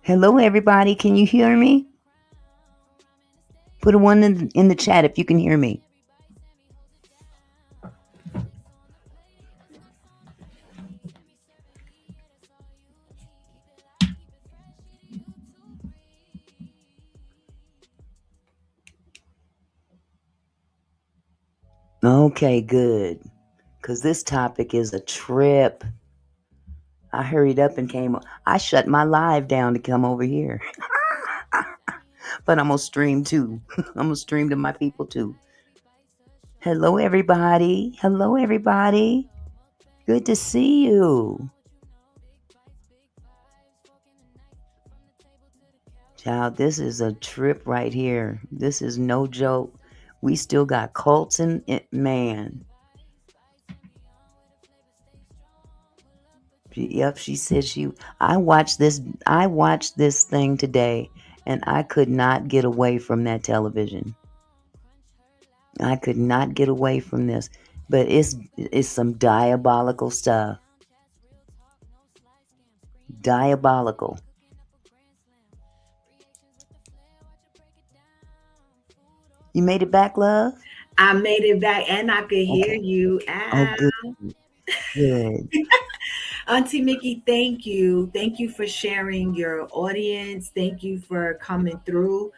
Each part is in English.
Hello, everybody. Can you hear me? Put a one in the chat if you can hear me. Okay, good. Because this topic is a trip. I hurried up and came. I shut my live down to come over here. But I'm going to stream too. I'm going to stream to my people too. Hello, everybody. Hello, everybody. Good to see you. Child, this is a trip right here. This is no joke. We still got cults and man. Yep, she said I watched this thing today and I could not get away from that television. I could not get away from this. But it's some diabolical stuff. Diabolical. You made it back, love? I made it back and I could hear you. Oh, good. Good. Auntie Mickey, thank you. Thank you for sharing your audience. Thank you for coming through.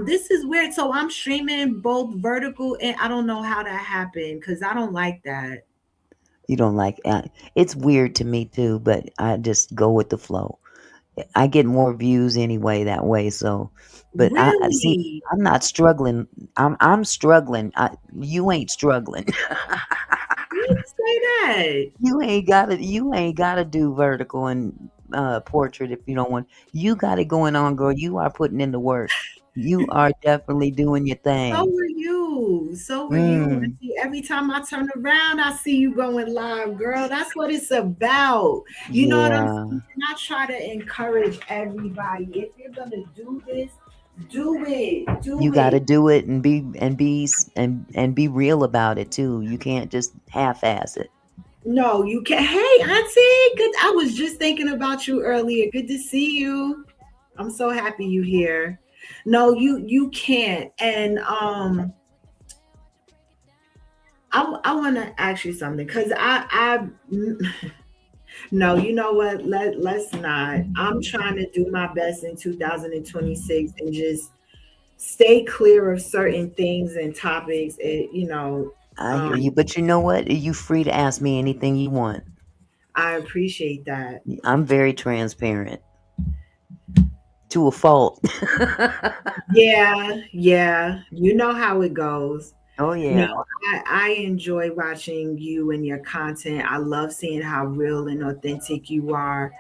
This is weird. So I'm streaming both vertical and I don't know how that happened because I don't like that. You don't like it's weird to me too, but I just go with the flow. I get more views anyway that way. So, but I see. Really? I'm not struggling. I'm struggling. You ain't struggling. You didn't say that. You ain't gotta do vertical and portrait if you don't want. You got it going on, girl. You are putting in the work. You are definitely doing your So thing. were you. So were you. Mm, Auntie. Every time I turn around, I see you going live, girl. That's what it's about. You know what I'm yeah. saying? And I try to encourage everybody. If you're gonna do this, do it. Do You got to it. do it and be real about it too. You can't just half-ass it. No, you can't. Hey, Auntie, good. I was just thinking about you earlier. Good to see you. I'm so happy you here. No, you can't. And I want to ask you something because I no, you know what? Let's not. I'm trying to do my best in 2026 and just stay clear of certain things and topics. I hear you, Um, but you know what? You free to ask me anything you want. I appreciate that. I'm very transparent to a fault. Yeah. You know how it goes. Oh No, yeah. I enjoy watching you and your content. I love seeing how real and authentic you are.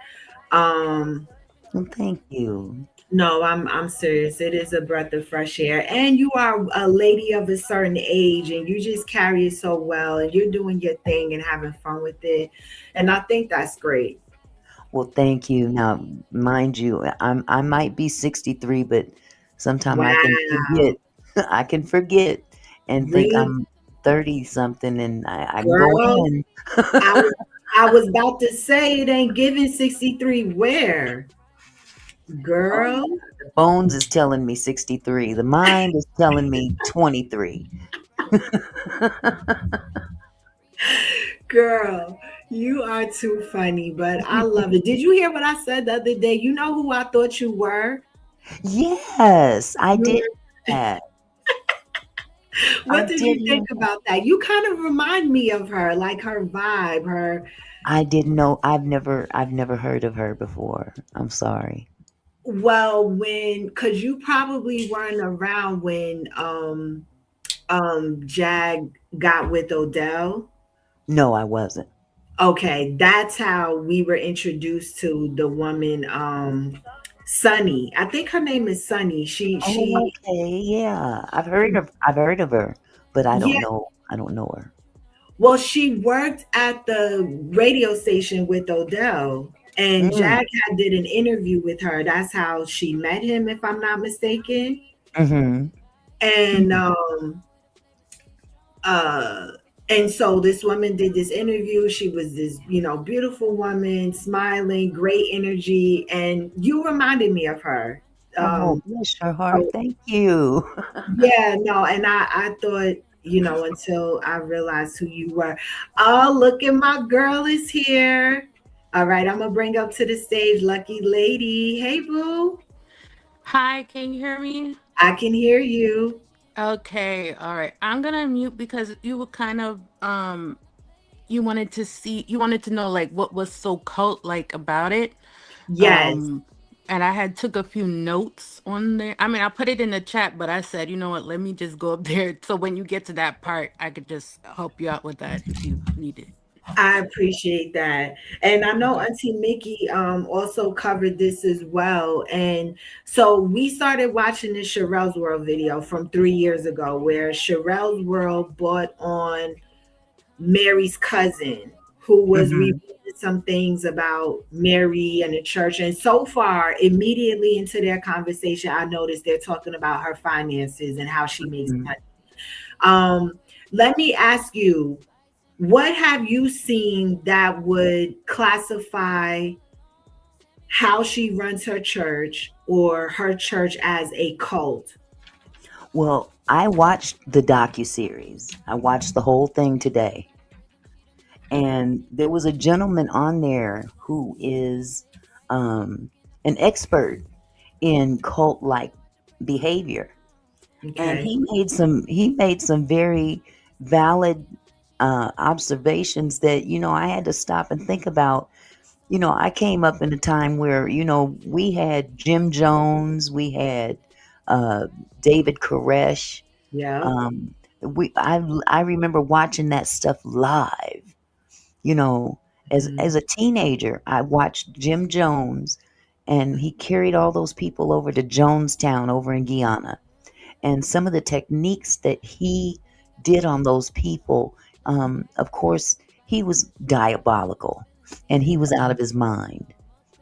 Um, Well, thank you. no, I'm serious. It is a breath of fresh air. And you are a lady of a certain age and you just carry it so well and you're doing your thing and having fun with it. And I think that's great. Well, thank you. Now, mind you, I might be 63, but sometimes I can Wow. forget. I can forget and think Really, I'm 30 something and I can go girl? in. I was I was about to say it ain't giving 63 where? Oh, Girl. yeah. The bones is telling me 63. The mind is telling me 23. Girl, you are too funny, but I love it. Did you hear what I said the other day? You know who I thought you were? Yes, I You did were- that. I What did did you hear think that. about that? You kind of remind me of her, like her vibe, her I didn't know. I've never heard of her before. I'm sorry. well, when because you probably weren't around when Jag got with Odell. No, I wasn't. Okay, that's how we were introduced to the woman, Sunny. I think her name is Sunny. Oh, She okay, yeah. I've heard of her, but I don't yeah. know. I don't know her. Well, she worked at the radio station with Odell, and Mm, Jag had did an interview with her. That's how she met him, if I'm not mistaken. mm-hmm. And uh And so this woman did this interview. She was this, beautiful woman, smiling, great energy, and you reminded me of her. Oh, Um, bless your heart. so Thank you. yeah, no, and I thought, until I realized who you were. Oh, look at my girl is here. All right, I'm gonna bring up to the stage Lucky Lady. Hey, boo. Hi, can you hear me? I can hear you. Okay, all right. I'm gonna mute because you were kind of you wanted to know like what was so cult like about it. Yes, Um and I had took a few notes on there. I mean, I put it in the chat, but I said, you know what, let me just go up there so when you get to that part, I could just help you out with that if you need it. I appreciate that. And I know Auntie Mickey also covered this as well. And so we started watching this Sherelle's World video from 3 years ago where Sherelle's World brought on Mary's cousin, who was revealing Hmm. some things about Mary and the church. And so far, immediately into their conversation, I noticed they're talking about her finances and how she makes Hmm. money. Um, Let me ask you, what have you seen that would classify how she runs her church or her church as a cult? Well, I watched the docuseries. I watched the whole thing today. And there was a gentleman on there who is an expert in cult like behavior. And Okay. he made some very valid observations that, I had to stop and think about. I came up in a time where, we had Jim Jones, we had uh, David Koresh. Yeah. Um, I remember watching that stuff live. You know, Mhm. as a teenager, I watched Jim Jones, and he carried all those people over to Jonestown over in Guyana, and some of the techniques that he did on those people, of course, he was diabolical, and he was out of his mind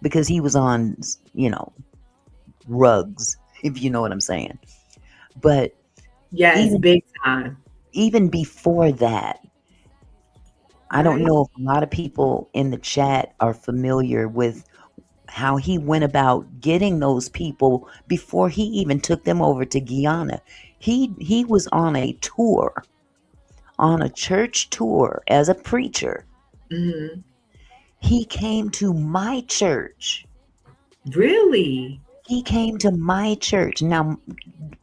because he was on, rugs, if you know what I'm saying. But Yes, even big time. even before that, I don't Right. know if a lot of people in the chat are familiar with how he went about getting those people before he even took them over to Guyana. He was on a tour, on a church tour as a preacher. Hmm. He came to my church. Really? He came to my church. Now,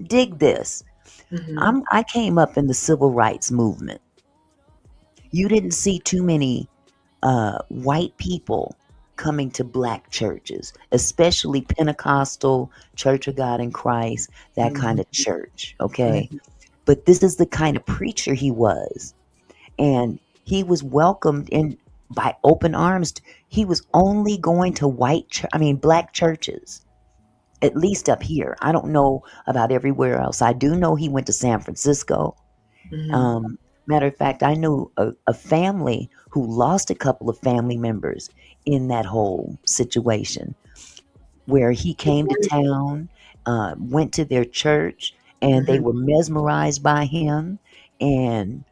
dig this. Hmm. I came up in the civil rights movement. You didn't see too many white people coming to black churches, especially Pentecostal, Church of God in Christ, that kind of Hmm. church. Okay. But this is the kind of preacher he was. And he was welcomed in by open arms. He was only going to black churches, at least up here. I don't know about everywhere else. I do know he went to San Francisco. Hmm. Um, Matter of fact, I knew a family who lost a couple of family members in that whole situation where he came to town, went to their church, and they Hmm. were mesmerized by him, and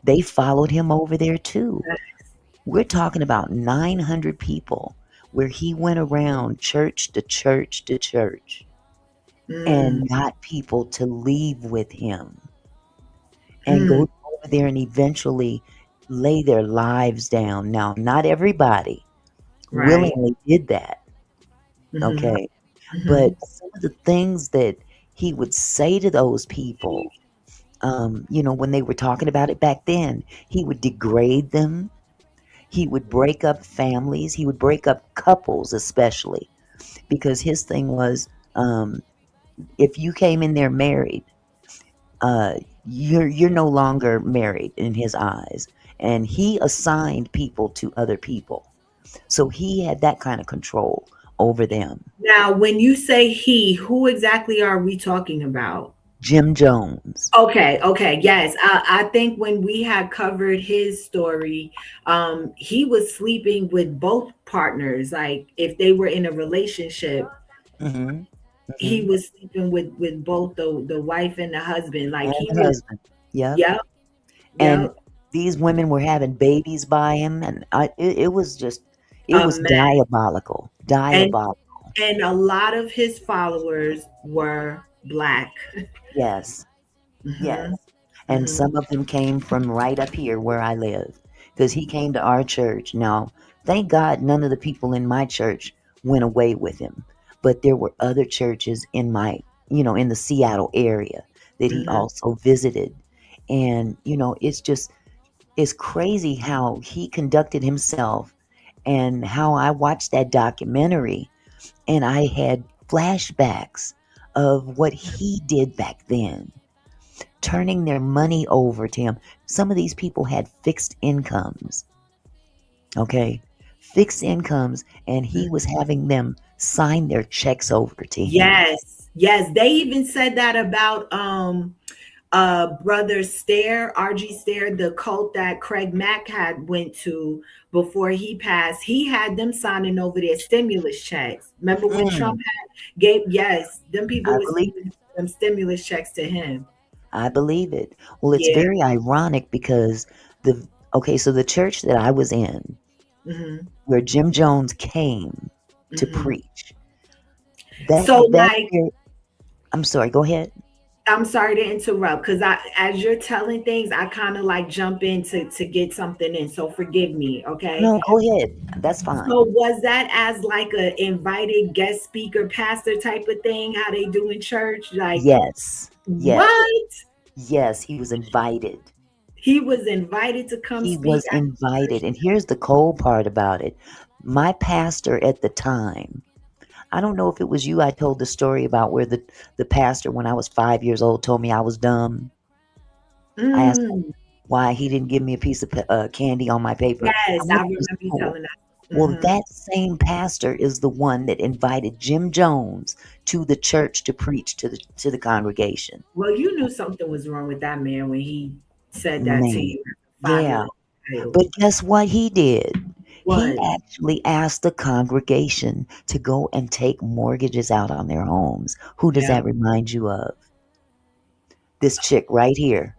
they followed him over there too. We're talking about 900 people where he went around church to church to church and Mm. got people to leave with him and go Mm. over there and eventually lay their lives down. Now, not everybody Right. willingly did that, Hmm. okay? Hmm. But some of the things that he would say to those people, when they were talking about it back then, he would degrade them. He would break up families. He would break up couples, especially because his thing was, if you came in there married, uh, you're no longer married in his eyes, and he assigned people to other people, so he had that kind of control over them. Now, when you say he, who exactly are we talking about? Jim Jones. Okay, okay, yes. I think when we had covered his story, he was sleeping with both partners. Like if they were in a relationship, Hmm. he Hmm. was sleeping with both the wife and the husband. Like And he the was, husband. Yep. yep, And yep. These women were having babies by him, and it was just, it A was mess. diabolical, And diabolical. a lot of his followers were black. Yes, yes. Hmm. And Hmm. some of them came from right up here where I live, because he came to our church. Now, thank God none of the people in my church went away with him, but there were other churches in my, in the Seattle area that he Hmm. also visited. And, it's just, it's crazy how he conducted himself, and how I watched that documentary and I had flashbacks of what he did back then, turning their money over to him. Some of these people had fixed incomes, okay? Fixed incomes, and he was having them sign their checks over to him. Yes, yes. They even said that about brother Stair, RG Stair, the cult that Craig Mack had went to before he passed. He had them signing over their stimulus checks. Remember when Mm, Trump had gave, yes, them people I was believe sending them stimulus checks to him. I believe it. Well, it's Yeah. very ironic because so the church that I was in, Hmm. where Jim Jones came to Hmm. preach, that So that like, very, I'm sorry, go ahead. I'm sorry to interrupt because I, as you're telling things, I kind of like jump in to get something in. So forgive me, okay? No, go ahead. That's fine. So was that as like a invited guest speaker pastor type of thing, how they do in church? Like, Yes. Yes. what? Yes, he was invited. He was invited to come He speak was at invited. church. And here's the cold part about it. My pastor at the time, I don't know if it was you I told the story about where the pastor, when I was 5 years old, told me I was dumb. I asked him Mm, why he didn't give me a piece of candy on my paper. I yes, I went to remember you school. telling that. Well, Hmm. that same pastor is the one that invited Jim Jones to the church to preach to the congregation. Well, you knew something was wrong with that man when he said that to Man, you as a 5 year yeah. old child. But guess what he did? He What? actually asked the congregation to go and take mortgages out on their homes. Who does Yeah. that remind you of? This chick right here.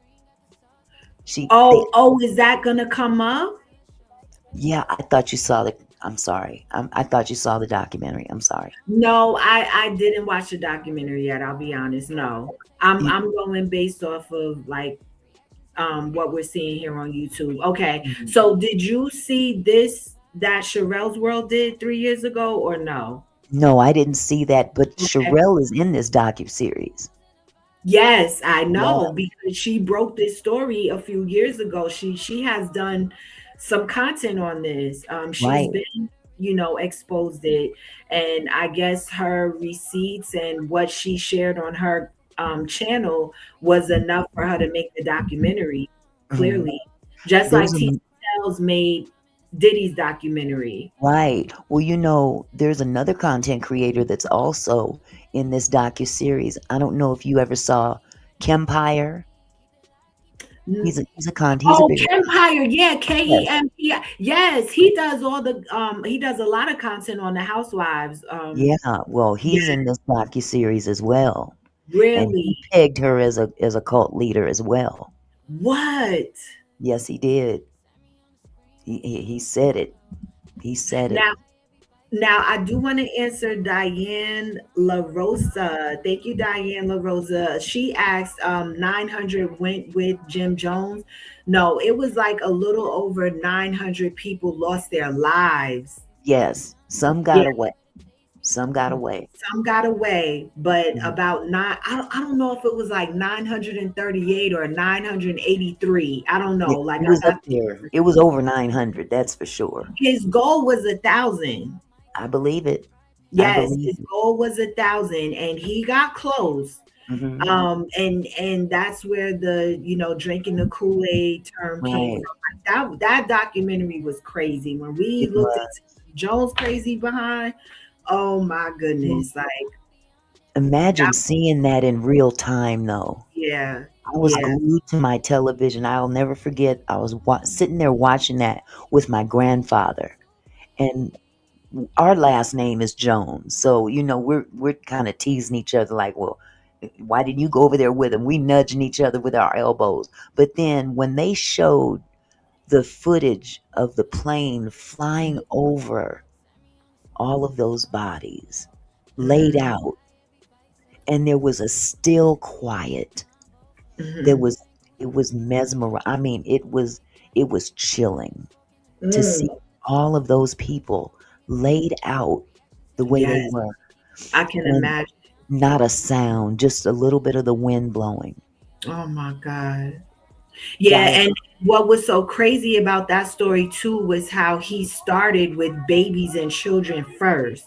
Oh, is that gonna come up? Yeah, I thought you saw the, I'm sorry. I thought you saw the documentary. I'm sorry. No, I didn't watch the documentary yet. I'll be honest. No, You, I'm going based off of like what we're seeing here on YouTube. Okay, mhm. so did you see this that Sherelle's World did 3 years ago or no? No, I didn't see that, but Okay. Sherelle is in this docu-series. Yes, I Yeah, know because she broke this story a few years ago. She has done some content on this. She's right. been, exposed it, and I guess her receipts and what she shared on her channel was enough for her to make the documentary. Mhm. Clearly, just like There's a T. Tells made Diddy's documentary. Right. Well, there's another content creator that's also in this docu-series. I don't know if you ever saw Kempire. He's a Oh, bigger. Empire, yeah, Yes. Kemp. Yes, he does all the he does a lot of content on the housewives. Yeah. Well, Yeah, he's in this docu-series as well, and he really. pegged her as a cult leader as well. What? Yes, he did. He said it. He said it. Now I do want to answer Diane La Rosa. Thank you, Diane La Rosa. She asked 900 went with Jim Jones. No, it was like a little over 900 people lost their lives. Yes. Some Yeah. got away. Some got away. Some got away, but Mhm. about nine, I don't know if it was like 938 or 983. I don't know. Like It I was up got there. It was over 900. That's for sure. his goal was 1,000. I believe it. I Yes, believe his it. goal was 1,000, and he got close. Hmm. And that's where the drinking the Kool-Aid term came Right. from. Like that documentary was crazy. When we It looked was. into Jones crazy behind, oh my Well, goodness, like imagine that, seeing that in real time, though. yeah, I was yeah. glued to my television. I'll never forget. I was sitting there watching that with my grandfather, and our last name is Jones, so we're kind of teasing each other like, well, why didn't you go over there with him? We nudging each other with our elbows. But then when they showed the footage of the plane flying over all of those bodies laid Mm-hmm. out, and there was a still quiet. There Mm-hmm. was it was mesmerizing. I mean, it was chilling to see Mm. all of those people laid out the way they Yes, were, I can and imagine. not a sound, just a little bit of the wind blowing. Oh my God. Yeah, Dia and what was so crazy about that story too was how he started with babies and children first.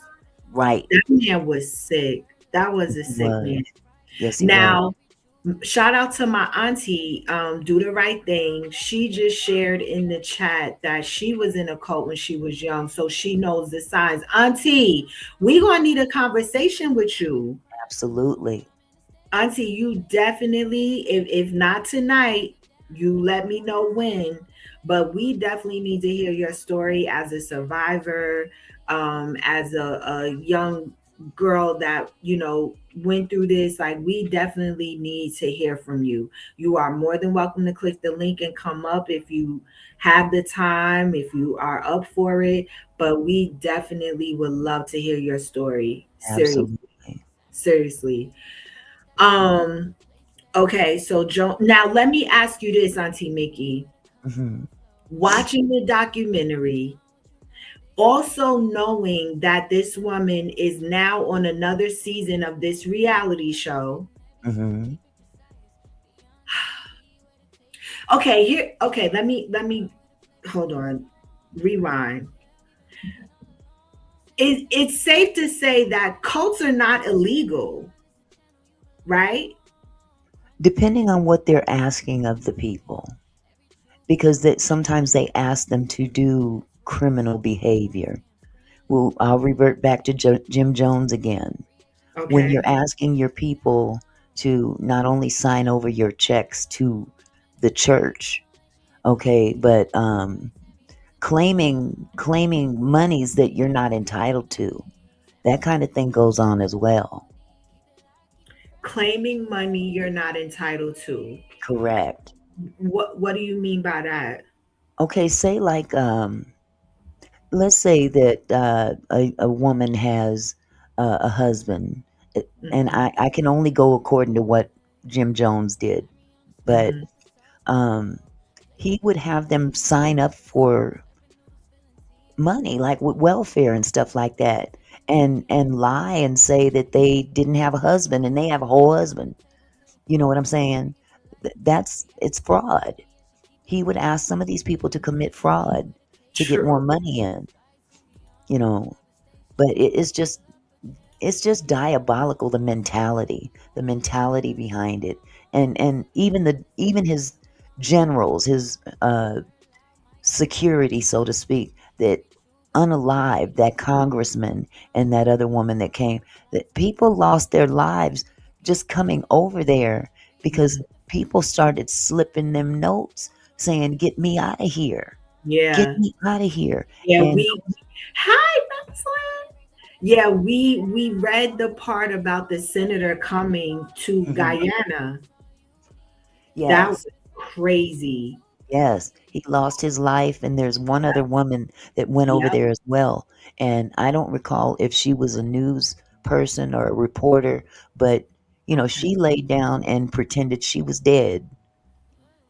Right. That man was sick. That was a He sick man. was. Yes, he was. Now, shout out to my auntie, do the right thing. She just shared in the chat that she was in a cult when she was young, so she knows the signs. Auntie, we gonna need a conversation with you. Absolutely. Auntie, you definitely, if not tonight, you let me know when. But we definitely need to hear your story as a survivor, as a young girl that went through this. Like, we definitely need to hear from you. You are more than welcome to click the link and come up if you have the time, if you are up for it. But we definitely would love to hear your story. Seriously, Absolutely. seriously. Um, okay, so Joan, now let me ask you this, Auntie Mickey. Hmm. Watching the documentary, also knowing that this woman is now on another season of this reality show. Hmm. Okay, let me hold on. Rewind. It's safe to say that cults are not illegal, right? Depending on what they're asking of the people, because that sometimes they ask them to do criminal behavior. Well, I'll revert back to Jim Jones again. When Okay. you're asking your people to not only sign over your checks to the church, okay, but claiming monies that you're not entitled to, that kind of thing goes on as well. Claiming money you're not entitled to. Correct. What do you mean by that? Okay, say like let's say that a woman has a husband, and Mm-hmm. I can only go according to what Jim Jones did, but Mm-hmm. um, he would have them sign up for money, like with welfare and stuff like that, and lie and say that they didn't have a husband and they have a whole husband. You know what I'm saying? That's it's fraud. He would ask some of these people to commit fraud to get more True. money in. You know, but it's just diabolical, the mentality behind it, and even his generals, his security, so to speak, that unalive that congressman and that other woman that came, that people lost their lives just coming over there because Mhm. people started slipping them notes saying, get me out of here, get Yeah. me out of here. Yeah, And hi, Rosalind. Yeah, we read the part about the senator coming to mhm, Guyana. That was yes. crazy. Yes, he lost his life, and there's one other woman that went over Yep. there as well. And I don't recall if she was a news person or a reporter, but Okay. she laid down and pretended she was dead.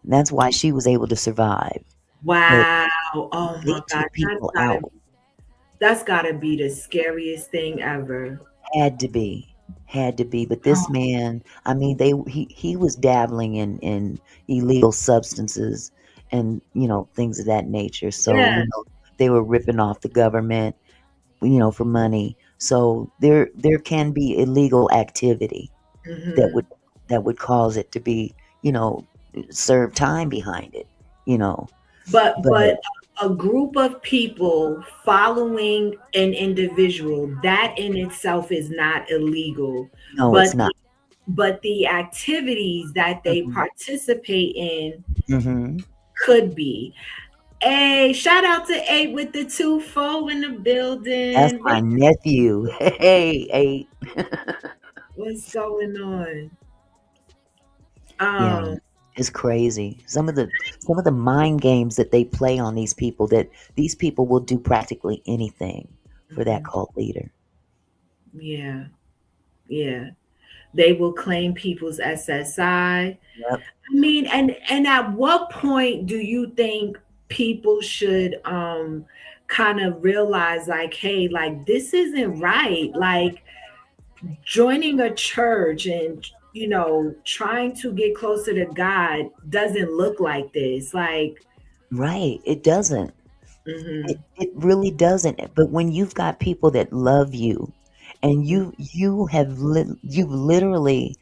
That's why she was able to survive. But Wow. Oh they my God. took people out. That's gotta be the scariest thing ever. Had to be, had to be. But this man, I mean, he was dabbling in illegal substances and things of that nature. So Yeah. they were ripping off the government, for money. So there can be illegal activity that Hmm. would cause it to be, you know, serve time behind it, you know. But But a group of people following an individual, that in itself is not illegal. no, But it's not. the activities that they Hmm. participate in Hmm. could be. Hey, shout out to Eight with the two four in the That's building. my nephew. Hey, hey. What's going on? Yeah. Um, It's crazy. Some of the mind games that they play on these people, that these people will do practically anything for that Mhm. cult leader. Yeah, yeah. They will claim people's SSI. Yep. I mean, and at what point do you think people should kind of realize like, hey, like this isn't right. Like joining a church and trying to get closer to God doesn't look like this. Like, Right. It doesn't. It mhm, it really doesn't. But when you've got people that love you, and you've literally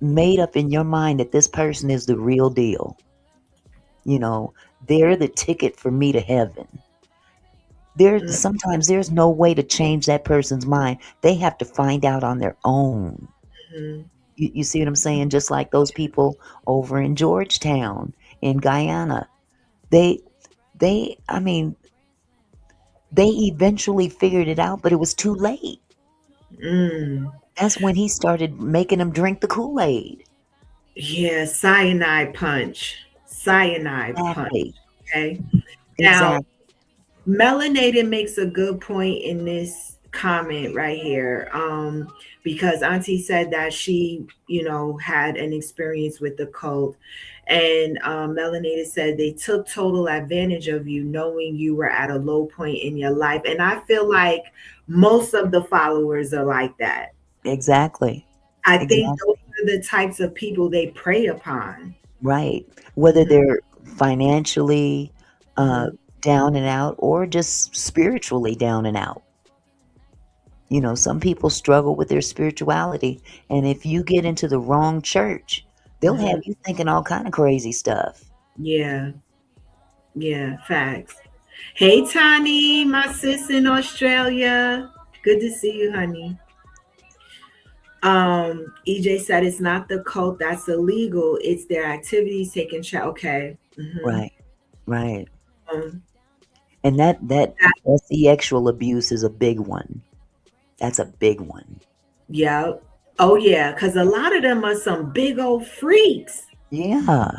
made up in your mind that this person is the real deal. You know, they're the ticket for me to heaven. Sometimes there's no way to change that person's mind. They have to find out on their own. mhm, You see what I'm saying? Just like those people over in Georgetown in Guyana. They I mean, they eventually figured it out, but it was too late. mm. That's when he started making them drink the Kool-Aid. Yeah, cyanide punch. Cyanide punch. Exactly. Okay. Now, Exactly. Melanated makes a good point in this comment right here. Because Auntie said that she, had an experience with the cult. And Melanated said they took total advantage of you, knowing you were at a low point in your life. And I feel like most of the followers are like that. Exactly. I think those Exactly. are the types of people they prey upon. Right. Whether Mhm, they're financially mhm. down and out, or just spiritually down and out. Some people struggle with their spirituality, and if you get into the wrong church, they'll have Mhm. you thinking all kind of crazy stuff. Yeah, yeah, facts. Hey, Tani, my sis in Australia. Good to see you, honey. EJ said it's not the cult that's illegal; it's their activities taking check. Okay. Right. Right. Um, And that that, sexual abuse is a big one. That's a big one. yeah. Oh yeah, because a lot of them are some big old freaks. Yeah.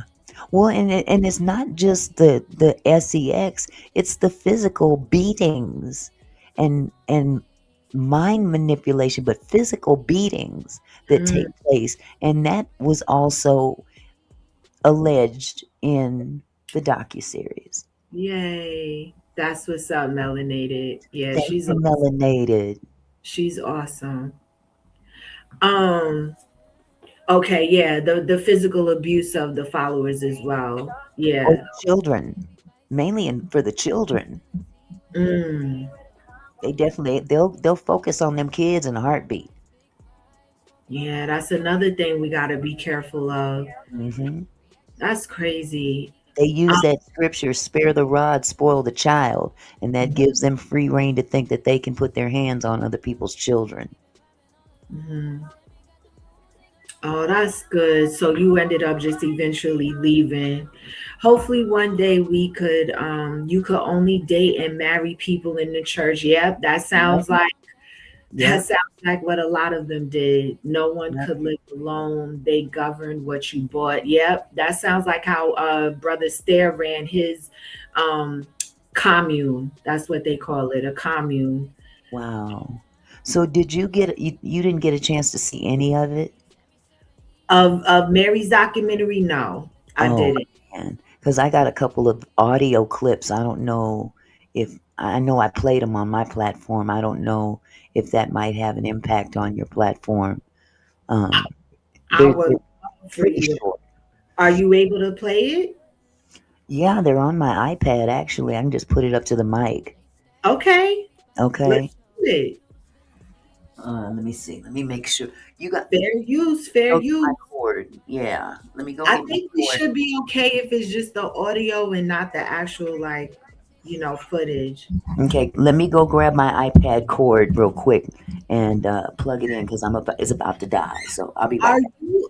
Well, and it's not just the sex, it's the physical beatings and mind manipulation, but physical beatings that Mm, take place, and that was also alleged in the docuseries. yay. That's what's up, melanated. Yeah, Thank she's you, melanated. she's awesome. Um, okay, yeah, the physical abuse of the followers as well. Oh, Yeah. children, mainly for the children. Mm, They'll focus on them kids in a heartbeat. yeah, that's another thing we got to be careful of. Hmm. That's crazy. They use that scripture, spare the rod, spoil the child, and that Um, gives them free rein to think that they can put their hands on other people's children. mhm. Oh, that's good. So you ended up just eventually leaving. Hopefully one day you could only date and marry people in the church. Yep, Yep, that yep, sounds like what a lot of them did. No one yep. could live alone. They governed what you bought. Yep, that sounds like how Brother Stair ran his um commune. That's what they call it, a commune. Wow. So you didn't get a chance to see any of it? Of Mary's documentary. No, I Oh, didn't. man, because I got a couple of audio clips. I don't know if I know I played them on my platform. I don't know if that might have an impact on your platform. Um, I they're would love for pretty you to. short. Are you able to play it? Yeah, they're on my iPad, actually. I can just put it up to the mic. Okay, let's Okay. do it. Let me see. Let me make sure you got. Fair use, fair Go get my use. cord. Yeah. Let me go I get my think we cord. should be okay if it's just the audio and not the actual footage. Okay. Let me go grab my iPad cord real quick and plug it in because it's about to die. So I'll be Are back. you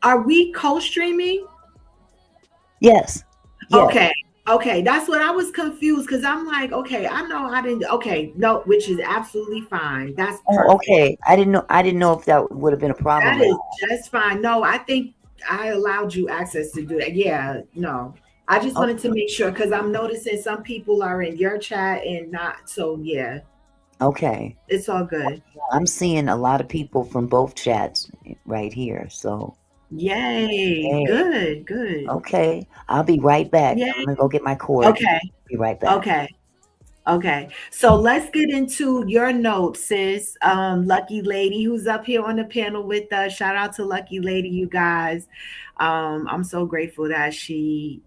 are we co-streaming? Yes. Yes. Okay. Okay, that's what I was confused because I'm like, okay, I know I didn't. Okay, no, which is absolutely fine. That's Oh, perfect. okay. I didn't know. I didn't know if that would have been a problem That or is not. just fine. No, I think I allowed you access to do that. Yeah, no. I just Oh, wanted to make sure because I'm noticing some people are in your chat and not. So yeah, okay. it's all good. I'm seeing a lot of people from both chats right here. So, Yay. hey, Good, good. okay. I'll be right back. Yay. I'm gonna go get my cord. Okay. Be right back. Okay. Okay, so let's get into your notes, sis. Lucky Lady, who's up here on the panel with us. Shout out to Lucky Lady, you guys. I'm so grateful that she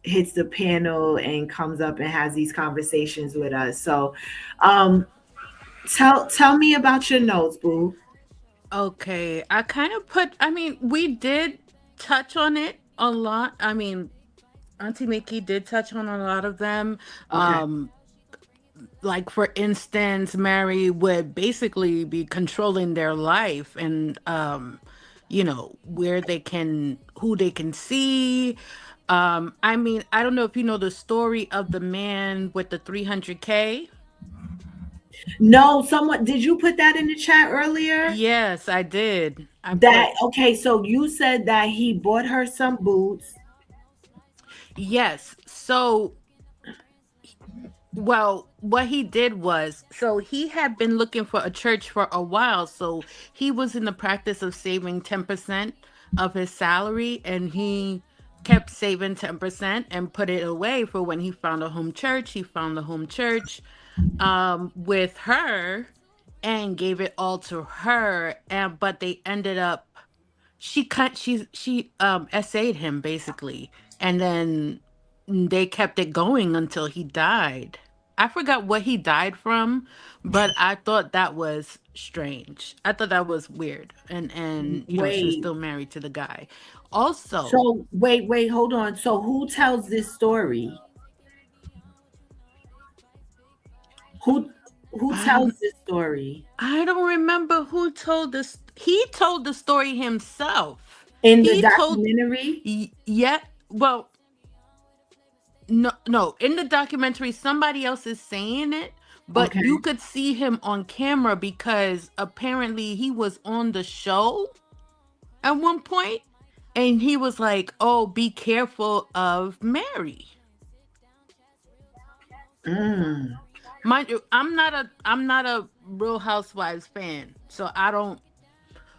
hits the panel and comes up and has these conversations with us. So, um, tell me about your notes, boo. Okay, I kind of put. I mean, we did touch on it a lot. I mean, Auntie Mickey did touch on a lot of them. Okay. Like for instance, Mary would basically be controlling their life and where they can who they can see. I mean, I don't know if you know the story of the man with the 300K. No, someone did you put that in the chat earlier? Yes, I did. I That put okay, so you said that he bought her some boots. yes. So, well, what he did was, so he had been looking for a church for a while. So he was in the practice of saving 10% of his salary, and he kept saving 10% and put it away for when he found a home church. He found the home church with her and gave it all to her. And but they ended up she essayed him basically, and then they kept it going until he died. I forgot what he died from, but I thought that was strange. I thought that was weird, and she was Wait. still married to the guy. Also, So wait, hold on. So who tells this story? Who who I don't tells this story I don't remember who told this. He told the story himself. in the He told documentary? yeah, well, no, no. In the documentary, somebody else is saying it, but Okay. you could see him on camera because apparently he was on the show at one point, and he was like, "Oh, be careful of Mary." Mm. Mind you, I'm not a Real Housewives fan, so I don't.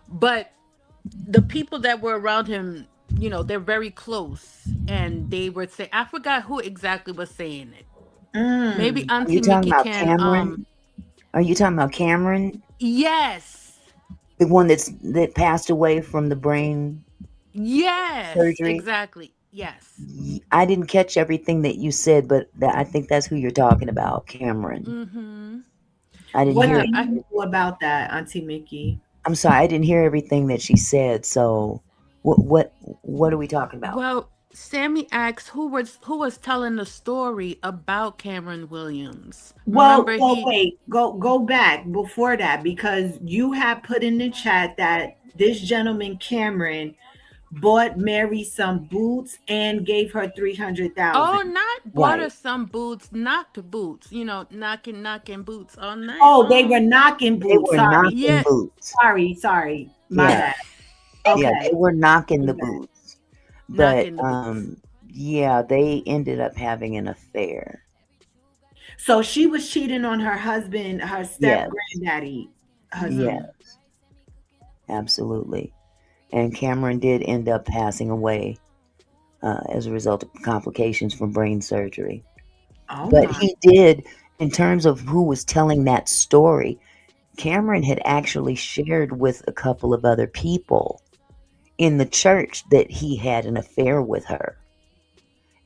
But the people that were around him, they're very close, and they were saying, I forgot who exactly was saying it. Maybe Mm. Are you Auntie talking Mickey about can Cameron? Are you talking about Cameron? yes. The one that passed away from the brain Yes, surgery? exactly. Yes. I didn't catch everything that you said, but I think that's who you're talking about, Cameron. Mhm. I didn't What do hear. Yeah, you know about that, Auntie Mickey? I'm sorry, I didn't hear everything that she said. So, what are we talking about? well, Sammy asked who was telling the story about Cameron Williams. Well, Remember well, he wait, go back before that because you have put in the chat that this gentleman Cameron bought Mary some boots and gave her 300,000. Oh, not bought her Right? some boots, knocked boots, knocking boots all night Oh, they were long. knocking They boots. were Sorry, knocking Yeah. boots. sorry, my Yeah, bad. yeah, Okay, they were knocking the my bad. boots. But Knocking the boots. yeah, they ended up having an affair. So she was cheating on her husband, her step Yes, granddaddy husband. Mhm. yes, absolutely. And Cameron did end up passing away as a result of complications from brain surgery. Oh But my. he did, in terms of who was telling that story, Cameron had actually shared with a couple of other people in the church that he had an affair with her.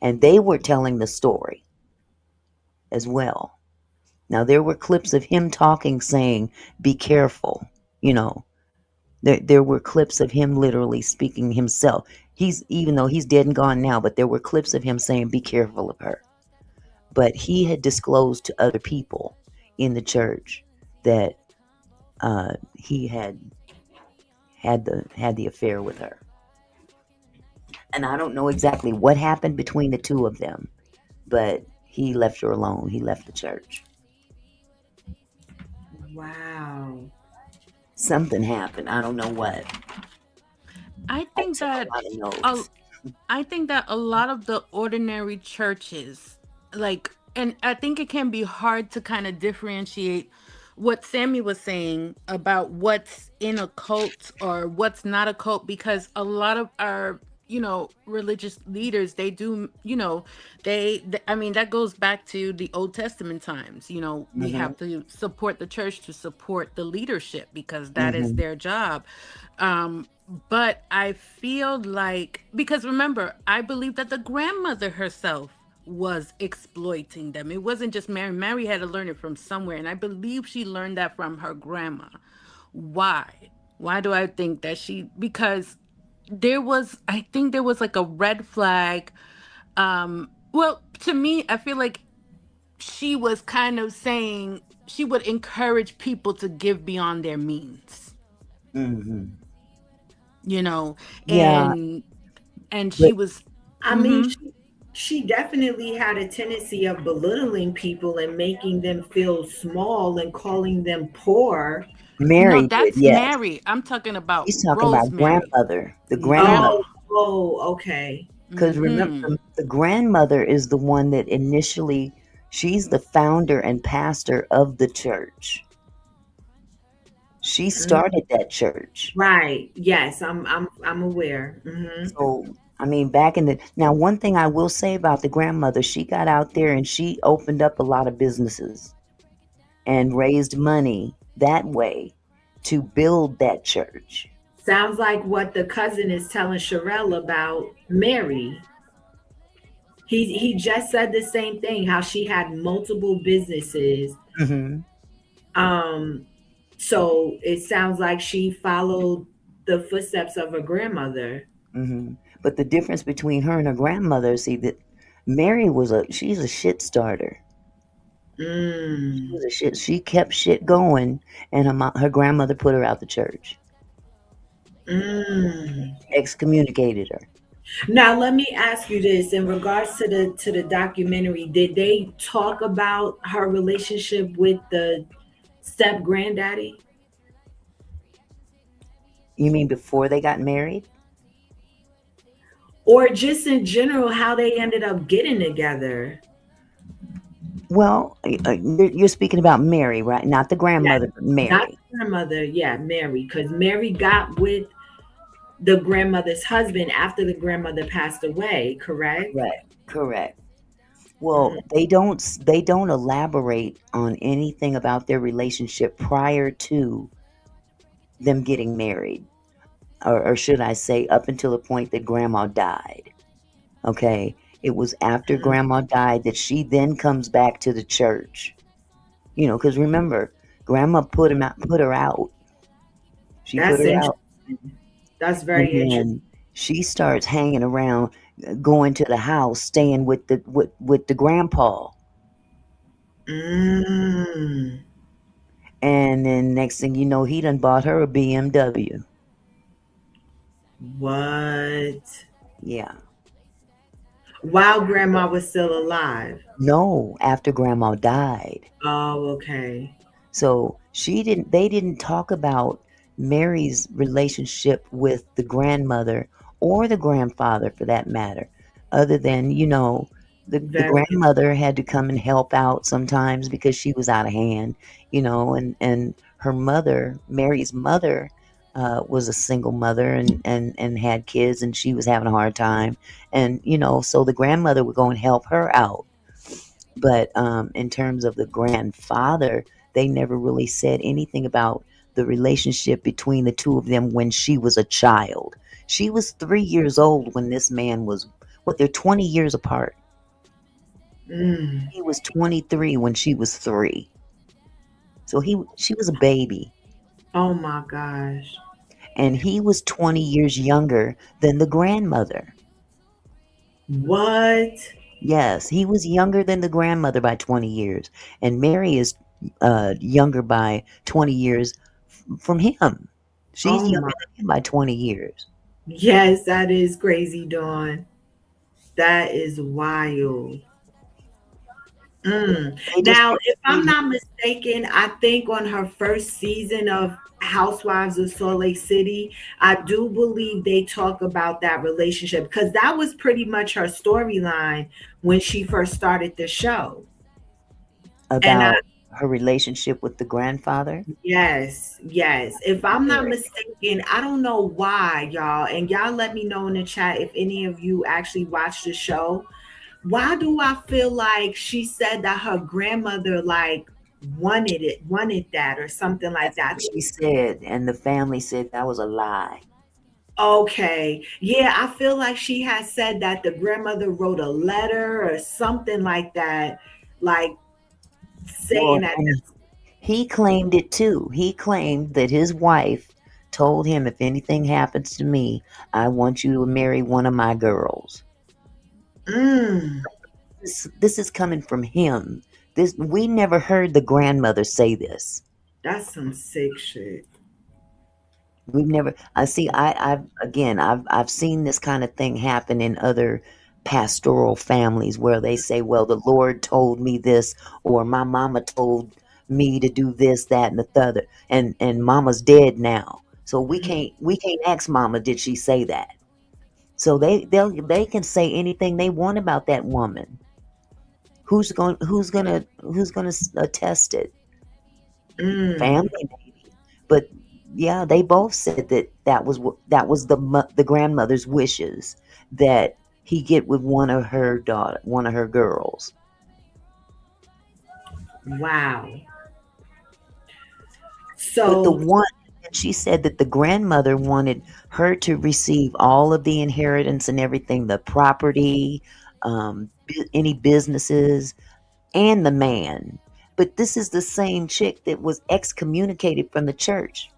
And they were telling the story as well. Now, there were clips of him talking, saying, be careful. You know, there were clips of him literally speaking himself. Even though he's dead and gone now, but there were clips of him saying, be careful of her. But he had disclosed to other people in the church that he had the affair with her. And I don't know exactly what happened between the two of them, but he left her alone. He left the church. Wow. Something happened. I don't know what. I I think took a that lot of a notes. I think that a lot of the ordinary churches, like, and I think it can be hard to kind of differentiate what Sammy was saying about what's in a cult or what's not a cult, because a lot of our, religious leaders, they do, I mean, that goes back to the Old Testament times. We Mm-hmm. have to support the church to support the leadership because that is Mm-hmm. their job. But I feel like, because remember, I believe that the grandmother herself was exploiting them. It wasn't just Mary. Mary had to learn it from somewhere. And I believe she learned that from her grandma. Why? Why do I think that because I think there was like a red flag. Well, to me, I feel like she was kind of saying she would encourage people to give beyond their means, Mm-hmm. you know, Yeah, and she but was. I mean, Mhm. she definitely had a tendency of belittling people and making them feel small and calling them poor. No, Mary did, that's yes. Mary. I'm talking about He's talking about Rosemary. grandmother, the Grandma. grandmother. Oh, oh, okay. Because remember, Mhm. the grandmother is the one that initially, she's the founder and pastor of the church. She Mm, started that church. right. Yes, I'm aware. Hmm. So, I mean, back in the now, one thing I will say about the grandmother, she got out there and she opened up a lot of businesses and raised money that way to build that church. Sounds like what the cousin is telling Sherelle about Mary. He just said the same thing, how she had multiple businesses. Hmm. Um, so it sounds like she followed the footsteps of her grandmother. Hmm. But the difference between her and her grandmother, see that Mary she's a shit starter. She Mm, was a shit. She kept shit going, and her grandmother put her out the church, mm. excommunicated her. Now let me ask you this in regards to the documentary. Did they talk about her relationship with the step granddaddy, You mean before they got married? or just in general how they ended up getting together? Well, you're speaking about Mary, right? Not the Yeah, grandmother, but not Mary. the grandmother. Yeah, Mary, because Mary got with the grandmother's husband after the grandmother passed away. Correct. Correct. Correct. Well, Mhm. they don't elaborate on anything about their relationship prior to them getting married, or should I say, up until the point that Grandma died. Okay, it was after Grandma died that she then comes back to the church. Because remember, Grandma put her out. She put That's her interesting. out, That's and very interesting. then she starts hanging around, going to the house, staying with the grandpa. Mm, And then next thing you know, he done bought her a BMW. what? Yeah. While grandma was still alive. No, after Grandma died. Oh, okay. So they didn't talk about Mary's relationship with the grandmother or the grandfather for that matter, other than, the Very. grandmother had to come and help out sometimes because she was out of hand, and her mother, Mary's mother, was a single mother and had kids, and she was having a hard time. And, so the grandmother would go and help her out. But in terms of the grandfather, they never really said anything about the relationship between the two of them when she was a child. She was 3 years old when this man was, what, they're 20 years apart. Mm, He was 23 when she was 3. So she was a baby. oh my gosh. And he was 20 years younger than the grandmother. What? Yes, he was younger than the grandmother by 20 years. And Mary is younger by 20 years from him. She's Oh my. younger than him by 20 years. Yes, that is crazy, Dawn. That is wild. Mm. They just Now, put if I'm TV. not mistaken, I think on her first season of Housewives of Salt Lake City, I do believe they talk about that relationship because that was pretty much her storyline when she first started the show. And About her relationship with the grandfather. yes, yes. If I'm not Very. mistaken, I don't know why, y'all. And y'all let me know in the chat if any of you actually watched the show. Why do I feel like she said that her grandmother like wanted that or something like That's that? what she said, and the family said that was a lie. Okay. Yeah, I feel like she has said that the grandmother wrote a letter or something like that, like saying Well, that. and he claimed it too. He claimed that his wife told him, if anything happens to me, I want you to marry one of my girls. Mm, This is coming from him. This we never heard the grandmother say this. that's some sick shit. We've never. I see. I've again. I've seen this kind of thing happen in other pastoral families where they say, "Well, the Lord told me this," or "My mama told me to do this, that, and the other," and Mama's dead now, so we can't ask Mama, did she say that? So they can say anything they want about that woman. Who's gonna attest it? Mm, Family, maybe. But yeah, they both said that was the grandmother's wishes, that he get with one of her girls. wow. But the So one, and she said that the grandmother wanted her to receive all of the inheritance and everything, the property, any businesses, and the man. But this is the same chick that was excommunicated from the church.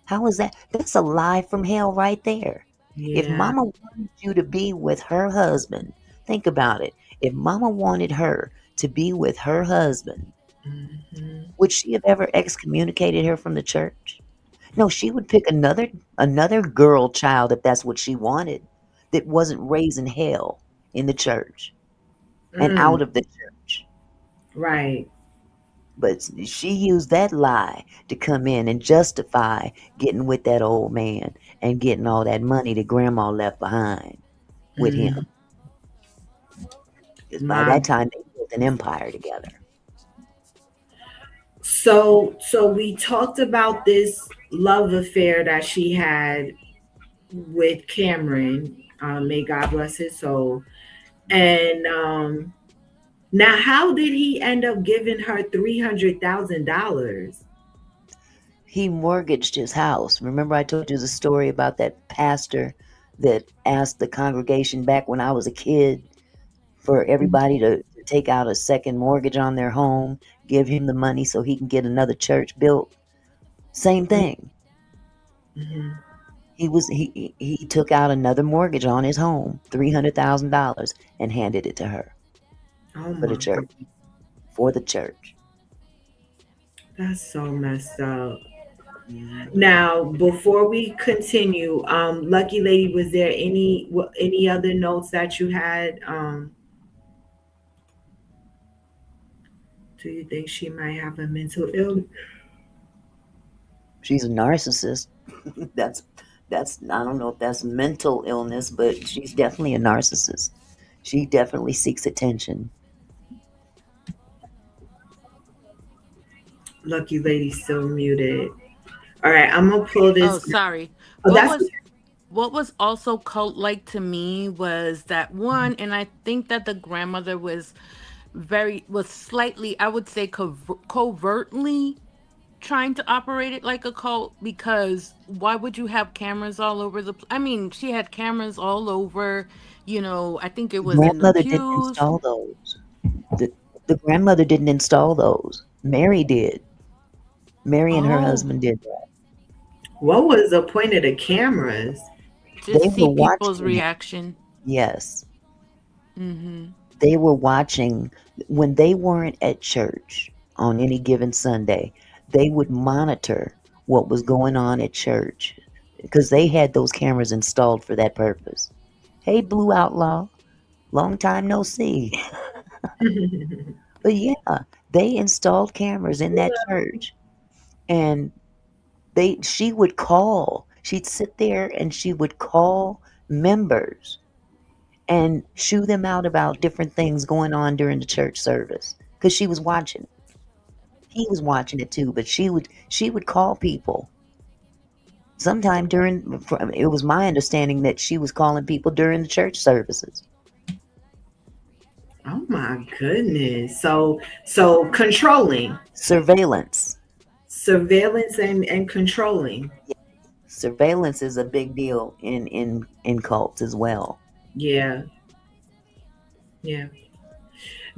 How is that? That's a lie from hell right there. If yeah. mama wanted you to be with her husband, think about it. If mama wanted her to be with her husband, Mhm. would she have ever excommunicated her from the church? No, she would pick another girl child if that's what she wanted, that wasn't raising hell in the church and Mm, out of the church. right. But she used that lie to come in and justify getting with that old man and getting all that money that grandma left behind with Mm, him. Because by my that time they built an empire together. so we talked about this love affair that she had with Cameron. May God bless his soul. And now, how did he end up giving her $300,000? He mortgaged his house. Remember, I told you the story about that pastor that asked the congregation back when I was a kid for everybody to take out a second mortgage on their home, give him the money so he can get another church built. Same thing. Mm-hmm. He took out another mortgage on his home, $300,000, and handed it to her Oh for the my church. God, For the church. that's so messed up. Mhm. Now, before we continue, Lucky Lady, was there any other notes that you had? Do you think she might have a mental illness? She's a narcissist. that's that's I don't know if that's mental illness, but she's definitely a narcissist. She definitely seeks attention. Lucky Lady still muted. All right, I'm gonna pull Oh, this. sorry. Oh, What that's was what was also cult like to me was that one, and I think that the grandmother was slightly, I would say, covertly trying to operate it like a cult, because why would you have cameras all over I mean, she had cameras all over, I think it The was in the grandmother didn't pews. install those. The, the grandmother didn't install those. Mary did. Mary and her Oh, husband did that. what was the point of the cameras? just They see were people's watching him. reaction. Yes. Mhm. They were watching when they weren't at church on any given Sunday. They would monitor what was going on at church because they had those cameras installed for that purpose. Hey, Blue Outlaw, long time no see. But yeah, they installed cameras in that church, and she would call. She'd sit there and she would call members and shoo them out about different things going on during the church service because she was watching. He was watching it too, but she would call people. Sometime during, it was my understanding that she was calling people during the church services. Oh my goodness. So controlling, Surveillance. surveillance and controlling. Surveillance is a big deal in cults as well. Yeah. Yeah.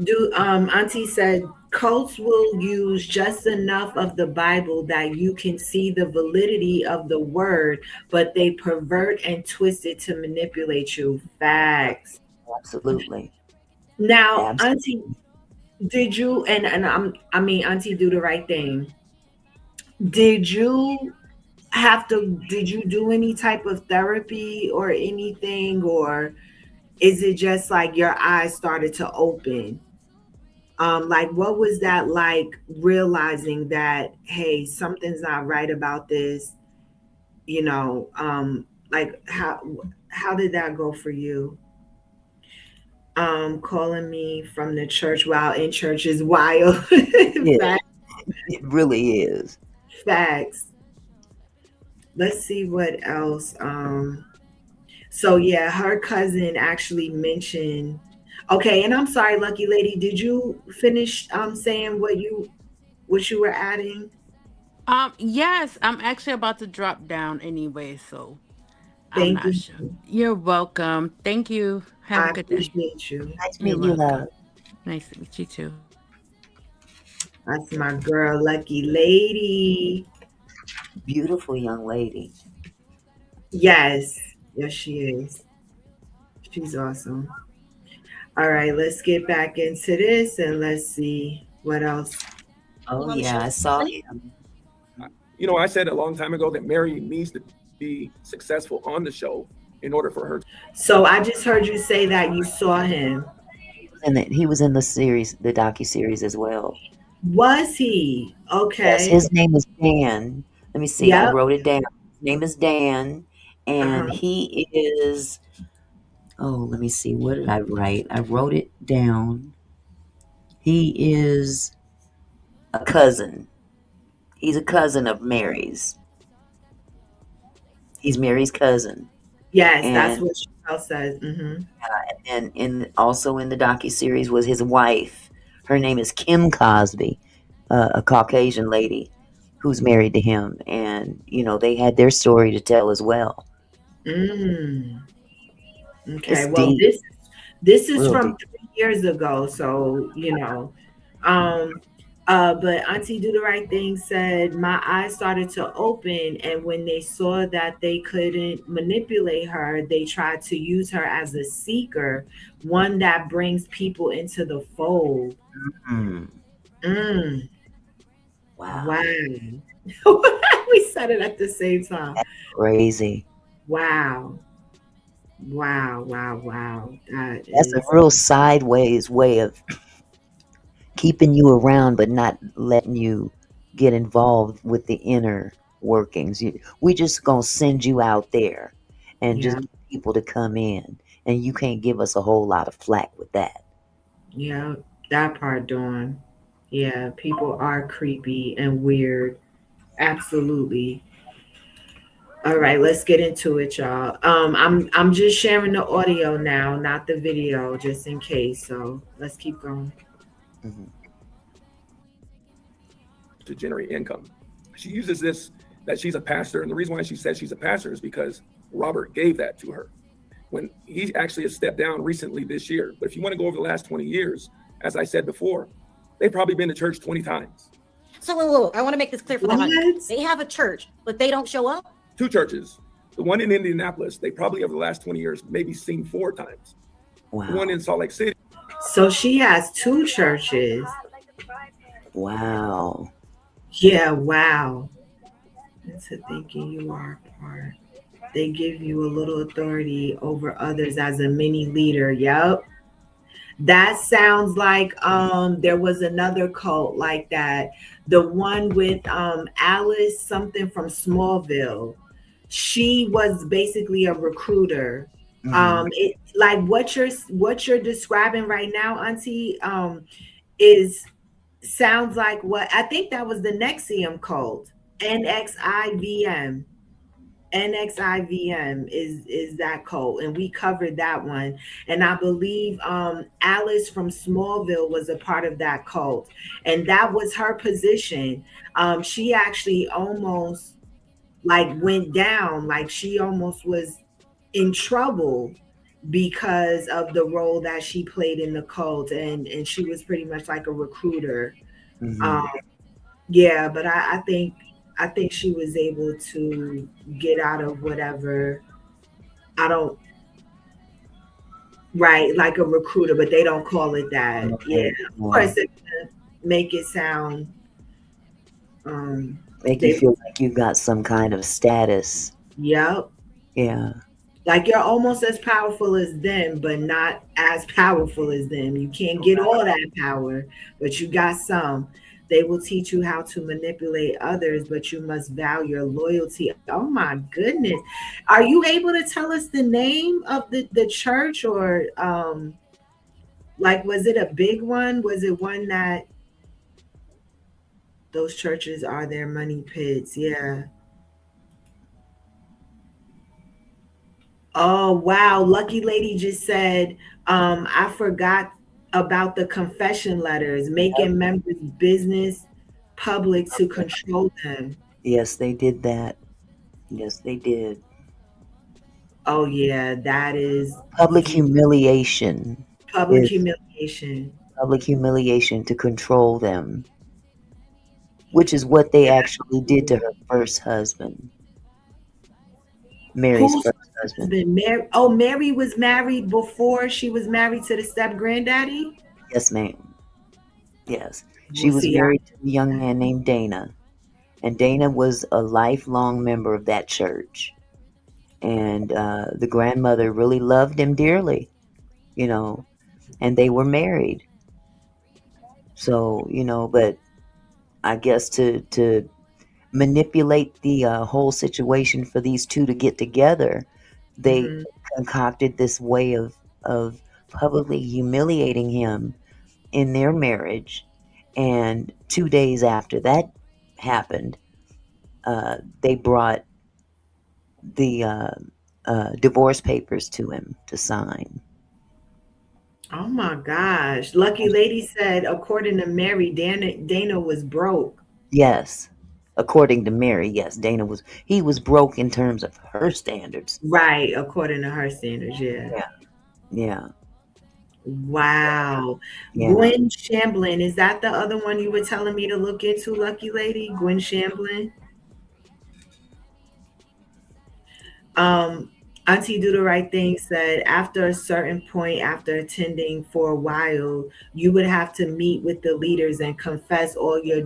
Do Auntie said cults will use just enough of the Bible that you can see the validity of the word, but they pervert and twist it to manipulate you. Facts. Absolutely. Now, Auntie, Absolutely. did you and I mean Auntie do the right thing. Did you did you do any type of therapy or anything, or is it just like your eyes started to open? Like what was that like, realizing that hey, something's not right about this, like how did that go for you? Calling me from the church while in church is wild. Yeah, Facts. it really is. Facts. Let's see what else. So yeah, her cousin actually mentioned. Okay, and I'm sorry, Lucky Lady, did you finish saying what you were adding? Yes, I'm actually about to drop down anyway, so I'm Thank not you. sure. You're welcome. Thank you. Have a I good day. appreciate you. Nice You're meeting you, welcome. love. Nice to meet you too. That's my girl, Lucky Lady. Beautiful young lady. Yes. Yes, she is. She's awesome. All right, let's get back into this and let's see what else. Oh yeah, I saw him. I said a long time ago that Mary needs to be successful on the show in order for her. So I just heard you say that you saw him. He was in the series, the docu-series as well. Was he? Yes, Okay. his name is Dan. Let me see. I Yep. wrote it down. His name is Dan, and Uh-huh. he is. Oh, let me see. What did I write? I wrote it down. He is a cousin. He's a cousin of Mary's. He's Mary's cousin, Yes, that's and what Chanel says. also in the docu series was his wife. Her name is Kim Cosby, a Caucasian lady who's married to him, and they had their story to tell as well. Mm. Okay. It's Well, deep, this is real from deep. 3 years ago, so Um, but Auntie Do the Right Thing said, my eyes started to open, and when they saw that they couldn't manipulate her, they tried to use her as a seeker, one that brings people into the fold. Hmm. Mm, wow. Wow, We said it at the same time. crazy. Wow. Wow. Wow. Wow. That That's a is, real sideways way of keeping you around, but not letting you get involved with the inner workings. We just gonna send you out there and yeah. just get people to come in, and you can't give us a whole lot of flack with that. Yeah. That part, Dawn. Yeah. People are creepy and weird. Absolutely. All right, let's get into it, y'all. I'm just sharing the audio now, not the video, just in case. So let's keep going. Hmm. To generate income. She uses this that she's a pastor, and the reason why she says she's a pastor is because Robert gave that to her when he actually has stepped down recently this year. But if you want to go over the last 20 years, as I said before, they've probably been to church 20 times. So whoa, I want to make this clear for the What? audience. They have a church, but they don't show up. Two churches. The one in Indianapolis, they probably over the last 20 years maybe seen 4 times. The one Wow. in Salt Lake City. So she has 2 churches. Wow. Yeah, wow. Into thinking you are a part. They give you a little authority over others as a mini leader. Yep. That sounds like there was another cult like that. The one with Alice something from Smallville. She was basically a recruiter. It like what you're describing right now, Auntie, is sounds like what I think that was the Nexium cult. NXIVM. NXIVM is that code, and we covered that one. And I believe Alice from Smallville was a part of that cult, and that was her position. She actually almost like went down, like she almost was in trouble because of the role that she played in the cult, and she was pretty much like a recruiter. Um, yeah, but I think she was able to get out of whatever. I don't right like a recruiter, but they don't call it that. Yeah, Okay. of course they're gonna make it sound. Make you They feel like you got some kind of status. yep, Yeah. like you're almost as powerful as them, but not as powerful as them. You can't get all that power, but you got some. They will teach you how to manipulate others, but you must vow your loyalty. Oh my goodness. Are you able to tell us the name of the church, or like was it a big one? Was it one that those churches are their money pits? Yeah. Oh wow, Lucky Lady just said, I forgot about the confession letters, making members business public to control them. Yes, they did that. Yes, they did. Oh yeah, that is Public humiliation public is humiliation. public humiliation to control them, which is what they actually did to her first husband, Mary's Who's first husband. been married? Oh, Mary was married before she was married to the step granddaddy. Yes, ma'am. Yes. She We'll was see. married to a young man named Dana, and Dana was a lifelong member of that church. And the grandmother really loved him dearly, you know, and they were married. So, but I guess to manipulate the whole situation for these two to get together, they Mhm. concocted this way of publicly humiliating him in their marriage. And 2 days after that happened, they brought the divorce papers to him to sign. Oh my gosh. Lucky Lady said, according to Mary, Dana was broke. Yes. According to Mary, yes, he was broke in terms of her standards. Right, according to her standards, yeah. Yeah. Yeah. Wow. Yeah. Gwen Shamblin, is that the other one you were telling me to look into, Lucky Lady? Gwen Shamblin? Um, Auntie Do the Right Thing said after a certain point, after attending for a while, you would have to meet with the leaders and confess all your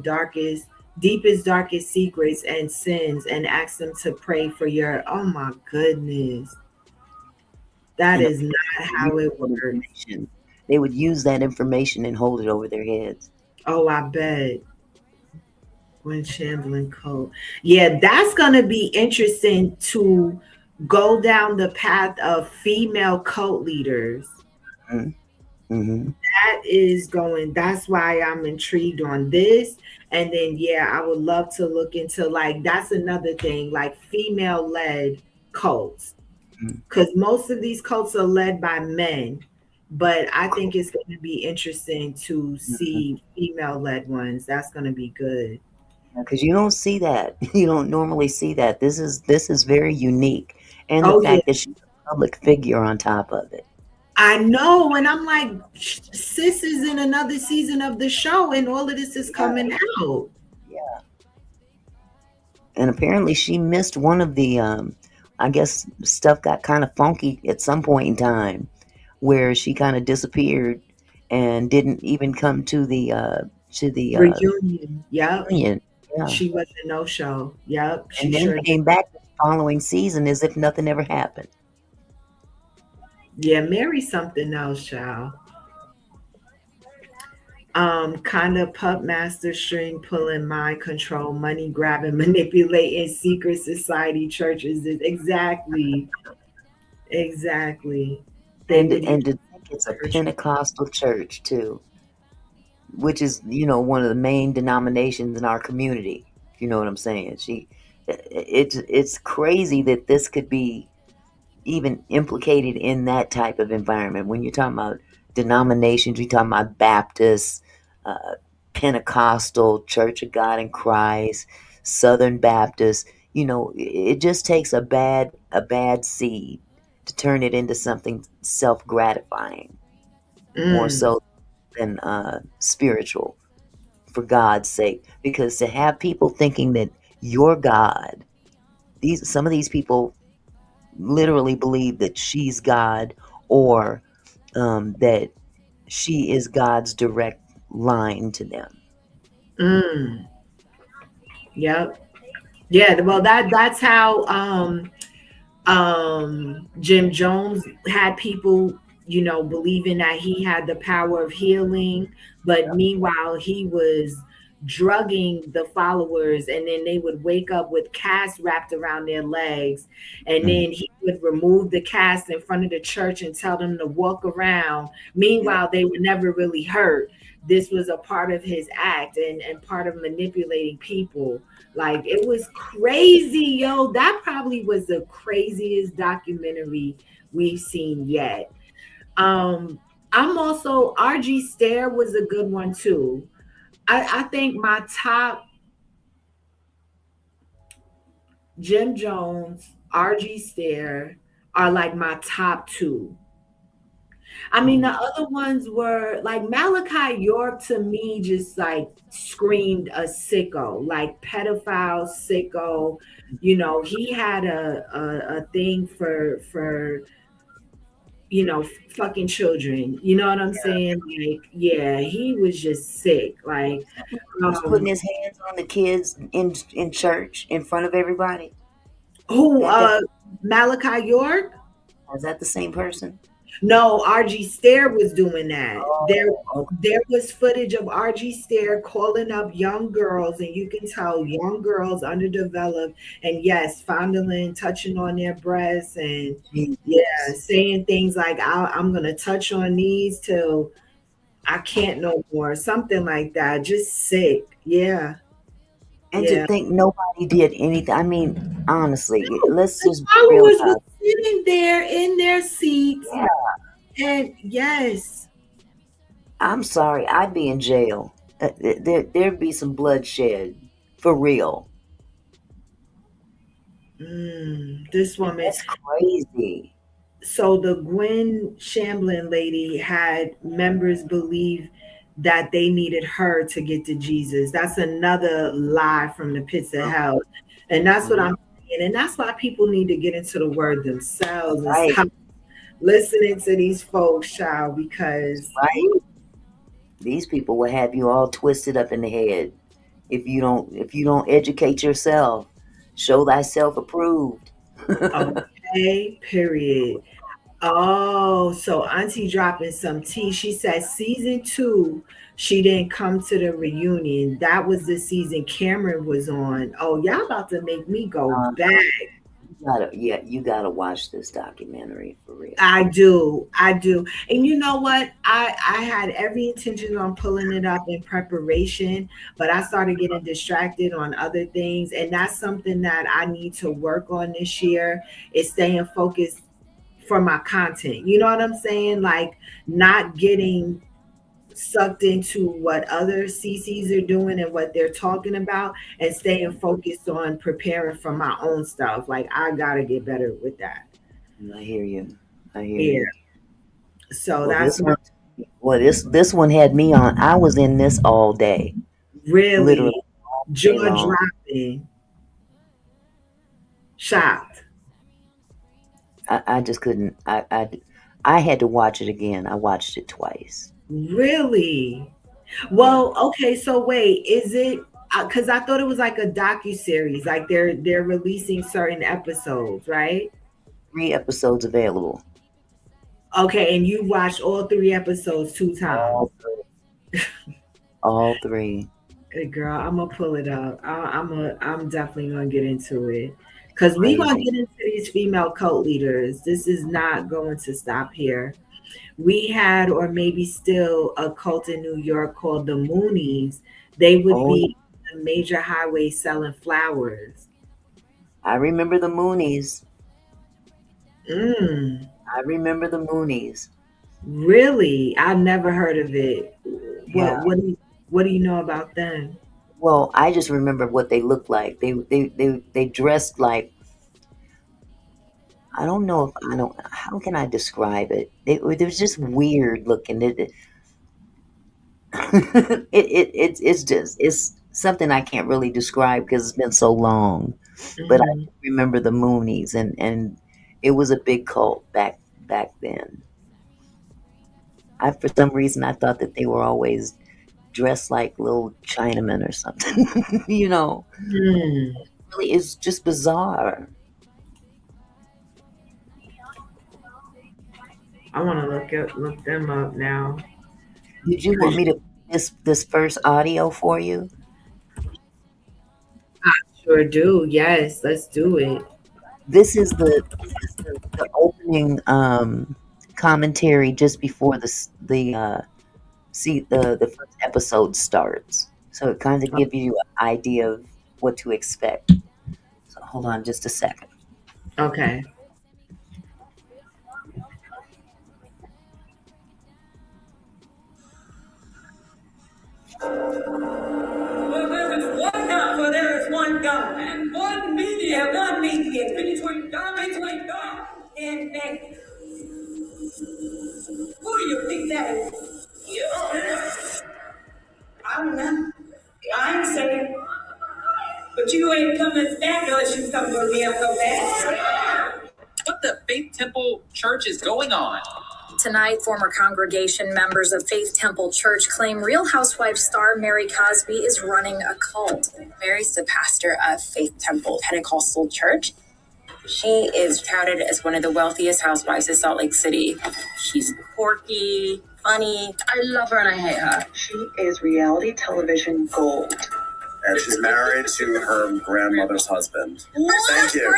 deepest, darkest secrets and sins and ask them to pray for your. Oh my goodness. That And is not how it works. they would use that information and hold it over their heads. Oh, I bet. Gwen Shamblin Cole. Yeah, that's going to be interesting to go down the path of female cult leaders. Mm-hmm. That's why I'm intrigued on this. And then, yeah, I would love to look into like, that's another thing, like female led cults. Because most of these cults are led by men. But I think it's going to be interesting to see female led ones. That's going to be good. Because you don't see that. You don't normally see that. This is very unique. And the Oh, yeah. fact that she's a public figure on top of it. I know. And I'm like, sis is in another season of the show, and all of this is coming out. Yeah. And apparently she missed one of the, I guess stuff got kind of funky at some point in time where she kind of disappeared and didn't even come to the Reunion. Yep. reunion. Yeah. She was a no-show. Yep. She And then sure came back the following season as if nothing ever happened. Yeah, Mary something else, child. Kind of pup master, string pulling, mind control, money grabbing, manipulating, secret society churches. Exactly, exactly. They would use And to think it's a church. Pentecostal church too, which is, one of the main denominations in our community. If you know what I'm saying. It's crazy that this could be even implicated in that type of environment. When you're talking about denominations, you're talking about Baptist, uh, Pentecostal, Church of God in Christ, Southern Baptist. It just takes a bad seed to turn it into something self gratifying, more Mm, so than spiritual. For God's sake, because to have people thinking that your God, some of these people literally believe that she's God, or that she is God's direct line to them. mm, yep. Yeah, well that's how Jim Jones had people, believing that he had the power of healing, but meanwhile he was drugging the followers, and then they would wake up with casts wrapped around their legs, and Mm. then he would remove the cast in front of the church and tell them to walk around. Yeah. Meanwhile, they were never really hurt. This was a part of his act, and part of manipulating people. Like, it was crazy, yo. That probably was the craziest documentary we've seen yet. Um, I'm also RG Stare was a good one too. I think my top, Jim Jones, RG Stare, are like my top two. I mean, the other ones were like Malachi York, to me, just like screamed a sicko, like pedophile sicko. He had a thing for fucking children. You know what I'm saying? Like, yeah, he was just sick. Like, He was putting his hands on the kids in church in front of everybody. who That Malachi York? is that the same person? No, RG Stair was doing that. There, Oh, okay. there was footage of RG Stair calling up young girls, and you can tell young girls underdeveloped, and yes, fondling, touching on their breasts, and yeah, Jesus. saying things like, I'm gonna touch on these till I can't no more," something like that. Just sick. Yeah, And to yeah. think nobody did anything. I mean, honestly, let's The just be real followers were about sitting there in their seats, it. Yeah. and yes. I'm sorry, I'd be in jail. There'd be some bloodshed, for real. This woman. That's crazy. So the Gwen Shamblin lady had members believe that they needed her to get to Jesus. That's another lie from the pits of hell. And that's what Mhm. I'm saying. And that's why people need to get into the word themselves and Right, stop listening to these folks, child, because right. These people will have you all twisted up in the head if you don't educate yourself. Show thyself approved. okay, period. Oh, so Auntie dropping some tea. She said season two, she didn't come to the reunion. That was the season Cameron was on. Oh, y'all about to make me go Uh, back. you gotta watch this documentary for real. I do. I do. And you know what? I had every intention on pulling it up in preparation, but I started getting distracted on other things. And that's something that I need to work on this year, is staying focused for my content. You know what I'm saying? Like, not getting sucked into what other CCs are doing and what they're talking about, and staying focused on preparing for my own stuff. Like, I gotta get better with that. I hear you. I hear Yeah. you. So Well, that's this my one, this one had me on. I was in this all day, literally really all day jaw long. dropping, shocked. I just couldn't. I had to watch it again. I watched it twice. Really? Yeah, Well, okay, so wait, is it, because I thought it was like a docu-series, like they're releasing certain episodes, right? 3 episodes available. Okay, and you watched all three episodes two times. All three. All three. Hey, girl, I'm gonna pull it up. I'm definitely gonna get into it because we gonna Crazy. get into these female cult leaders. This is not going to stop here. We had, or maybe still, a cult in New York called the Moonies. They would Oh, be on the major highway selling flowers. I remember the Moonies. Mm, I remember the Moonies. really? I never heard of it. Yeah. What do you know about them? Well, I just remember what they looked like. They dressed like, I don't know if I don't. How can I describe it? It was just weird looking. It's something I can't really describe because it's been so long. But I Mhm. remember the Moonies, and it was a big cult back then. I For some reason I thought that they were always dressed like little Chinamen or something. You know, Hmm. really, it's just bizarre. I want to look them up now. Did you want me to this first audio for you? Sure do. Yes, let's do it. This is the opening commentary just before the first episode starts. So it kind of gives you an idea of what to expect. So hold on just a second. Okay. Well, there is one God, for there is one God, and one mediator between God and man. Who do you think that is? You. I don't know. I ain't saying, but you ain't coming back unless you come to me and go back. What the Faith Temple Church is going on? Tonight, former congregation members of Faith Temple Church claim Real Housewife star Mary Cosby is running a cult. Mary's the pastor of Faith Temple Pentecostal Church. She is touted as one of the wealthiest housewives of Salt Lake City. She's quirky, funny. I love her and I hate her. She is reality television gold. And she's married to her grandmother's husband. Thank you.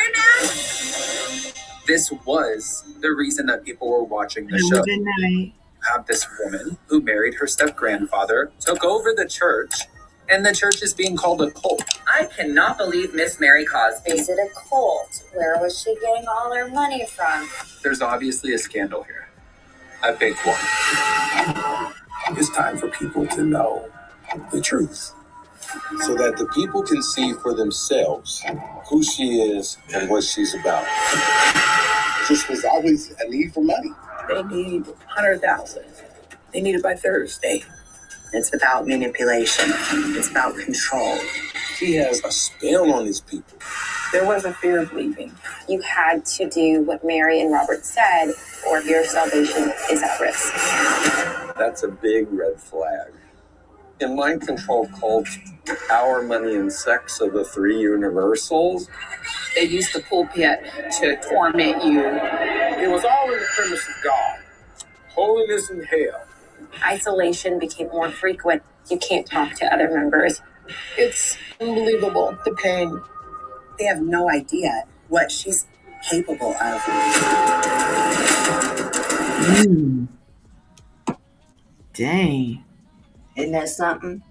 This was the reason that people were watching the Have show. a good night. Have this woman who married her step grandfather, took over the church, and the church is being called a cult. I cannot believe Miss Mary Cosby. Is it a cult? Where was she getting all her money from? There's obviously a scandal here. A big one. It's time for people to know the truth so that the people can see for themselves who she is and what she's about. Just was always a need for money. They need 100,000. They need it by Thursday. It's about manipulation. It's about control. She has a spell on these people. There was a fear of leaving. You had to do what Mary and Robert said, or your salvation is at risk. That's a big red flag. In mind control cults, power, money, and sex are the three universals. They used the pulpit to torment you. It was all in the premise of God. Holiness and hell. Isolation became more frequent. You can't talk to other members. It's unbelievable, the pain. They have no idea what she's capable of. Mm. Dang. Isn't that something?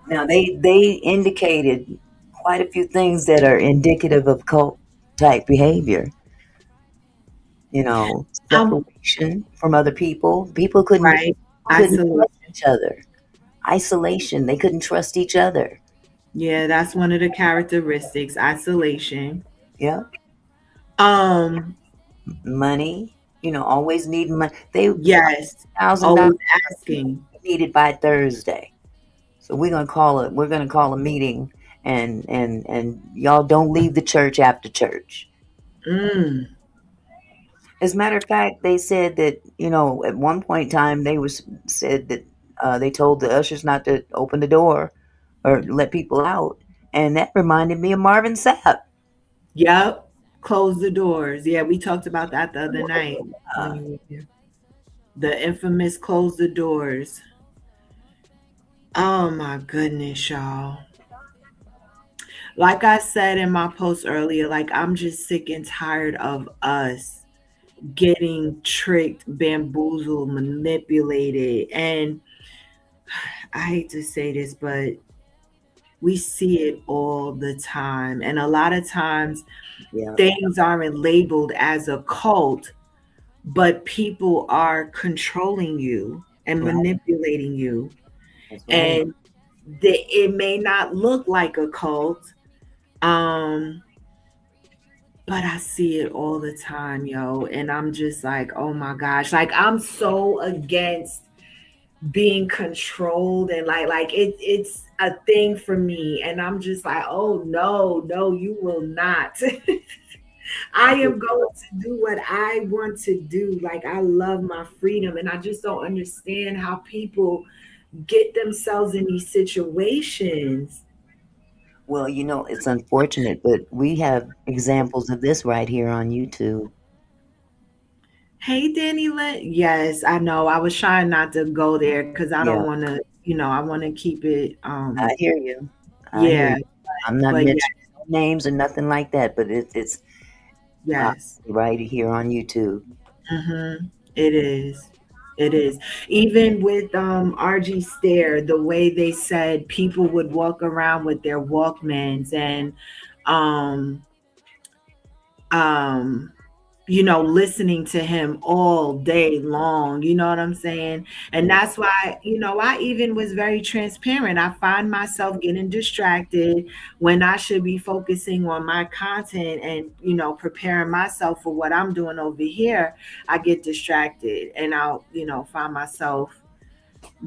Now they indicated quite a few things that are indicative of cult type behavior. You know, separation from other people. People couldn't Right. trust each other. Isolation. They couldn't trust each other. Yeah, that's one of the characteristics. Isolation. Yeah. Money. You know, always needing money. Yes. $1,000 Always asking. needed by Thursday. So we're gonna call a meeting, and y'all don't leave the church after church. Mm. As a matter of fact, they said that, you know, at one point in time said that they told the ushers not to open the door or let people out, and that reminded me of Marvin Sapp. Yep. Close the doors. Yeah, we talked about that the other night when you were here. The infamous close the doors. Oh my goodness, y'all. Like I said in my post earlier, like I'm just sick and tired of us getting tricked, bamboozled, manipulated. And I hate to say this, but we see it all the time. And a lot of times Yeah, things aren't labeled as a cult, but people are controlling you and right. manipulating you. That's right. And it may not look like a cult, um, but I see it all the time, yo. And I'm just like, oh my gosh. Like I'm so against being controlled and like it's a thing for me. And I'm just like, oh no, no, you will not. I I am hear- going to do what I want to do. Like I love my freedom. And I just don't understand how people get themselves in these situations. Well, it's unfortunate, but we have examples of this right here on YouTube. Hey, Danny Lynn. Yes, I know. I was trying not to go there because I don't Yeah, want to, I want to keep it. I hear you. I hear Yeah, you. I'm not but yeah, mentioning no names or nothing like that, but it's yes. right here on YouTube. Hmm. It is. It is. Even with RG Stare, the way they said people would walk around with their Walkmans and um um listening to him all day long. You know what I'm saying? And Yeah, that's why, I even was very transparent. I find myself getting distracted when I should be focusing on my content and, preparing myself for what I'm doing over here. I get distracted and I'll, find myself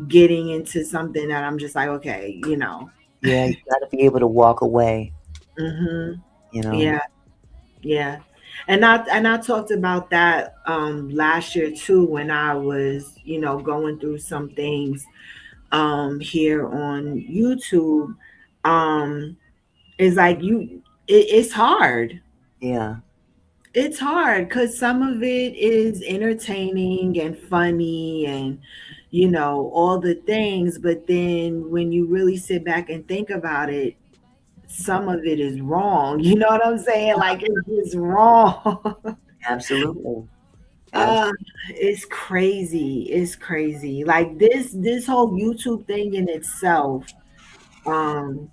getting into something that I'm just like, okay. yeah, you got to be able to walk away. Hmm. You know. Yeah. Yeah. And I talked about that last year too when I was, going through some things here on YouTube. Um it's like it's hard. Yeah, It's hard cuz some of it is entertaining and funny and all the things, but then when you really sit back and think about it, some of it is wrong. You know what I'm saying? Like it's just wrong. absolutely. Uh, Absolutely. it's crazy. It's crazy. Like this whole YouTube thing in itself, um,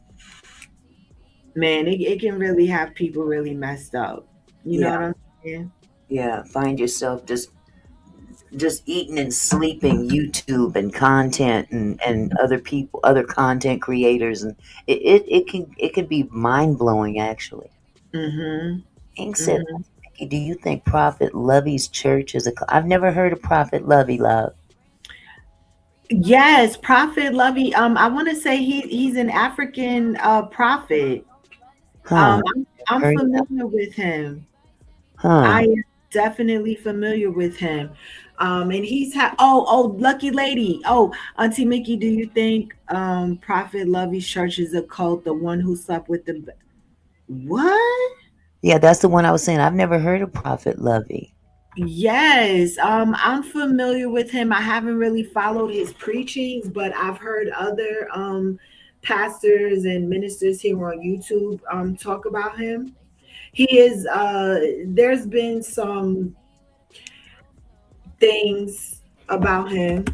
man, it can really have people really messed up. You know Yeah, what I'm saying? yeah. Find yourself just eating and sleeping YouTube and content and other people, other content creators, and it can be mind blowing actually. Mm-hmm. Ink said, Mm-hmm. Mickey, do you think Prophet Lovey's church is a? I've never heard of Prophet Lovey, love. Yes, Prophet Lovey. I want to say he's an African prophet. Huh? I'm Heard that? familiar with him. Huh? I am definitely familiar with him. And he's oh, lucky lady. Oh, Auntie Mickey, do you think Prophet Lovey's church is a cult? The one who slept with the what? Yeah, that's the one I was saying. I've never heard of Prophet Lovey. Yes, I'm familiar with him. I haven't really followed his preachings, but I've heard other pastors and ministers here on YouTube talk about him. He is there's been some things about him.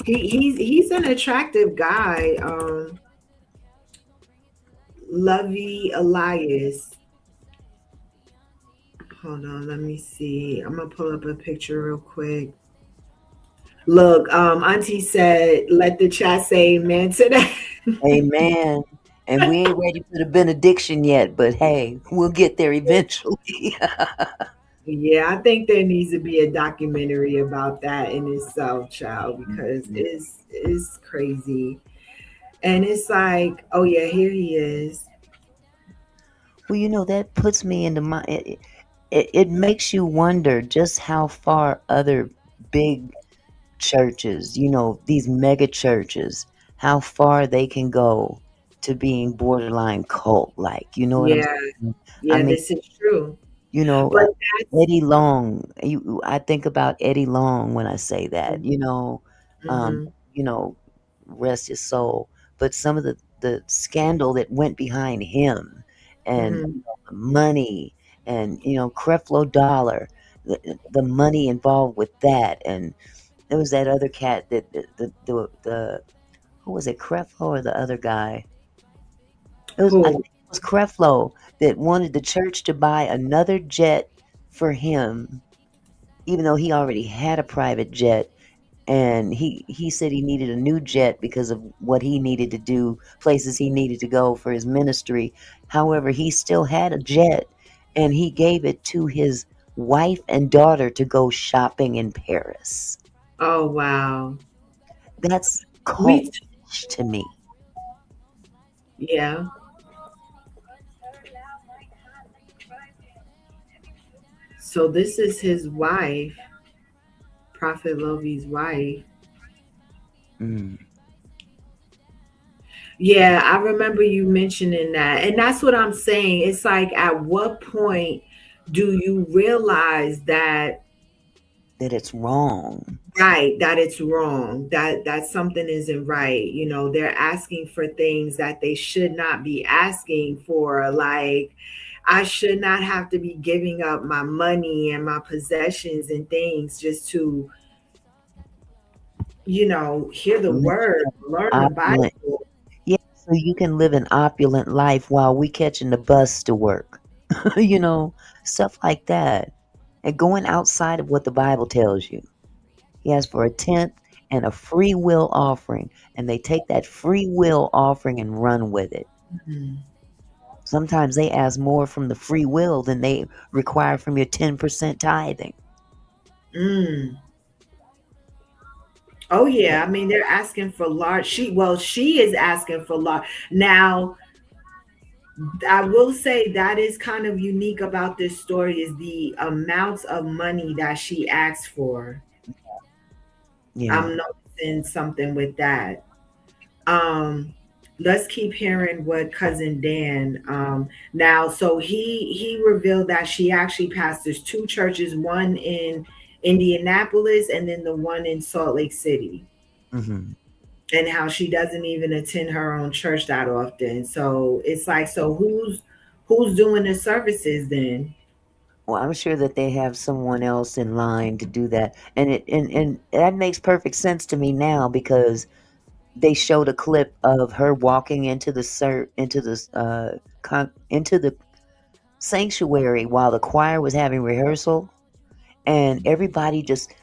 He's an attractive guy. Lovey Elias. Hold on, let me see. I'm gonna pull up a picture real quick. Look, Auntie said, let the chat say amen to that. Amen. And we ain't ready for the benediction yet, but hey, we'll get there eventually. Yeah, I think there needs to be a documentary about that in itself, child, because it's crazy. And it's like, oh yeah, here he is. Well, that puts me into my. It makes you wonder just how far other big churches, these mega churches, how far they can go to being borderline cult like. You know what I'm Yeah, saying? I yeah, mean, this is true. you know, But uh, that's Eddie Long. I think about Eddie Long when I say that. Um, hmm you know, rest his soul. But some of the scandal that went behind him, and Mhm. the money, and Creflo Dollar, the money involved with that, and there was that other cat that the who was it, Creflo or the other guy? I Who? think it was Creflo that wanted the church to buy another jet for him, even though he already had a private jet. And he said he needed a new jet because of what he needed to do, places he needed to go for his ministry. However, he still had a jet, and he gave it to his wife and daughter to go shopping in Paris. Oh wow. That's Me too. cultish to me. Yeah. So this is his wife, Prophet Lovey's wife. Mm. Yeah, I remember you mentioning that. And that's what I'm saying. It's like, at what point do you realize that, That it's wrong. right, that it's wrong, that something isn't right? They're asking for things that they should not be asking for. Like, I should not have to be giving up my money and my possessions and things just to, hear the Live word, an learn the opulent, Bible. yeah, so you can live an opulent life while we catching the bus to work. you know, Stuff like that. And going outside of what the Bible tells you. He asks for a tenth and a free will offering, and they take that free will offering and run with it. Mhm. Sometimes they ask more from the free will than they require from your 10% tithing. Mm. Oh yeah, I mean, they're asking for large. She is asking for large. Now, I will say that is kind of unique about this story is the amounts of money that she asked for. Yeah. I'm noticing something with that. Um, let's keep hearing what cousin Dan. Now, so he revealed that she actually pastors two churches, one in Indianapolis and then the one in Salt Lake City. hmm And how she doesn't even attend her own church that often. So it's like, so who's doing the services then? Well, I'm sure that they have someone else in line to do that, and that makes perfect sense to me now because they showed a clip of her walking into into the sanctuary while the choir was having rehearsal, and everybody just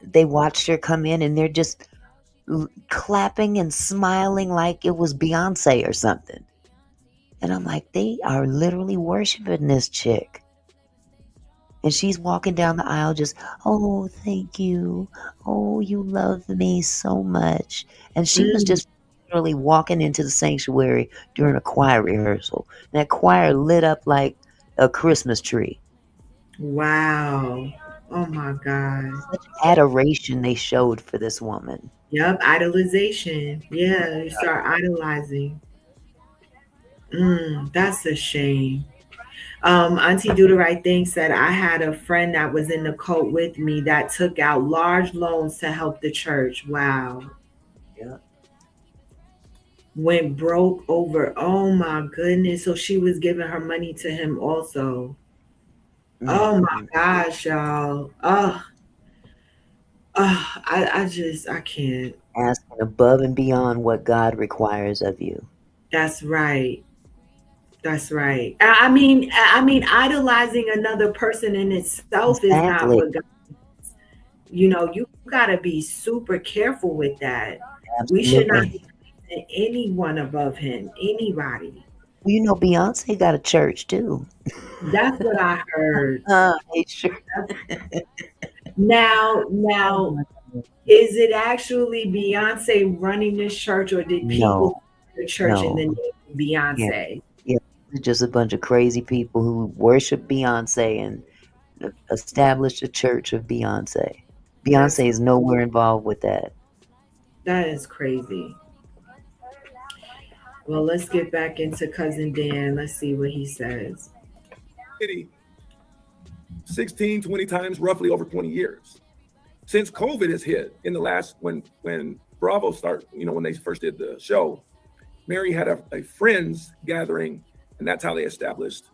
they watched her come in, and they're just clapping and smiling like it was Beyonce or something. And I'm like, they are literally worshiping this chick. And she's walking down the aisle just, oh, thank you. Oh, you love me so much. And she was Mm, just literally walking into the sanctuary during a choir rehearsal. And that choir lit up like a Christmas tree. wow. Oh my God. Such adoration they showed for this woman. Yep, idolization. Yeah, you start idolizing. That's a shame. Auntie Do the Right Thing said, I had a friend that was in the cult with me that took out large loans to help the church. Wow. Yeah. Went broke over. Oh my goodness. So she was giving her money to him also. Oh my Mm-hmm. gosh, y'all. I can't. Asking above and beyond what God requires of you. That's right. That's right. I mean, idolizing another person in itself is not Exactly. what God. You got to be super careful with that. We should not be Absolutely. placing anyone above him, anybody. Well, Beyonce got a church too. That's what I heard. Hey, sure. Oh Now, my God. is it actually Beyonce running this church, or did people No, start the church in the no. name of Yeah, Beyonce? yeah. It's just a bunch of crazy people who worship Beyonce and established a church of Beyonce. That's Beyonce is nowhere involved with that. that is crazy. Well, let's get back into cousin Dan. Let's see what he says. 16, 20 times roughly over 20 years. Since COVID has hit in the last, when Bravo start, when they first did the show, Mary had a friends gathering, and that's how they established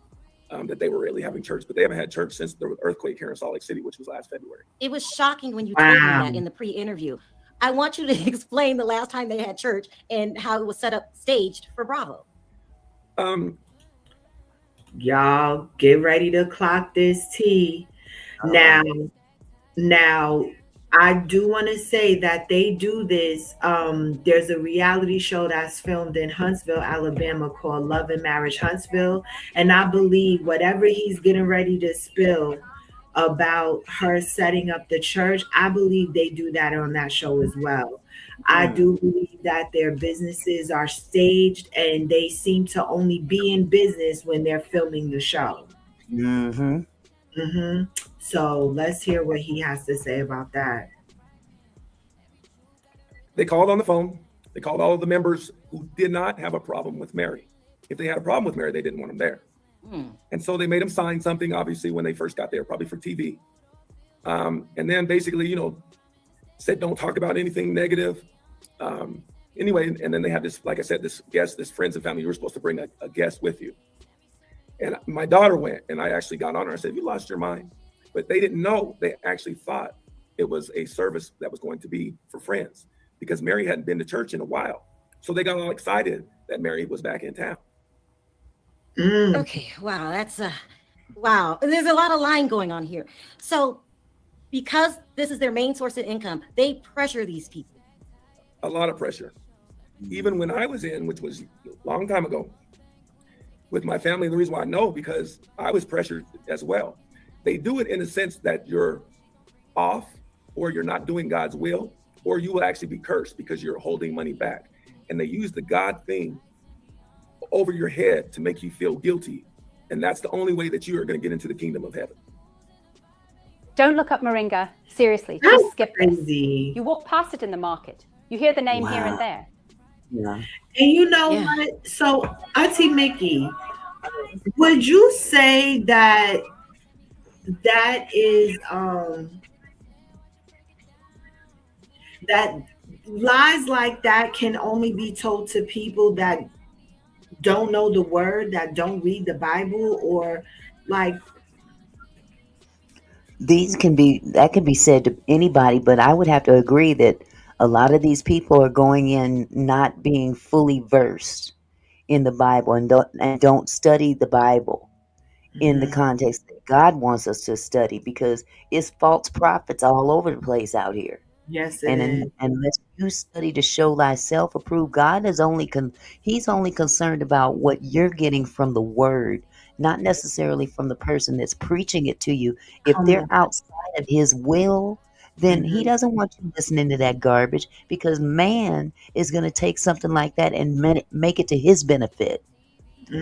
that they were really having church. But they haven't had church since the earthquake here in Salt Lake City, which was last February. It was shocking when you told me that in the pre-interview. I want you to explain the last time they had church and how it was set up, staged for Bravo. Y'all get ready to clock this tea. Now, I do want to say that they do this. There's a reality show that's filmed in Huntsville, Alabama called Love and Marriage Huntsville. And I believe whatever he's getting ready to spill about her setting up the church, I believe they do that on that show as well. I do believe that their businesses are staged and they seem to only be in business when they're filming the show. So let's hear what he has to say about that. They called on the phone. They called all of the members who did not have a problem with Mary. If they had a problem with Mary, they didn't want them there. And so they made them sign something, obviously, when they first got there, probably for TV. And then basically, said, don't talk about anything negative. Anyway, and then they had this, like I said, this guest, this friends and family, you were supposed to bring a guest with you. And my daughter went, and I actually got on her and said, you lost your mind. But they didn't know. They actually thought it was a service that was going to be for friends because Mary hadn't been to church in a while. So they got all excited that Mary was back in town. Okay, wow, that's wow. There's a lot of lying going on here. So because this is their main source of income, they pressure these people. A lot of pressure. Even when I was in, which was a long time ago, with my family, the reason why I know, because I was pressured as well. They do it in a sense that you're off or you're not doing God's will, or you will actually be cursed because you're holding money back. And they use the God thing over your head to make you feel guilty. And that's the only way that you are going to get into the kingdom of heaven. Don't look up moringa. Seriously, just skip this. You walk past it in the market. You hear the name here and there. And you know what? So, Auntie Mickey, would you say that is that lies like that can only be told to people that don't know the word, that don't read the Bible, or like that can be said to anybody, but I would have to agree that a lot of these people are going in not being fully versed in the Bible and don't study the Bible in the context that God wants us to study, because it's false prophets all over the place out here. Yes, unless you study to show thyself approved, God is He's only concerned about what you're getting from the Word, not necessarily from the person that's preaching it to you. If they're outside of His will, then He doesn't want you listening to that garbage, because man is going to take something like that and make it to his benefit.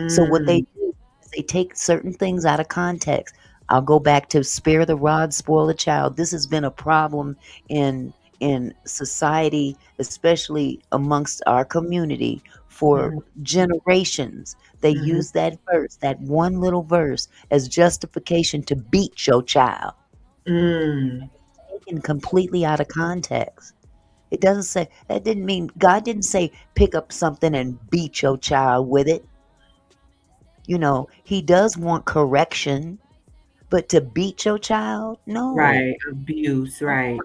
So what they do is they take certain things out of context. I'll go back to spare the rod, spoil the child. This has been a problem in society, especially amongst our community, for generations. They use that verse, that one little verse, as justification to beat your child. Taken completely out of context. It doesn't say, that didn't mean, God didn't say pick up something and beat your child with it. He does want correction, but to beat your child, no. Right, abuse, right.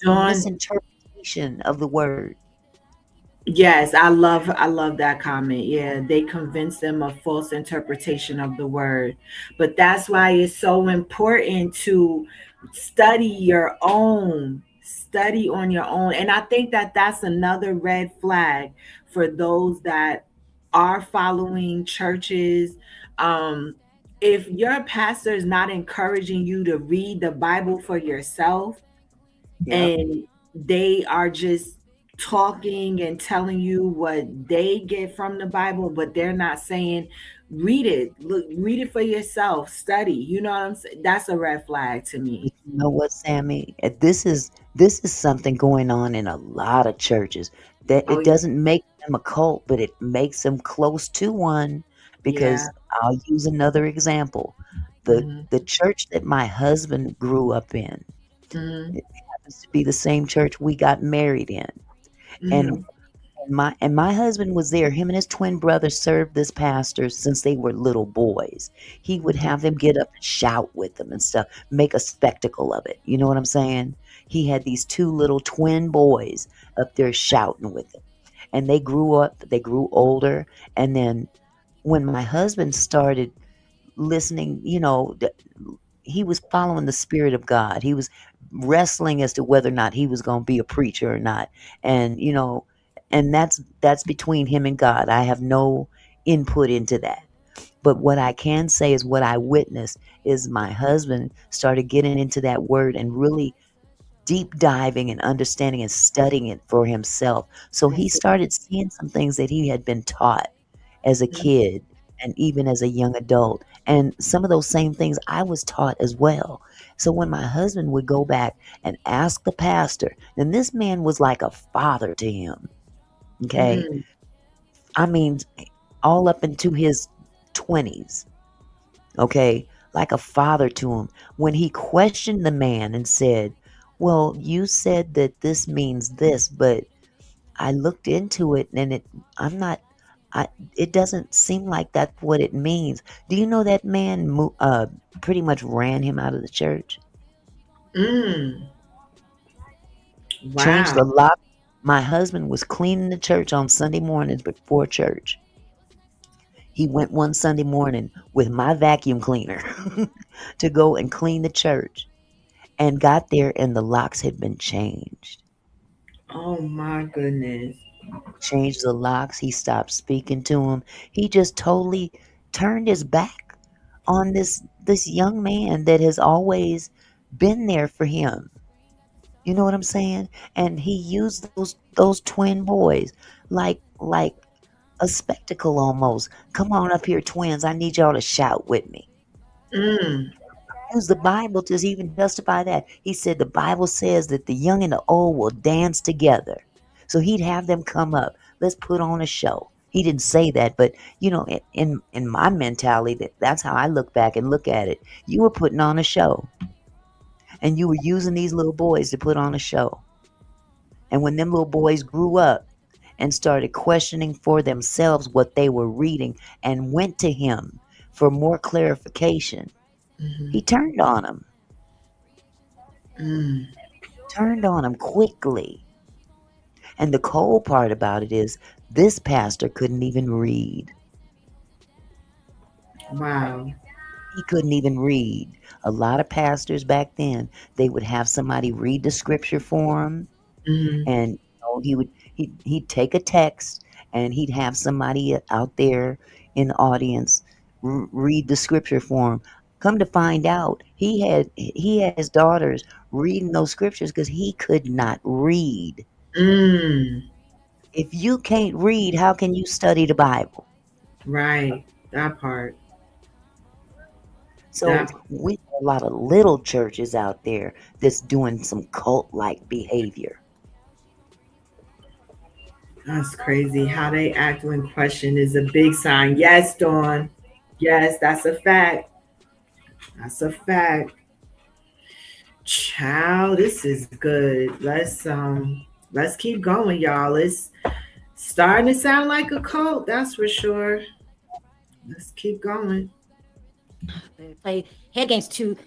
Misinterpretation of the word. Yes, I love that comment. Yeah, they convince them of false interpretation of the word. But that's why it's so important to study on your own. And I think that that's another red flag for those that are following churches. If your pastor is not encouraging you to read the Bible for yourself, and they are just talking and telling you what they get from the Bible, but they're not saying, read it for yourself, study. You know what I'm saying? That's a red flag to me. You know what, Sammy? This is something going on in a lot of churches. That it doesn't make them a cult, but it makes them close to one. Because I'll use another example. The church that my husband grew up in, it happens to be the same church we got married in. And my husband was there. Him and his twin brother served this pastor since they were little boys. He would have them get up and shout with them and stuff, make a spectacle of it. You know what I'm saying? He had these two little twin boys up there shouting with him. And they grew up, they grew older. And then when my husband started listening, he was following the Spirit of God. He was wrestling as to whether or not he was going to be a preacher or not. And, and that's between him and God. I have no input into that. But what I can say is what I witnessed is my husband started getting into that word and really deep diving and understanding and studying it for himself. So he started seeing some things that he had been taught as a kid and even as a young adult. And some of those same things I was taught as well. So when my husband would go back and ask the pastor, and this man was like a father to him. Okay. I mean, all up into his 20s. Okay. Like a father to him. When he questioned the man and said, well, you said that this means this, but I looked into it and it doesn't seem like that's what it means. Do you know that man pretty much ran him out of the church? Wow. Changed the lock. My husband was cleaning the church on Sunday mornings before church. He went one Sunday morning with my vacuum cleaner to go and clean the church and got there and the locks had been changed. Oh my goodness. Changed the locks. He stopped speaking to him. He just totally turned his back on this young man that has always been there for him. You know what I'm saying? And he used those twin boys like a spectacle almost. Come on up here, twins. I need y'all to shout with me. Use the Bible to even justify that. He said the Bible says that the young and the old will dance together. So he'd have them come up. Let's put on a show. He didn't say that, but in my mentality, that's how I look back and look at it. You were putting on a show. And you were using these little boys to put on a show. And when them little boys grew up and started questioning for themselves what they were reading and went to him for more clarification, he turned on them. Turned on them quickly. And the cold part about it is this pastor couldn't even read. Wow. He couldn't even read. A lot of pastors back then, they would have somebody read the scripture for him. And he'd take a text and he'd have somebody out there in the audience read the scripture for him. Come to find out, he had his daughters reading those scriptures because he could not read. If you can't read, how can you study the Bible? Right, that part. So we have a lot of little churches out there that's doing some cult-like behavior. That's crazy. How they act when questioned is a big sign. Yes, Dawn. Yes, that's a fact. That's a fact. Child, this is good. Let's keep going, y'all. It's starting to sound like a cult, that's for sure. Let's keep going. They play head games to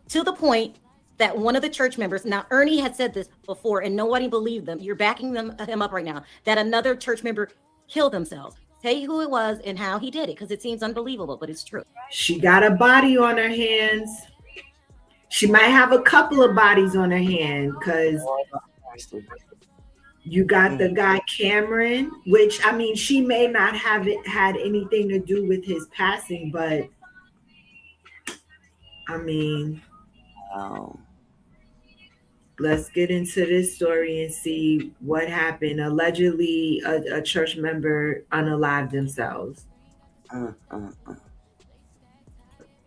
the point that one of the church members, now Ernie had said this before and nobody believed them. You're backing him up right now, that another church member killed themselves. Tell you who it was and how he did it, because it seems unbelievable, but it's true. She got a body on her hands. She might have a couple of bodies on her hand, because you got the guy Cameron, which, I mean, she may not have had anything to do with his passing, but I mean, let's get into this story and see what happened. Allegedly, a church member unalived themselves.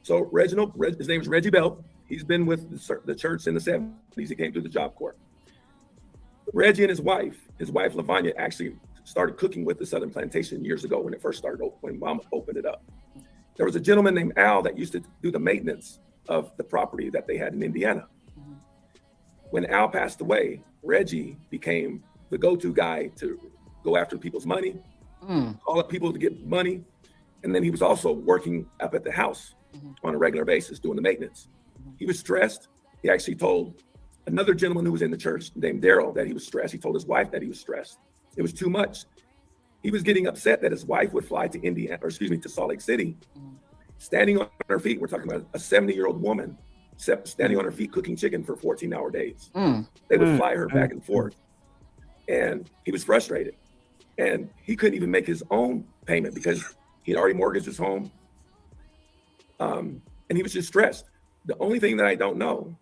So Reginald, his name is Reggie Bell. He's been with the church in the 70s. He came through the Job Corps. Reggie and his wife Lavanya, actually started cooking with the Southern Plantation years ago when it first started, when Mom opened it up. There was a gentleman named Al that used to do the maintenance of the property that they had in Indiana. When Al passed away, Reggie became the go-to guy to go after people's money, call up people to get money. And then he was also working up at the house on a regular basis, doing the maintenance. He was stressed. He actually told another gentleman who was in the church named Daryl that he was stressed. He told his wife that he was stressed. It was too much. He was getting upset that his wife would fly to to Salt Lake City, standing on her feet. We're talking about a 70-year-old woman standing on her feet cooking chicken for 14-hour days. They would fly her back and forth. And he was frustrated. And he couldn't even make his own payment because he'd already mortgaged his home. And he was just stressed. The only thing that I don't know,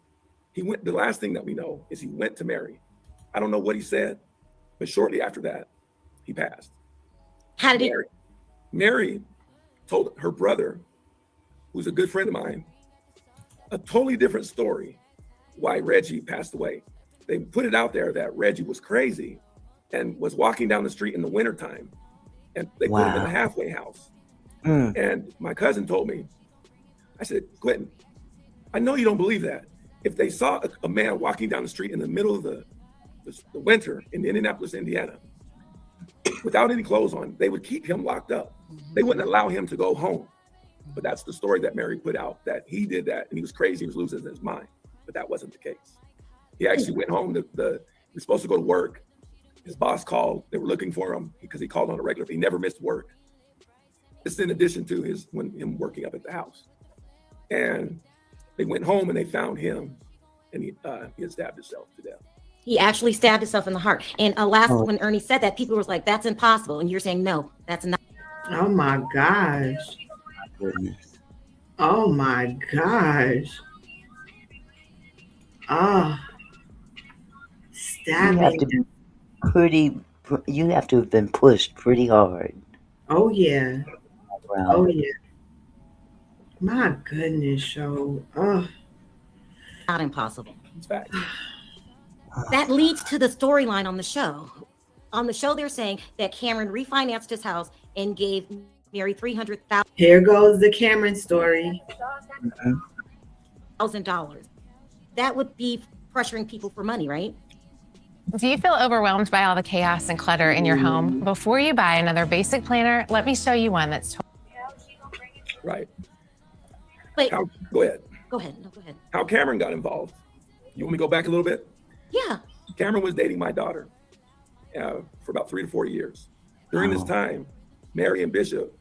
the last thing that we know is he went to Mary. I don't know what he said, but shortly after that, he passed. How did Mary told her brother, who's a good friend of mine, a totally different story why Reggie passed away. They put it out there that Reggie was crazy and was walking down the street in the wintertime, and they put him in a halfway house. And my cousin told me, I said, Quentin, I know you don't believe that. If they saw a man walking down the street in the middle of the winter in Indianapolis, Indiana, without any clothes on, they would keep him locked up. They wouldn't allow him to go home. But that's the story that Mary put out, that he did that and he was crazy, he was losing his mind. But that wasn't the case. He actually went home. He was supposed to go to work. His boss called. They were looking for him because he called on a regular. He never missed work. This in addition to him working up at the house. And they went home and they found him, and he had stabbed himself to death. He actually stabbed himself in the heart. And when Ernie said that, people was like, "That's impossible," and you're saying, "No, that's not." Oh my gosh! Goodness. Oh my gosh! Stabbing. You have to have been pushed pretty hard. Oh yeah. Oh yeah. My goodness, show. Not impossible. It's fact. That leads to the storyline on the show. On the show, they're saying that Cameron refinanced his house and gave Mary $300,000. Here goes the Cameron story. $1,000. That would be pressuring people for money, right? Do you feel overwhelmed by all the chaos and clutter in your home? Before you buy another basic planner, let me show you one that's right. Wait. Go ahead. Go ahead. No, go ahead. How Cameron got involved. You want me to go back a little bit? Yeah. Cameron was dating my daughter for about 3 to 4 years. During this time, Mary and Bishop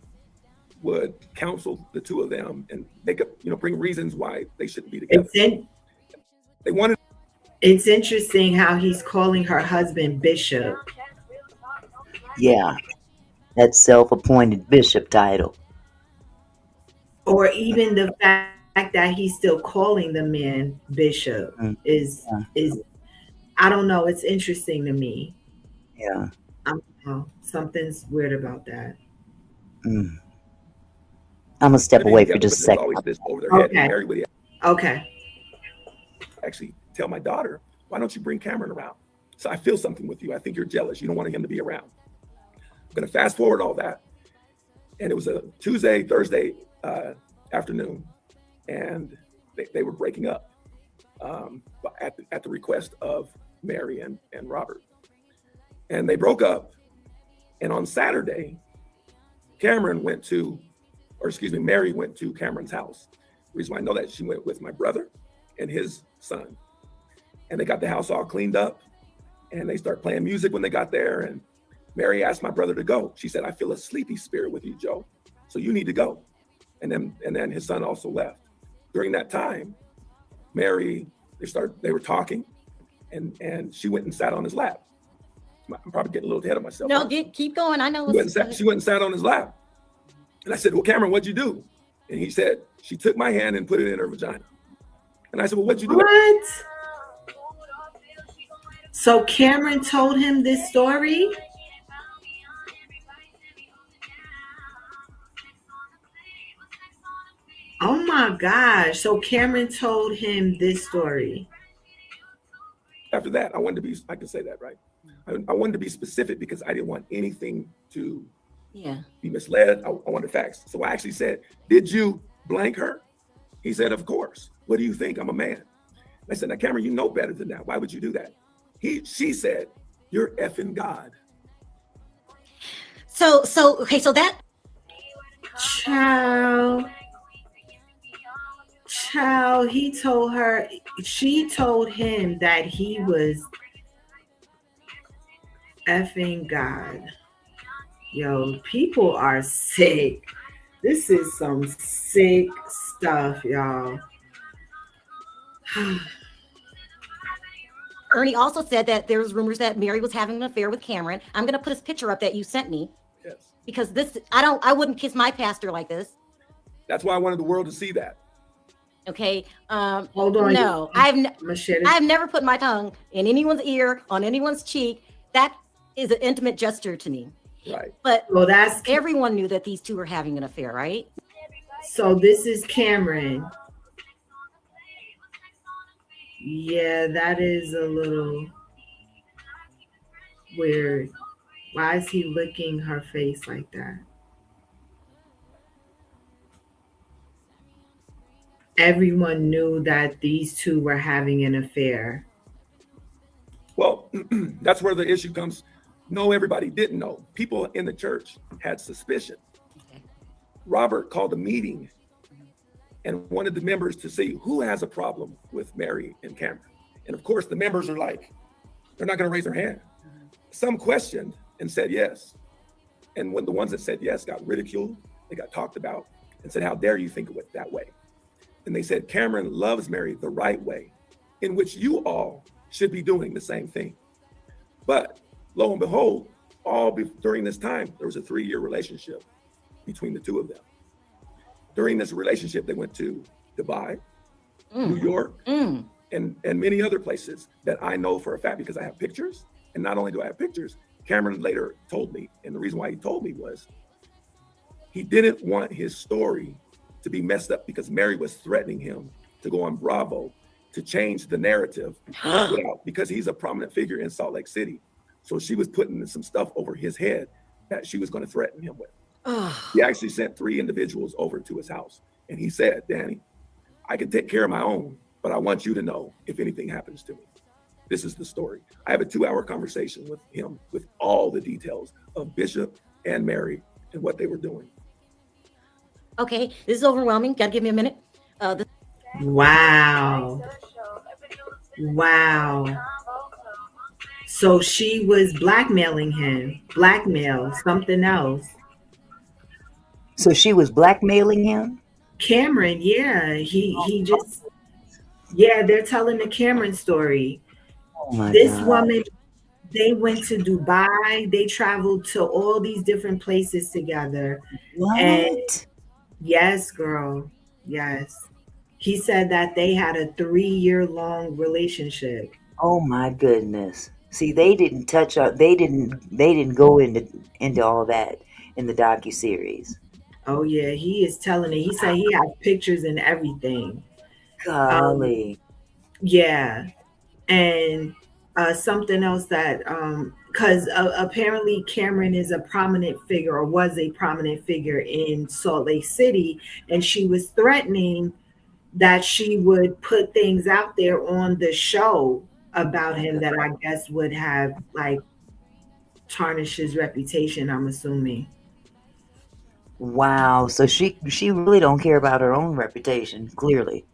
would counsel the two of them and make up, bring reasons why they shouldn't be together. It's interesting how he's calling her husband Bishop. Yeah, that self-appointed bishop title. Or even the fact that he's still calling the man Bishop is I don't know. It's interesting to me. Yeah. I don't know. Something's weird about that. I'm gonna step away for just a second. Always this over their head. Okay. Okay. Actually, tell my daughter, why don't you bring Cameron around? So I feel something with you. I think you're jealous. You don't want him to be around. I'm gonna fast forward all that, and it was a Thursday afternoon, and they were breaking up at the request of Mary and Robert. And they broke up. And on Saturday, Mary went to Cameron's house. The reason why I know that, she went with my brother and his son. And they got the house all cleaned up, and they start playing music when they got there. And Mary asked my brother to go. She said, "I feel a sleepy spirit with you, Joe. So you need to go." And then his son also left. During that time, Mary, they were talking, and she went and sat on his lap. I'm probably getting a little ahead of myself. No, keep going. I know. She went and sat on his lap. And I said, "Well, Cameron, what'd you do?" And he said, "She took my hand and put it in her vagina." And I said, "Well, what'd you do?" What? So Cameron told him this story? Oh my gosh. So Cameron told him this story. After that, I can say that, right? I wanted to be specific because I didn't want anything to be misled. I wanted facts. So I actually said, "Did you blank her?" He said, "Of course. What do you think? I'm a man." I said, "Now, Cameron, you know better than that. Why would you do that?" She said, You're effing God. So that child, she told him that he was effing God. Yo, people are sick. This is some sick stuff, y'all. Ernie also said that there was rumors that Mary was having an affair with Cameron. I'm going to put his picture up that you sent me. Yes. Because I wouldn't kiss my pastor like this. That's why I wanted the world to see that. Okay. Hold on. No, I've never put my tongue in anyone's ear, on anyone's cheek. That is an intimate gesture to me. Right. But everyone knew that these two were having an affair, right? So this is Cameron. Yeah, that is a little weird. Why is he licking her face like that? Everyone knew that these two were having an affair. Well, that's where the issue comes. No, everybody didn't know. People in the church had suspicion. Okay. Robert called a meeting and wanted the members to see who has a problem with Mary and Cameron. And of course, the members are like, they're not going to raise their hand. Some questioned and said yes. And when the ones that said yes got ridiculed, they got talked about and said, how dare you think of it that way? And they said, Cameron loves Mary the right way, in which you all should be doing the same thing. But lo and behold, during this time, there was a 3-year relationship between the two of them. During this relationship, they went to Dubai, New York, and many other places that I know for a fact because I have pictures. And not only do I have pictures, Cameron later told me, and the reason why he told me was he didn't want his story to be messed up because Mary was threatening him to go on Bravo to change the narrative because he's a prominent figure in Salt Lake City. So she was putting some stuff over his head that she was going to threaten him with. He actually sent 3 individuals over to his house. And he said, Danny, I can take care of my own, but I want you to know if anything happens to me. This is the story. I have a 2-hour conversation with him with all the details of Bishop and Mary and what they were doing. Okay, this is overwhelming. Gotta give me a minute. Wow. So she was blackmailing him. Something else. So she was blackmailing him? Cameron, yeah. He just, yeah, they're telling the Cameron story. Oh this God. Woman, they went to Dubai. They traveled to all these different places together. What? And yes, girl. Yes. He said that they had a 3-year-long relationship. Oh my goodness. See, they didn't touch up. They didn't go into all that in the docuseries. Oh yeah, he is telling it. He said he has pictures and everything. Golly. Yeah. And something else that because apparently Cameron is a prominent figure or was a prominent figure in Salt Lake City, and she was threatening that she would put things out there on the show about him that I guess would have like tarnished his reputation, I'm assuming. Wow. So she really don't care about her own reputation, clearly.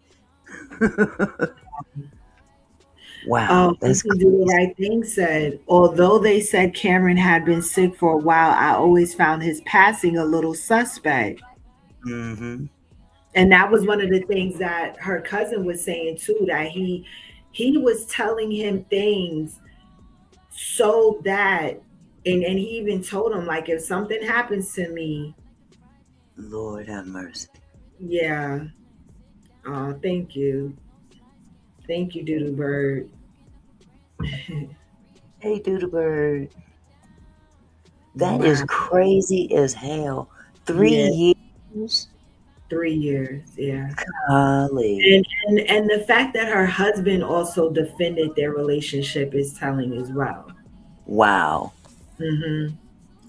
Wow. That's Do the Right Thing said, although they said Cameron had been sick for a while, I always found his passing a little suspect. Mm-hmm. And that was one of the things that her cousin was saying too, that he was telling him things so that, and he even told him, like, if something happens to me, Lord have mercy. Yeah. Oh, thank you. Thank you, Doodle Bird. Hey, Doodle Bird. That is crazy as hell. 3 years? 3 years, yeah. Golly. And the fact that her husband also defended their relationship is telling as well. Wow. Mm-hmm.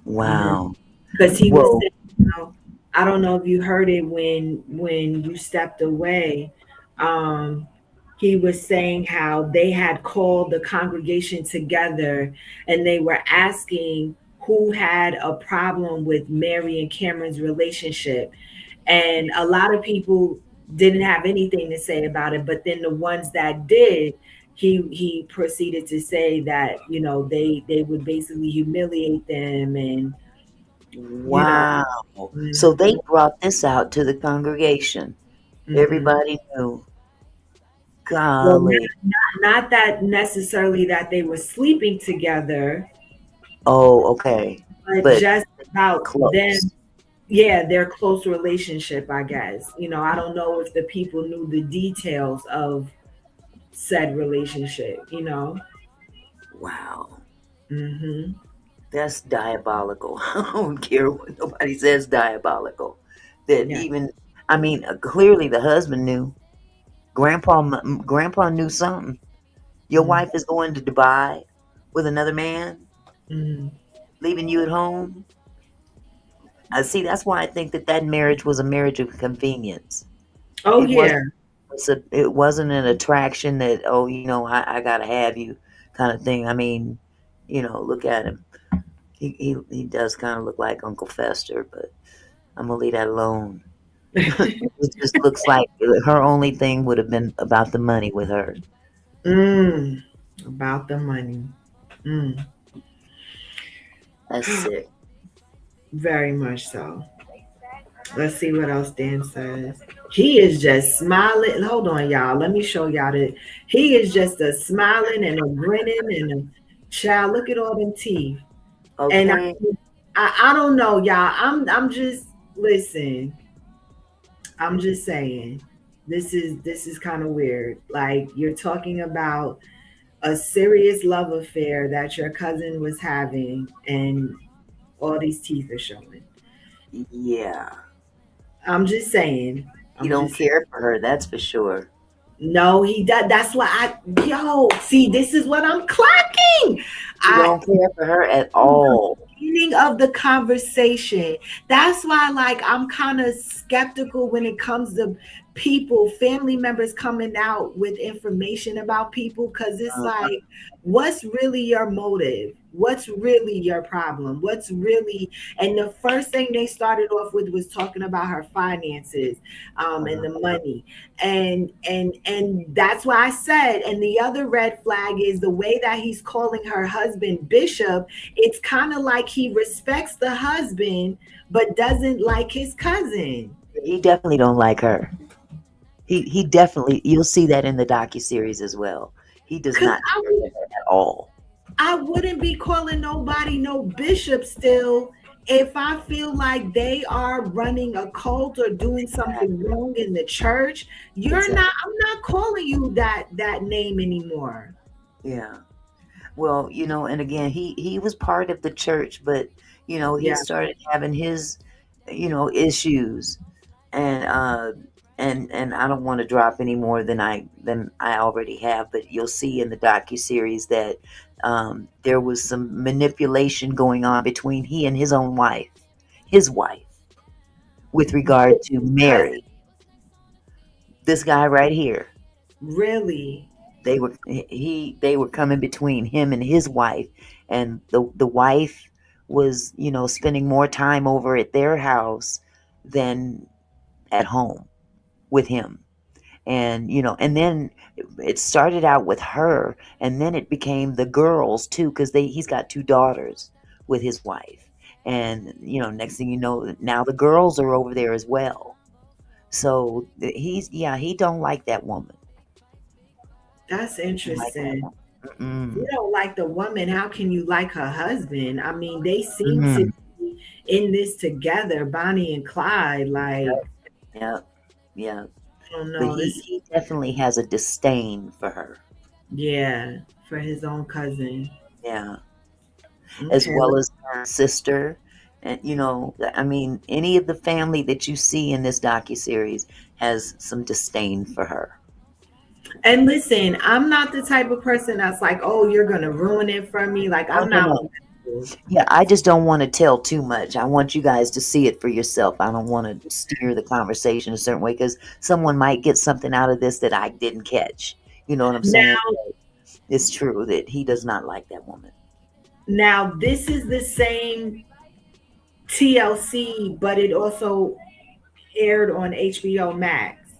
Wow. Because he was saying, I don't know if you heard it when you stepped away. he was saying how they had called the congregation together and they were asking who had a problem with Mary and Cameron's relationship. And a lot of people didn't have anything to say about it, but then the ones that did, he proceeded to say that, they would basically humiliate them and Wow. So they brought this out to the congregation. Everybody knew. Well, Golly. not that necessarily that they were sleeping together. Oh, okay. But just about close. them, yeah, their close relationship, I guess. I don't know if the people knew the details of said relationship, Wow. Mm-hmm. That's diabolical. I don't care what nobody says, diabolical. That clearly the husband knew. Grandpa knew something. Your wife is going to Dubai with another man, leaving you at home. I see. That's why I think that marriage was a marriage of convenience. Oh, it wasn't an attraction that, I gotta have you kind of thing. I mean, look at him. He does kind of look like Uncle Fester, but I'm gonna leave that alone. It just looks like her only thing would have been about the money with her. About the money. That's sick. Very much so. Let's see what else Dan says. He is just smiling. Hold on, y'all. Let me show y'all that he is just a smiling and a grinning and a child. Look at all them teeth. Okay. And I don't know, y'all. I'm just listen. I'm just saying, this is kind of weird. Like, you're talking about a serious love affair that your cousin was having, and all these teeth are showing. Yeah. I'm just saying. You don't care for her, that's for sure. No, he does. That's why see, this is what I'm clocking. You don't care for her at all. Beginning of the conversation. That's why, I'm kind of skeptical when it comes to family members coming out with information about people, because it's like, what's really your motive? What's really your problem? And the first thing they started off with was talking about her finances, and the money. And that's why I said, and the other red flag is the way that he's calling her husband Bishop. It's kind of like he respects the husband, but doesn't like his cousin. He definitely don't like her. He definitely, you'll see that in the docuseries as well. He does not care for her at all. I wouldn't be calling nobody no bishop still if I feel like they are running a cult or doing something wrong in the church. I'm not calling you that name anymore. Yeah. Well, and again, he was part of the church, but he started having his issues, and I don't want to drop any more than I already have, but you'll see in the docuseries that there was some manipulation going on between he and his wife, with regard to Mary. This guy right here. Really? They were coming between him and his wife, and the wife was, spending more time over at their house than at home with him. And and then it started out with her, and then it became the girls too, because he's got 2 daughters with his wife, and next thing you know, now the girls are over there as well. So he don't like that woman. That's interesting. You don't like the woman, how can you like her husband? I mean, they seem to be in this together, Bonnie and Clyde. Yeah. I don't know. But he definitely has a disdain for her. Yeah, for his own cousin. Yeah. Okay. As well as her sister. And any of the family that you see in this docuseries has some disdain for her. And listen, I'm not the type of person that's like, oh, you're going to ruin it for me. I'm not. No. Yeah, I just don't want to tell too much. I want you guys to see it for yourself. I don't want to steer the conversation a certain way, because someone might get something out of this that I didn't catch. You know what I'm saying? Now, It's true that he does not like that woman. now this is the same TLC, but it also aired on HBO Max.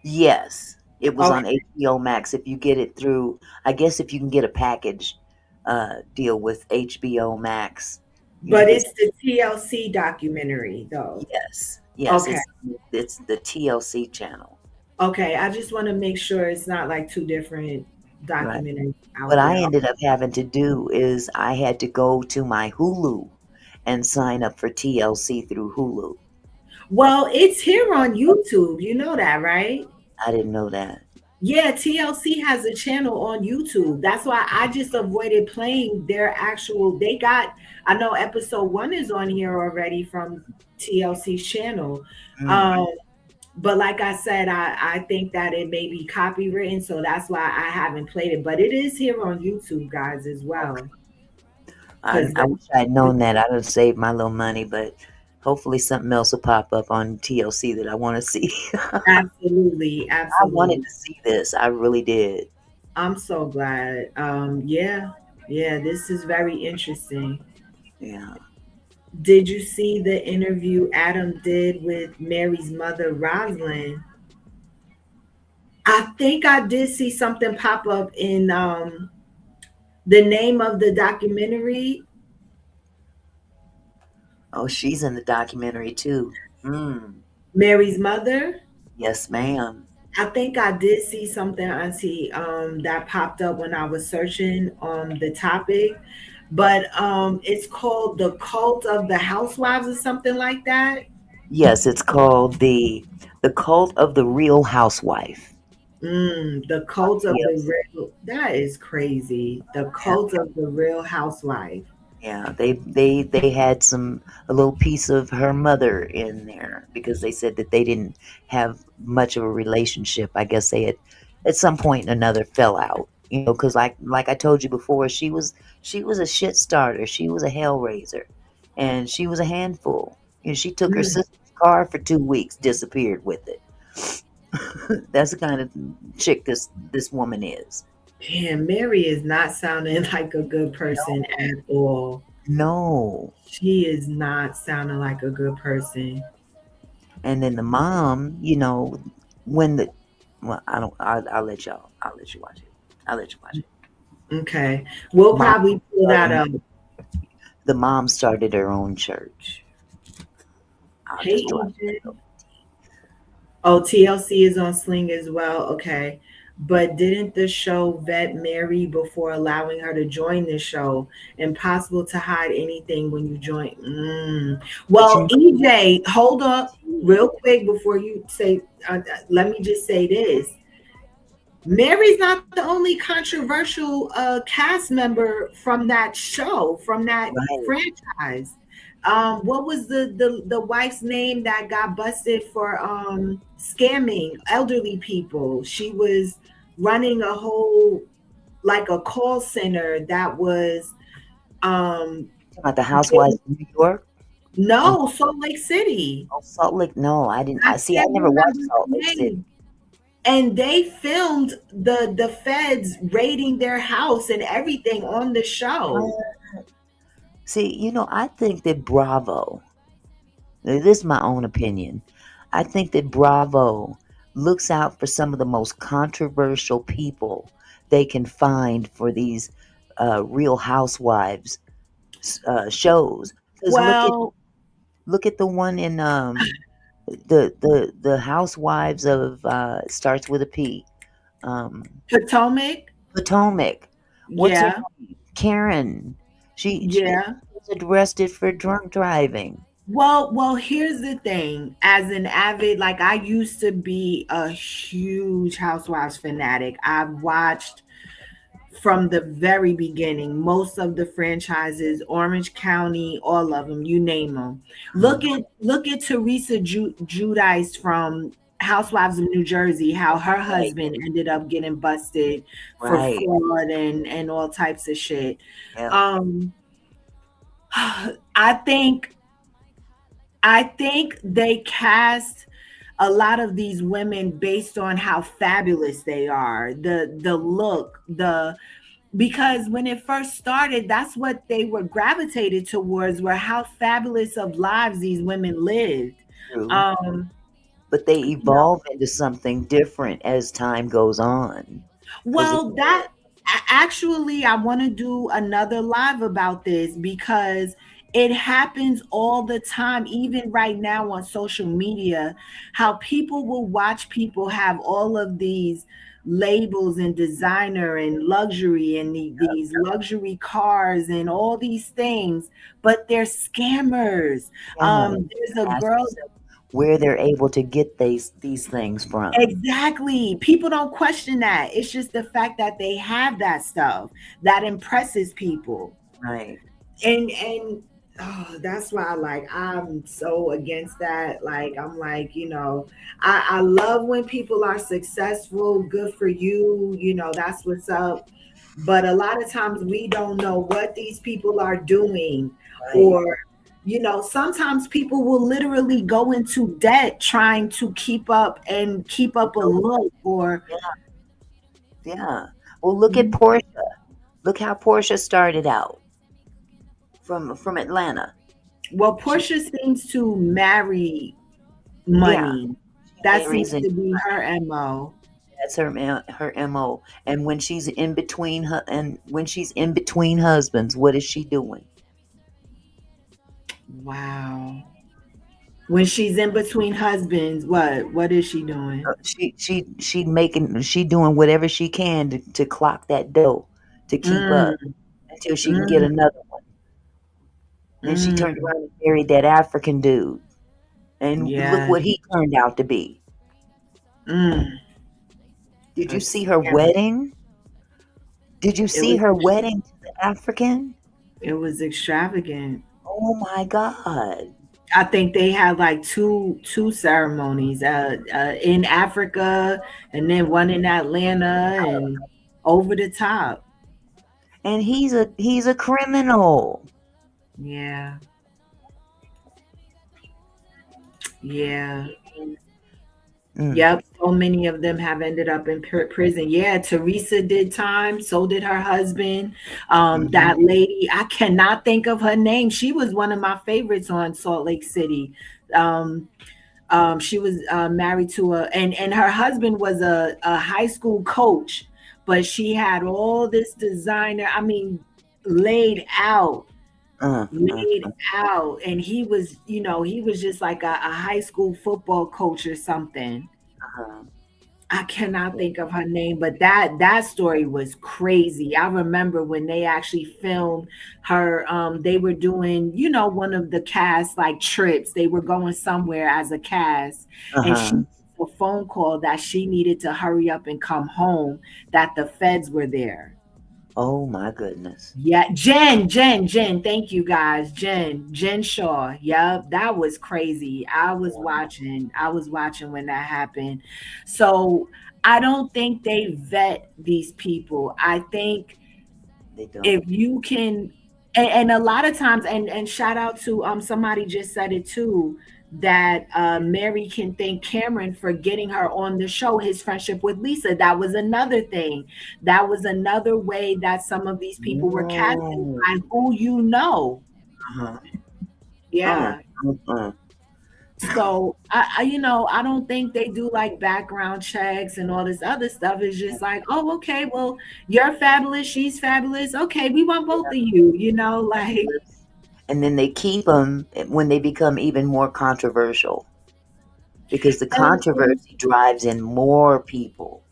Yes, it was on Okay, HBO Max. If you get it through, I guess if you can get a package deal with HBO Max, you can but get. it's the TLC documentary though. Yes, Okay. it's the TLC channel, Okay, I just want to make sure it's not like two different right? documentaries What out I there. ended up having to do is I had to go to my Hulu and sign up for TLC through Hulu. Well, it's here on YouTube. You know that, right? I didn't know that. Yeah, TLC has a channel on YouTube. That's why I just avoided playing their actual. They got, I know episode 1 is on here already from TLC's channel. Mm. But like I said, I think that it may be copywritten, so that's why I haven't played it. But it is here on YouTube, guys, as well. I wish I'd known that. I'd have saved my little money, but hopefully something else will pop up on TLC that I want to see. Absolutely, I wanted absolutely. to see this. I really did. I'm so glad. Yeah, this is very interesting. Yeah. Did you see the interview Adam did with Mary's mother, Rosalind? I think I did see something pop up in the name of the documentary. Oh, she's in the documentary too. Mm. Mary's mother. Yes, ma'am. I think I did see something, Auntie, that popped up when I was searching on the topic, but it's called The Cult of the Housewives or something like that. Yes, it's called the Cult of the Real Housewife. The Cult of the Yes. Real. That is crazy. The Yeah. Cult of the Real Housewife. Yeah, they had a little piece of her mother in there because they said that they didn't have much of a relationship. I guess they had at some point or another fell out. You know, because like I told you before, she was a shit starter. She was a hell raiser, and she was a handful. You know, she took her Mm. sister's car for 2 weeks, disappeared with it. That's the kind of chick this woman is. Damn, Mary is not sounding like a good person at all. No. She is not sounding like a good person. And then the mom, you know, when the well, I don't. I'll let y'all. I'll let you watch it. I'll let you watch it. Okay, we'll Mom probably pull that up. The mom started her own church. I'll Hey, just drop EJ. it. Oh, TLC is on Sling as well. Okay. But didn't the show vet Mary before allowing her to join the show? Impossible to hide anything when you join. But Well, EJ, hold up real quick before you say, let me just say this. Mary's not the only controversial cast member from that show, from that right. franchise. What was the wife's name that got busted for scamming elderly people? She was running a whole like a call center that was About the Housewives of New York. no, Salt Lake City. Oh, Salt Lake. No, I didn't. I see. I never watched Salt Lake City. And they filmed the feds raiding their house and everything on the show. See, you know, I think that Bravo. This is my own opinion. I think that Bravo looks out for some of the most controversial people they can find for these Real Housewives shows. Because Well, look at the one in the Housewives of it starts with a P. Potomac. Potomac. What's her Yeah. name? Karen. She Yeah. was arrested for drunk driving. Well, here's the thing. As an avid, like I used to be a huge Housewives fanatic. I've watched from the very beginning most of the franchises, Orange County, all of them, you name them. Look at Teresa Giudice from Housewives of New Jersey, how her husband ended up getting busted for fraud and all types of shit. Yeah. I think they cast a lot of these women based on how fabulous they are, the look, because when it first started, that's what they were gravitated towards, were how fabulous of lives these women lived. True. But they evolve into something different as time goes on. Well, actually, I want to do another live about this because it happens all the time, even right now on social media, how people will watch people have all of these labels and designer and luxury and these luxury cars and all these things, but they're scammers. There's a girl where they're able to get these things from. Exactly. People don't question that. It's just the fact that they have that stuff that impresses people. Right. And that's why I'm so against that. I'm like, I love when people are successful, good for you, that's what's up. But a lot of times we don't know what these people are doing, right. Or sometimes people will literally go into debt trying to keep up a look, or yeah. Well, look at Portia. Look how Portia started out from Atlanta. Well, Portia seems to marry money. Yeah. That seems to be her MO. That's her MO. And when she's in between husbands, what is she doing? Wow. When she's in between husbands, what is she doing? She doing whatever she can to clock that dough, to keep up until she can get another one. And she turned around and married that African dude. And look what he turned out to be. Did you see her wedding? Did you see her wedding to the African? It was extravagant. Oh my God. I think they had like two ceremonies in Africa and then one in Atlanta, and over the top. And he's a criminal. Yeah. Yeah. Yep. So many of them have ended up in prison. Yeah. Teresa did time. So did her husband. That lady, I cannot think of her name. She was one of my favorites on Salt Lake City. She was married to and her husband was a high school coach, but she had all this designer, laid out. And he was just like a high school football coach or something. I cannot think of her name, but that story was crazy. I remember when they actually filmed her, they were doing, one of the cast like trips. They were going somewhere as a cast, and she a phone call that she needed to hurry up and come home, that the feds were there. Oh my goodness. Yeah, Jen, thank you guys. Jen Shaw. Yep, that was crazy. I was watching when that happened. So I don't think they vet these people. I think they don't. If you can, and a lot of times, and shout out to somebody just said it too, that Mary can thank Cameron for getting her on the show, his friendship with Lisa. That was another thing. That was another way that some of these people were casted by who you know. Yeah. So I don't think they do like background checks and all this other stuff. It's just like, oh, okay, well, you're fabulous, she's fabulous. Okay, we want both of you, like. And then they keep them when they become even more controversial, because the controversy drives in more people.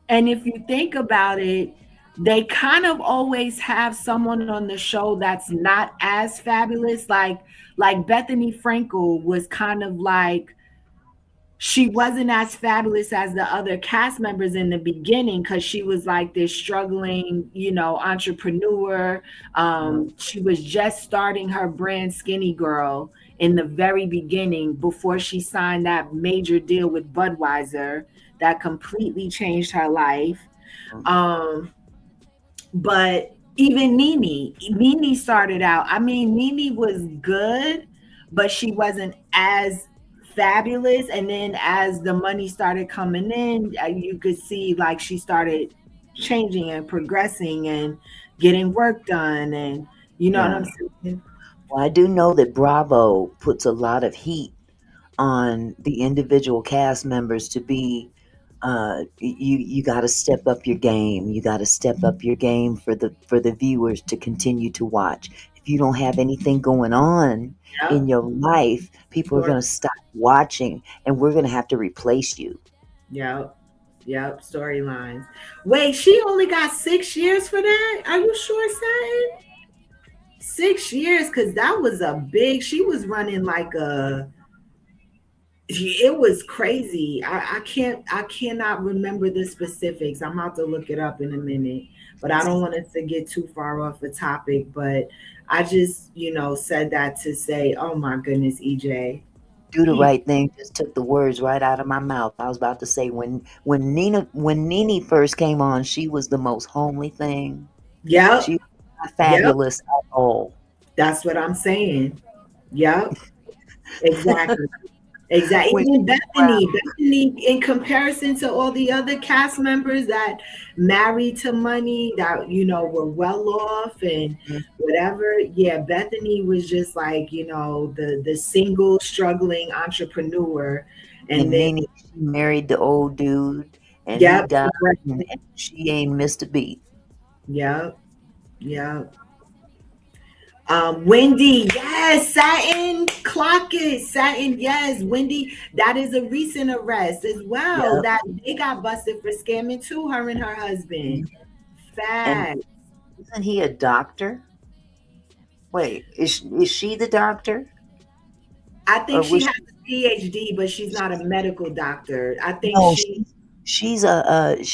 And if you think about it, they kind of always have someone on the show that's not as fabulous. Like Bethany Frankel was kind of like, she wasn't as fabulous as the other cast members in the beginning, because she was like this struggling, entrepreneur. She was just starting her brand Skinny Girl in the very beginning, before she signed that major deal with Budweiser that completely changed her life. But even Nene started out, Nene was good, but she wasn't as fabulous. And then as the money started coming in, you could see like she started changing and progressing and getting work done. And you know what I'm saying? Well, I do know that Bravo puts a lot of heat on the individual cast members to be you got to step up your game. You got to step up your game for the viewers to continue to watch. If you don't have anything going on in your life, people are going to stop watching, and we're going to have to replace you. Yep. Storylines. Wait, she only got 6 years for that? Are you sure, Satin? 6 years, because that was she was running like it was crazy. I cannot remember the specifics. I'm about to look it up in a minute, but I don't want us to get too far off the topic. But I just, said that to say, oh my goodness, EJ. Do the right thing just took the words right out of my mouth. I was about to say when Nene first came on, she was the most homely thing. Yeah. She was not fabulous at all. That's what I'm saying. Yep. Exactly. Exactly. Even Bethany, in comparison to all the other cast members that married to money, that were well off and whatever. Yeah, Bethany was just like the single struggling entrepreneur, and then Nene, she married the old dude, and he died, and she ain't missed a beat. Yep. Wendy, yes, Satin, clock it, Satin, yes, Wendy, that is a recent arrest as well. That they got busted for scamming too, her and her husband. Fact. Isn't he a doctor? Wait, is she the doctor? I think she has a PhD, but she's not a medical doctor. I think she's like a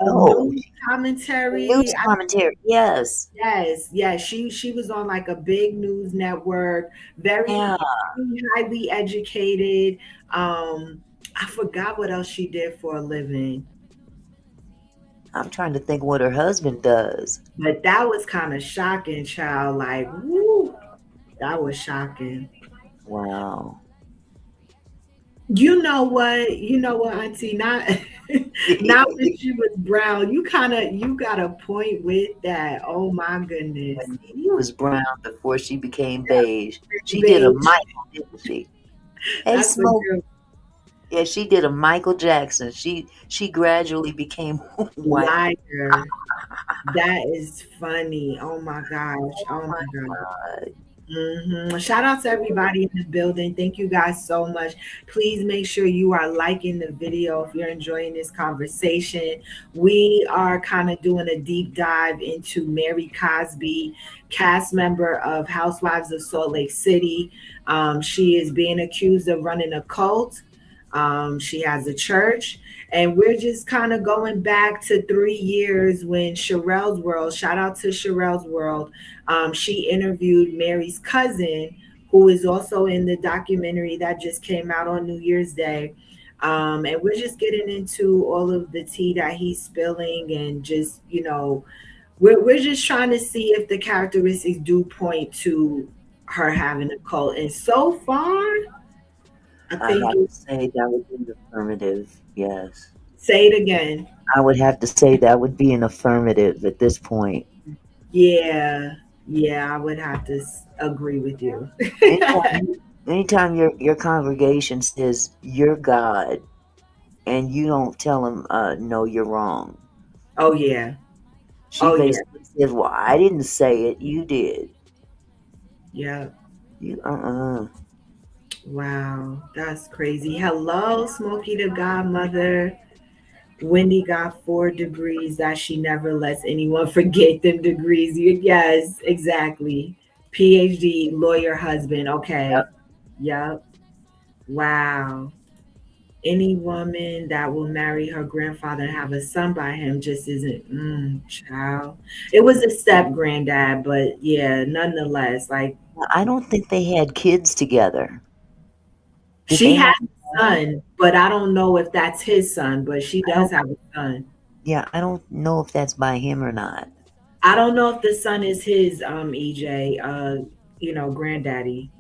news commentary. News commentary, yes. Yes. She was on like a big news network, very highly educated. I forgot what else she did for a living. I'm trying to think what her husband does. But that was kind of shocking, child. Like, woo, that was shocking. Wow. You know what, Auntie? Not when she was brown. You got a point with that. Oh my goodness. When she was brown before she became beige. She did a Michael, didn't she? Hey, Smoke. Yeah, she did a Michael Jackson. She gradually became white. Liar. That is funny. Oh my gosh. Oh my God. Mm-hmm. Shout out to everybody in the building. Thank you guys so much. Please make sure you are liking the video if you're enjoying this conversation. We are kind of doing a deep dive into Mary Cosby, cast member of Housewives of Salt Lake City. She is being accused of running a cult. She has a church, and we're just kind of going back to 3 years when Sherelle's World, shout out to Sherelle's World, she interviewed Mary's cousin, who is also in the documentary that just came out on New Year's Day. And we're just getting into all of the tea that he's spilling, and just, we're just trying to see if the characteristics do point to her having a cult. And so far, I have to say that would be an affirmative, yes. Say it again. I would have to say that would be an affirmative at this point. Yeah, I would have to agree with you. Anytime your congregation says you're God, and you don't tell them, no, you're wrong. Oh, yeah. She basically says, well, I didn't say it, you did. Yeah. You, Wow, that's crazy. Hello, Smokey the Godmother. Wendy got 4 degrees that she never lets anyone forget them degrees. Yes, exactly. PhD, lawyer, husband. Okay. Yep. Wow. Any woman that will marry her grandfather and have a son by him just isn't, child. It was a step granddad, but yeah, nonetheless, like. I don't think they had kids together. She has a son, but I don't know if that's his son, but she does have a son. Yeah, I don't know if that's by him or not. I don't know if the son is his, EJ, granddaddy.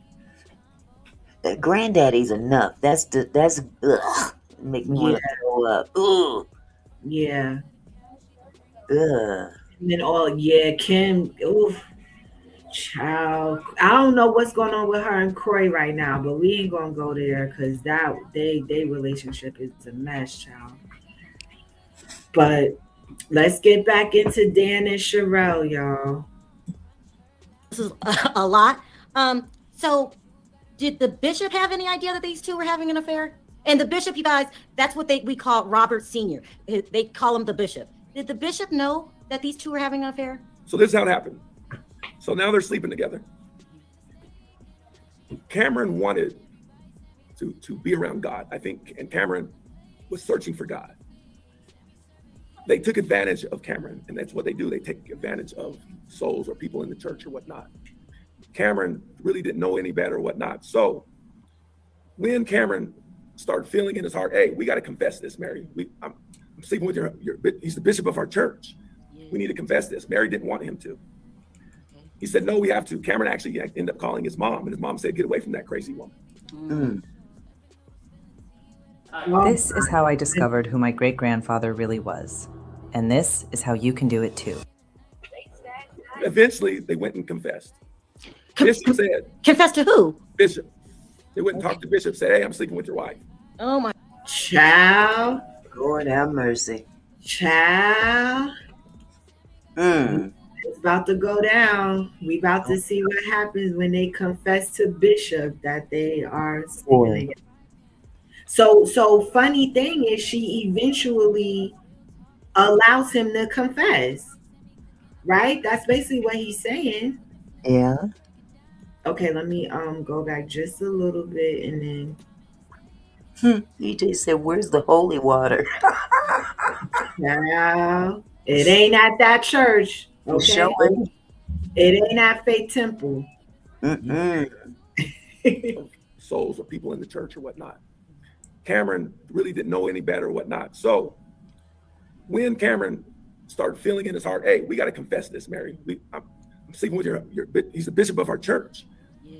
Granddaddy's enough. That's ugh, make me want to throw up. Ugh. Yeah. Ugh. And then Kim, oof, child. I don't know what's going on with her and Croy right now, but we ain't gonna go there because they relationship is a mess, child. But let's get back into Dan and Sherelle, y'all. This is a lot. So did the bishop have any idea that these two were having an affair? And the bishop, you guys, that's what we call Robert Sr. They call him the bishop. Did the bishop know that these two were having an affair? So this is how it happened. So now they're sleeping together. Cameron wanted to be around God, I think, and Cameron was searching for God. They took advantage of Cameron, and that's what they do. They take advantage of souls or people in the church or whatnot. Cameron really didn't know any better or whatnot. So when Cameron started feeling in his heart, hey, we got to confess this, Mary. I'm sleeping with he's the bishop of our church. We need to confess this. Mary didn't want him to. He said, no, we have to. Cameron actually ended up calling his mom, and his mom said, get away from that crazy woman. This is how I discovered who my great-grandfather really was. And this is how you can do it too. Eventually, they went and confessed. Bishop said. Confessed to who? Bishop. They went and talked to Bishop, said, hey, I'm sleeping with your wife. Oh my. Child. Lord have mercy. Child. It's about to go down. We about to see what happens when they confess to Bishop that they are sleeping together. So funny thing is she eventually allows him to confess, right? That's basically what he's saying. Yeah. Okay, let me go back just a little bit and then EJ said, where's the holy water? Now, it ain't at that church. Okay. It ain't at Faith Temple. Souls or people in the church or whatnot. Cameron really didn't know any better or whatnot. So when Cameron started feeling in his heart, hey, we got to confess this, Mary. I'm sleeping with he's the bishop of our church.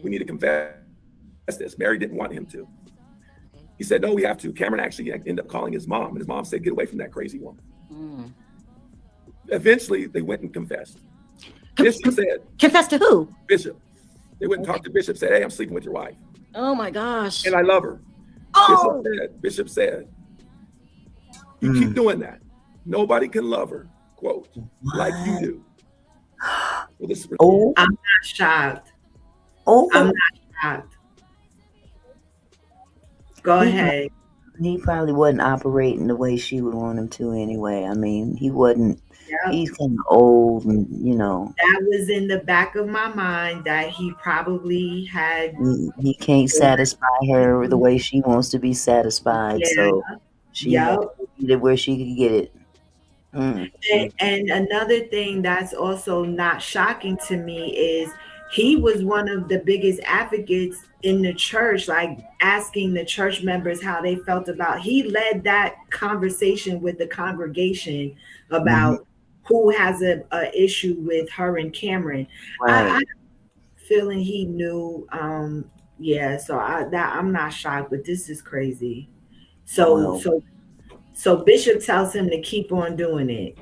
We need to confess this. Mary didn't want him to. He said, no, we have to. Cameron actually ended up calling his mom, and his mom said, get away from that crazy woman. Eventually, they went and confessed. Bishop said. Confessed to who? Bishop. They went and talked to Bishop, said, hey, I'm sleeping with your wife. Oh my gosh. And I love her. Oh. Bishop said, you keep doing that. Nobody can love her, quote, like you do. I'm not shocked. I'm not shocked. Go ahead. He probably wasn't operating the way she would want him to anyway. I mean, he wasn't. Yep. He's kind of old, and that was in the back of my mind that he probably had. He can't satisfy her the way she wants to be satisfied, so she had to get it where she could get it. And another thing that's also not shocking to me is he was one of the biggest advocates in the church, like asking the church members how they felt about. He led that conversation with the congregation about who has a issue with her and Cameron. Right. I'm feeling he knew. So I'm not shocked, but this is crazy. So Bishop tells him to keep on doing it.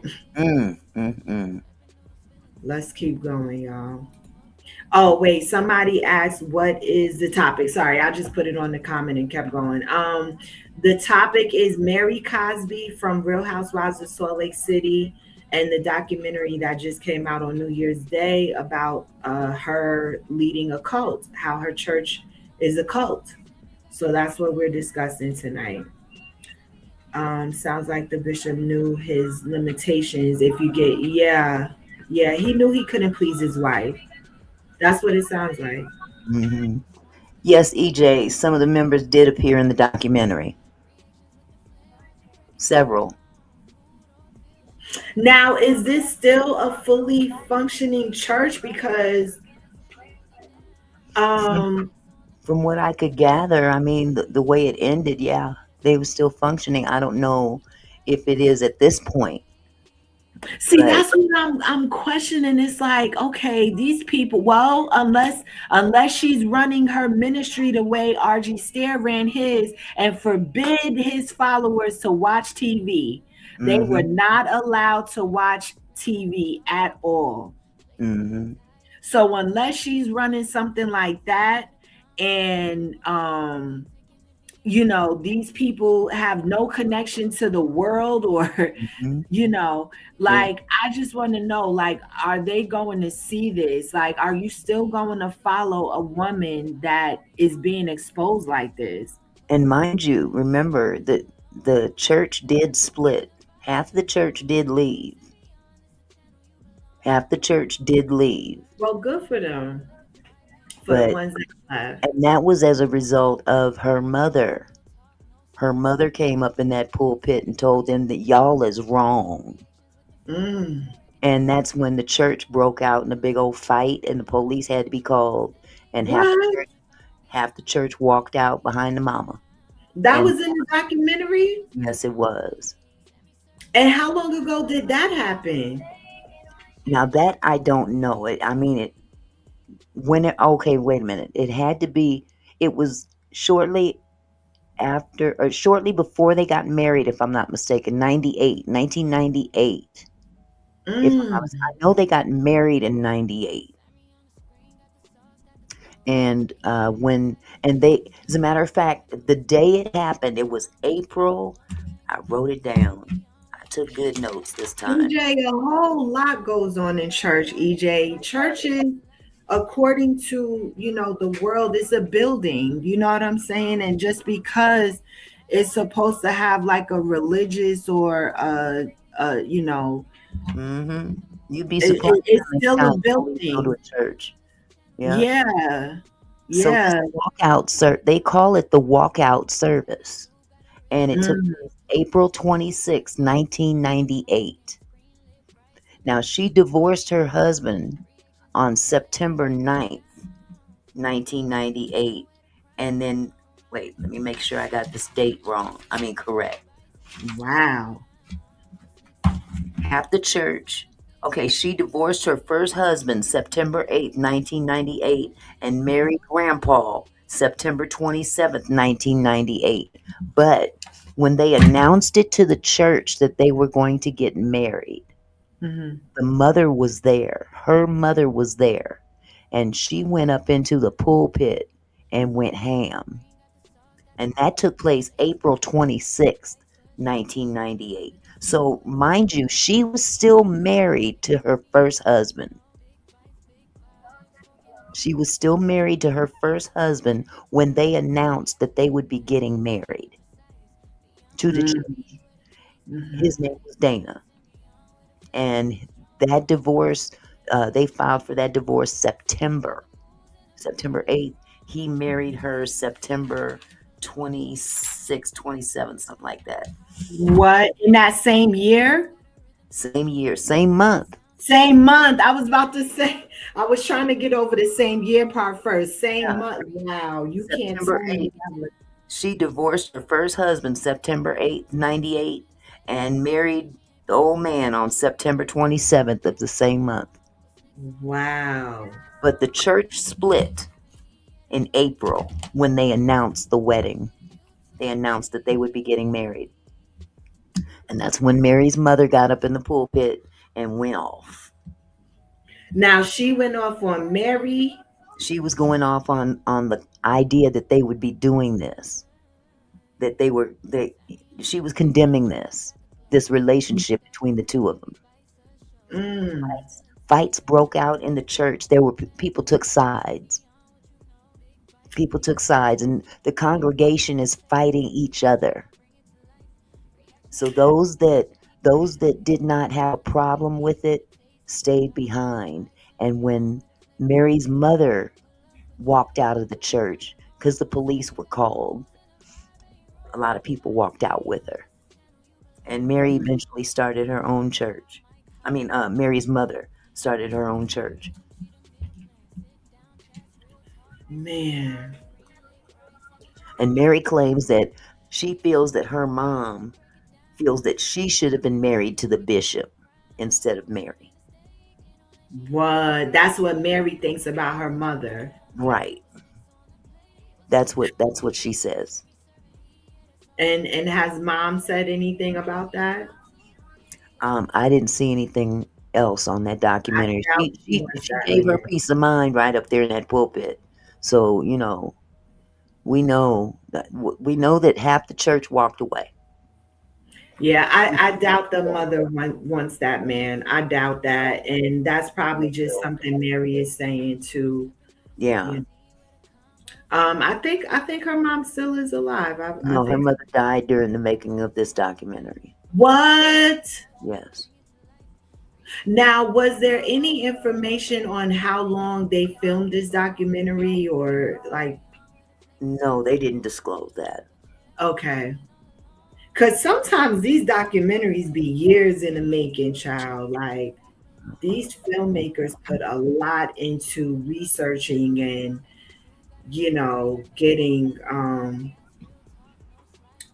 Let's keep going, y'all. Oh, wait, somebody asked, what is the topic? Sorry, I just put it on the comment and kept going. The topic is Mary Cosby from Real Housewives of Salt Lake City and the documentary that just came out on New Year's Day about her leading a cult, how her church is a cult. So that's what we're discussing tonight. Sounds like the bishop knew his limitations. If you get, he knew he couldn't please his wife. That's what it sounds like. Yes, EJ, some of the members did appear in the documentary. Several. Now, is this still a fully functioning church? Because from what I could gather, I mean, the way it ended, they were still functioning. I don't know if it is at this point, See, But that's what I'm questioning. It's like, okay, these people, well, unless she's running her ministry the way RG Stair ran his and forbid his followers to watch TV. They were not allowed to watch TV at all. So unless she's running something like that, and you know, these people have no connection to the world, or you know, like, I just want to know, like, are they going to see this? Like, are you still going to follow a woman that is being exposed like this? And mind you, remember that the church did split. Half the church did leave. Half the church did leave. Well, good for them. For the ones that left. And that was as a result of her mother. Her mother came up in that pulpit and told them that y'all is wrong. And that's when the church broke out in a big old fight, and the police had to be called. And half the church walked out behind the mama. That was in the documentary? Yes, it was. And how long ago did that happen? Now that I don't know. Okay, wait a minute. It had to be, it was shortly after, or shortly before they got married, if I'm not mistaken, 1998. I know they got married in 98. And as a matter of fact, the day it happened, it was April. I wrote it down. I took good notes this time. EJ, a whole lot goes on in church, EJ. Churches, according to, you know, the world, is a building. You know what I'm saying? And just because it's supposed to have like a religious or you know, you'd be surprised. It's still a building. Go to a church. Yeah. So walkout, they call it the walkout service, and it took place April 26, 1998. Now, she divorced her husband on September 9th, 1998, and then wait, let me make sure I got this date correct. Wow. Half the church. Okay, she divorced her first husband September 8th, 1998, and married Grandpa September 27th, 1998. But when they announced it to the church that they were going to get married, the mother was there. Her mother was there. And she went up into the pulpit and went ham. And that took place April 26th, 1998. So, mind you, she was still married to her first husband. She was still married to her first husband when they announced that they would be getting married to the church. His name was Dana. And that divorce, they filed for that divorce September 8th. He married her September 26, 27, something like that. What? In that same year? Same year, same month. Same month. I was about to say, I was trying to get over the same year part first. Same month. Wow, you September can't tell me. She divorced her first husband September 8th, 98, and married the old man on September 27th of the same month. Wow. But the church split in April when they announced the wedding. They announced that they would be getting married. And that's when Mary's mother got up in the pulpit and went off. Now she went off on Mary. She was going off on the idea that they would be doing this. That she was condemning this relationship between the two of them. Fights broke out in the church. People took sides. And the congregation is fighting each other. So those that did not have a problem with it stayed behind. And when Mary's mother walked out of the church, because the police were called, a lot of people walked out with her. And Mary eventually started her own church. Mary's mother started her own church. Man. And Mary claims that she feels that her mom feels that she should have been married to the bishop instead of Mary. What? That's what Mary thinks about her mother. Right. That's what she says. And has mom said anything about that? I didn't see anything else on that documentary. She gave her peace of mind right up there in that pulpit. So, you know, we know that half the church walked away. Yeah, I doubt the mother wants that man. I doubt that. And that's probably just something Mary is saying too. Yeah. You know. I think her mom still is alive. No, her mother died during the making of this documentary. What? Yes. Now, was there any information on how long they filmed this documentary or like? No, they didn't disclose that. Okay. Because sometimes these documentaries be years in the making, child. Like, these filmmakers put a lot into researching and, you know, getting,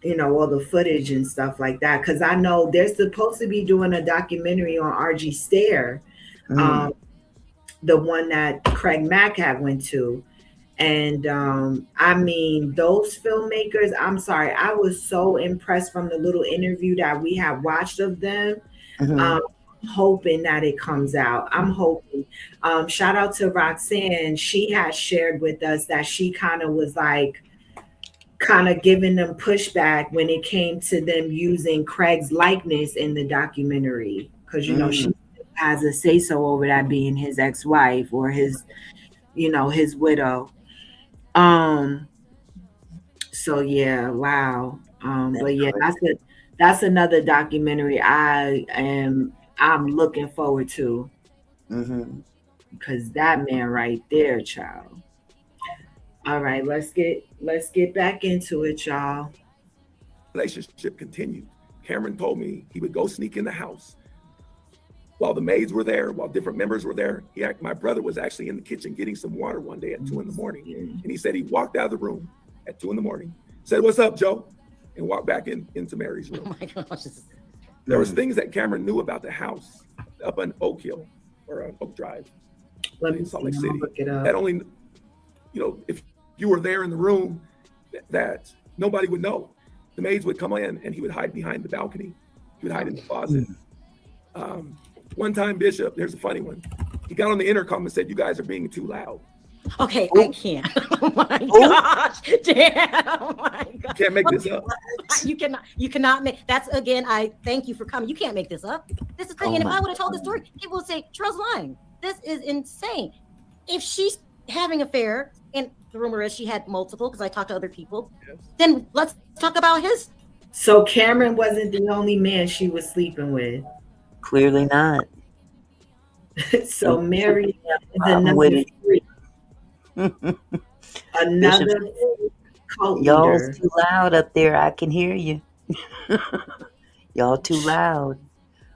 you know, all the footage and stuff like that. Because I know they're supposed to be doing a documentary on R.G. Stair, the one that Craig Mack had went to. And I mean, those filmmakers, I'm sorry, I was so impressed from the little interview that we have watched of them. Hoping that it comes out. I'm hoping. Shout out to Roxanne. She has shared with us that she kind of was like, kind of giving them pushback when it came to them using Craig's likeness in the documentary. Because, you know, she has a say-so over that being his ex-wife or his, you know, his widow. So yeah, wow. But yeah, that's another documentary I'm looking forward to. Because that man right there, child. All right, let's get back into it, y'all. Relationship continued. Cameron told me he would go sneak in the house while the maids were there, while different members were there. My brother was actually in the kitchen getting some water one day at 2 a.m. And he said he walked out of the room at 2 a.m, said, "What's up, Joe?" and walked back into Mary's room. Oh my gosh. There was things that Cameron knew about the house up on Oak Hill or Oak Drive in Salt Lake City. That only, you know, if you were there in the room, that nobody would know. The maids would come in and he would hide behind the balcony. He would hide in the closet. One time, Bishop, there's a funny one. He got on the intercom and said, "You guys are being too loud." Okay, I can't. Oh my gosh. Damn. Oh my God. You can't make this up. You cannot make that's again. I thank you for coming. You can't make this up. This is crazy. And if I would have told the story, people would say, Terrell's lying. This is insane. If she's having an affair, and the rumor is she had multiple, because I talked to other people, then let's talk about his. So Cameron wasn't the only man she was sleeping with. Clearly not. So Mary is another freak. Another cult Y'all's leader. too loud up there. I can hear you. Y'all too loud.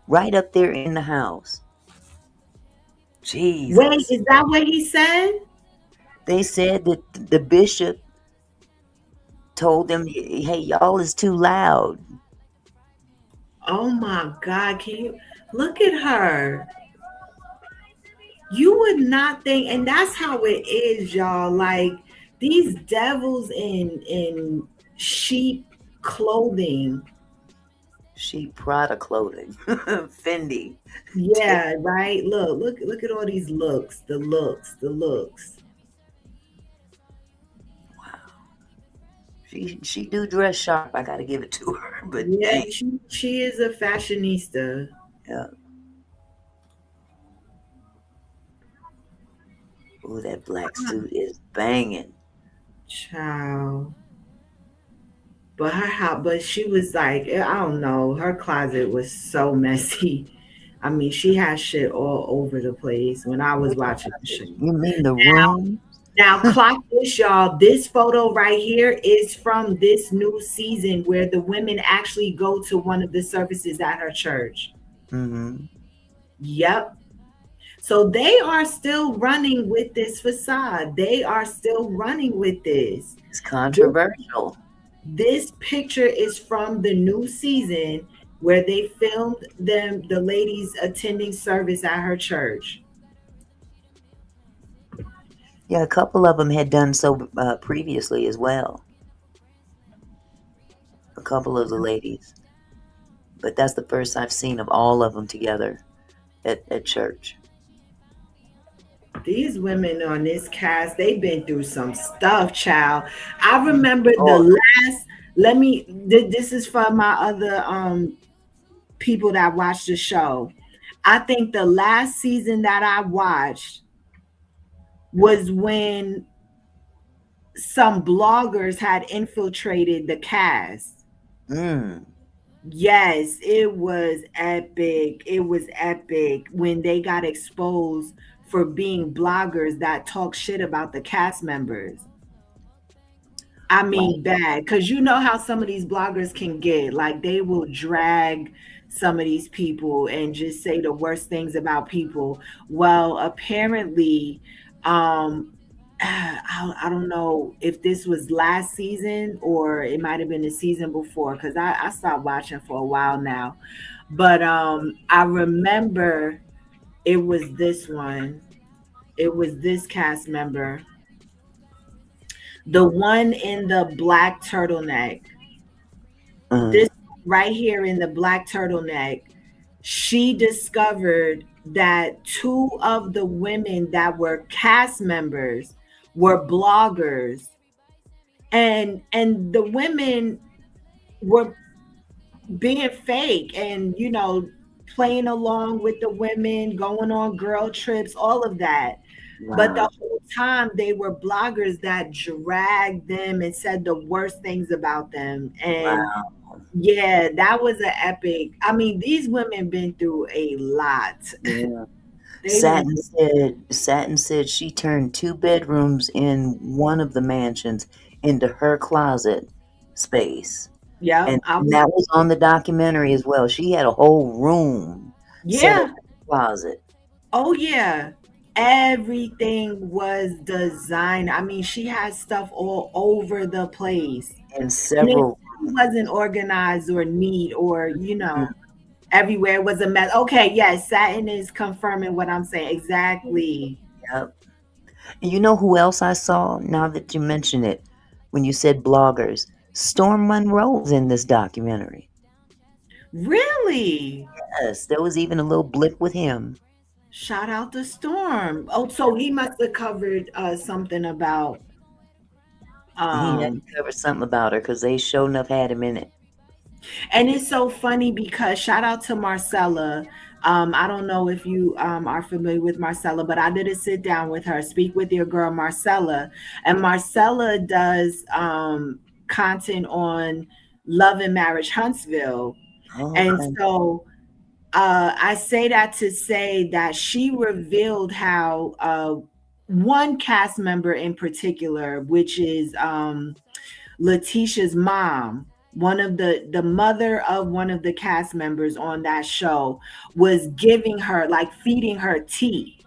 Right up there in the house. Jesus. Wait, is that what he said? They said that the bishop told them, "Hey, y'all is too loud." Oh my God, can you look at her? You would not think, and that's how it is, y'all. Like these devils in sheep clothing. Sheep Prada clothing. Fendi. Yeah, right. Look at all these looks. The looks. Wow. She do dress sharp. I gotta give it to her. But yeah, she is a fashionista. Yeah. Oh, that black suit is banging. Child. But she was like, I don't know. Her closet was so messy. I mean, she has shit all over the place when I was watching the show. You mean the room? Now, clock this, y'all. This photo right here is from this new season where the women actually go to one of the services at her church. Yep. So they are still running with this facade. They are still running with this. It's controversial. This picture is from the new season, where they filmed the ladies attending service at her church. Yeah, a couple of them had done so previously as well. A couple of the ladies. But that's the first I've seen of all of them together at church. These women on this cast, they've been through some stuff, child. I remember the last, this is for my other people that watch the show. I think the last season that I watched was when some bloggers had infiltrated the cast. Yes, it was epic. It was epic when they got exposed for being bloggers that talk shit about the cast members. I mean, bad, because you know how some of these bloggers can get, like they will drag some of these people and just say the worst things about people. Well, apparently, I don't know if this was last season or it might have been the season before, because I stopped watching for a while now. But I remember it was this one. It was this cast member. The one in the black turtleneck. This right here in the black turtleneck. She discovered that 2 of the women that were cast members were bloggers, and the women were being fake and playing along with the women, going on girl trips, all of that. Wow. But the whole time they were bloggers that dragged them and said the worst things about them. And yeah, that was an epic. I mean, these women been through a lot. Yeah. Satin said she turned 2 bedrooms in one of the mansions into her closet space. Yeah, and that was on the documentary as well. She had a whole room. Yeah, closet. Oh yeah, everything was designed. I mean, she had stuff all over the place, and several. It wasn't organized or neat or everywhere was a mess. Okay, yes, Satin is confirming what I'm saying. Exactly. Yep. And you know who else I saw now that you mention it? When you said bloggers, Storm Monroe's in this documentary. Really? Yes, there was even a little blip with him. Shout out to Storm. Oh, so he must have covered something about. He had to cover something about her because they sure enough had him in it. And it's so funny because shout out to Marcella. I don't know if you are familiar with Marcella, but I did a sit down with her, speak with your girl Marcella, and Marcella does content on Love and Marriage Huntsville. And so I say that to say that she revealed how one cast member in particular, which is Letitia's mom, one of the mother of one of the cast members on that show, was giving her, like feeding her tea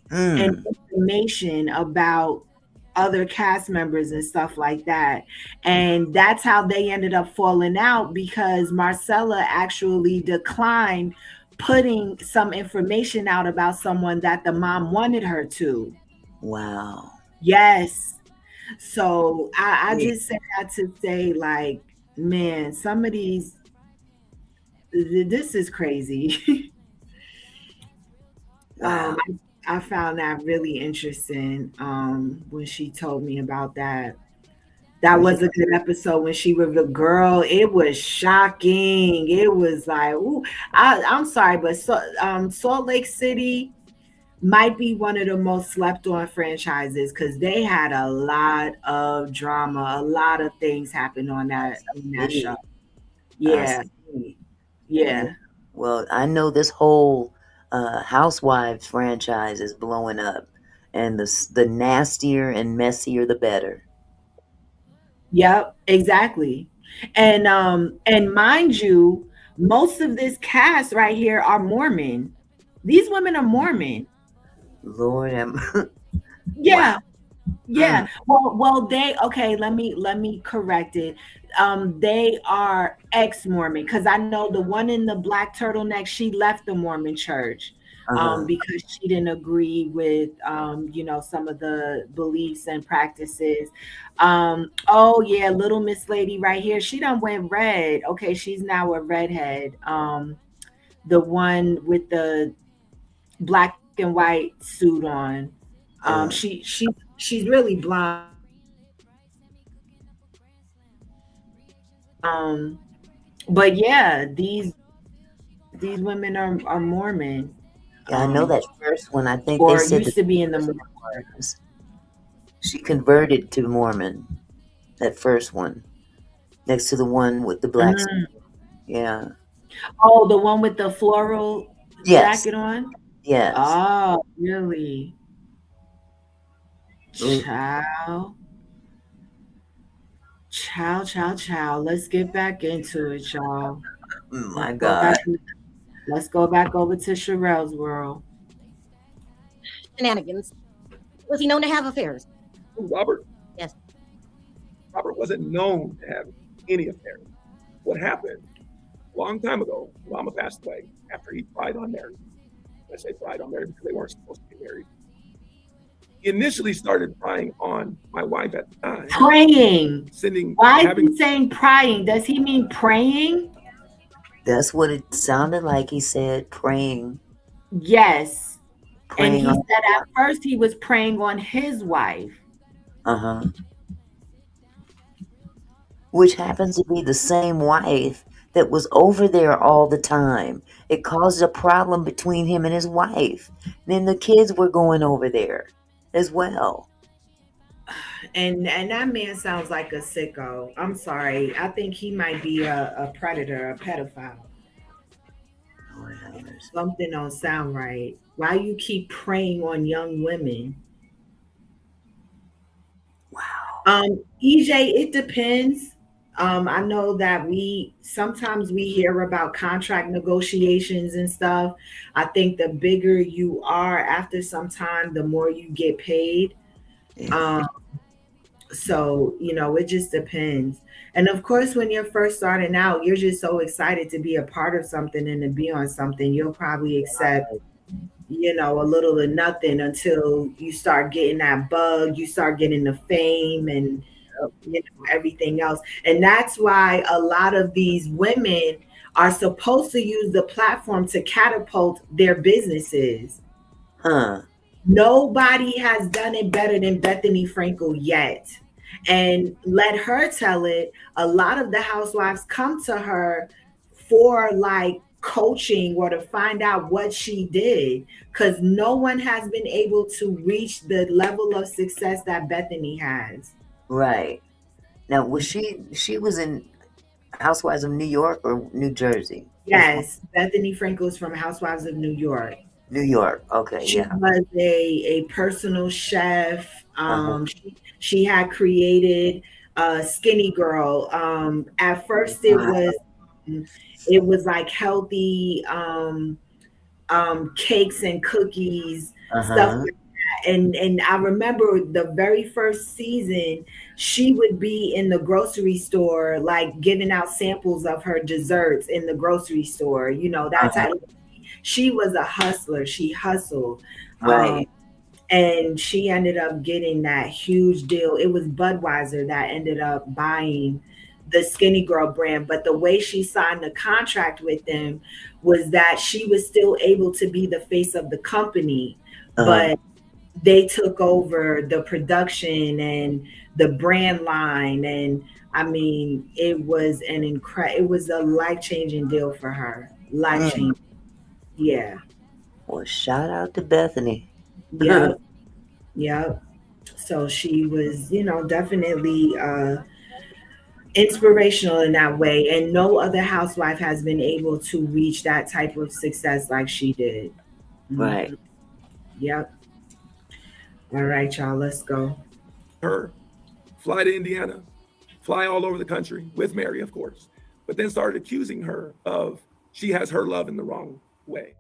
and information about other cast members and stuff like that. And that's how they ended up falling out, because Marcella actually declined putting some information out about someone that the mom wanted her to. Wow. Yes. So I just say that to say, like, man, some of these, this is crazy. Wow. I found that really interesting when she told me about that. That was a good episode when she was the girl. It was shocking. It was like, ooh, I'm sorry, but Salt Lake City might be one of the most slept on franchises because they had a lot of drama, a lot of things happened on that show. Yeah. Yeah. Well, I know this whole Housewives franchise is blowing up, and the nastier and messier the better. Yep, exactly. And mind you, most of this cast right here are Mormon. These women are Mormon. Lord, yeah. Wow. Yeah. Well, let me correct it. they are ex-Mormon, because I know the one in the black turtleneck, she left the Mormon church because she didn't agree with some of the beliefs and practices. Oh yeah, little Miss Lady right here, she done went red. Okay, she's now a redhead. The one with the black and white suit on. She's really blonde. But yeah, these women are Mormon. Yeah, I know that first one. I think they Or said used to be in the Mormon. She converted to Mormon. That first one, next to the one with the black. Yeah. Oh, the one with the floral Yes. jacket on? Yes. Oh, really? Child. Let's get back into it, y'all. My God. Let's go back over to Sherelle's world. Shenanigans. Was he known to have affairs? Robert? Yes. Robert wasn't known to have any affairs. What happened a long time ago, Mama passed away after he pried on Mary. I say pried on Mary because they weren't supposed to be married. He initially started prying on my wife at the time. Praying. Why is he saying prying? Does he mean praying? That's what it sounded like. He said praying. Yes. Praying, and he said at first he was praying on his wife. Which happens to be the same wife that was over there all the time. It caused a problem between him and his wife. Then the kids were going over there as well. And that man sounds like a sicko. I'm sorry. I think he might be a predator, a pedophile. Something don't sound right. Why you keep preying on young women? Wow. EJ, it depends. I know that sometimes we hear about contract negotiations and stuff. I think the bigger you are after some time, the more you get paid. So, it just depends. And of course, when you're first starting out, you're just so excited to be a part of something and to be on something. You'll probably accept, a little to nothing until you start getting that bug, you start getting the fame and everything else. And that's why a lot of these women are supposed to use the platform to catapult their businesses. Nobody has done it better than Bethany Frankel yet. And let her tell it. A lot of the housewives come to her for coaching or to find out what she did, because no one has been able to reach the level of success that Bethany has. Right. Now, was she was in Housewives of New York or New Jersey? Yes, Bethany Frankel is from Housewives of New York. New York, okay, she was a personal chef. She had created Skinny Girl. At first, it was like healthy cakes and cookies, stuff like that. And I remember the very first season, she would be in the grocery store, giving out samples of her desserts in the grocery store. That type of. She was a hustler. She hustled. Right. And she ended up getting that huge deal. It was Budweiser that ended up buying the Skinny Girl brand. But the way she signed the contract with them was that she was still able to be the face of the company. But they took over the production and the brand line. And I mean, it was it was a life-changing deal for her. Life-changing. Yeah. Well, shout out to Bethany. Yep. So she was, definitely inspirational in that way. And no other housewife has been able to reach that type of success like she did. Right. Yep. All right, y'all, let's go. Her fly to Indiana, fly all over the country with Mary, of course, but then started accusing her of she has her love in the wrong way.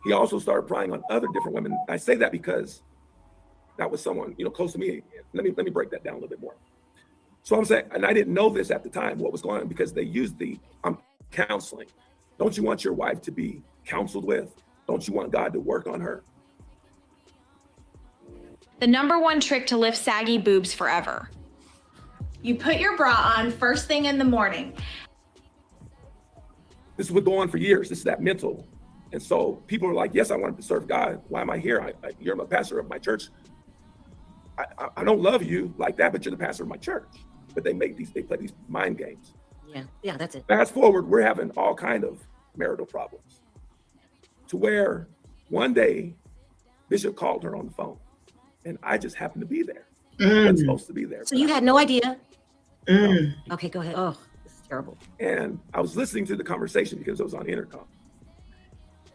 He also started prying on other different women. I say that because that was someone, close to me. Let me break that down a little bit more. So I'm saying, and I didn't know this at the time, what was going on, because they used counseling. Don't you want your wife to be counseled with? Don't you want God to work on her? The number one trick to lift saggy boobs forever. You put your bra on first thing in the morning. This would go on for years. This is that mental. And so people are like, yes, I want to serve God. Why am I here? You're a pastor of my church. I don't love you like that, but you're the pastor of my church. But they play these mind games. Yeah, that's it. Fast forward, we're having all kind of marital problems, to where one day Bishop called her on the phone, and I just happened to be there. I wasn't supposed to be there. So you had no idea? Okay, go ahead. Oh, this is terrible. And I was listening to the conversation because it was on intercom.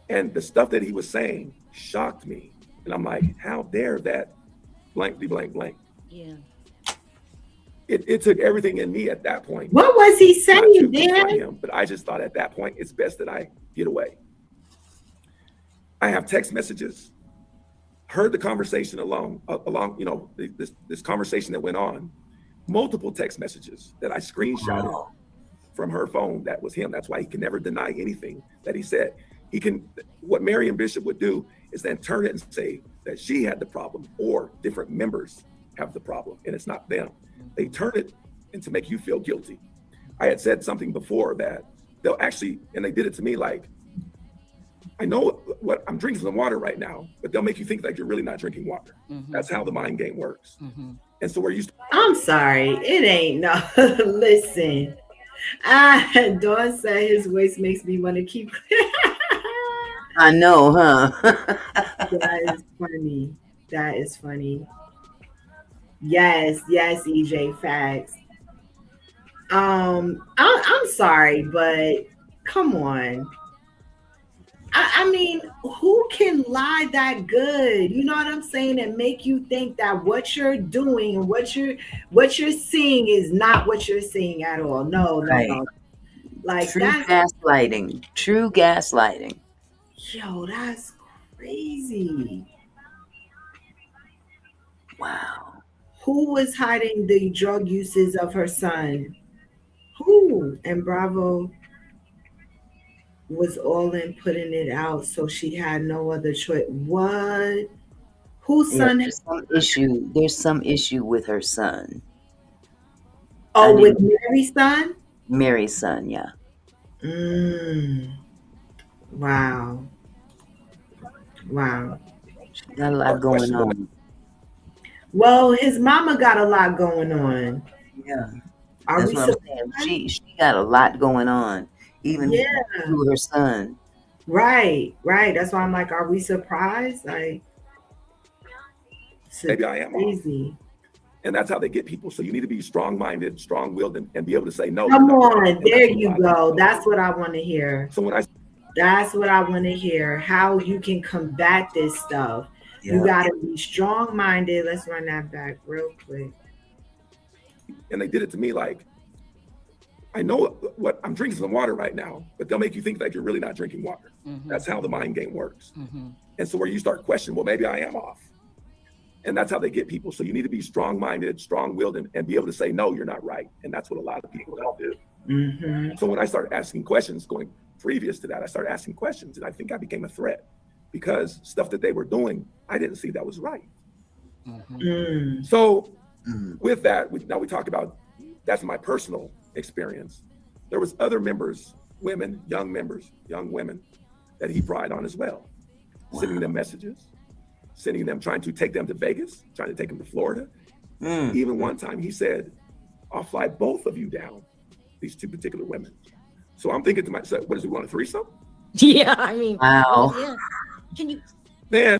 And the stuff that he was saying shocked me. And I'm like, how dare that blankly blank blank. Yeah. It took everything in me at that point. What was he saying, Dan? But I just thought at that point, it's best that I get away. I have text messages, heard the conversation along, this conversation that went on, multiple text messages that I screenshotted from her phone. That was him. That's why he can never deny anything that he said. What Mary and Bishop would do is then turn it and say that she had the problem or different members have the problem and it's not them. They turn it and to make you feel guilty. I had said something before that they'll actually, and they did it to me, like, I know what I'm drinking some water right now, but they'll make you think like you're really not drinking water. That's how the mind game works. And so I'm sorry, it ain't no, listen. Dawn said his voice makes me want to keep. I know, huh? That is funny. That is funny. Yes, EJ, facts. I'm sorry, but come on. I mean, who can lie that good? You know what I'm saying? And make you think that what you're doing and what you're seeing is not what you're seeing at all. No. Like true gaslighting. True gaslighting. Yo, that's crazy. Wow. Who was hiding the drug uses of her son? Who? And Bravo was all in putting it out, so she had no other choice. What? Whose son? There's some issue with her son. Oh, with Mary's son? Mary's son, yeah. Wow. She got a lot going on. Well, his mama got a lot going on. Yeah. That's what I'm saying. She got a lot going on, even through her son. Right. That's why I'm like, are we surprised? Like, maybe I am crazy. And that's how they get people. So you need to be strong-minded, strong-willed, and be able to say no. Come on, there you go. That's what I want to hear. That's what I want to hear. How you can combat this stuff. Yeah. You got to be strong-minded. Let's run that back real quick. And they did it to me like, I know what I'm drinking some water right now, but they'll make you think like you're really not drinking water. That's how the mind game works. And so where you start questioning, well, maybe I am off. And that's how they get people. So you need to be strong-minded, strong-willed, and be able to say, no, you're not right. And that's what a lot of people don't do. So when I started asking questions, going previous to that, I started asking questions, and I think I became a threat because stuff that they were doing, I didn't see that was right. So with that, now we talk about, that's my personal experience. There was other members, young women that he pried on as well, sending them messages, sending them, trying to take them to Vegas, trying to take them to Florida. Even one time he said, I'll fly both of you down, these two particular women. So I'm thinking to myself, what does he want, a threesome? Yeah, I mean, wow. Yeah. Can you? Man.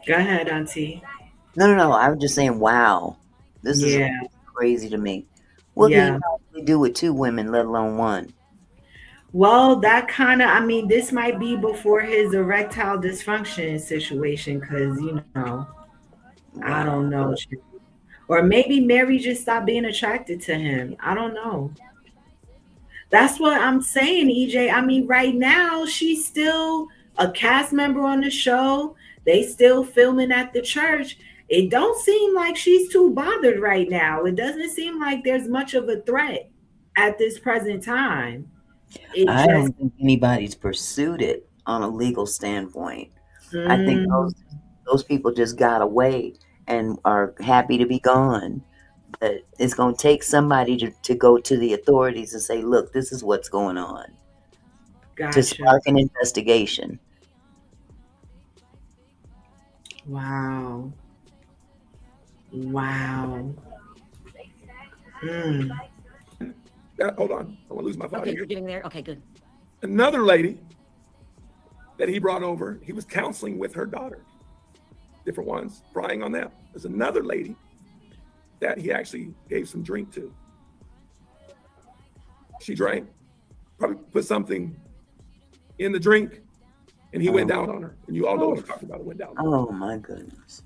Go ahead, Auntie. No. I was just saying, wow. This is crazy to me. What can you possibly do with two women, let alone one? Well, that kind of, I mean, this might be before his erectile dysfunction situation, because, I don't know. Or maybe Mary just stopped being attracted to him. I don't know. That's what I'm saying, EJ. I mean, right now, she's still a cast member on the show. They still filming at the church. it don't seem like she's too bothered right now. It doesn't seem like there's much of a threat at this present time. I don't think anybody's pursued it on a legal standpoint. I think those people just got away and are happy to be gone. But it's going to take somebody to go to the authorities and say, look, this is what's going on. Gotcha. To spark an investigation. Wow. Wow. Hold on. I want to lose my thought. Okay, you're getting there? Okay, good. Another lady that he brought over, he was counseling with her daughter. Different ones, prying on them. There's another lady that he actually gave some drink to. She drank, probably put something in the drink, and he went down on her. And you all know what I'm talking about. It went down. Oh my goodness.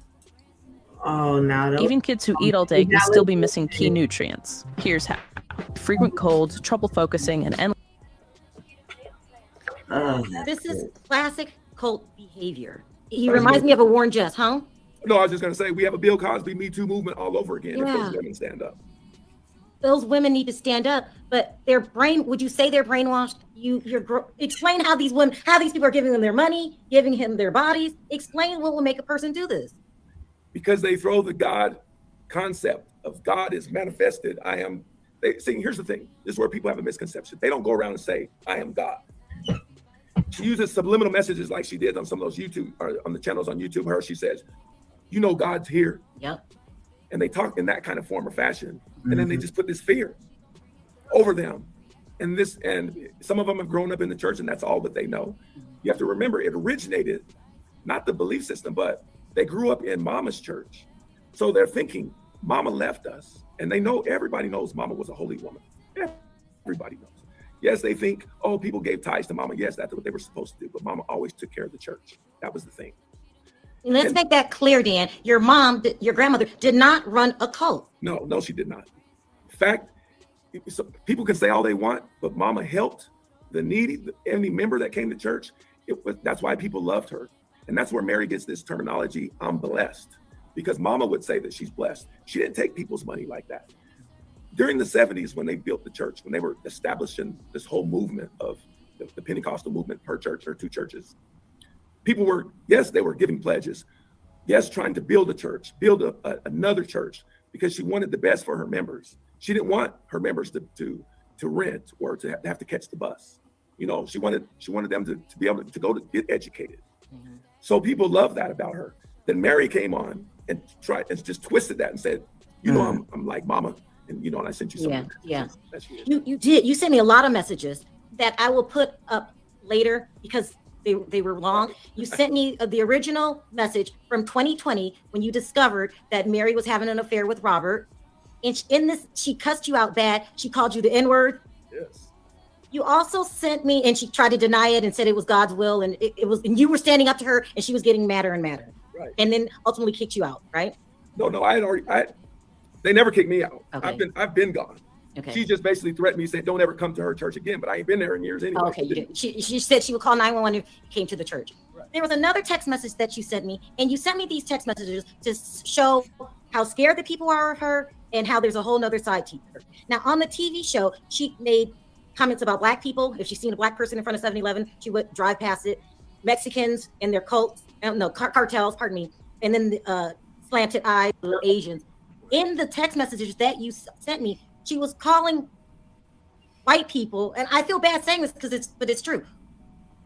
Oh, no. Even kids who eat all day can still be missing key nutrients. Here's how. Frequent colds, trouble focusing, and endless. This is classic cult behavior. He reminds me of a Warren Jeffs, huh? No, I was just going to say, we have a Bill Cosby Me Too movement all over again. If those women stand up. Those women need to stand up, but would you say they're brainwashed? Explain how these people are giving them their money, giving him their bodies. Explain what will make a person do this. Because they throw the God concept of God is manifested. Here's the thing. This is where people have a misconception. They don't go around and say, I am God. She uses subliminal messages like she did on some of those YouTube, or on the channels on YouTube. She says, you know, God's here. Yep. And they talk in that kind of form or fashion. And then they just put this fear over them. And some of them have grown up in the church and that's all that they know. You have to remember, it originated, not the belief system, but they grew up in Mama's church. So they're thinking, Mama left us. And everybody knows Mama was a holy woman. Everybody knows. Yes, they think, oh, people gave tithes to Mama. Yes, that's what they were supposed to do. But Mama always took care of the church. That was the thing. Let's make that clear, Dan. Your grandmother did not run a cult. No, she did not. In fact, people can say all they want, but Mama helped the needy, any member that came to church. That's why people loved her. And that's where Mary gets this terminology, I'm blessed. Because Mama would say that she's blessed. She didn't take people's money like that. During the 70s, when they built the church, when they were establishing this whole movement of the Pentecostal movement per church or two churches, people were, yes, they were giving pledges. Yes, trying to build a church, build another church, because she wanted the best for her members. She didn't want her members to rent or to have to catch the bus. You know, she wanted them to be able to go to get educated. Mm-hmm. So people loved that about her. Then Mary came on and tried and just twisted that and said, you know, I'm like Mama. And you know, and I sent you something. Yeah. You did. You sent me a lot of messages that I will put up later because they were long. You sent me the original message from 2020 when you discovered that Mary was having an affair with Robert. And she cussed you out bad. She called you the N-word. Yes. You also sent me, and she tried to deny it and said it was God's will, and it was, and you were standing up to her, and she was getting madder and madder. Right. And then ultimately kicked you out, right? No, they never kicked me out. Okay. I've been gone. Okay. She just basically threatened me, saying, don't ever come to her church again. But I ain't been there in years anyway. Oh, okay, you did. She said she would call 911 if you came to the church. Right. There was another text message that you sent me, and you sent me these text messages to show how scared the people are of her and how there's a whole nother side to her. Now, on the TV show, she made comments about Black people. If she's seen a Black person in front of 7-Eleven, she would drive past it. Mexicans and their cults, cartels, pardon me, and then the slanted eyes, Asians. In the text messages that you sent me, she was calling white people, and I feel bad saying this but it's true,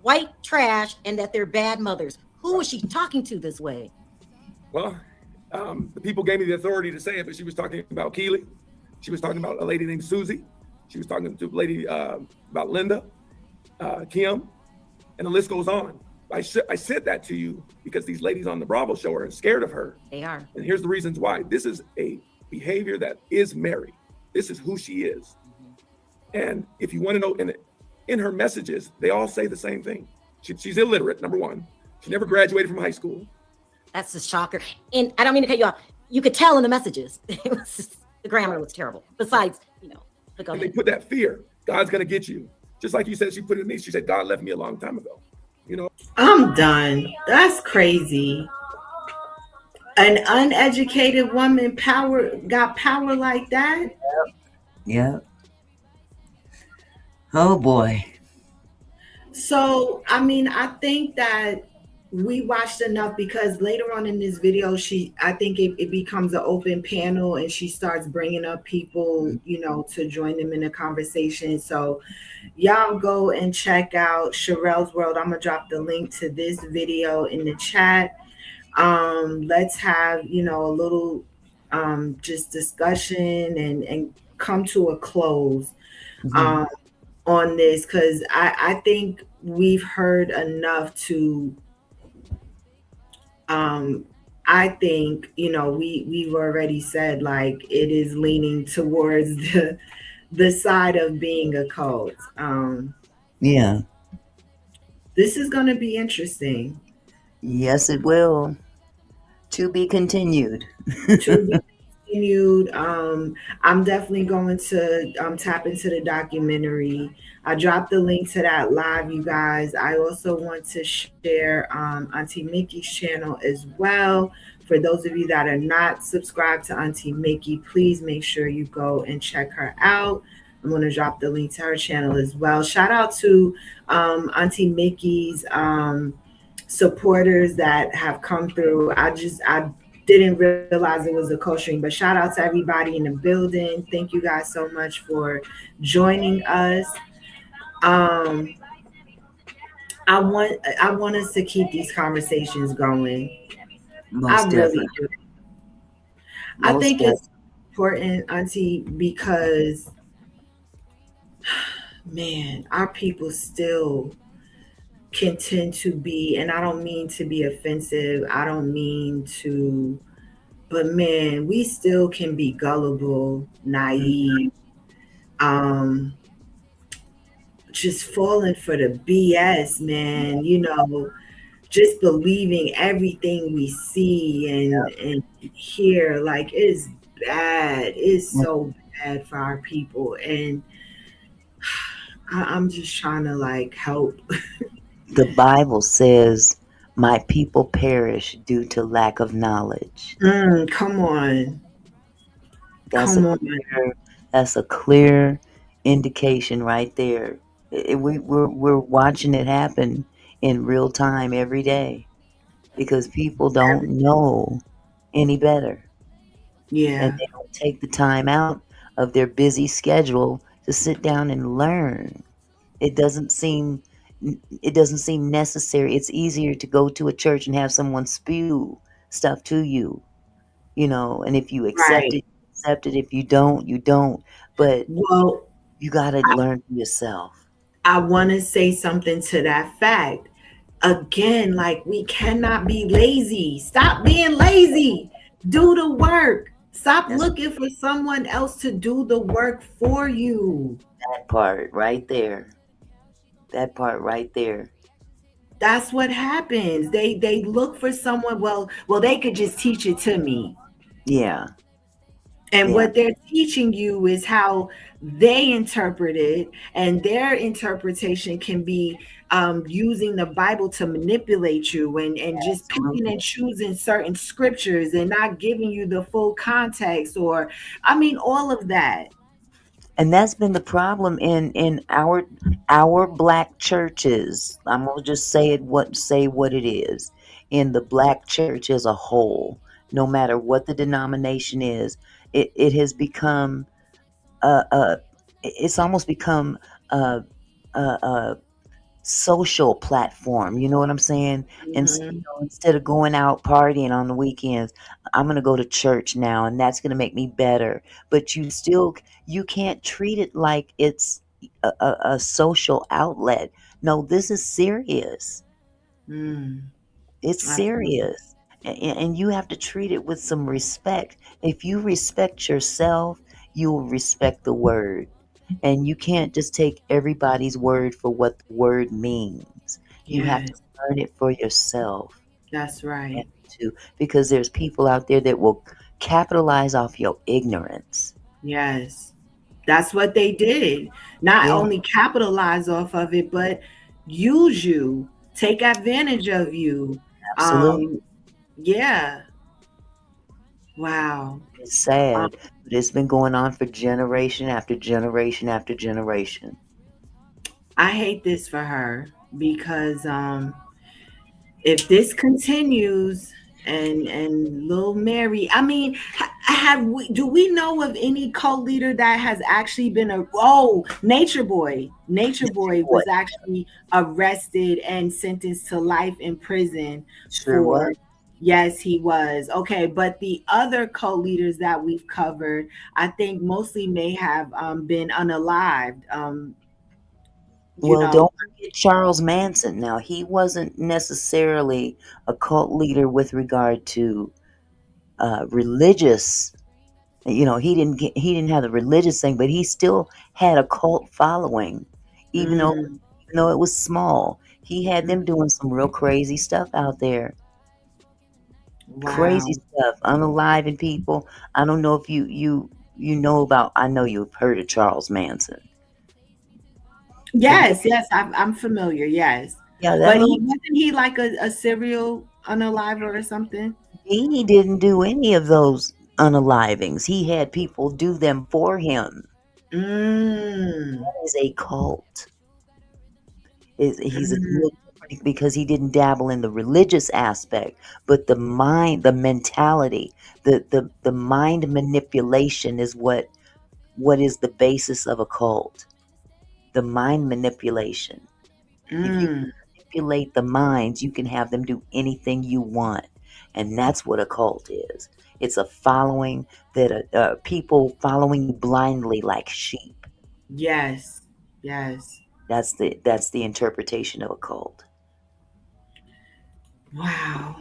white trash, and that they're bad mothers. Who was she talking to this way? Well, the people gave me the authority to say it, but she was talking about Keely. She was talking about a lady named Susie. She was talking to a lady about Linda, Kim, and the list goes on. I said that to you because these ladies on the Bravo show are scared of her. They are. And here's the reasons why. This is a behavior that is Mary. This is who she is. Mm-hmm. And if you want to know, in her messages, they all say the same thing. She's illiterate, number one. She never graduated from high school. That's a shocker. And I don't mean to cut you off. You could tell in the messages. It was just, the grammar was terrible. Besides, and they put that fear. God's going to get you. Just like you said, she put it in me. She said, God left me a long time ago. I'm done. That's crazy. An uneducated woman got power like that. Yep. Oh boy. So, I mean, I think that we watched enough, because later on in this video, I think it becomes an open panel and she starts bringing up people, to join them in the conversation. So y'all go and check out Sherelle's World. I'm going to drop the link to this video in the chat. Let's have, a little just discussion and come to a close. On this, because I think we've heard enough to I think we've already said, like, it is leaning towards the side of being a cult. Yeah. This is going to be interesting. Yes, it will. To be continued. To be continued. I'm definitely going to tap into the documentary. I dropped the link to that live, you guys. I also want to share Auntie Mickey's channel as well. For those of you that are not subscribed to Auntie Mickey, please make sure you go and check her out. I'm going to drop the link to her channel as well. Shout out to Auntie Mickey's supporters that have come through. I didn't realize it was a co-stream, but shout out to everybody in the building. Thank you guys so much for joining us. I want us to keep these conversations going. Most definitely. Do. I think it's important, Auntie, because man, our people still can tend to be, and I don't mean to be offensive, but man, we still can be gullible, naive, just falling for the BS, man, just believing everything we see and hear. Like, it's bad. It's so bad for our people. And I'm just trying to, like, help. The Bible says, my people perish due to lack of knowledge. Come on. That's a clear indication right there. We're watching it happen in real time every day because people don't know any better. Yeah. And they don't take the time out of their busy schedule to sit down and learn. It doesn't seem necessary. It's easier to go to a church and have someone spew stuff to you, and if you accept it, accept it. If you don't, you don't. But you got to learn for yourself. I want to say something to that fact. Again, like, we cannot be lazy. Stop being lazy. Do the work. Stop looking for someone else to do the work for you. That part right there. That's what happens. They look for someone, well, they could just teach it to me. Yeah. And what they're teaching you is how they interpret it, and their interpretation can be using the Bible to manipulate you and just picking and choosing certain scriptures and not giving you the full context, or all of that. And that's been the problem in our black churches. I'm gonna just say what it is. In the black church as a whole, no matter what the denomination is, it has become it's almost become a social platform. You know what I'm saying? And so, instead of going out partying on the weekends, I'm going to go to church now, and that's going to make me better. But you can't treat it like it's a social outlet. No, this is serious. It's serious. And you have to treat it with some respect. If you respect yourself, you will respect the word. And you can't just take everybody's word for what the word means. You have to learn it for yourself. That's right. Because there's people out there that will capitalize off your ignorance. Yes. That's what they did. Not only capitalize off of it, but use you, take advantage of you. Absolutely. Wow. It's sad, but it's been going on for generation after generation after generation. I hate this for her because if this continues and little Mary, I mean, do we know of any cult leader that has actually been Nature Boy was actually arrested and sentenced to life in prison Sure for was. Yes, he was. Okay, but the other cult leaders that we've covered, I think mostly may have been unalived. Well, don't forget Charles Manson. Now, he wasn't necessarily a cult leader with regard to religious. He didn't have the religious thing, but he still had a cult following, even though it was small. He had them doing some real crazy stuff out there. Wow. Crazy stuff, unaliving people. I don't know if you know about. I know you've heard of Charles Manson. Yes, I'm familiar. Yes, Yeah, but wasn't he like a serial unaliver or something? He didn't do any of those unalivings. He had people do them for him. That is a cult. He's a little different because he didn't dabble in the religious aspect, but the mind, the mentality, the mind manipulation is what is the basis of a cult. The mind manipulation. If you can manipulate the minds, you can have them do anything you want. And that's what a cult is. It's a following that people following blindly like sheep. Yes. Yes. That's the interpretation of a cult. Wow.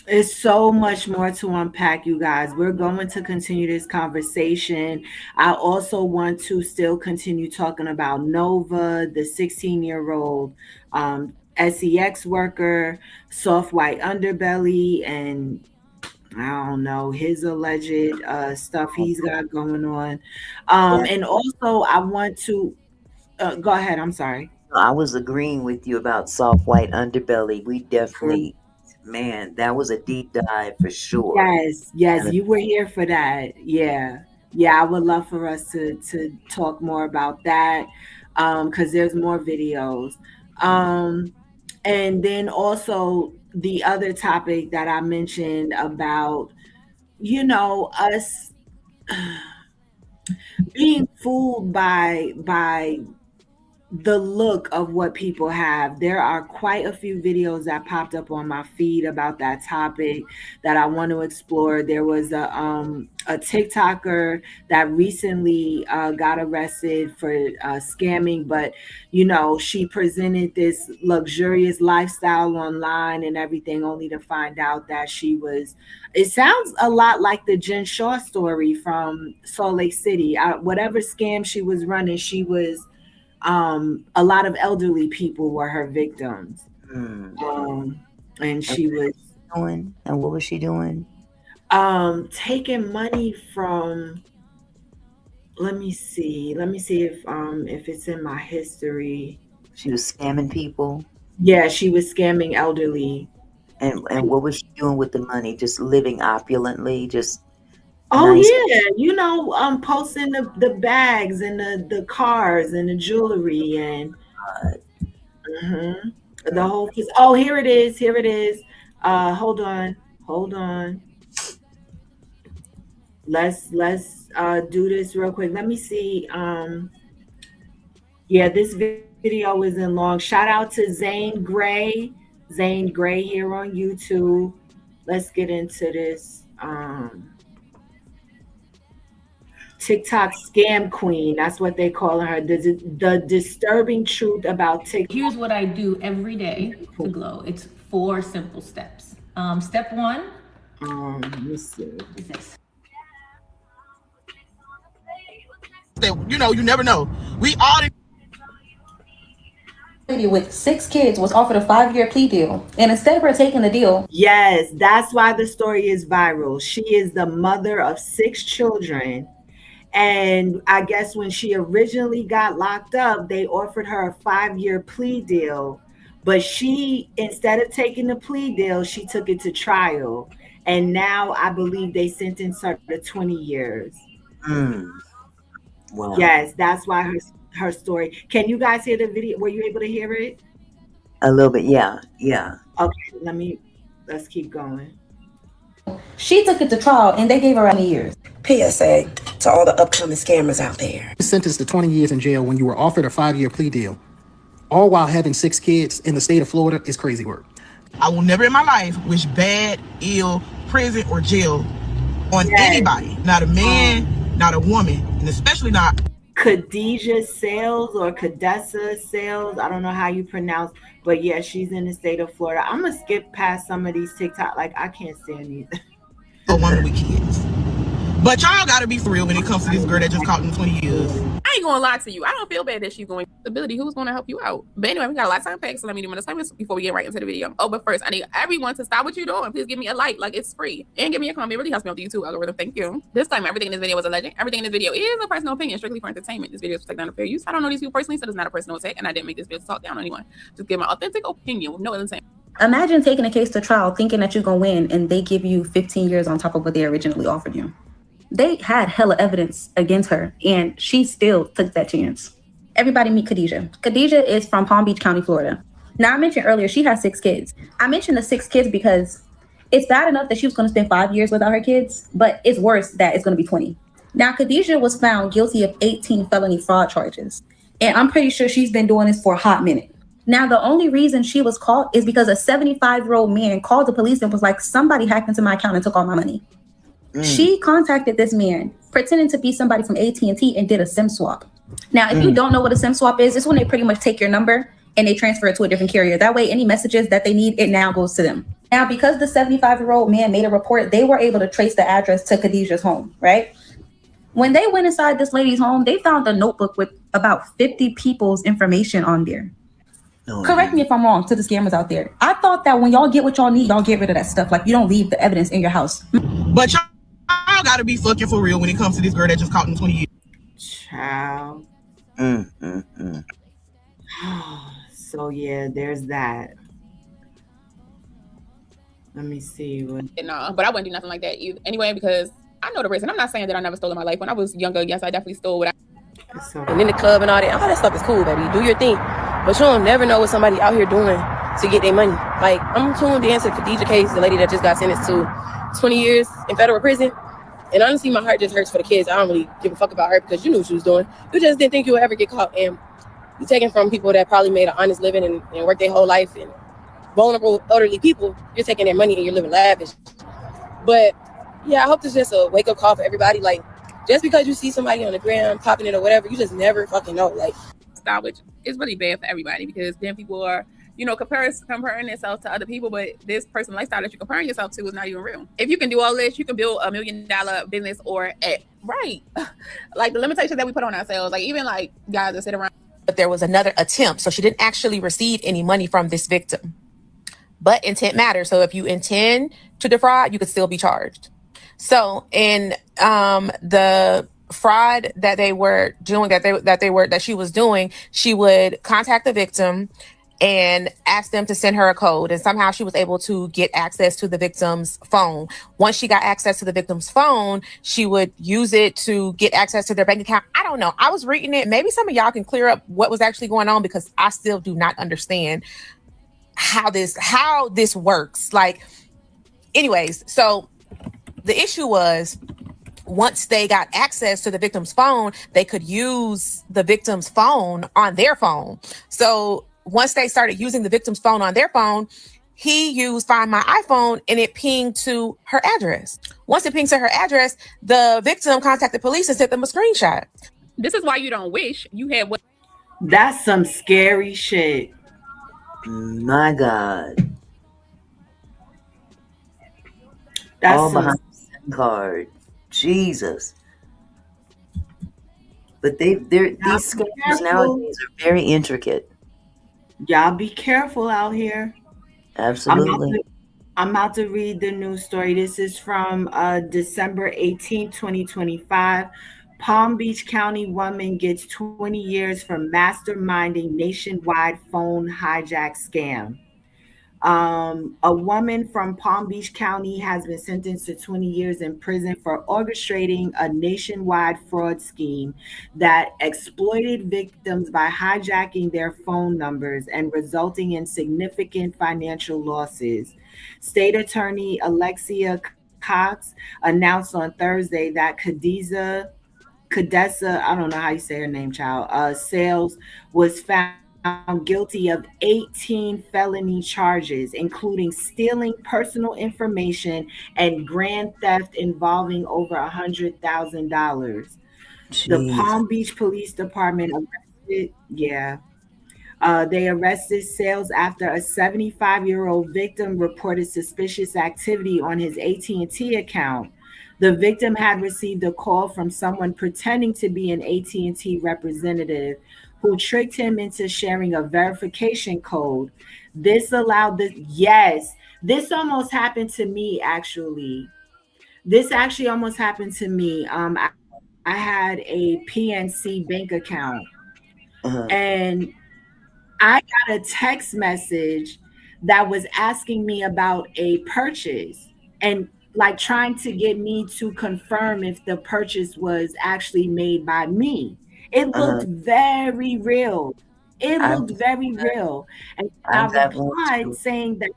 It's so much more to unpack, you guys. We're going to continue this conversation. I also want to still continue talking about Nova, the 16-year-old sex worker, soft white underbelly, and I don't know, his alleged stuff he's got going on. And also, I want to go ahead. I'm sorry. I was agreeing with you about soft white underbelly. We definitely, man, that was a deep dive for sure. Yes, you were here for that. Yeah, I would love for us to talk more about that because there's more videos. And then also the other topic that I mentioned about, us being fooled by the look of what people have. There are quite a few videos that popped up on my feed about that topic that I want to explore. There was a TikToker that recently got arrested for scamming, but she presented this luxurious lifestyle online and everything, only to find out that it sounds a lot like the Jen Shaw story from Salt Lake City. Whatever scam she was running, she was a lot of elderly people were her victims. And she was doing, and what was she doing? Taking money from, let me see if it's in my history. She was scamming people. Yeah, she was scamming elderly. And what was she doing with the money? Just living opulently, just nice. Yeah, posting the bags and the cars and the jewelry and the whole piece. Oh, here it is. Hold on. Let's do this real quick. Let me see. Yeah, this video isn't long. Shout out to Zane Gray here on YouTube. Let's get into this. TikTok scam queen. That's what they call her. The disturbing truth about TikTok. Here's what I do every day to glow. It's 4 simple steps. Step 1. Let me see. Is this. You never know. We all. With 6 kids was offered a 5-year plea deal, and instead of her taking the deal, yes, that's why the story is viral. She is the mother of 6 children. And I guess when she originally got locked up, they offered her a 5-year plea deal. But she, instead of taking the plea deal, she took it to trial. and now I believe they sentenced her to 20 years. Wow. Yes, that's why her story. Can you guys hear the video? Were you able to hear it? A little bit, yeah. Okay, let's keep going. She took it to trial and they gave her 20 years. PSA to all the upcoming scammers out there. Sentenced to 20 years in jail when you were offered a 5-year plea deal, all while having 6 kids in the state of Florida, is crazy work. I will never in my life wish bad, ill, prison, or jail on anybody. Not a man, not a woman, and especially not Khadijah Sales or Cadessa Sales. I don't know how you pronounce, but yeah, she's in the state of Florida. I'm gonna skip past some of these TikTok. Like, I can't stand these. a woman with kids. But y'all gotta be for real when it comes to this girl that just caught in 20 years. I ain't gonna lie to you. I don't feel bad that she's going ability. Who's gonna help you out? But anyway, we got a lot of time packed, so let me do my assignments before we get right into the video. Oh, but first, I need everyone to stop what you're doing. Please give me a like it's free. And give me a comment. It really helps me with the YouTube algorithm. Thank you. Disclaimer, everything in this video was alleged. Everything in this video is a personal opinion, strictly for entertainment. This video is taken down for fair use. I don't know these people personally, so it's not a personal attack, and I didn't make this video to talk down on anyone. Just give my authentic opinion with no intent. Imagine taking a case to trial thinking that you're going to win and they give you 15 years on top of what they originally offered you. They had hella evidence against her and she still took that chance. Everybody meet Khadijah. Khadijah is from Palm Beach County, Florida. Now, I mentioned earlier she has 6 kids. I mentioned the 6 kids because it's bad enough that she was going to spend 5 years without her kids, but it's worse that it's going to be 20. Now, Khadijah was found guilty of 18 felony fraud charges. And I'm pretty sure she's been doing this for a hot minute. Now, the only reason she was caught is because a 75-year-old man called the police and was like, somebody hacked into my account and took all my money. She contacted this man pretending to be somebody from AT&T and did a SIM swap. Now, if you don't know what a SIM swap is, it's when they pretty much take your number and they transfer it to a different carrier. That way, any messages that they need, it now goes to them. Now, because the 75-year-old man made a report, they were able to trace the address to Khadijah's home, right? When they went inside this lady's home, they found a notebook with about 50 people's information on there. Correct me if I'm wrong to the scammers out there. I thought that when y'all get what y'all need, y'all get rid of that stuff. Like, you don't leave the evidence in your house. But y'all gotta be fucking for real when it comes to this girl that just caught in 20 years. Child. So yeah, there's that. Let me see. No, but I wouldn't do nothing like that either. Anyway, because I know the reason. I'm not saying that I never stole in my life. When I was younger, yes, I definitely stole what and in the club and all that stuff is cool, baby. Do your thing. But you don't never know what somebody out here doing to get their money. Like, I'm tuned in to the Khadijah case, the lady that just got sentenced to 20 years in federal prison. And honestly, my heart just hurts for the kids. I don't really give a fuck about her because you knew what she was doing. You just didn't think you would ever get caught. And you're taking from people that probably made an honest living and worked their whole life. And vulnerable elderly people, you're taking their money and you're living lavish. But yeah, I hope this is just a wake-up call for everybody. Like, just because you see somebody on the ground popping it or whatever, you just never fucking know. Like, style, which is really bad for everybody because then people are, comparing themselves to other people, but this person's lifestyle that you're comparing yourself to is not even real. If you can do all this, you can build $1 million business right. Like the limitations that we put on ourselves, like even like guys that sit around. But there was another attempt. So she didn't actually receive any money from this victim. But intent matters. So if you intend to defraud, you could still be charged. So in the fraud that they were doing, that she was doing, she would contact the victim and ask them to send her a code. And somehow she was able to get access to the victim's phone. Once she got access to the victim's phone, she would use it to get access to their bank account. I don't know. I was reading it. Maybe some of y'all can clear up what was actually going on because I still do not understand how this works. Like, anyways, so the issue was once they got access to the victim's phone, they could use the victim's phone on their phone. So once they started using the victim's phone on their phone, he used Find My iPhone and it pinged to her address. Once it pinged to her address, the victim contacted police and sent them a screenshot. This is why you don't wish you had what. That's some scary shit. My God. That's all behind the SIM card. Jesus. But these scammers nowadays are very intricate. Y'all be careful out here. Absolutely. I'm about to read the news story. This is from December 18, 2025. Palm Beach County woman gets 20 years for masterminding nationwide phone hijack scam. A woman from Palm Beach County has been sentenced to 20 years in prison for orchestrating a nationwide fraud scheme that exploited victims by hijacking their phone numbers and resulting in significant financial losses. State Attorney Alexia Cox announced on Thursday that Cadessa, I don't know how you say her name, child, Sales was found guilty of 18 felony charges, including stealing personal information and grand theft involving over $100,000. The Jeez. Palm Beach Police Department arrested, yeah, they arrested Sales after a 75-year-old victim reported suspicious activity on his AT&T account. The victim had received a call from someone pretending to be an AT&T representative who tricked him into sharing a verification code. This allowed the yes, this almost happened to me actually. This actually almost happened to me. I had a PNC bank account and I got a text message that was asking me about a purchase and like trying to get me to confirm if the purchase was actually made by me. It looked very real. It I've looked very real. And I I've got one replied too. saying that,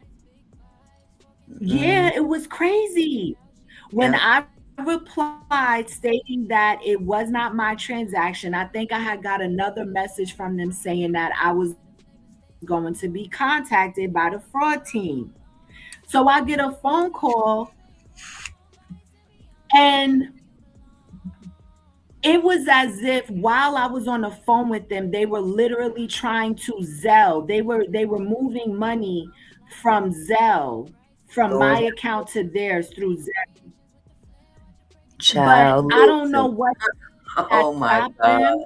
yeah, it was crazy. When Yep. I replied stating that it was not my transaction, I think I had got another message from them saying that I was going to be contacted by the fraud team. So I get a phone call and it was as if while I was on the phone with them, they were literally trying to Zelle. They were moving money from Zelle, from my Lord, account to theirs through Zelle. But child, I don't know listen. what had Oh my stopped God. them.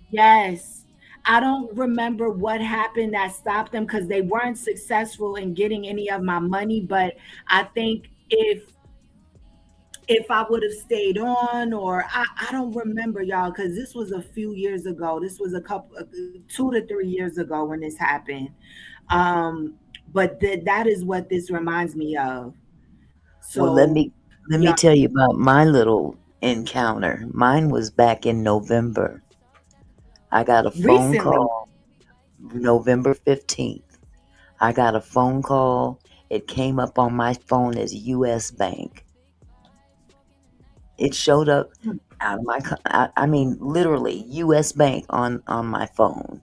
Yes. I don't remember what happened that stopped them because they weren't successful in getting any of my money. But I think if I would have stayed on, or I don't remember, y'all, because this was a few years ago. This was a couple 2 to 3 years ago when this happened. Um, but that is what this reminds me of. Well, let So me let yeah, me tell you about my little encounter. Mine was back in November. I got a phone recently, call November 15th. I got a phone call. It came up on my phone as US Bank. It showed up out of my I mean literally US Bank on my phone.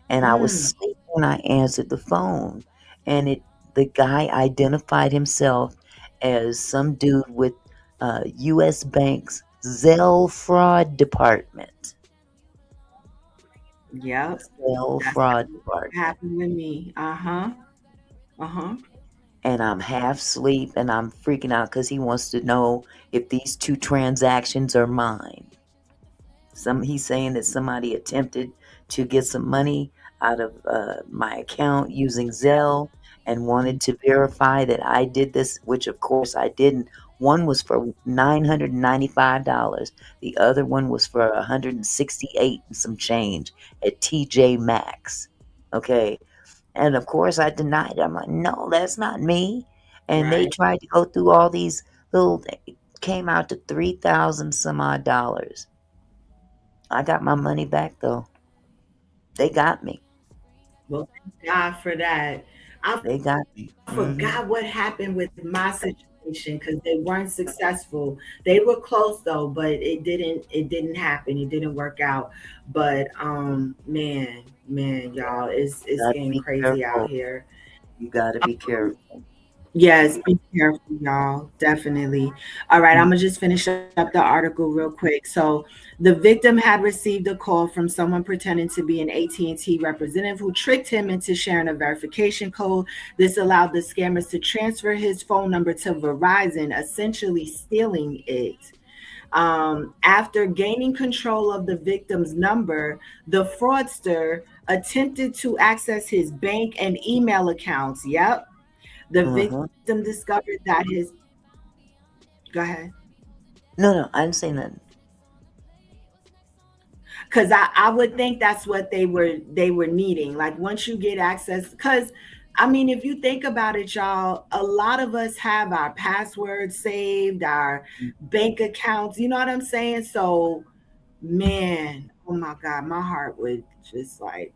And I was mm, sleeping when I answered the phone. And the guy identified himself as some dude with US Bank's Zelle fraud department. yep, Zelle that's fraud what department. happened with me. Uh-huh. Uh-huh. And I'm half asleep and I'm freaking out because he wants to know if these two transactions are mine. He's saying that somebody attempted to get some money out of my account using Zelle and wanted to verify that I did this, which of course I didn't. One was for $995. The other one was for $168 and some change at TJ Maxx. Okay. And of course I denied it. I'm like, no, that's not me. And they Right. tried to go through all these little, it came out to 3,000 some odd dollars. I got my money back though. They got me. Well, thank God for that. I They got me. forgot what happened with my situation because they weren't successful. They were close though, but it didn't happen. It didn't work out. But man, y'all, it's Gotta getting be crazy out careful. here. You gotta be careful. Yes, be careful, y'all. Definitely. All right, I'm gonna just finish up the article real quick. So, the victim had received a call from someone pretending to be an AT&T representative who tricked him into sharing a verification code. This allowed the scammers to transfer his phone number to Verizon, essentially stealing it. After gaining control of the victim's number, the fraudster attempted to access his bank and email accounts. Yep. The Uh-huh. victim discovered that his go ahead. No, I didn't say nothing. Because I would think that's what they were needing. Like once you get access, because I mean, if you think about it, y'all, a lot of us have our passwords saved, our bank accounts, you know what I'm saying? So, man, oh my God, my heart would just like.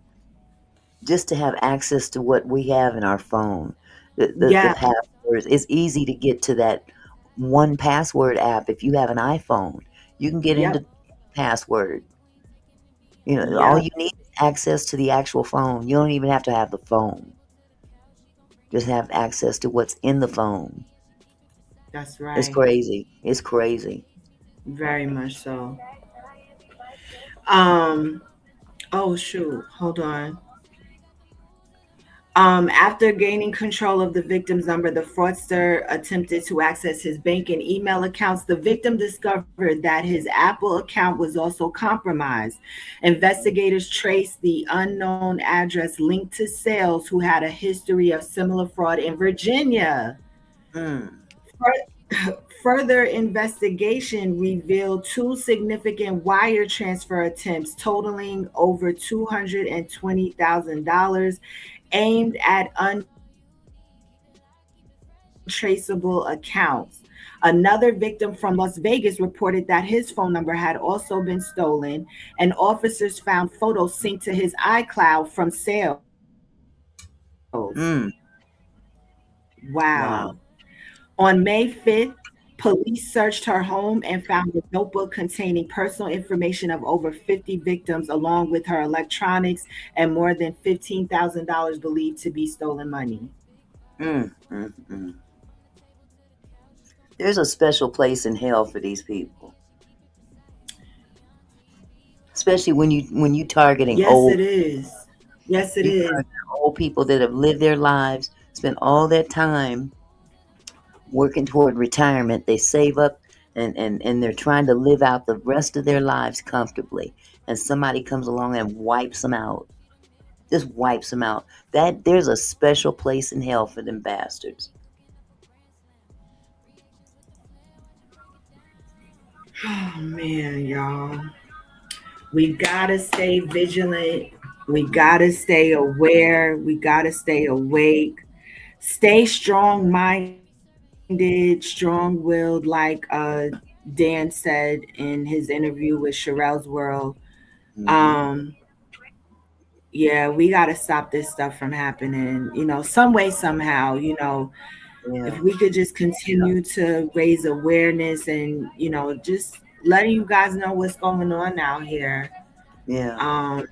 Just to have access to what we have in our phone, the Yeah. passwords. It's easy to get to that one password app. If you have an iPhone, you can get Yep. into password. You know, all Yep. you need is access to the actual phone. You don't even have to have the phone. Just have access to what's in the phone. That's It's right. crazy. It's crazy. Very much so. Oh shoot, hold on. After gaining control of the victim's number, the fraudster attempted to access his bank and email accounts. The victim discovered that his Apple account was also compromised. Investigators traced the unknown address linked to sales who had a history of similar fraud in Virginia. Further investigation revealed two significant wire transfer attempts totaling over $220,000 aimed at untraceable accounts. Another victim from Las Vegas reported that his phone number had also been stolen, and officers found photos synced to his iCloud from sales. Wow. On May 5th, police searched her home and found a notebook containing personal information of over 50 victims, along with her electronics and more than $15,000 believed to be stolen money. There's a special place in hell for these people, especially when you targeting Yes, old. it is. Yes, it is. Old people that have lived their lives, spent all their time working toward retirement. They save up and they're trying to live out the rest of their lives comfortably. And somebody comes along and wipes them out. Just wipes them out. That there's a special place in hell for them bastards. Oh man, y'all. We gotta stay vigilant. We gotta stay aware. We gotta stay awake. Stay strong minded, strong willed, like Dan said in his interview with Sherelle's World. Yeah, we got to stop this stuff from happening, some way, somehow, if we could just continue to raise awareness and, just letting you guys know what's going on out here. Yeah.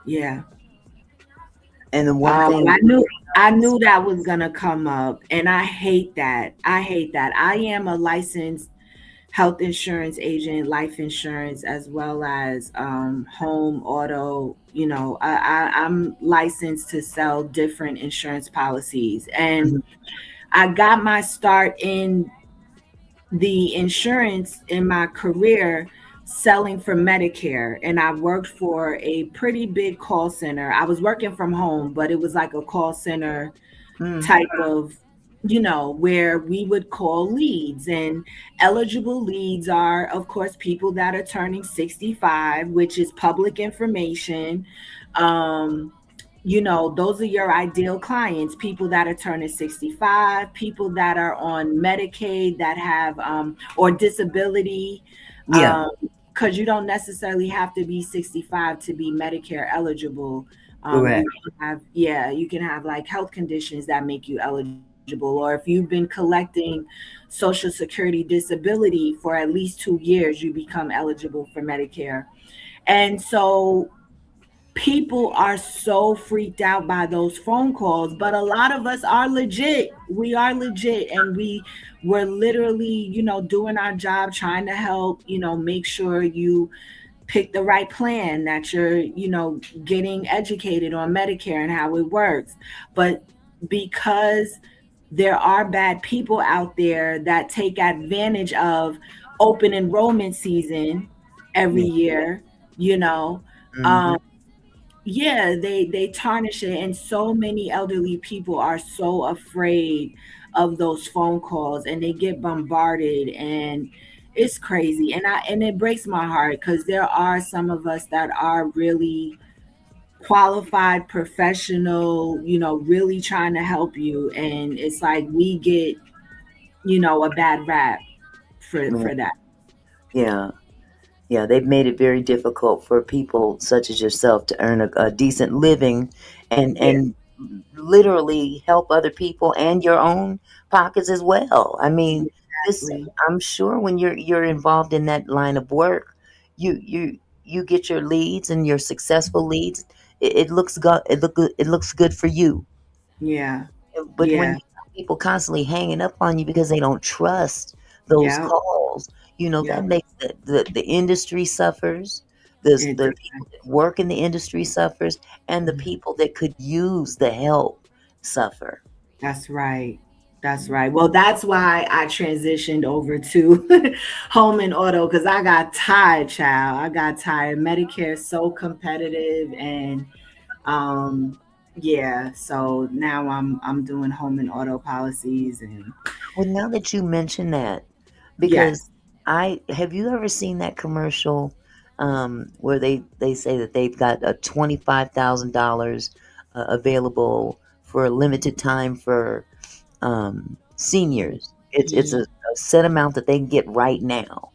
Yeah. And the one thing I knew that was gonna come up, and I hate that. I am a licensed health insurance agent, life insurance, as well as home, auto. I'm licensed to sell different insurance policies, and I got my start in the insurance in my career selling for Medicare, and I worked for a pretty big call center. I was working from home, but it was like a call center type of, where we would call leads, and eligible leads are, of course, people that are turning 65, which is public information. Those are your ideal clients, people that are turning 65, people that are on Medicaid that have or disability. Because you don't necessarily have to be 65 to be Medicare eligible. Correct. You can have like health conditions that make you eligible, or if you've been collecting Social Security disability for at least 2 years, you become eligible for Medicare. And so people are so freaked out by those phone calls, but a lot of us are legit. We are legit, and we're literally, doing our job, trying to help, make sure you pick the right plan, that you're, getting educated on Medicare and how it works. But because there are bad people out there that take advantage of open enrollment season every year, they tarnish it, and so many elderly people are so afraid of those phone calls, and they get bombarded, and it's crazy. And it breaks my heart, because there are some of us that are really qualified professional, really trying to help you, and it's like we get, a bad rap for that. Yeah. Yeah, they've made it very difficult for people such as yourself to earn a decent living and literally help other people and your own pockets as well. I mean, Exactly. I'm sure when you're involved in that line of work, you get your leads and your successful leads. It looks good. It looks good for you. Yeah. But when Yeah. you have people constantly hanging up on you because they don't trust those Yeah. calls, Yeah. that makes the industry suffers. The It people that work in the industry suffers, and the people that could use the help suffer. That's right. That's right. Well, that's why I transitioned over to home and auto, because I got tired, child. I got tired. Medicare is so competitive, and yeah. So now I'm doing home and auto policies, and Well, now that you mention that, yes. because have you ever seen that commercial where they say that they've got a $25,000 available for a limited time for seniors. It's a set amount that they can get right now.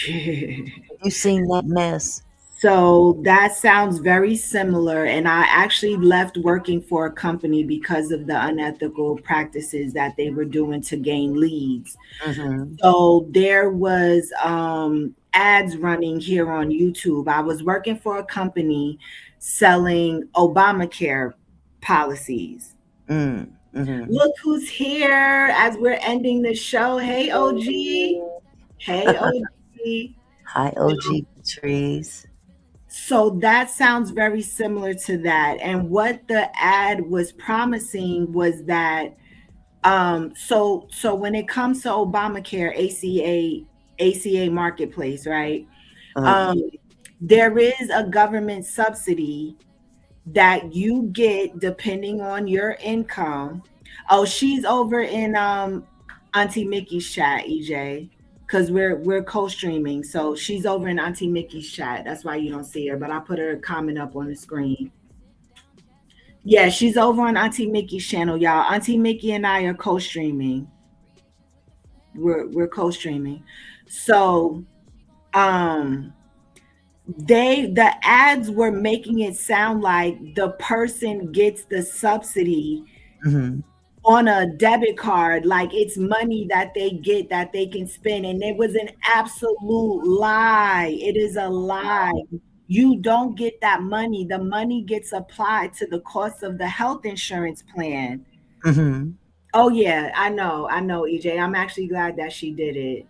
Have you seen that mess? So that sounds very similar. And I actually left working for a company because of the unethical practices that they were doing to gain leads. Mm-hmm. So there was ads running here on YouTube. I was working for a company selling Obamacare policies. Mm-hmm. Look who's here as we're ending the show. Hey, OG. Hey, OG. Hi, OG Patrice. So that sounds very similar to that. And what the ad was promising was that so when it comes to Obamacare, ACA marketplace, right? Uh-huh. There is a government subsidy that you get depending on your income. Oh, she's over in Auntie Mickey's chat, EJ, because we're co-streaming. So she's over in Auntie Mickey's chat. That's why you don't see her, but I put her comment up on the screen. Yeah, she's over on Auntie Mickey's channel, y'all. Auntie Mickey and I are co-streaming. We're co-streaming. So the ads were making it sound like the person gets the subsidy Mm-hmm. on a debit card, like it's money that they get that they can spend. And it was an absolute lie. It is a lie. You don't get that money. The money gets applied to the cost of the health insurance plan. Mm-hmm. Oh yeah, I know, EJ. I'm actually glad that she did it.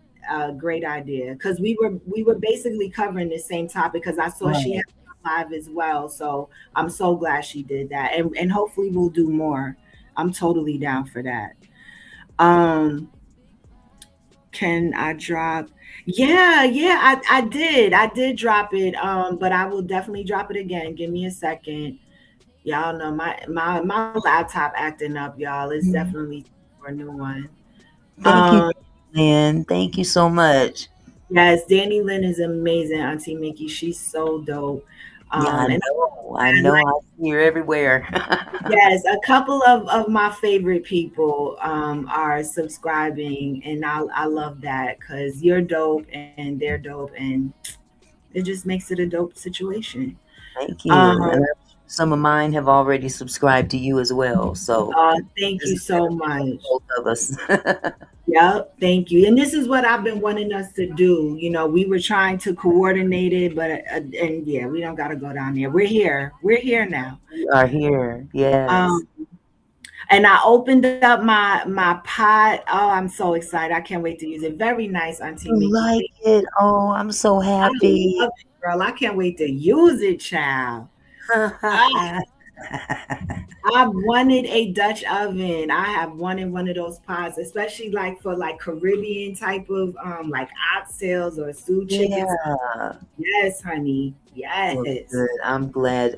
Great idea, because we were basically covering the same topic, because I saw she had live as well. So I'm so glad she did that, and hopefully we'll do more. I'm totally down for that. Can I drop? Yeah, I did drop it. But I will definitely drop it again. Give me a second. Y'all know my laptop acting up, y'all. It's definitely for a new one. Thank you, Lynn. Thank you so much. Yes, Danny Lynn is amazing, Auntie Mickey. She's so dope. Yeah, I know. I see her everywhere. Yes, a couple of my favorite people are subscribing, and I love that, because you're dope and they're dope, and it just makes it a dope situation. Thank you. And some of mine have already subscribed to you as well. So thank you so much. Both of us. Yep, thank you. And this is what I've been wanting us to do. We were trying to coordinate it, but and yeah, we don't got to go down there. We're here. We're here now. We are here. Yes. And I opened up my pot. Oh, I'm so excited. I can't wait to use it. Very nice, Auntie Mickey. You like it? Oh, I'm so happy. I love it, girl. I can't wait to use it, child. I've wanted a Dutch oven. I have wanted one of those pots, especially like for like Caribbean type of like oxtails or stew chicken. Yeah. Yes, honey. Yes. Well, good.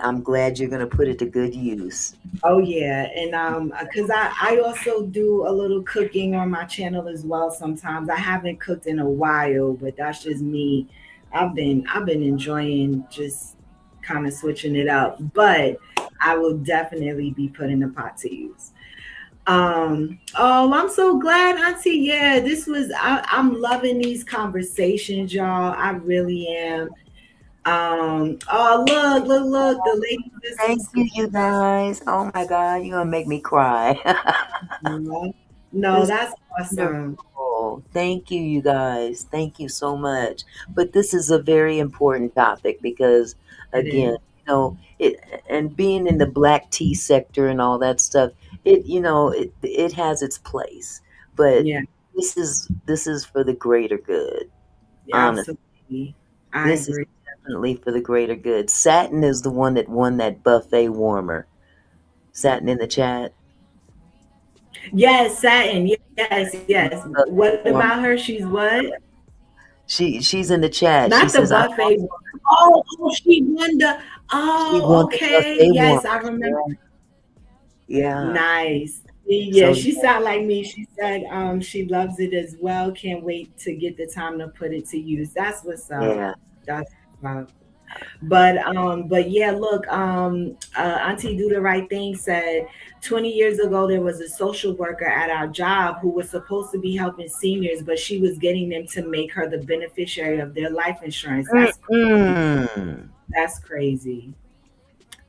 I'm glad you're gonna put it to good use. Oh yeah, and because I also do a little cooking on my channel as well. Sometimes I haven't cooked in a while, but that's just me. I've been enjoying just kind of switching it up, but I will definitely be putting the pot to use. Oh, I'm so glad, Auntie. Yeah, I'm loving these conversations, y'all. I really am. Oh, look, the lady just Thank you, you guys. Oh my God, you're gonna make me cry. No, This that's is awesome. wonderful. Thank you, you guys. Thank you so much. But this is a very important topic because, It again, is. it and being in the black tea sector and all that stuff, it has its place. But Yeah, this is for the greater good. Honestly, absolutely. I this is agree. definitely for the greater good. Satin is the one that won that buffet warmer. Satin in the chat. Yes, satin. Yes. Buffet What warmer. about her? She's what? She's in the chat. She Not the says, "I buffet. Oh, she won the. she Oh, won the okay. buffet Yes, warmer." I remember. Yeah. Nice. Yeah, So she sounded like me. She said she loves it as well. Can't wait to get the time to put it to use. That's what's up. yeah. That's what's up. But yeah, look, Auntie Do the Right Thing said 20 years ago there was a social worker at our job who was supposed to be helping seniors, but she was getting them to make her the beneficiary of their life insurance. That's crazy. Mm-mm. That's crazy.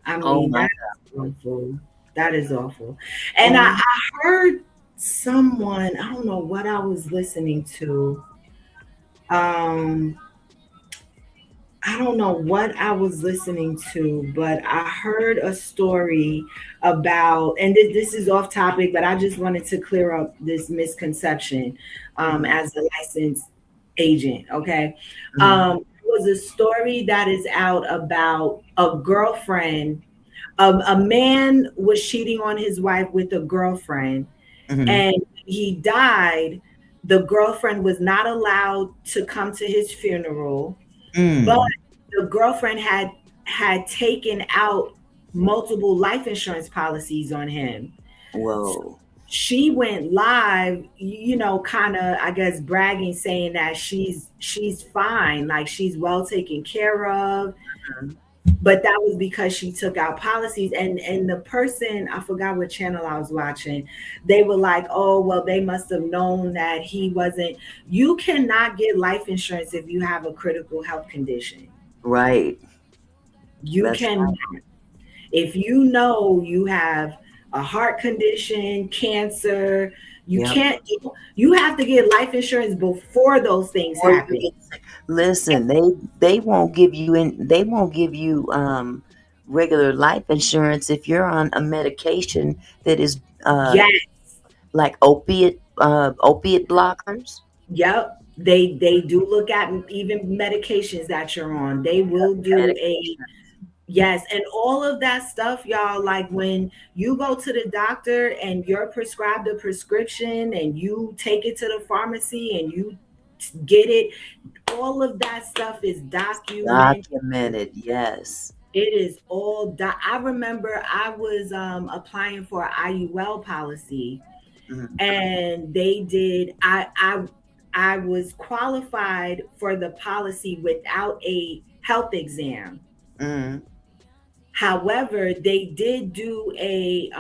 I Oh mean, my that's awful. That is awful. And God. I heard someone, I don't know what I was listening to. I don't know what I was listening to, but I heard a story about, and this is off topic, but I just wanted to clear up this misconception as a licensed agent. Okay. It was a story that is out about a girlfriend. A man was cheating on his wife with a girlfriend, and he died. The girlfriend was not allowed to come to his funeral, but the girlfriend had taken out multiple life insurance policies on him. Whoa. So she went live, kind of, I guess, bragging, saying that she's fine, like she's well taken care of. But that was because she took out policies, and the person, I forgot what channel I was watching, they were like, oh, well, they must have known that he wasn't. You cannot get life insurance if you have a critical health condition. Right. You can, if you know you have a heart condition, cancer, you can't, you have to get life insurance before those things happen. Listen, they won't give you regular life insurance if you're on a medication that is like opiate blockers. Yep. They do look at even medications that you're on. They will do yes, and all of that stuff, y'all, like when you go to the doctor and you're prescribed a prescription and you take it to the pharmacy and you get it, all of that stuff is Documented, yes. It is all I remember I was applying for an IUL policy, and they did I was qualified for the policy without a health exam. However, they did do a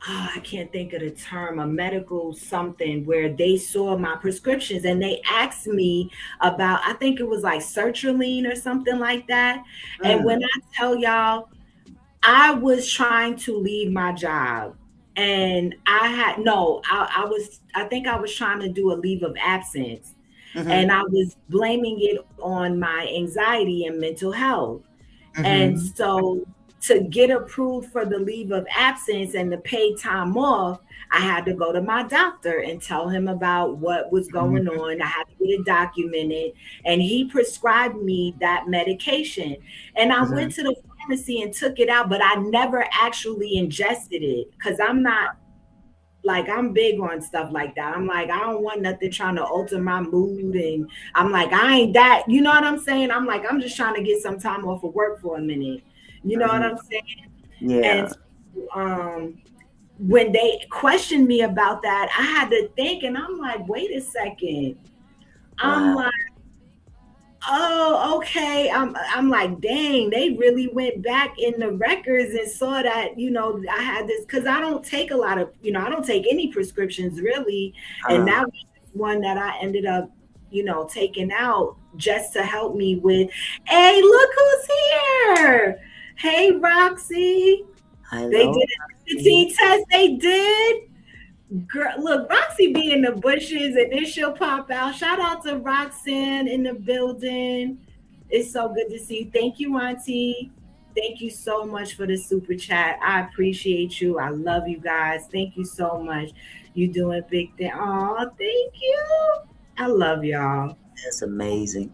I can't think of the term, a medical something, where they saw my prescriptions and they asked me about, I think it was like sertraline or something like that. And when I tell y'all, I was trying to leave my job, and I think I was trying to do a leave of absence, and I was blaming it on my anxiety and mental health. And so to get approved for the leave of absence and the paid time off, I had to go to my doctor and tell him about what was going on. I had to get it documented, and he prescribed me that medication. And I went to the pharmacy and took it out, but I never actually ingested it because I'm big on stuff like that. I'm like, I don't want nothing trying to alter my mood. And I'm like, I ain't that, you know what I'm saying? I'm like, I'm just trying to get some time off of work for a minute. You know what I'm saying? Yeah. And when they questioned me about that, I had to think, and I'm like, wait a second. I'm like, Oh, okay. I'm like, dang, they really went back in the records and saw that, I had this, because I don't take a lot of, I don't take any prescriptions really. And that was one that I ended up, taking out just to help me with, hey, look who's here. Hey, Roxy. They did a nicotine test. They did. Girl, look, Roxy be in the bushes and then she'll pop out. Shout out to Roxanne in the building. It's so good to see you. Thank you, Auntie. Thank you so much for the super chat. I appreciate you. I love you guys. Thank you so much. You doing big thing. Oh, thank you. I love y'all. That's amazing.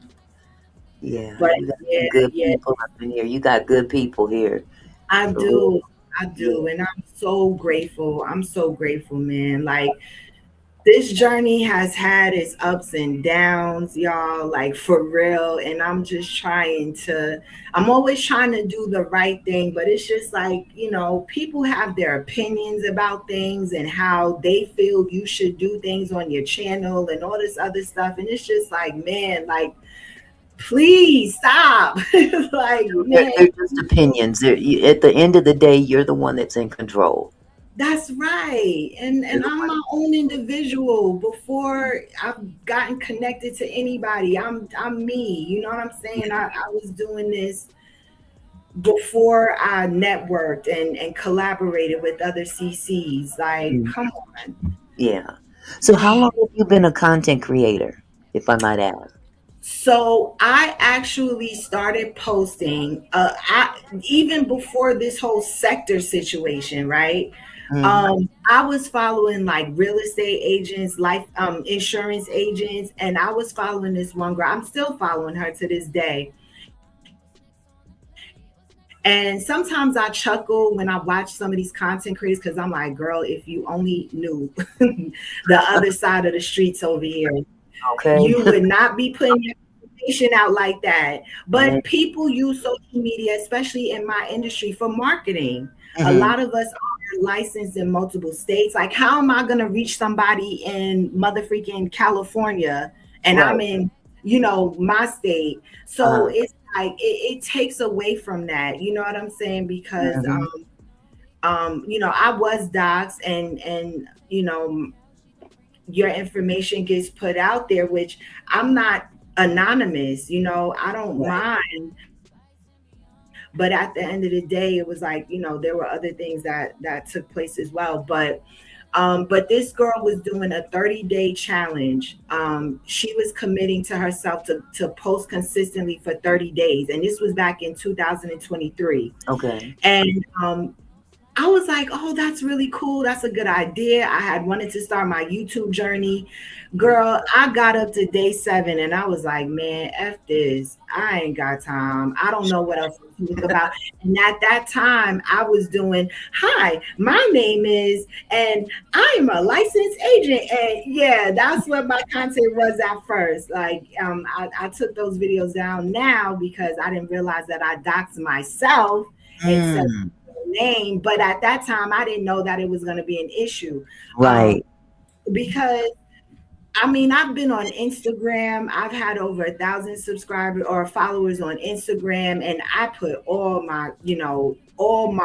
Yeah, But you got good people up in here. You got good people here. I do. And I'm so grateful. I'm so grateful, man. Like, this journey has had its ups and downs, y'all, like for real. And I'm always trying to do the right thing, but it's just like, people have their opinions about things and how they feel you should do things on your channel and all this other stuff. And it's just like, man, like, please stop. Like, man, they're just opinions. At the end of the day, you're the one that's in control. That's right. And I'm my own individual before I've gotten connected to anybody. I'm me. You know what I'm saying? I was doing this before I networked and collaborated with other CCs. Like, come on. Yeah. So how long have you been a content creator, if I might ask? So I actually started posting even before this whole sector situation, right? I was following like real estate agents, life insurance agents, and I was following this one girl. I'm still following her to this day. And sometimes I chuckle when I watch some of these content creators because I'm like, girl, if you only knew the other side of the streets over here, you would not be putting your information out like that. But people use social media, especially in my industry, for marketing. A lot of us are licensed in multiple states. Like, how am I going to reach somebody in motherfucking California and I'm in, my state? So it's like, it takes away from that. You know what I'm saying? Because, I was doxxed and your information gets put out there, which I'm not anonymous, I don't mind. But at the end of the day, it was like, there were other things that took place as well. But this girl was doing a 30-day challenge. She was committing to herself to post consistently for 30 days. And this was back in 2023. Okay. And I was like, oh, that's really cool. That's a good idea. I had wanted to start my YouTube journey. Girl, I got up to day 7 and I was like, man, F this. I ain't got time. I don't know what else to think about. And at that time, I was doing, hi, my name is, and I am a licensed agent. And yeah, that's what my content was at first. Like, I took those videos down now because I didn't realize that I doxed myself and said name. But at that time, I didn't know that it was going to be an issue. Right. Because I've been on Instagram. I've had over 1,000 subscribers or followers on Instagram, and I put all my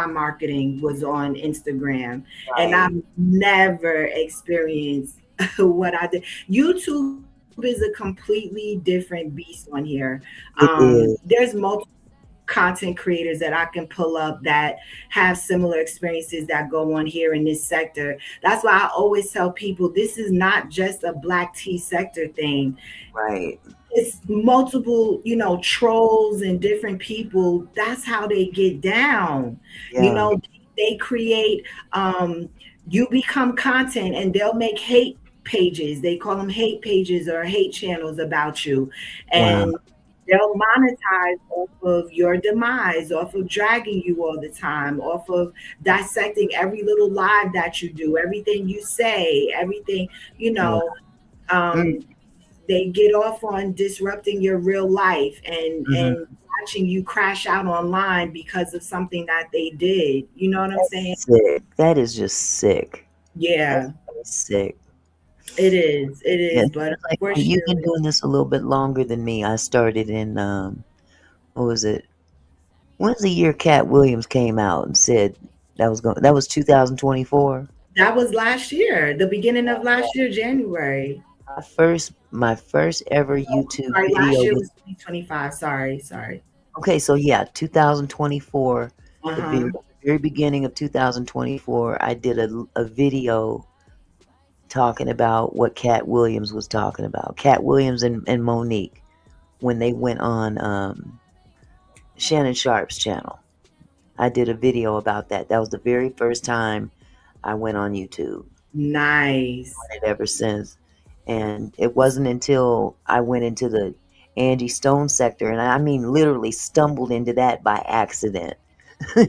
marketing was on Instagram, and I've never experienced what I did. YouTube is a completely different beast on here. There's multiple content creators that I can pull up that have similar experiences that go on here in this sector. That's why I always tell people this is not just a Black tea sector thing. Right. It's multiple, trolls and different people. That's how they get down. Yeah. They create, you become content and they'll make hate pages. They call them hate pages or hate channels about you. And they'll monetize off of your demise, off of dragging you all the time, off of dissecting every little live that you do, everything you say, everything, they get off on disrupting your real life and watching you crash out online because of something that they did. You know what I'm saying? Sick. That is just sick. Yeah. That's sick. It is. It Yeah, is. it But seems like you've been unfortunately, doing this a little bit longer than me. I started in what was it? When's the year Cat Williams came out and said that was 2024? that was last year, the beginning of last year, January. My first ever YouTube Sorry, last video year was was 2025. Sorry. okay, so yeah, 2024, the Uh-huh. very beginning of 2024, I did a video talking about what Cat Williams was talking about. Cat Williams and Monique when they went on Shannon Sharp's channel. I did a video about that. That was the very first time I went on YouTube. Nice. I've done it ever since. And it wasn't until I went into the Angie Stone sector, and I mean literally stumbled into that by accident,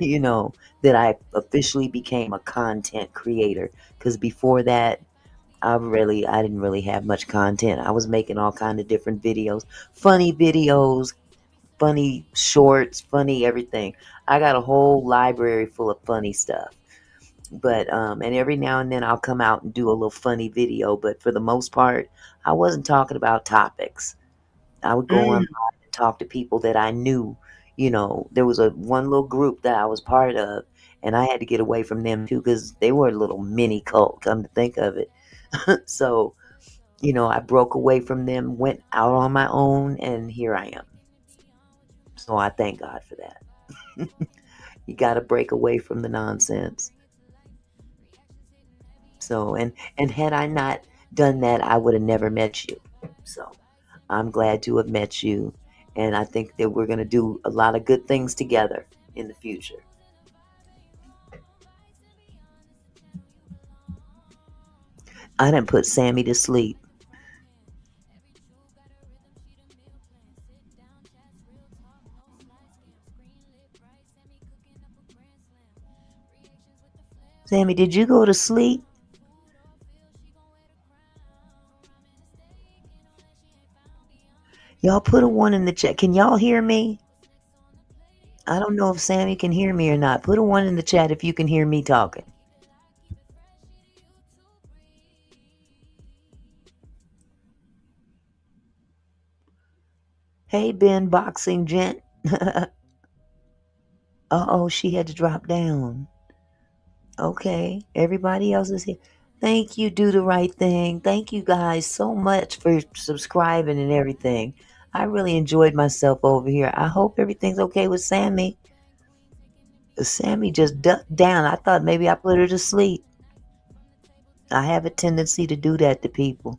you know, that I officially became a content creator. Because before that, I didn't really have much content. I was making all kind of different videos, funny shorts, funny everything. I got a whole library full of funny stuff. But and every now and then I'll come out and do a little funny video, but for the most part, I wasn't talking about topics. I would go online and talk to people that I knew. You know, there was one little group that I was part of, and I had to get away from them too because they were a little mini cult. Come to think of it, so you know, I broke away from them, went out on my own, and here I am. So I thank God for that. You got to break away from the nonsense. So, and had I not done that, I would have never met you. So, I'm glad to have met you, and I think that we're going to do a lot of good things together in the future. I didn't put Sammy to sleep. Sammy, did you go to sleep? Y'all put a 1 in the chat. Can y'all hear me? I don't know if Sammy can hear me or not. Put a 1 in the chat if you can hear me talking. Hey, Ben, boxing gent. Uh-oh, she had to drop down. Okay, everybody else is here. Thank you, Do the Right Thing. Thank you guys so much for subscribing and everything. I really enjoyed myself over here. I hope everything's okay with Sammy. Sammy just ducked down. I thought maybe I put her to sleep. I have a tendency to do that to people.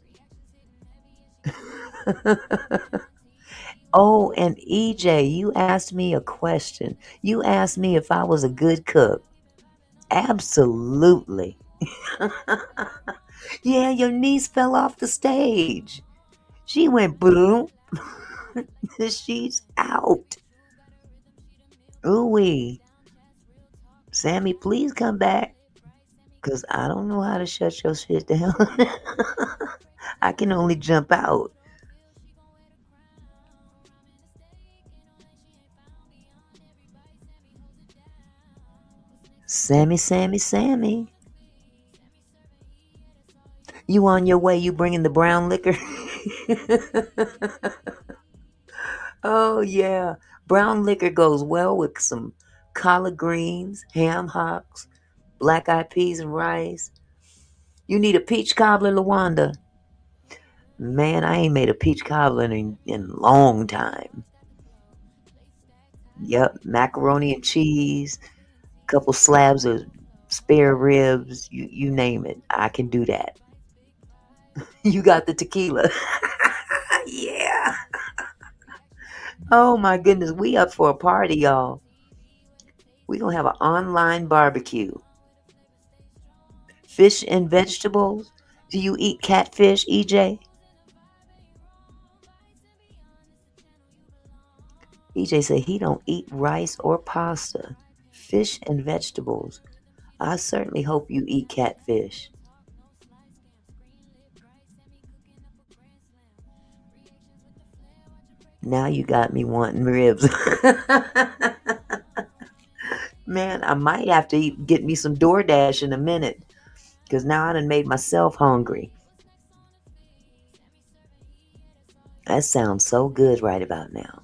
Oh, and EJ, you asked me a question. You asked me if I was a good cook. Absolutely. Yeah, your niece fell off the stage. She went boom. She's out. Ooh-wee. Sammy, please come back. Because I don't know how to shut your shit down. I can only jump out. Sammy. You on your way? You bringing the brown liquor? Oh, yeah. Brown liquor goes well with some collard greens, ham hocks, black eyed peas and rice. You need a peach cobbler, LaWanda? Man, I ain't made a peach cobbler in a long time. Yep, macaroni and cheese, couple slabs of spare ribs, you name it. I can do that. You got the tequila. Yeah. Oh my goodness, we up for a party, y'all. We gonna have an online barbecue. Fish and vegetables. Do you eat catfish, EJ? EJ said he don't eat rice or pasta. Fish and vegetables. I certainly hope you eat catfish. Now you got me wanting ribs. Man, I might have to get me some DoorDash in a minute. Because now I done made myself hungry. That sounds so good right about now.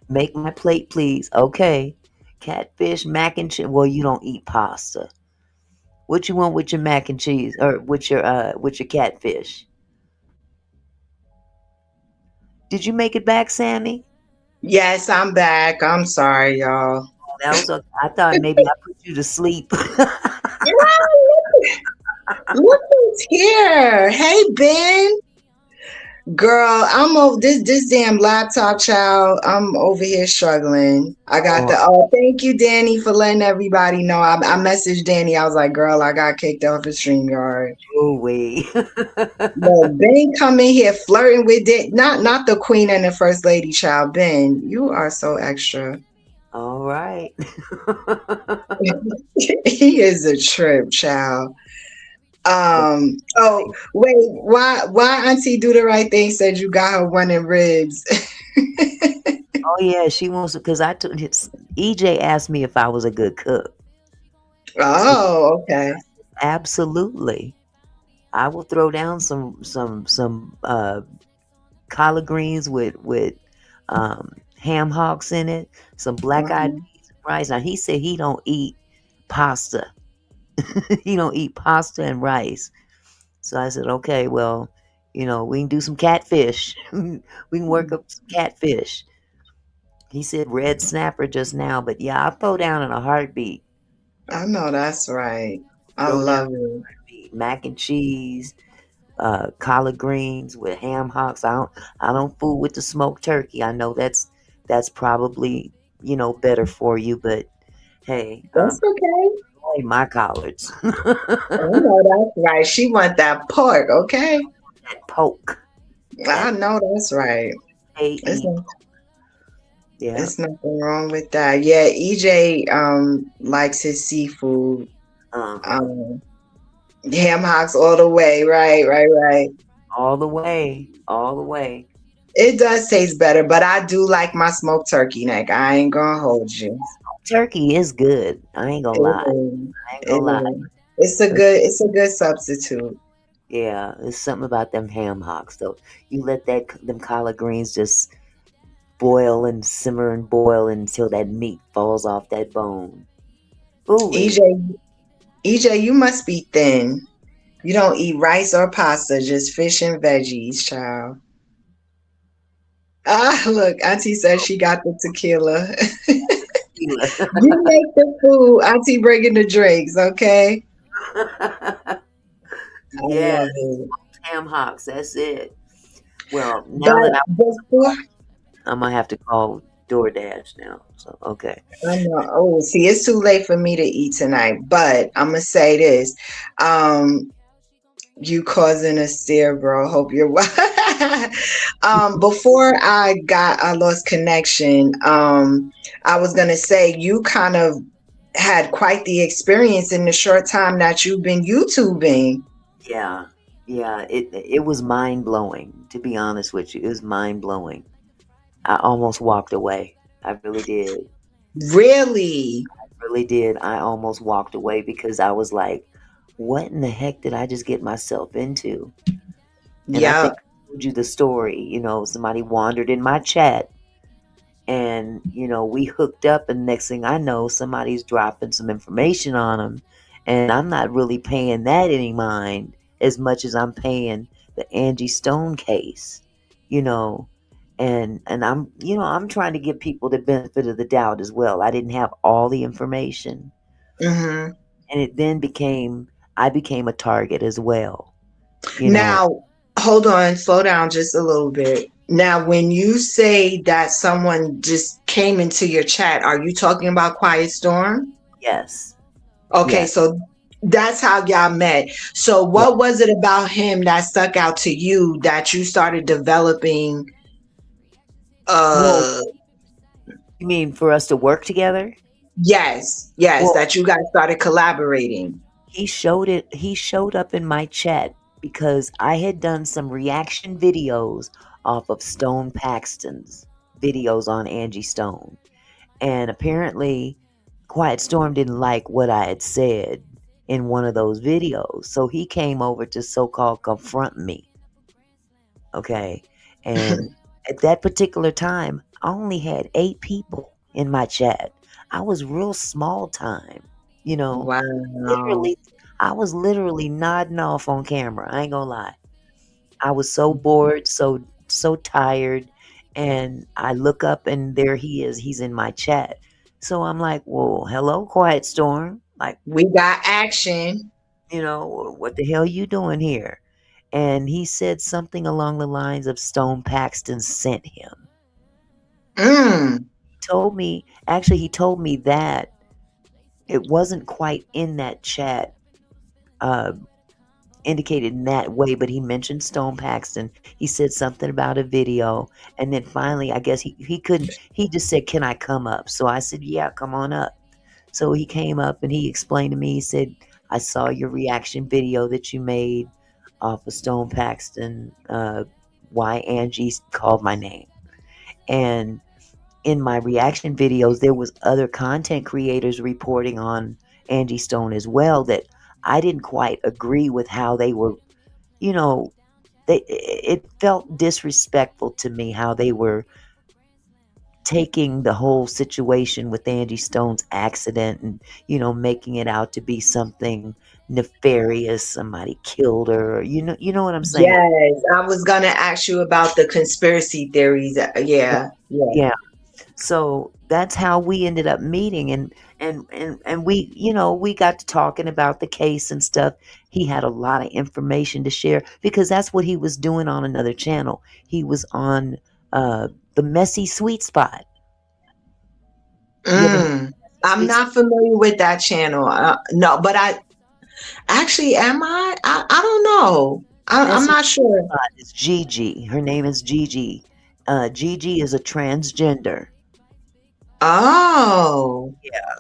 Make my plate, please. Okay. Catfish, mac and cheese. Well, you don't eat pasta. What you want with your mac and cheese or with your catfish? Did you make it back, Sammy? Yes, I'm back. I'm sorry, y'all. That was I thought maybe I put you to sleep. Look who's here. Hey, Ben. Girl, I'm over this damn laptop, child. I'm over here struggling. I got thank you, Danny, for letting everybody know. I messaged Danny. I was like, girl, I got kicked off of StreamYard. Oh, wait. But Ben come in here flirting with it. Not the queen and the first lady, child. Ben, you are so extra. All right. He is a trip, child. Oh wait, why Auntie Do the Right Thing said you got her running ribs? Oh yeah, she wants to, because EJ asked me if I was a good cook. Oh, okay. Absolutely. I will throw down some collard greens with ham hocks in it, some black-eyed peas and rice. Now he said he don't eat pasta. He don't eat pasta and rice. So I said, okay, well, we can do some catfish. We can work up some catfish. He said red snapper just now, but yeah, I'll throw down in a heartbeat. I know that's right. I love it. Mac and cheese, collard greens with ham hocks. I don't fool with the smoked turkey. I know that's probably better for you, but hey, that's okay. My collards. I know that's right. She want that pork, okay? That poke. I know that's right. Yeah. There's nothing wrong with that. Yeah, EJ likes his seafood. Ham hocks all the way, right. All the way. It does taste better, but I do like my smoked turkey neck. I ain't gonna hold you. Turkey is good. I ain't gonna lie. It's a good substitute. Yeah, there's something about them ham hocks though. You let them collard greens just boil and simmer and boil until that meat falls off that bone. Ooh, EJ, you must be thin. You don't eat rice or pasta, just fish and veggies, child. Look, Auntie said she got the tequila. You make the food, Auntie bringing the drinks, okay? Yeah, ham hocks, that's it. Well, now that I'm gonna have to call DoorDash now. So okay. I know. Oh, see, it's too late for me to eat tonight, but I'm gonna say this. You causing a stir, bro. Hope you're well. Before I lost connection, I was gonna say you kind of had quite the experience in the short time that you've been YouTubing. Yeah. It was mind blowing, to be honest with you. It was mind blowing. I almost walked away. I really did. Really? I really did. I almost walked away because I was like, what in the heck did I just get myself into? And I think I told you the story. Somebody wandered in my chat and, we hooked up, and next thing I know, somebody's dropping some information on them. And I'm not really paying that any mind as much as I'm paying the Angie Stone case, and I'm trying to give people the benefit of the doubt as well. I didn't have all the information. Mm-hmm. And it then I became a target as well. Now, hold on, slow down just a little bit. Now, when you say that someone just came into your chat, are you talking about Quiet Storm? Yes. Okay, yes. So that's how y'all met. So what was it about him that stuck out to you that you started developing? You mean for us to work together? Yes, that you guys started collaborating. He showed up in my chat because I had done some reaction videos off of Stone Paxton's videos on Angie Stone. And apparently Quiet Storm didn't like what I had said in one of those videos. So he came over to so-called confront me. Okay. And at that particular time, I only had 8 people in my chat. I was real small time, you know. Wow. Literally, I was literally nodding off on camera. I ain't gonna lie. I was so bored, so tired, and I look up and there he is. He's in my chat. So I'm like, "Well, hello, Quiet Storm. Like, we got action. You know, what the hell you doing here?" And he said something along the lines of Stone Paxton sent him. He told me that it wasn't quite in that chat, indicated in that way, but he mentioned Stone Paxton. He said something about a video, and then finally, I guess he couldn't. He just said, "Can I come up?" So I said, "Yeah, come on up." So he came up and he explained to me. He said, "I saw your reaction video that you made off of Stone Paxton. Why Angie called my name." And in my reaction videos, there was other content creators reporting on Angie Stone as well that I didn't quite agree with how they were, you know, it felt disrespectful to me how they were taking the whole situation with Angie Stone's accident and, you know, making it out to be something nefarious. Somebody killed her. You know what I'm saying? Yes, I was gonna ask you about the conspiracy theories. Yeah. So that's how we ended up meeting, and we, you know, we got to talking about the case and stuff. He had a lot of information to share because that's what he was doing on another channel. He was on the Messy Sweet Spot. I'm not familiar with that channel. No, but I actually am. I don't know. I'm not sure. It's Gigi. Her name is Gigi. Gigi is a transgender. Oh. Yeah.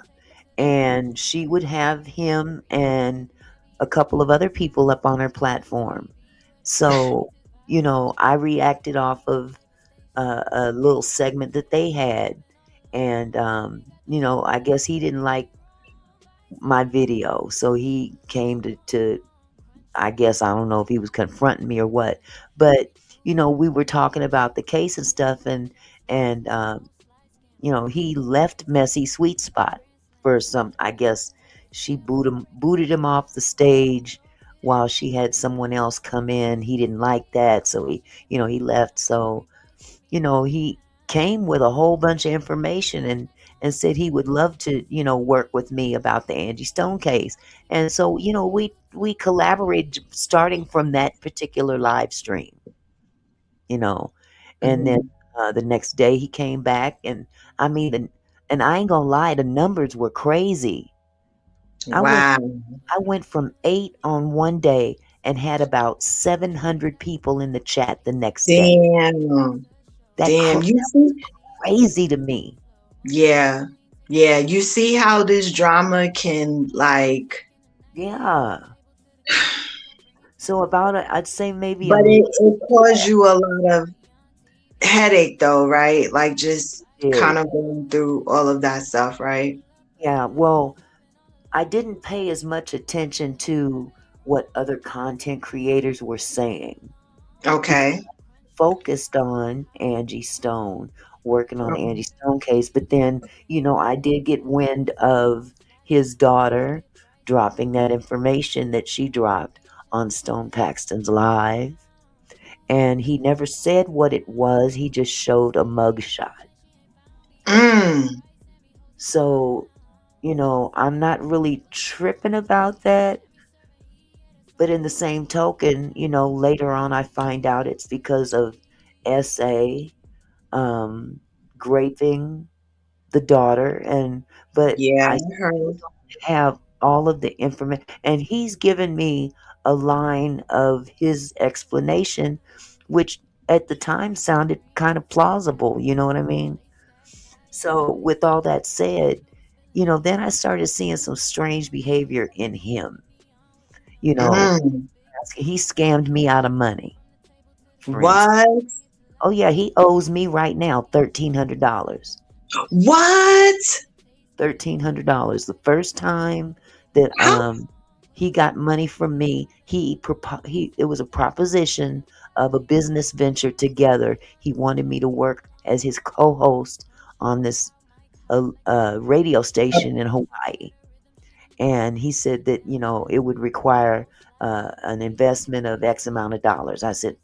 And she would have him and a couple of other people up on her platform. So, you know, I reacted off of a little segment that they had. And, you know, I guess he didn't like my video. So he came to I guess, I don't know if he was confronting me or what. But, you know, we were talking about the case and stuff. And you know, he left Messy Sweet Spot for some, I guess she booted him off the stage while she had someone else come in. He didn't like that. So he left. So, you know, he came with a whole bunch of information and said he would love to, you know, work with me about the Angie Stone case. And so, you know, we collaborated starting from that particular live stream, you know, and then the next day he came back, and I mean, and I ain't gonna lie, the numbers were crazy. Wow. I went from 8 on one day and had about 700 people in the chat the next day. Damn. You see, crazy to me. Yeah. You see how this drama can like. Yeah. So about I'd say maybe. But it caused you a lot of headache though, right? Like just kind of going through all of that stuff, right? Yeah, well, I didn't pay as much attention to what other content creators were saying. Okay. Focused on Angie Stone, working on the Angie Stone case, but then, you know, I did get wind of his daughter dropping that information that she dropped on Stone Paxton's live. And he never said what it was. He just showed a mugshot. So, you know, I'm not really tripping about that. But in the same token, you know, later on I find out it's because of SA raping the daughter. But I still don't have all of the information. And he's given me a line of his explanation, which at the time sounded kind of plausible. You know what I mean? So with all that said, you know, then I started seeing some strange behavior in him. You know, he scammed me out of money. What? Oh yeah, he owes me right now $1,300. What? $1,300. The first time that he got money from me, it was a proposition of a business venture together. He wanted me to work as his co-host on this radio station in Hawaii. And he said that, it would require an investment of X amount of dollars. I said,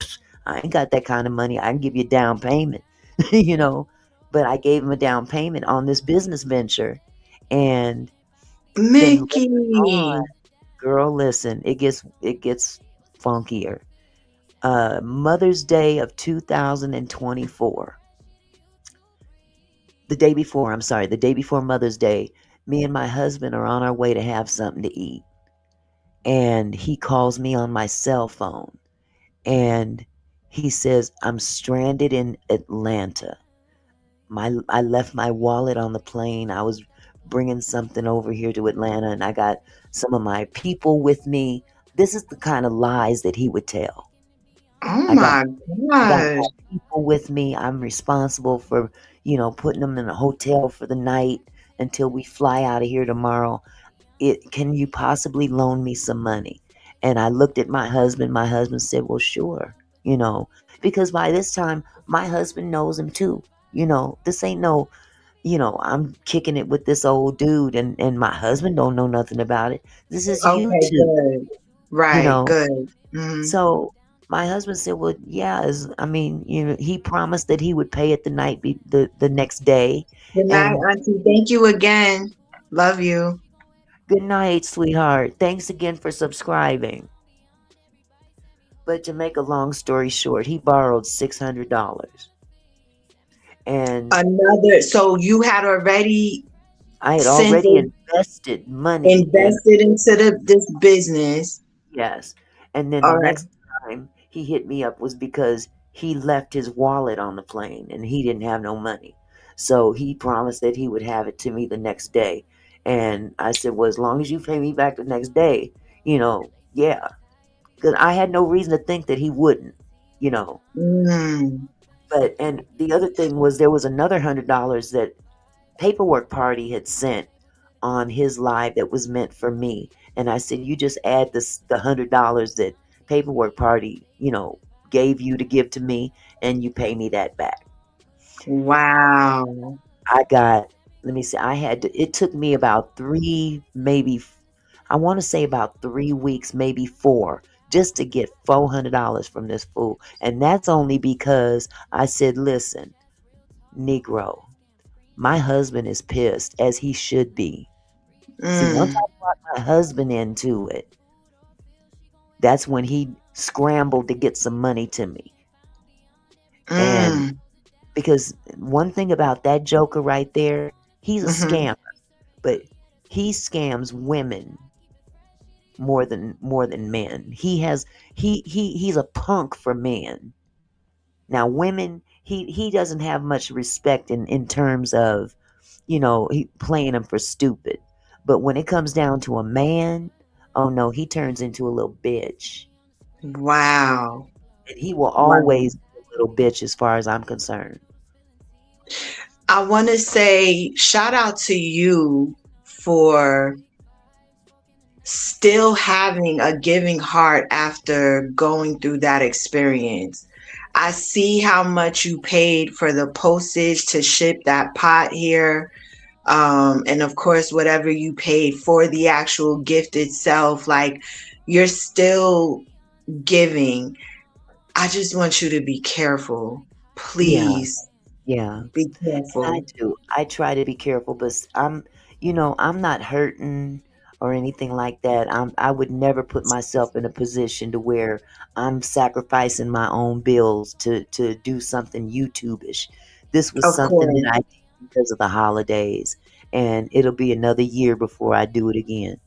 I ain't got that kind of money. I can give you a down payment, But I gave him a down payment on this business venture. And Mickey, girl, listen, it gets funkier. Mother's Day of 2024. The day before Mother's Day, me and my husband are on our way to have something to eat. And he calls me on my cell phone. And he says, I'm stranded in Atlanta. I left my wallet on the plane. I was bringing something over here to Atlanta, and I got some of my people with me. This is the kind of lies that he would tell. Oh my I got gosh. people with me. I'm responsible for, putting them in a hotel for the night until we fly out of here tomorrow. Can you possibly loan me some money? And I looked at my husband. My husband said, well, sure, because by this time my husband knows him too. This ain't no, I'm kicking it with this old dude and my husband don't know nothing about it. This is YouTube. Good. Right, good. So my husband said, well, yeah, he promised that he would pay it the next day. Good night, Auntie. Thank you again. Love you. Good night, sweetheart. Thanks again for subscribing. But to make a long story short, he borrowed $600. And so you had already invested money. Invested into this business. Yes. And then the next time he hit me up was because he left his wallet on the plane and he didn't have no money. So he promised that he would have it to me the next day. And I said, well, as long as you pay me back the next day, yeah. Because I had no reason to think that he wouldn't, But, and the other thing was there was another $100 that Paperwork Party had sent on his live that was meant for me. And I said, you just add the $100 that Paperwork Party, gave you to give to me, and you pay me that back. Wow. It took me about 3 weeks, maybe 4, just to get $400 from this fool. And that's only because I said, listen, Negro, my husband is pissed, as he should be. See, once I brought my husband into it, that's when he scrambled to get some money to me. And because one thing about that joker right there, he's a scammer, but he scams women more than men. He's a punk for men. Now women, he doesn't have much respect in terms of, he playing them for stupid. But when it comes down to a man, oh no, he turns into a little bitch. Wow. And he will always be a little bitch as far as I'm concerned. I want to say shout out to you for still having a giving heart after going through that experience. I see how much you paid for the postage to ship that pot here. And of course, whatever you paid for the actual gift itself, like you're still giving. I just want you to be careful. Please. Yeah. Be careful. I do. I try to be careful, but I'm not hurting or anything like that. I would never put myself in a position to where I'm sacrificing my own bills to do something YouTube-ish. This was something that I did because of the holidays, and it'll be another year before I do it again.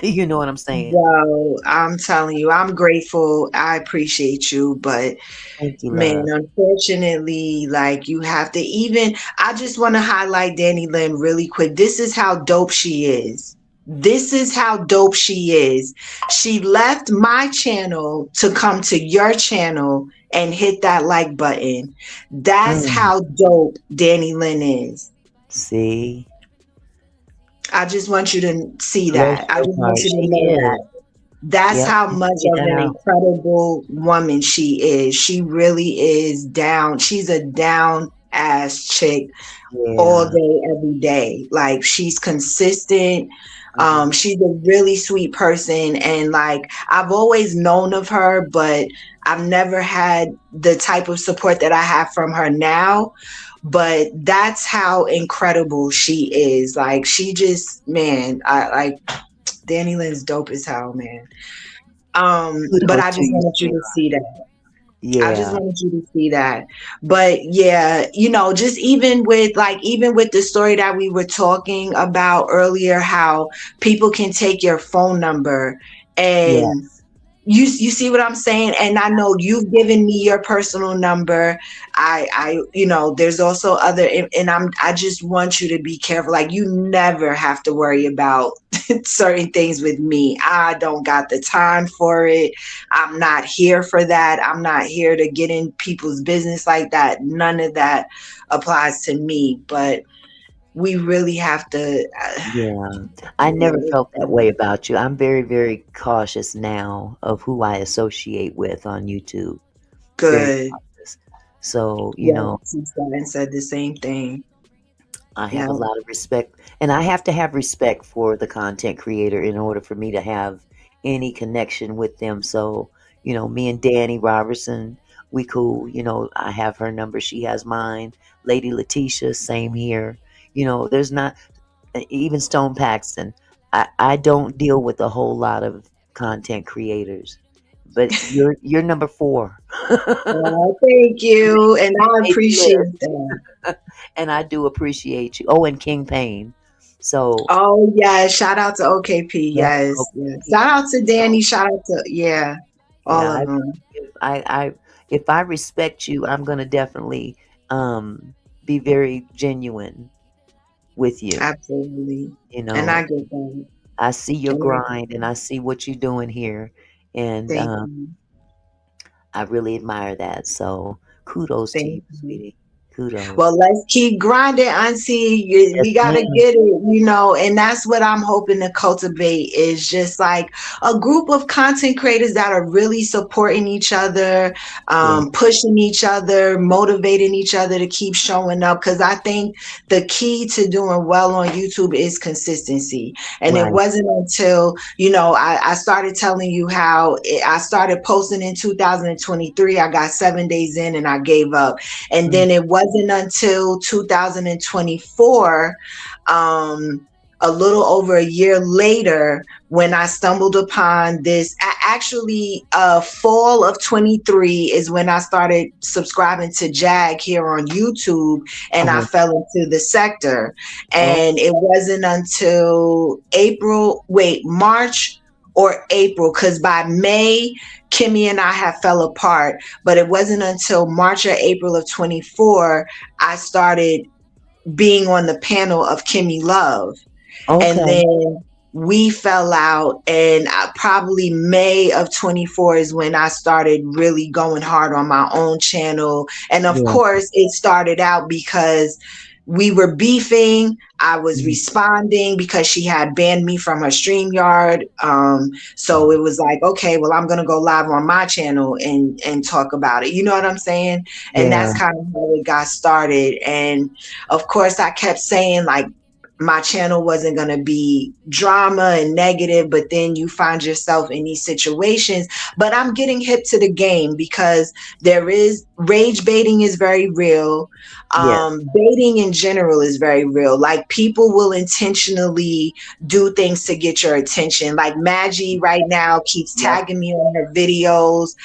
You know what I'm saying? Well, I'm telling you, I'm grateful. I appreciate you, but thank you, man, love. Unfortunately, like you have to I just want to highlight Danny Lynn really quick. This is how dope she is. This is how dope she is. She left my channel to come to your channel and hit that like button. That's how dope Danny Lynn is. See? I just want you to see that. I just want you to know that. That's Yep. how much of an incredible woman she is. She really is down. She's a down ass chick all day, every day. Like, she's consistent. She's a really sweet person, and like, I've always known of her, but I've never had the type of support that I have from her now. But that's how incredible she is. Like, she just, man, I like Danny Lynn's dope as hell, man. But I just wanted you to see that. Yeah. I just wanted you to see that. But yeah, you know, just even with the story that we were talking about earlier, how people can take your phone number and you see what I'm saying? And I know you've given me your personal number. I you know, there's also other, and I just want you to be careful. Like, you never have to worry about certain things with me. I don't got the time for it. I'm not here for that. I'm not here to get in people's business like that. None of that applies to me. But we really have to. I never felt that way about you. I'm very, very cautious now of who I associate with on YouTube. Good. So, you know, and said the same thing. I have a lot of respect, and I have to have respect for the content creator in order for me to have any connection with them. So, you know, me and Danny Robertson, we cool. You know, I have her number. She has mine. Lady Letitia, same here. You know, there's not, even Stone Paxton. I don't deal with a whole lot of content creators, but you're number 4. Oh, thank you, and I appreciate that. And I do appreciate you. Oh, and King Payne. So. Oh yeah, shout out to OKP. Yes. Shout out to Danny. Shout out to all of them. If I respect you, I'm gonna definitely be very genuine with you. Absolutely. You know, and I get that. I see your grind, and I see what you're doing here, and I really admire that. So kudos to you, sweetie. Kudos. Well, let's keep grinding, Auntie. We gotta get it, you know, and that's what I'm hoping to cultivate, is just like a group of content creators that are really supporting each other, pushing each other, motivating each other to keep showing up. Because I think the key to doing well on YouTube is consistency. And it wasn't until, you know, I started telling you how I started posting in 2023. I got 7 days in and I gave up. And then it wasn't until 2024, a little over a year later, when I stumbled upon this. Actually, fall of 23 is when I started subscribing to Jag here on YouTube, and I fell into the sector. And it wasn't until March or April, because by May, Kimmy and I have fell apart, but it wasn't until March or April of 24, I started being on the panel of Kimmy Love. And then we fell out, and probably May of 24 is when I started really going hard on my own channel. And of course, it started out because we were beefing. I was responding because she had banned me from her StreamYard. So it was like, okay, well, I'm going to go live on my channel and talk about it. You know what I'm saying? And that's kind of how it got started. And of course, I kept saying, like, my channel wasn't going to be drama and negative, but then you find yourself in these situations. But I'm getting hip to the game, because there is rage baiting is very real. Baiting in general is very real. Like, people will intentionally do things to get your attention. Like Maggie right now keeps tagging me on her videos.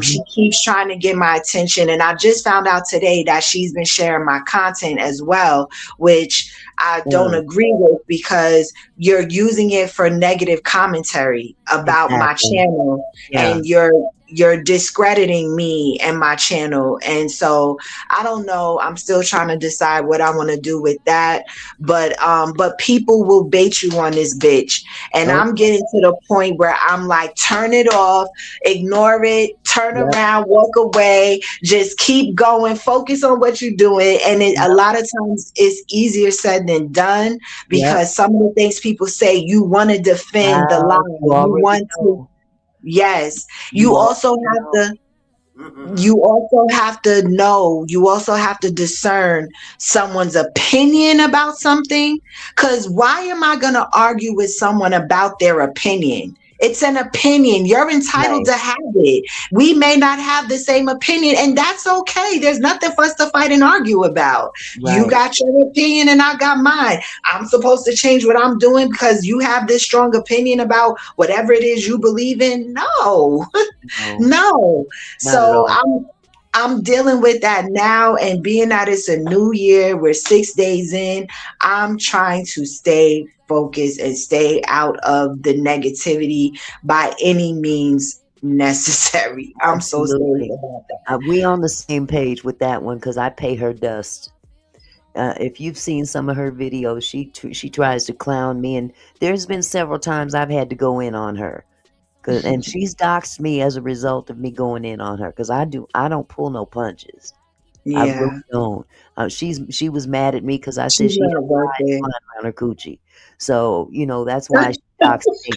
She keeps trying to get my attention. And I just found out today that she's been sharing my content as well, which I don't agree with, because you're using it for negative commentary about my channel, and you're discrediting me and my channel. And so I don't know. I'm still trying to decide what I want to do with that. But people will bait you on this bitch. And I'm getting to the point where I'm like, turn it off, ignore it, turn around, walk away, just keep going, focus on what you're doing. And a lot of times it's easier said than done, because some of the things people say, you want to defend the lie. You want to, yes. You also have to know, you also have to discern someone's opinion about something. Because why am I going to argue with someone about their opinion? It's an opinion. You're entitled to have it. We may not have the same opinion, and that's okay. There's nothing for us to fight and argue about. You got your opinion and I got mine. I'm supposed to change what I'm doing because you have this strong opinion about whatever it is you believe in? No. No. So I'm dealing with that now, and being that it's a new year, we're 6 days in, I'm trying to stay focused and stay out of the negativity by any means necessary. I'm so sorry about that. We on the same page with that one, because I pay her dust. If you've seen some of her videos, she tries to clown me, and there's been several times I've had to go in on her. And she's doxed me as a result of me going in on her, because I don't pull no punches. I really don't. She was mad at me because I said she had flies flying around her coochie. So that's why she doxed me.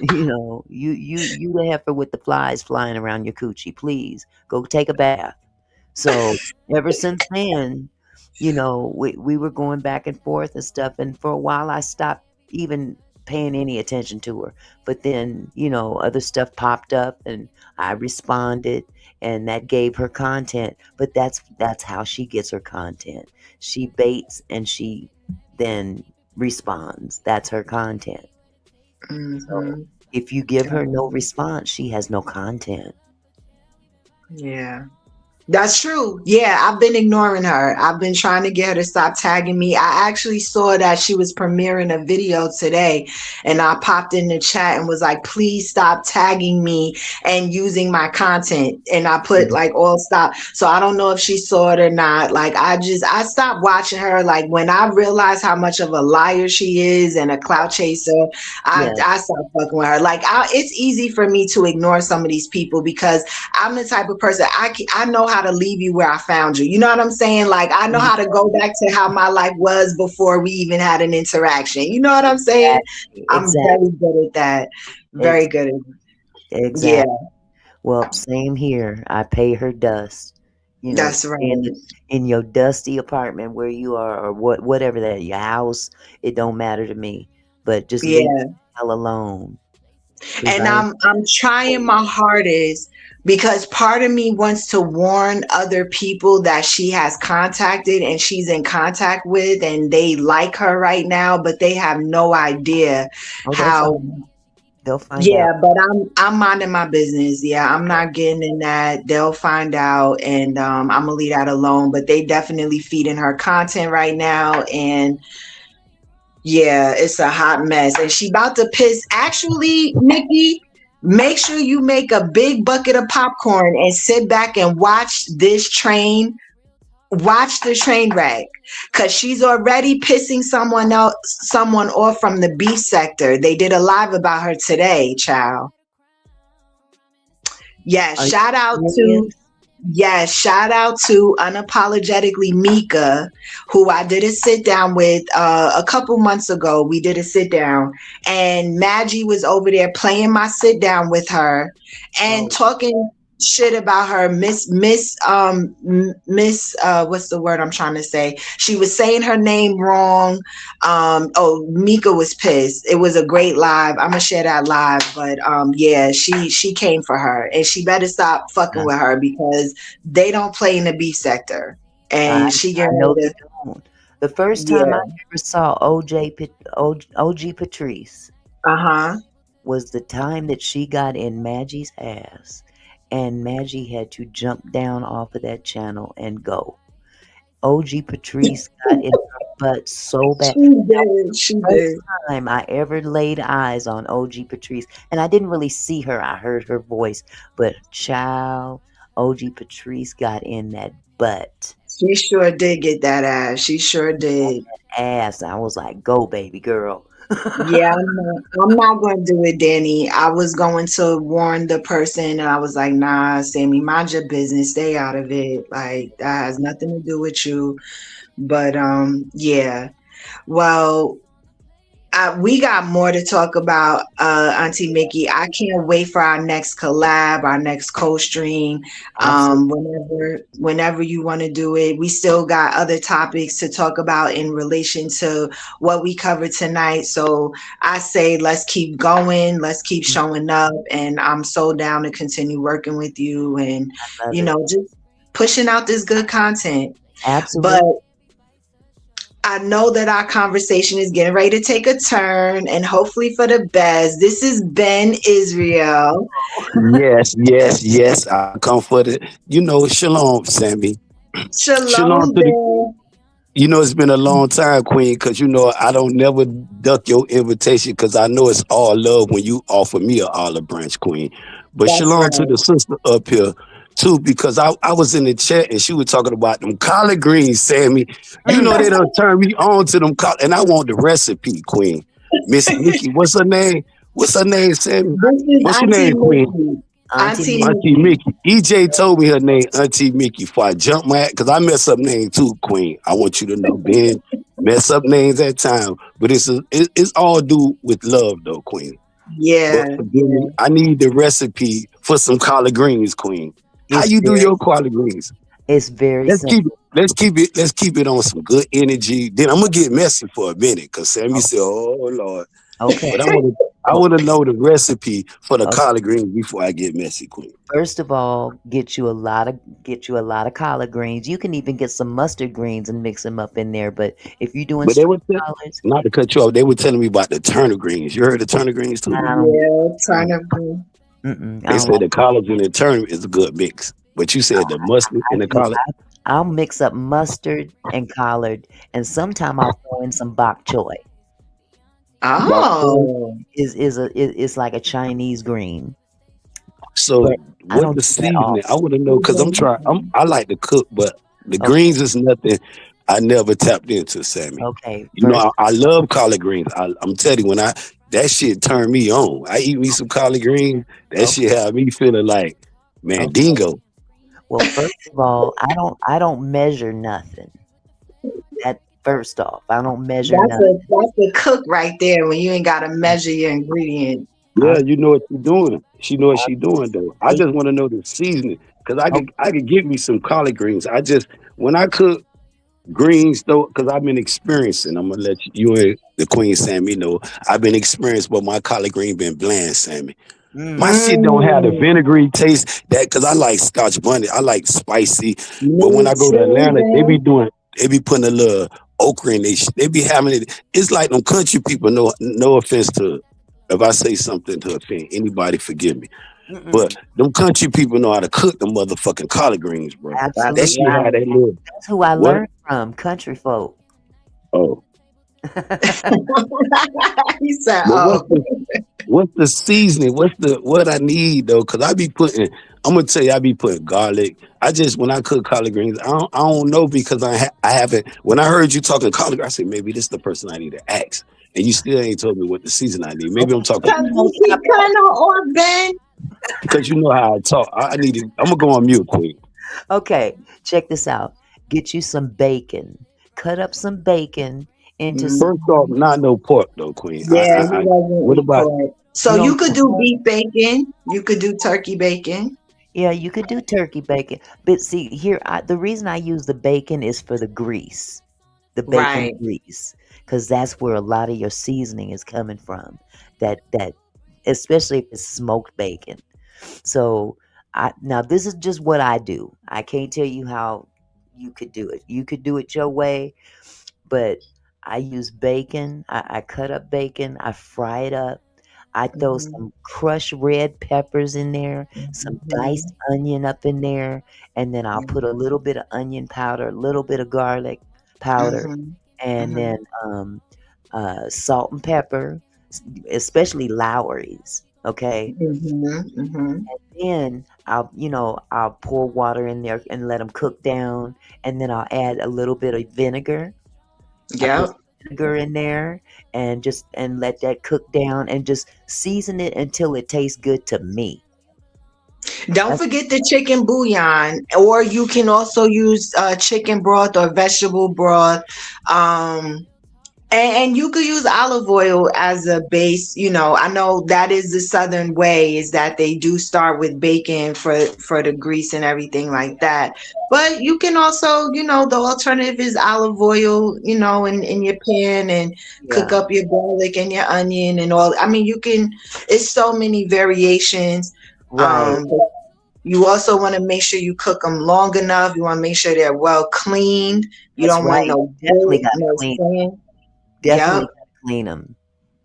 You the heifer with the flies flying around your coochie. Please go take a bath. So ever since then, we were going back and forth and stuff. And for a while, I stopped even paying any attention to her. But then, other stuff popped up and I responded, and that gave her content. But that's how she gets her content. She baits and she then responds. That's her content. So if you give her no response, she has no content. Yeah. That's true. Yeah, I've been ignoring her. I've been trying to get her to stop tagging me. I actually saw that she was premiering a video today, and I popped in the chat and was like, please stop tagging me and using my content. And I put like all stop. So I don't know if she saw it or not. Like I stopped watching her. Like when I realized how much of a liar she is and a clout chaser, I stopped fucking with her. Like it's easy for me to ignore some of these people because I'm the type of person, I know how to leave you where I found you. You know what I'm saying? Like I know how to go back to how my life was before we even had an interaction. You know what I'm saying? I'm very good at that. Very good at it. Exactly. Yeah. Well, same here. I pay her dust. That's right. In your dusty apartment where you are, or whatever that, your house, it don't matter to me. But just leave the hell alone. And I'm trying my hardest, because part of me wants to warn other people that she has contacted and she's in contact with, and they like her right now, but they have no idea how. They'll find out. But I'm minding my business. Yeah, I'm not getting in that. They'll find out, and I'm gonna leave that alone. But they definitely feeding her content right now, and yeah, it's a hot mess. And she about to piss. Actually, Nikki, make sure you make a big bucket of popcorn and sit back and watch this train. Watch the train wreck, because she's already pissing someone off from the beef sector. They did a live about her today, child. Shout out to Unapologetically Mika, who I did a sit down with a couple months ago. We did a sit down, and Maggie was over there playing my sit down with her and talking shit about her. Miss what's the word I'm trying to say? She was saying her name wrong. Mika was pissed. It was a great live. I'm gonna share that live, but she came for her, and she better stop fucking with her, because they don't play in the beef sector. And the first time I ever saw OG Patrice was the time that she got in Maggie's ass. And Maggie had to jump down off of that channel and go. OG Patrice got in her butt so bad. She First did. time I ever laid eyes on OG Patrice, and I didn't really see her. I heard her voice, but child, OG Patrice got in that butt. She sure did get that ass. She sure did. Ass. I was like, go, baby girl. Yeah, I'm not going to do it, Danny. I was going to warn the person, and I was like, nah, Sammy, mind your business. Stay out of it. Like, that has nothing to do with you. But, yeah. Well, we got more to talk about, Auntie Mickey. I can't wait for our next collab, our next co-stream. Whenever you want to do it. We still got other topics to talk about in relation to what we covered tonight. So I say let's keep going, let's keep showing up, and I'm so down to continue working with you and just pushing out this good content. Absolutely. But I know that our conversation is getting ready to take a turn, and hopefully for the best. This is Ben Israel. Yes. I come for the, shalom, Sammy. Shalom, Ben. It's been a long time, Queen, because I don't never duck your invitation because I know it's all love when you offer me an olive branch, Queen. But That's shalom right. to the sister up here too, because I was in the chat and she was talking about them collard greens, Sammy. They don't turn me on to them and I want the recipe, Queen. Miss Mickey, what's her name? What's her name, Sammy? What's your name, Queen? Auntie Mickey. EJ told me her name, Auntie Mickey, before I jump my, because I mess up names too, Queen. I want you to know, Ben, mess up names at time, but it's all due with love, though, Queen. Yeah. But forgive me, I need the recipe for some collard greens, Queen. How you do your collard greens? It's very simple. Let's keep it on some good energy. Then I'm gonna get messy for a minute, because Sammy said, "Oh Lord." Okay. But I want to know the recipe for the collard greens before I get messy, Queen. First of all, get you a lot of collard greens. You can even get some mustard greens and mix them up in there. But if you're doing collards, not to cut you off, they were telling me about the turnip greens. You heard the turnip greens too? Yeah, turnip greens. They say the collards and the turnip is a good mix. But you said the mustard and the collard. I'll mix up mustard and collard, and sometimes I'll throw in some bok choy. Oh, it's like a Chinese green. So what the seasoning? I want to know because I like to cook, but the greens is nothing I never tapped into, Sammy. Okay. I love collard greens. I'm telling you, that shit turned me on. I eat me some collard greens. That shit have me feeling like, man, dingo. Well, first of all, I don't measure nothing. That first off, I don't measure nothing. That's the cook right there when you ain't got to measure your ingredients. Yeah, you know what you're doing. She know what she's doing though. I just want to know the seasoning because I could get me some collard greens. When I cook greens though, because I've been experiencing. I'm gonna let you and the Queen Sammy know. I've been experienced, but my collard green been bland, Sammy. My shit don't have the vinegary taste because I like Scotch bunny. I like spicy. But when I go to Atlanta, they be putting a little okra in they be having it. It's like them country people. No offense to if I say something to offend anybody, forgive me. But them country people know how to cook them motherfucking collard greens, bro. Absolutely. That shit how they live. That's who I learned from, country folk. Oh. He said, What's the seasoning? What I need though? Cause I'm gonna tell you, I be putting garlic. When I cook collard greens, I don't know because I haven't. When I heard you talking collard greens, I said maybe this is the person I need to ask. And you still ain't told me what the season I need. Maybe I'm talking. Ben. Because you know how I talk. I'm gonna go on mute, Queen. Okay, check this out. Get you some bacon. Cut up some bacon into. First off, not no pork though, Queen. Yeah. What about? Pork. So you could do beef bacon. You could do turkey bacon. Yeah, you could do turkey bacon. But see, here, the reason I use the bacon is for the grease, the bacon grease, because that's where a lot of your seasoning is coming from. That especially if it's smoked bacon. So now this is just what I do. I can't tell you how you could do it. You could do it your way, but I use bacon. I cut up bacon. I fry it up. I throw some crushed red peppers in there, some diced onion up in there, and then I'll put a little bit of onion powder, a little bit of garlic powder, and then salt and pepper, especially Lowry's. Okay. And then I'll pour water in there and let them cook down, and then I'll add a little bit of vinegar. I put vinegar in there and let that cook down and just season it until it tastes good to me. Don't forget the chicken bouillon, or you can also use chicken broth or vegetable broth. And you could use olive oil as a base. I know that is the Southern way, is that they do start with bacon for the grease and everything like that. But you can also, the alternative is olive oil, in your pan, and cook up your garlic and your onion and all. I mean, it's so many variations. Right. You also want to make sure you cook them long enough. You want to make sure they're well cleaned. You don't want no definitely got to no clean. sand. Definitely got to clean them.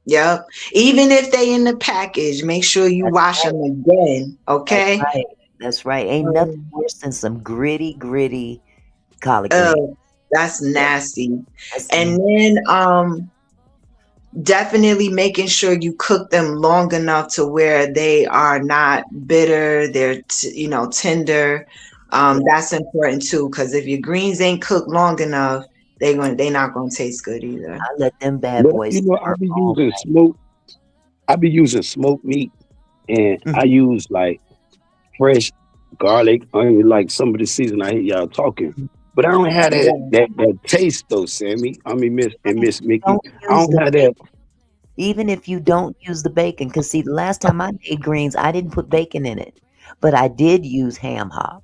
Yep. Even if they in the package, make sure you wash them again. Okay. That's right. Ain't nothing worse than some gritty collard greens. That's nasty. And then definitely making sure you cook them long enough to where they are not bitter, they're tender. That's important too, because if your greens ain't cooked long enough, they're not gonna taste good either. I let them bad boys. I be using smoked meat, and I use like fresh garlic, onion, like some of the season I hear y'all talking. But I don't have that taste though, Sammy. I mean, Miss Mickey. I don't have that. Even if you don't use the bacon, because see, the last time I made greens, I didn't put bacon in it, but I did use ham hock.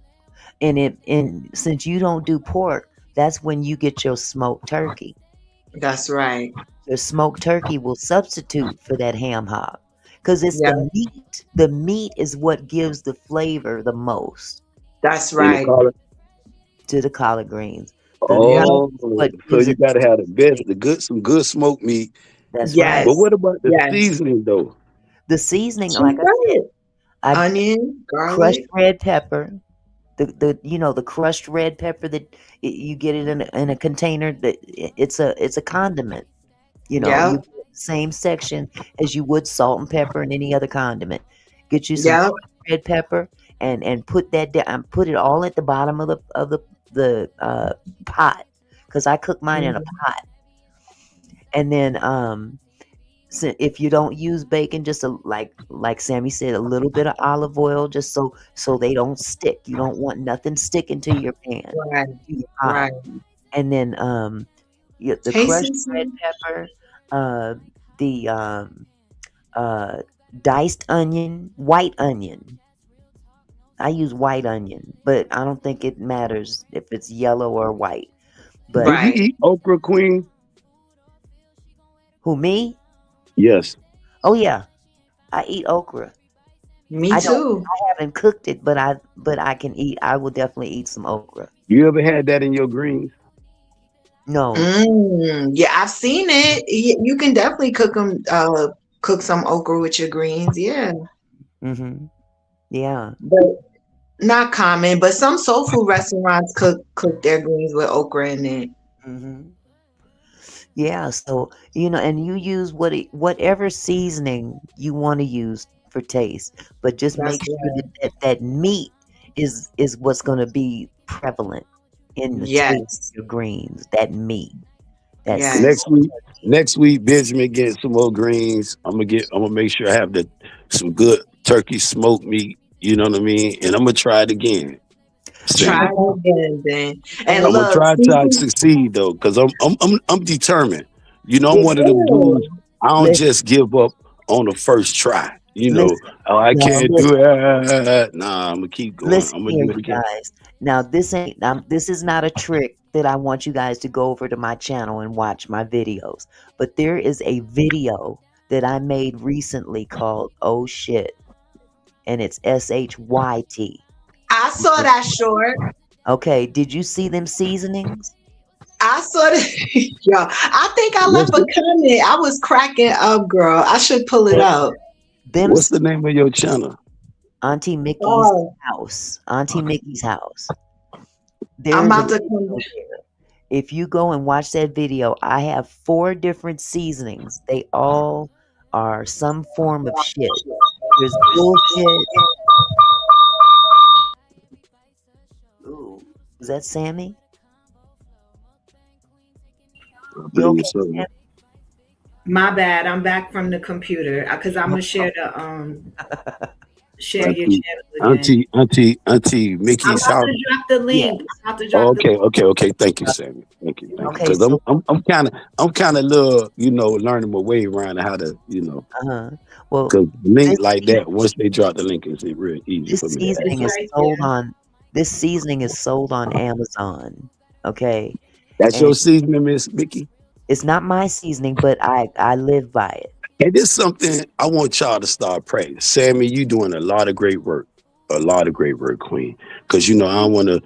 And since you don't do pork, that's when you get your smoked turkey. That's right. The smoked turkey will substitute for that ham hock, because it's the meat. The meat is what gives the flavor the most. That's right. To the collard greens. So you gotta have some good smoked meat. That's right. But what about the seasoning though? The seasoning, like I said, onion, garlic, crushed red pepper. The crushed red pepper that you get it in a container. That it's a condiment. You get the same section as you would salt and pepper and any other condiment. Get you some red pepper and put that down. Put it all at the bottom of the pot, because I cook mine in a pot. And then so if you don't use bacon, just like Sammy said, a little bit of olive oil, just so they don't stick. You don't want nothing sticking to your pan. Right. And then the crushed red pepper, the diced onion, white onion. I use white onion, but I don't think it matters if it's yellow or white. But do you eat okra, Queen? Who, me? Yes. Oh yeah, I eat okra. Me too. I haven't cooked it, but I can eat. I will definitely eat some okra. You ever had that in your greens? No. Yeah, I've seen it. You can definitely cook them. Cook some okra with your greens. Yeah. Yeah. But not common. But some soul food restaurants cook their greens with okra in it. Yeah, so and you use whatever seasoning you want to use for taste, but just make sure that meat is what's going to be prevalent in the taste of your greens. That meat. Next week, Benjamin getting some more greens. I'm gonna make sure I have some good turkey smoked meat. You know what I mean? And I'm gonna try it again. Try it again, then. And I'm gonna try to succeed though, because I'm determined. I'm one of them dudes. I don't just give up on the first try. I can't do it. Nah, I'm gonna keep going. I'm gonna do it again. Guys. Now this is not a trick that I want you guys to go over to my channel and watch my videos. But there is a video that I made recently called "Oh Shit," and it's SHYT. I saw that short. Okay, did you see them seasonings? I saw that. Yo, I think I left a comment. I was cracking up, girl. I should pull it up. What's the name of your channel? Auntie Mickey's house. Auntie Mickey's house. I'm about to come. If you go and watch that video, I have 4 different seasonings. They all are some form of shit. There's bullshit. Ooh, is that Sammy? You okay, Sammy? My bad. I'm back from the computer because I'm gonna share the share your channel again. Auntie Mickey. I'm about to drop the link. I'm about to drop the link. Okay. Thank you, Sammy. Thank you. Because I'm kind of little, learning my way around how to, Well, because link like that, once they drop the link, it's real easy this for me. seasoning is sold on. This seasoning is sold on Amazon. Okay, that's your seasoning, Miss Mickey. It's not my seasoning, but I live by it. And this is something I want y'all to start praying. Sammy, you doing a lot of great work. A lot of great work, Queen. Because, I don't want to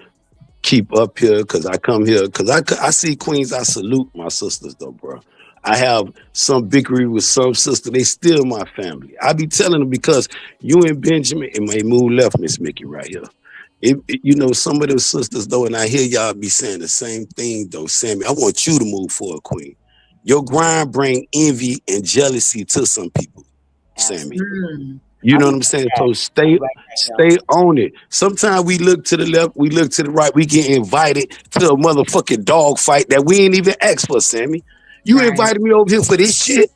keep up here because I come here. Because I see queens, I salute my sisters, though, bro. I have some biggery with some sister. They still my family. I be telling them because you and Benjamin, it may move left, Miss Mickey, right here. Some of those sisters, though, and I hear y'all be saying the same thing, though, Sammy. I want you to move forward, Queen. Your grind bring envy and jealousy to some people, Sammy. You know what I'm saying? So stay on it. Sometimes we look to the left, we look to the right, we get invited to a motherfucking dog fight that we ain't even asked for, Sammy. You invited me over here for this shit?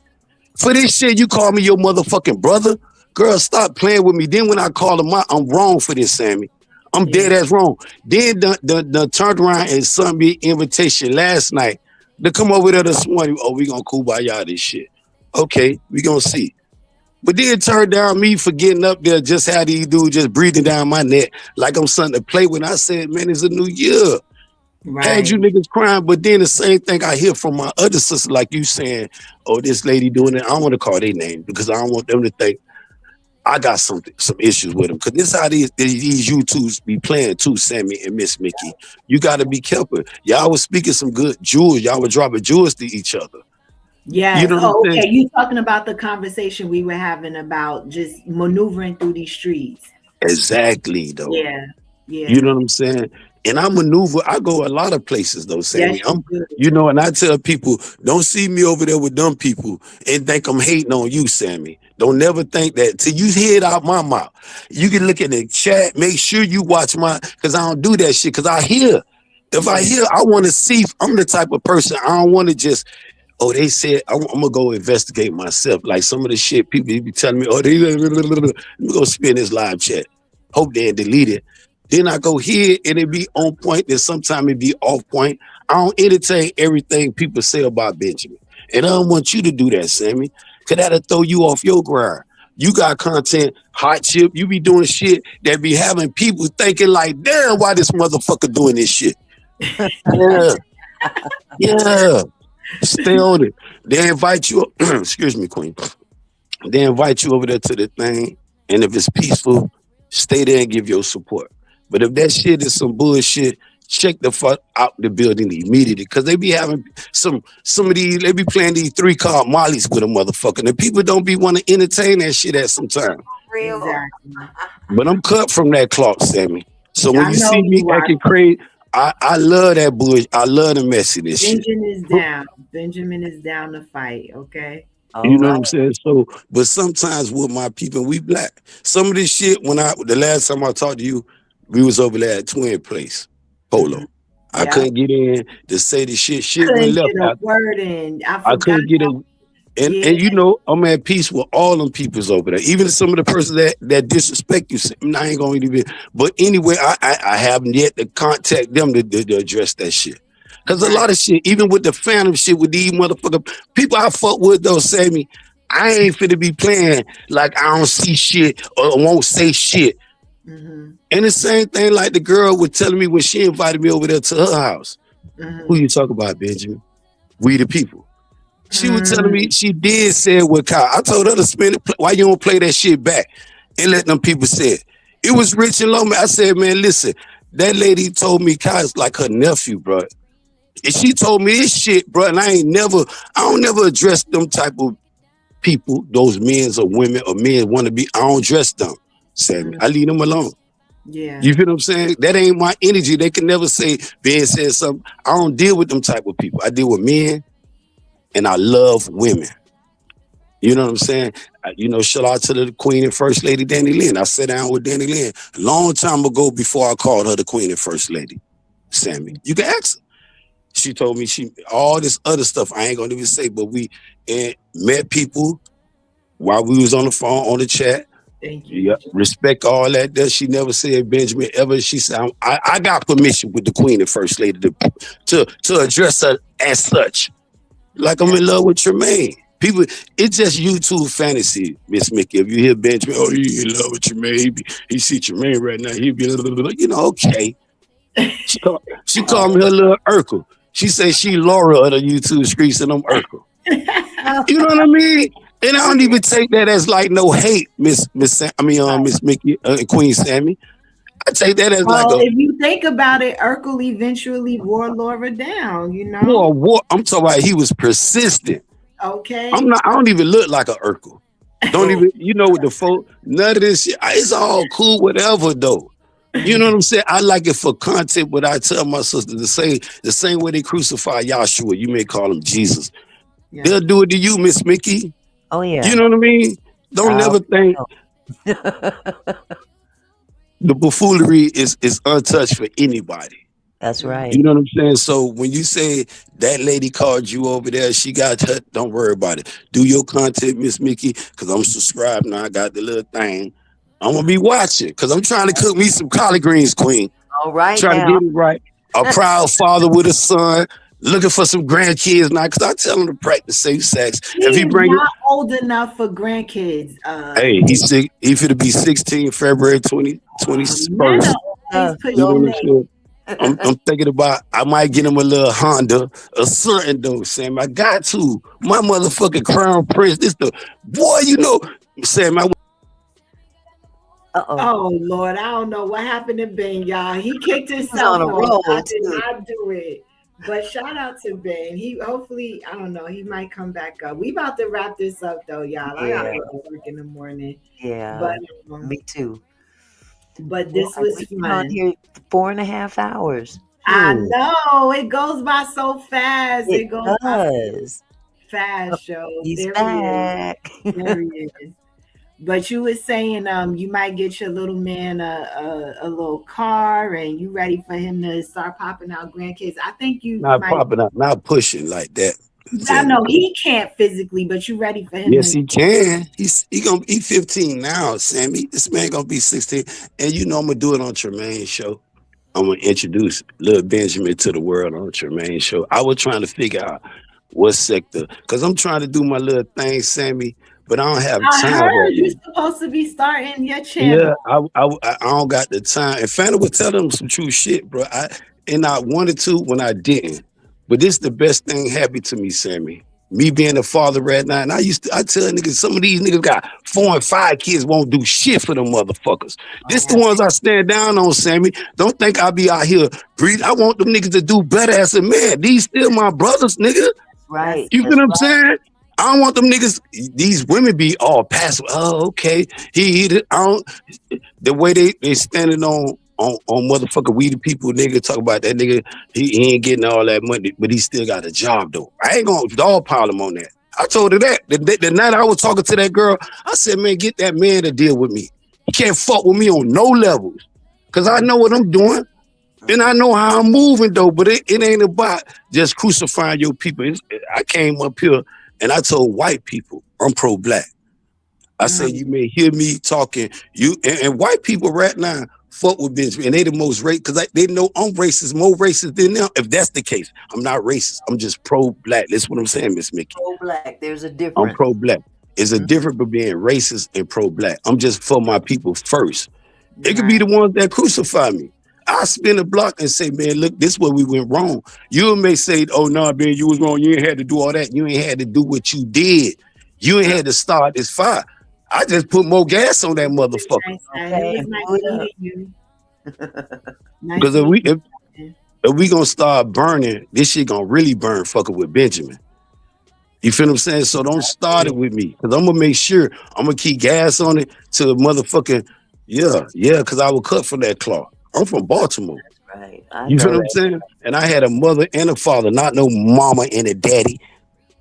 For this shit, you call me your motherfucking brother? Girl, stop playing with me. Then when I call him out, I'm wrong for this, Sammy. I'm dead ass wrong. Then the turned around and sent me invitation last night to come over there this morning. Oh, we gonna kumbaya this shit. Okay, we gonna see. But then turned down me for getting up there, just how these dudes just breathing down my neck like I'm something to play with. I said, man, it's a new year. Had you niggas crying, but then the same thing I hear from my other sister, like you saying, oh, this lady doing it. I don't want to call their name because I don't want them to think I got some issues with them. Because this is how these YouTubes be playing too, Sammy and Miss Mickey. You got to be careful. Y'all was speaking some good jewels. Y'all were dropping jewels to each other. Yes. You know okay. You talking about the conversation we were having about just maneuvering through these streets. Exactly, though. Yeah. You know what I'm saying? And I maneuver. I go a lot of places, though, Sammy. Yes, and I tell people, don't see me over there with dumb people and think I'm hating on you, Sammy. Don't never think that. Till you hear it out my mouth. You can look at the chat. Make sure you watch because I don't do that shit. Because I hear. If I hear, I want to see. I'm the type of person. I don't want to just. Oh, they said I'm gonna go investigate myself. Like some of the shit people be telling me. Oh, let me go spin this live chat. Hope they delete it. Then I go here and it be on point. Then sometimes it be off point. I don't entertain everything people say about Benjamin. And I don't want you to do that, Sammy. Cause that'll throw you off your grind. You got content, hot chip. You be doing shit that be having people thinking like, damn, why this motherfucker doing this shit? Yeah. Stay on it. They invite you, excuse me, Queen. They invite you over there to the thing. And if it's peaceful, stay there and give your support. But if that shit is some bullshit, check the fuck out the building immediately. Because they be having some of these, they be playing these 3-car mollies with a motherfucker. And people don't be want to entertain that shit at some time. Exactly. But I'm cut from that cloth, Sammy. So when you see me acting crazy, I love that bullshit. I love the messiness shit. Benjamin is down to fight, okay? You know what I'm saying? So, but sometimes with my people, we black. Some of this shit, the last time I talked to you, we was over there at Twin Place, Polo. I couldn't get in to say the shit. Shit went left. I couldn't get in. And I'm at peace with all them peoples over there. Even some of the persons that disrespect you. I ain't gonna even. But anyway, I haven't yet to contact them to address that shit. Cause a lot of shit, even with the phantom shit with these motherfucker people I fuck with, though, Sammy, I ain't finna be playing like I don't see shit or won't say shit. Mm-hmm. And the same thing like the girl was telling me when she invited me over there to her house. Mm-hmm. Who you talk about, Benjamin? We the people. She was telling me she did say it with Kyle. I told her to spin it. Why you don't play that shit back and let them people say it? It was Rich and Loman. I said, man, listen, that lady told me Kyle's like her nephew, bro. And she told me this shit, bro. And I don't never address them type of people, those men or women or men want to be. I don't address them, Sammy. I leave them alone. Yeah. You feel what I'm saying? That ain't my energy. They can never say, Ben said something. I don't deal with them type of people. I deal with men, and I love women. You know what I'm saying? Shout out to the Queen and First Lady Danny Lynn. I sat down with Danny Lynn a long time ago before I called her the Queen and First Lady, Sammy. You can ask her. She told me all this other stuff I ain't gonna even say, but we met people while we was on the phone, on the chat. Thank you. Yeah, respect all that. She never said Benjamin ever. She said I got permission with the Queen and First Lady to address her as such. Like I'm in love with Tremaine. People, it's just YouTube fantasy, Miss Mickey. If you hear Benjamin, oh, you in love with Tremaine, he see Tremaine right now, he'll be okay. She called me her little Urkel. She said she Laura of the YouTube streets and I'm Urkel. You know what I mean? And I don't even take that as like no hate, Miss Mickey and Queen Sammy. I take that as if you think about it, Urkel eventually wore Laura down, I'm talking about he was persistent. Okay. I don't even look like a Urkel. Don't even, with the folk, none of this shit. It's all cool, whatever though. You know what I'm saying? I like it for content, but I tell my sister the same way they crucify Yahshua, you may call him Jesus. Yeah. They'll do it to you, Miss Mickey. Oh yeah. You know what I mean? Don't never think the buffoonery is untouched for anybody. That's right. You know what I'm saying? So when you say that lady called you over there, she got her, don't worry about it. Do your content, Miss Mickey, because I'm subscribed now. I got the little thing. I'm going to be watching because I'm trying to cook me some collard greens, Queen. All right. Trying to get it right. A proud father with a son. Looking for some grandkids now because I tell him to practice safe sex. He's not old enough for grandkids. Hey, he's finna be 16 February 2021. I'm thinking about I might get him a little Honda, a certain though, Sam. I got to. My motherfucking crown prince. This the boy, Sam. Oh Lord, I don't know what happened to Ben, y'all. He kicked himself off. I did not do it. But shout out to Ben. He hopefully, I don't know, he might come back up. We about to wrap this up though, y'all. I gotta go to work in the morning. Yeah. But me too. But this was fun. Here 4.5 hours. I know it goes by so fast. It goes by fast, show. He's back. There he is. But you were saying you might get your little man a little car and you ready for him to start popping out grandkids. I think you popping out, not pushing like that. I know he can't physically, but you ready for him? Yes, he can. He's 15 now, Sammy. This man gonna be 16. And I'm gonna do it on Tremaine's show. I'm gonna introduce little Benjamin to the world on Tremaine's show. I was trying to figure out what sector, because I'm trying to do my little thing, Sammy. But I don't have time. I heard you're supposed to be starting your channel. Yeah, I don't got the time. And Fanta would tell them some true shit, bro. I wanted to when I didn't. But this is the best thing happened to me, Sammy. Me being a father right now, and I tell niggas, some of these niggas got 4 and 5 kids, won't do shit for them motherfuckers. This the ones I stand down on, Sammy. Don't think I be out here breathing. I want them niggas to do better as a man. These still my brothers, nigga. Right. You feel what I'm saying? I don't want them niggas, these women be all passive. Oh, okay. The way they standing on motherfucking weedy people, nigga, talk about that nigga, he ain't getting all that money, but he still got a job though. I ain't gonna dog pile him on that. I told her that. The night I was talking to that girl, I said, man, get that man to deal with me. He can't fuck with me on no levels. Cause I know what I'm doing. And I know how I'm moving though, but it ain't about just crucifying your people. I came up here and I told white people, I'm pro-black. I said, you may hear me talking, and white people right now fuck with Benjamin, and they the most racist, because they know I'm racist, more racist than them. If that's the case, I'm not racist. I'm just pro-black. That's what I'm saying, Miss Mickey. Pro-black, there's a difference. I'm pro-black. It's a difference between being racist and pro-black. I'm just for my people first. It could be the ones that crucify me. I spin a block and say, man, look, this is where we went wrong. You may say, oh, no, man, you was wrong. You ain't had to do all that. You ain't had to do what you did. You ain't had to start this fire. I just put more gas on that motherfucker. Because if we gonna start burning, this shit gonna really burn fucking with Benjamin. You feel what I'm saying? So don't start it with me, because I'm gonna make sure I'm gonna keep gas on it till motherfucking Yeah, because I was cut from that cloth. I'm from Baltimore. That's right. I You feel know what I'm saying? And I had a mother and a father, not no mama and a daddy,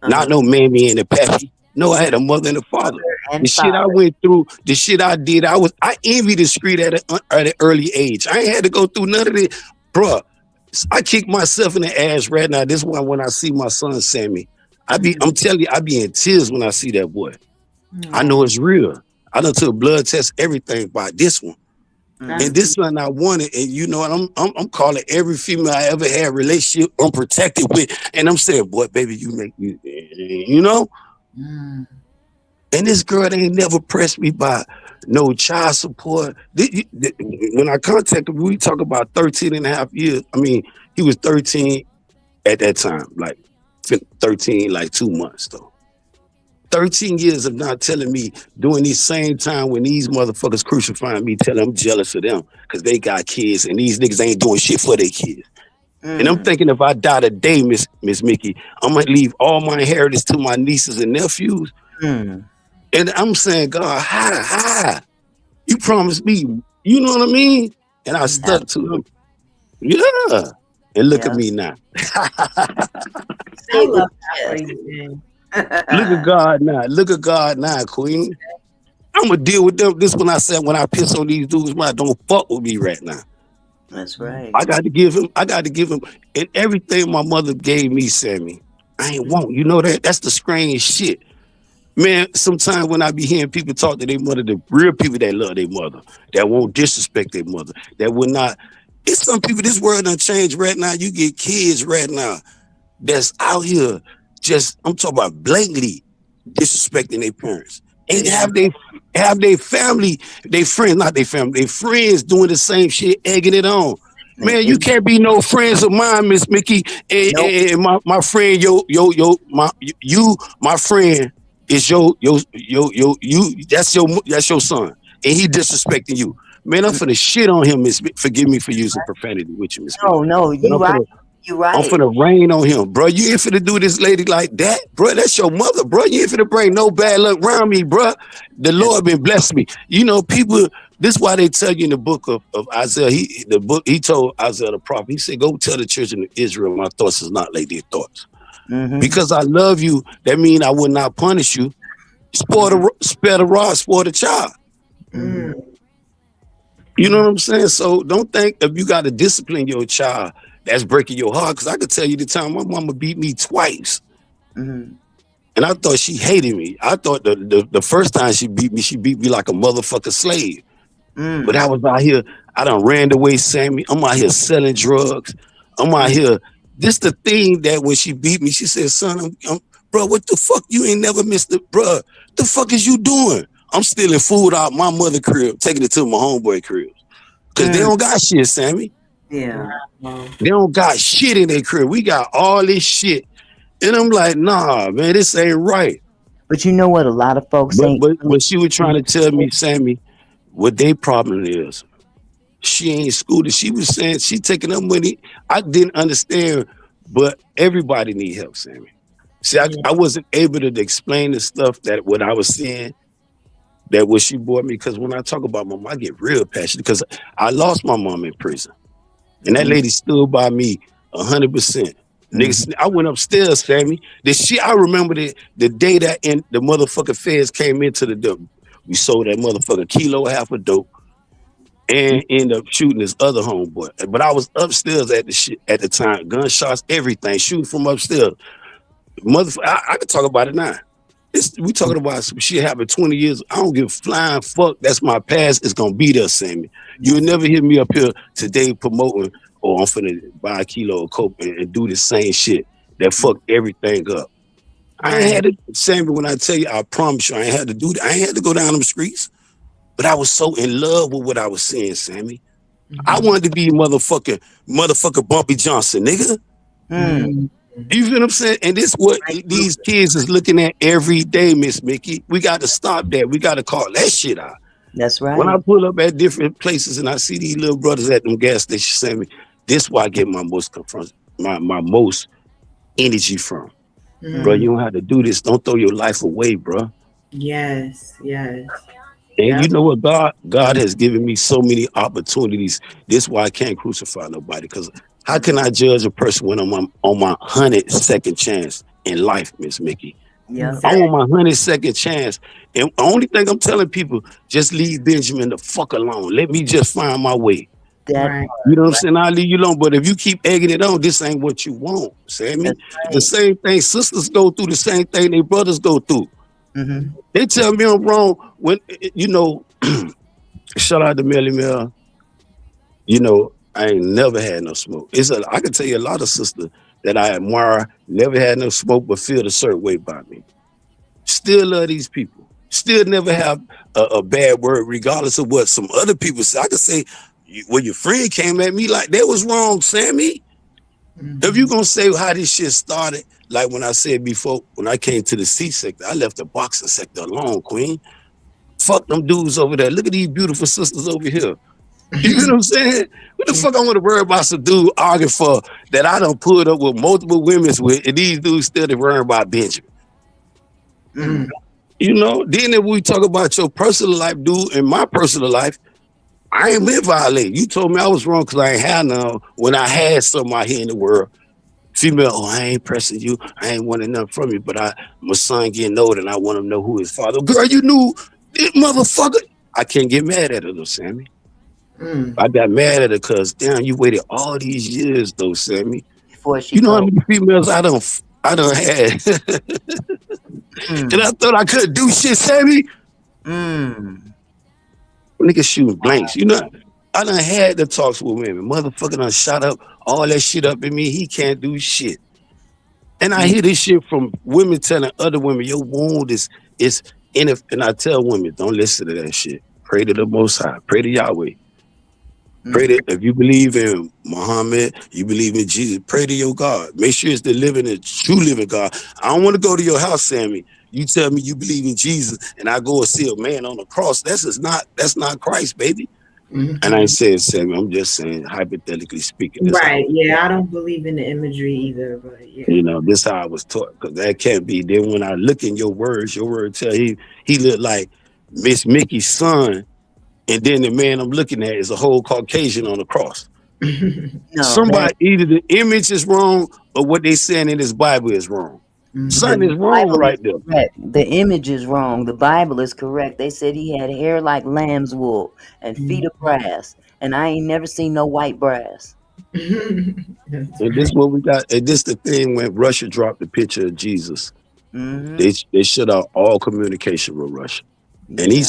that. not no mammy and a pappy. No, I had a mother and a father. And The shit I went through, the shit I did, I envied the street at an early age. I ain't had to go through none of it, bruh. I kick myself in the ass right now. This one when I see my son Sammy, I'm telling you, I be in tears when I see that boy. I know it's real. I done took blood tests, everything by this one. And this one I wanted, and you know what? I'm calling every female I ever had relationship unprotected with, and I'm saying, boy, baby, you make me, you know. And this girl ain't never pressed me by no child support. When I contacted him, we talk about 13 and a half years. I mean, he was 13 at that time, like 13, like 2 months though. 13 years of not telling me during these same time when these motherfuckers crucifying me, telling I'm jealous of them because they got kids and these niggas ain't doing shit for their kids. And I'm thinking if I die today, Miss Mickey, I'm gonna leave all my inheritance to my nieces and nephews. And I'm saying, God, how? You promised me, you know what I mean? And I stuck to it. Yeah. And look at me now. I love that for you, Look at God now. Look at God now, Queen. I'm gonna deal with them. This when I said when I piss on these dudes, man, don't fuck with me right now. That's right. I got to give him, and everything my mother gave me, Sammy, I ain't want. You know that? That's the strange shit. Man, sometimes when I be hearing people talk to their mother, the real people that love their mother, that won't disrespect their mother, that will not. It's some people, this world done changed right now. You get kids right now that's out here just, I'm talking about blatantly disrespecting their parents. And have they family, they friends, not their family, they friends doing the same shit, egging it on. Man, you can't be no friends of mine, Miss Mickey, and my friend, my friend is that's your son, and he disrespecting you. Man, I'm finna shit on him, Miss. Forgive me for using profanity with you, Miss. No, you right. You right. I'm finna rain on him, bro. You ain't finna do this lady like that, bro. That's your mother, bro. You ain't finna bring no bad luck around me, bro. The Lord been blessed me. You know, people. This is why they tell you in the book of Isaiah. He told Isaiah the prophet. He said, "Go tell the children of Israel, my thoughts is not like their thoughts. Because I love you. That means I will not punish you. Spare the rod, spoil the child." You know what I'm saying? So don't think if you got to discipline your child, that's breaking your heart. Because I could tell you the time my mama beat me twice. And I thought she hated me. I thought the first time she beat me like a motherfucking slave. But I was out here, I done ran away, Sammy. I'm out here selling drugs. I'm out here. This the thing that when she beat me, she said, son, bro, what the fuck? You ain't never missed it, bro. The fuck is you doing? I'm stealing food out my mother crib, taking it to my homeboy crib. Because they don't got shit, Sammy. Yeah. They don't got shit in their crib. We got all this shit. And I'm like, nah, man, this ain't right. But you know what? A lot of folks ain't. But she was trying to tell me, Sammy, what their problem is. She ain't schooled. She was saying she taking up money. I didn't understand, but everybody need help, Sammy. See, I wasn't able to explain the stuff that what I was saying, that what she bought me. Because when I talk about mom, I get real passionate because I lost my mom in prison. And that lady stood by me 100%. Niggas, I went upstairs, Sammy. I remember the day that the motherfucking feds came into the dope. We sold that motherfucker kilo half of dope and ended up shooting this other homeboy. But I was upstairs at the time, gunshots, everything, shooting from upstairs. I could talk about it now. We talking about some shit happened 20 years. I don't give a flying fuck. That's my past. It's gonna be there, Sammy. You'll never hear me up here today promoting, I'm finna buy a kilo of coke and do the same shit that fucked everything up. I ain't had to, Sammy, when I tell you, I promise you, I ain't had to do that. I ain't had to go down them streets. But I was so in love with what I was saying, Sammy. I wanted to be motherfucker Bumpy Johnson, nigga. You feel what I'm saying? And this what these kids is looking at every day, Miss Mickey. We got to stop that. We got to call that shit out. That's right. When I pull up at different places and I see these little brothers at them gas stations saying me, this is why I get my most energy from. Bro, you don't have to do this. Don't throw your life away, bro. Yes. And you know what? God has given me so many opportunities. This is why I can't crucify nobody. Because how can I judge a person when I'm on my 102nd chance in life, Miss Mickey? Yeah. I'm on my 102nd chance. And the only thing I'm telling people, just leave Benjamin the fuck alone. Let me just find my way. That You know what I'm saying? I'll leave you alone. But if you keep egging it on, this ain't what you want. Sammy. The same thing. Sisters go through the same thing their brothers go through. Mm-hmm. They tell me I'm wrong when, you know, shout out to Melly Mel. You know, I ain't never had no smoke. I can tell you a lot of sisters that I admire, never had no smoke, but feel a certain way about me. Still love these people. Still never have a bad word, regardless of what some other people say. I could say, when your friend came at me like that was wrong, Sammy. If you gonna say how this shit started, like when I said before, when I came to the C sector, I left the boxing sector alone, Queen. Fuck them dudes over there. Look at these beautiful sisters over here. You know what I'm saying? What the fuck I want to worry about some dude arguing for that I done pulled up with multiple women with, and these dudes still worrying about Benjamin. You know, then if we talk about your personal life, dude, in my personal life, I ain't been violated. You told me I was wrong because I ain't had none when I had something out here in the world. Female, oh, I ain't pressing you. I ain't wanting nothing from you, but my son getting old and I want him to know who his father. Girl, you knew this motherfucker. I can't get mad at her though, Sammy. I got mad at her because, damn, you waited all these years though, Sammy. Before she you know how many females I done had. And I thought I couldn't do shit, Sammy. Niggas shooting blanks. You know, I done had the talks with women. Motherfucker done shot up all that shit up in me. He can't do shit. And I hear this shit from women telling other women, your wound is in it. And I tell women, don't listen to that shit. Pray to the Most High. Pray to Yahweh. Pray to, if you believe in Muhammad, you believe in Jesus, pray to your God. Make sure it's the living and true living God. I don't want to go to your house, Sammy. You tell me you believe in Jesus and I go and see a man on the cross. That's not Christ, baby. And I ain't saying Sammy, I'm just saying hypothetically speaking. Right. Yeah, I don't believe in the imagery either, but yeah. You know, this how I was taught, because that can't be. Then when I look in your word tell he looked like Miss Mickey's son. And then the man I'm looking at is a whole Caucasian on the cross. Either the image is wrong or what they saying in this Bible is wrong. Something is wrong right there. Correct. The image is wrong. The Bible is correct. They said he had hair like lamb's wool and feet of brass. And I ain't never seen no white brass. And this is what we got. And this the thing when Russia dropped the picture of Jesus. They shut out all communication with Russia. And he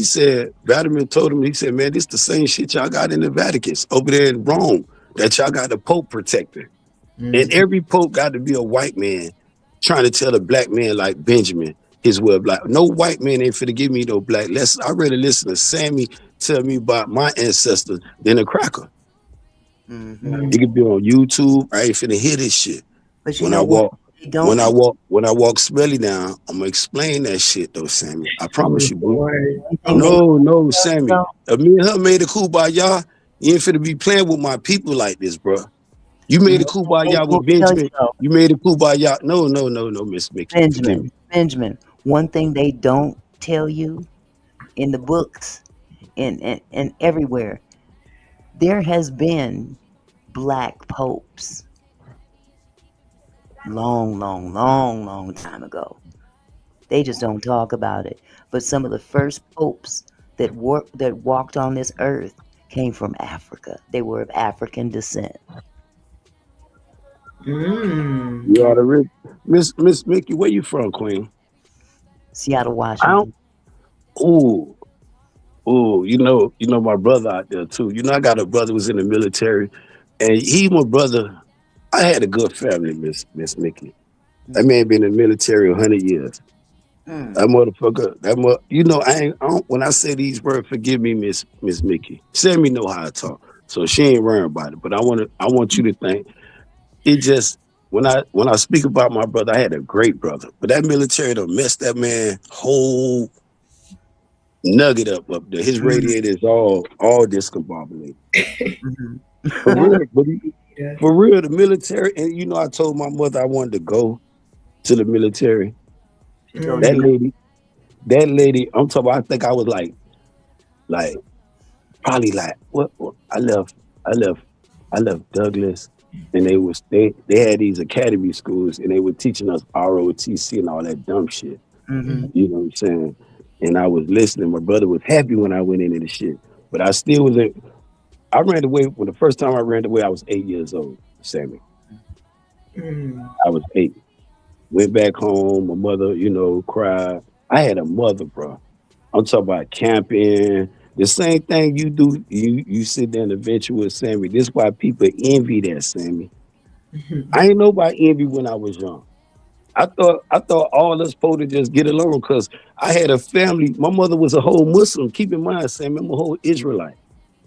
said, Vladimir told him, he said, man, this the same shit y'all got in the Vatican over there in Rome that y'all got the Pope protecting. And every Pope got to be a white man trying to tell a black man like Benjamin his way of life. No white man ain't finna give me no black lesson. I rather listen to Sammy tell me about my ancestors than a cracker. It could be on YouTube. I ain't finna hear this shit. But when I walk Smelly down, I'm gonna explain that shit though, Sammy. I promise you, bro. No, Sammy. If me and her made a kumbaya, you ain't finna be playing with my people like this, bro. You made a kumbaya with Benjamin. You made a kumbaya. No, Miss Mickey. Benjamin, one thing they don't tell you in the books and everywhere, there has been black popes. Long time ago. They just don't talk about it. But some of the first popes that walked on this earth came from Africa. They were of African descent. You ought to Miss Mickey, where you from, Queen? Seattle, Washington. You know my brother out there too. You know, I got a brother who was in the military, and he my brother. I had a good family, Miss Mickey. That man been in the military 100 years. That motherfucker, you know, I don't, when I say these words, forgive me, Miss Mickey. Sammy know how to talk, so she ain't worrying about it. But I want you to think. It just when I speak about my brother, I had a great brother, but that military done messed that man whole nugget up there. His radiator is all discombobulated. For real, the military, and you know, I told my mother I wanted to go to the military. That that lady, I'm talking about, I think I was like probably like what I left Douglas, and they had these academy schools, and they were teaching us ROTC and all that dumb shit. Mm-hmm. You know what I'm saying? And I was listening. My brother was happy when I went into the shit, but I still wasn't. I ran away when the first time I ran away. I was 8 years old, Sammy. I was 8. Went back home. My mother, cried. I had a mother, bro. I'm talking about camping. The same thing you do. You sit there and adventure with Sammy. This is why people envy that, Sammy. I ain't know about envy when I was young. I thought all us supposed to just get along because I had a family. My mother was a whole Muslim. Keep in mind, Sammy, I'm a whole Israelite.